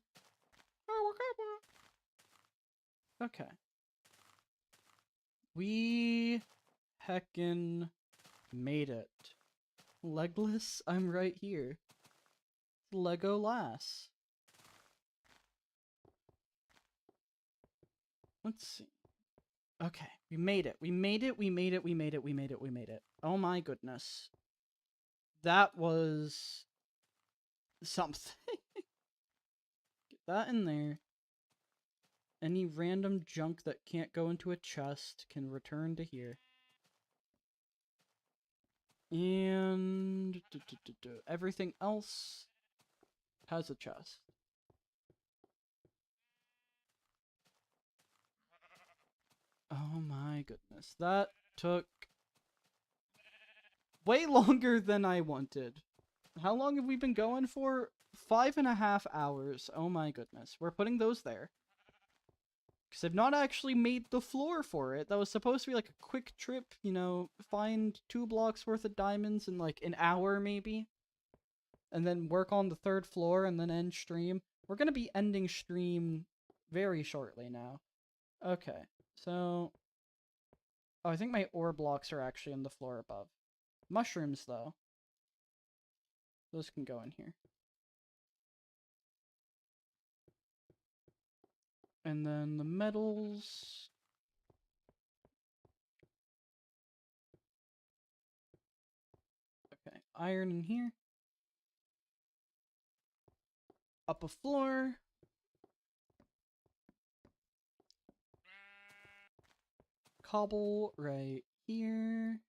Okay. We heckin' made it. Legless, I'm right here. Lego lass. Let's see. Okay, we made it. We made it. We made it. We made it. We made it. We made it. Oh my goodness. That was something. Get that in there. Any random junk that can't go into a chest can return to here. And everything else has a chest. Oh my goodness. That took way longer than I wanted. How long have we been going for? 5.5 hours. Oh my goodness. We're putting those there. Because I've not actually made the floor for it. That was supposed to be like a quick trip, you know, find 2 blocks worth of diamonds in like an hour maybe. And then work on the 3rd floor and then end stream. We're going to be ending stream very shortly now. Okay, so... Oh, I think my ore blocks are actually on the floor above. Mushrooms, though. Those can go in here. And then the metals... Okay, iron in here. Up a floor. Cobble right here.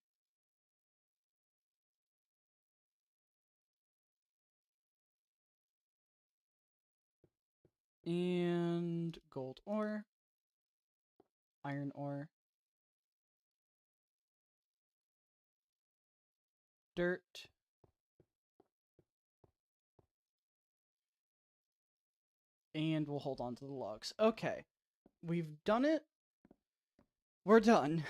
And gold ore. Iron ore. Dirt. And we'll hold on to the logs. Okay. We've done it. We're done.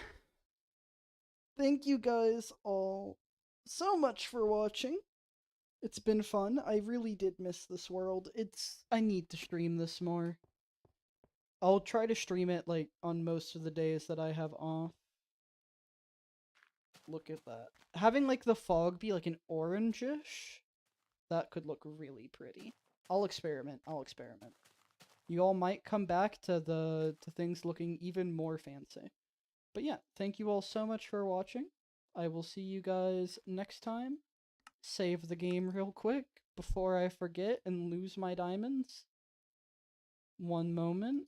Thank you guys all so much for watching. It's been fun. I really did miss this world. I need to stream this more. I'll try to stream it, like, on most of the days that I have off. Look at that. Having, like, the fog be, like, an orangish, that could look really pretty. I'll experiment. I'll experiment. You all might come back to things looking even more fancy. But yeah, thank you all so much for watching. I will see you guys next time. Save the game real quick before I forget and lose my diamonds. One moment.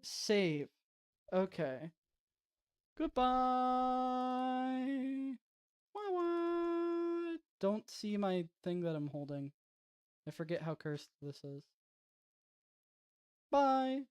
Save. Okay. Goodbye. What? Don't see my thing that I'm holding. I forget how cursed this is. Bye.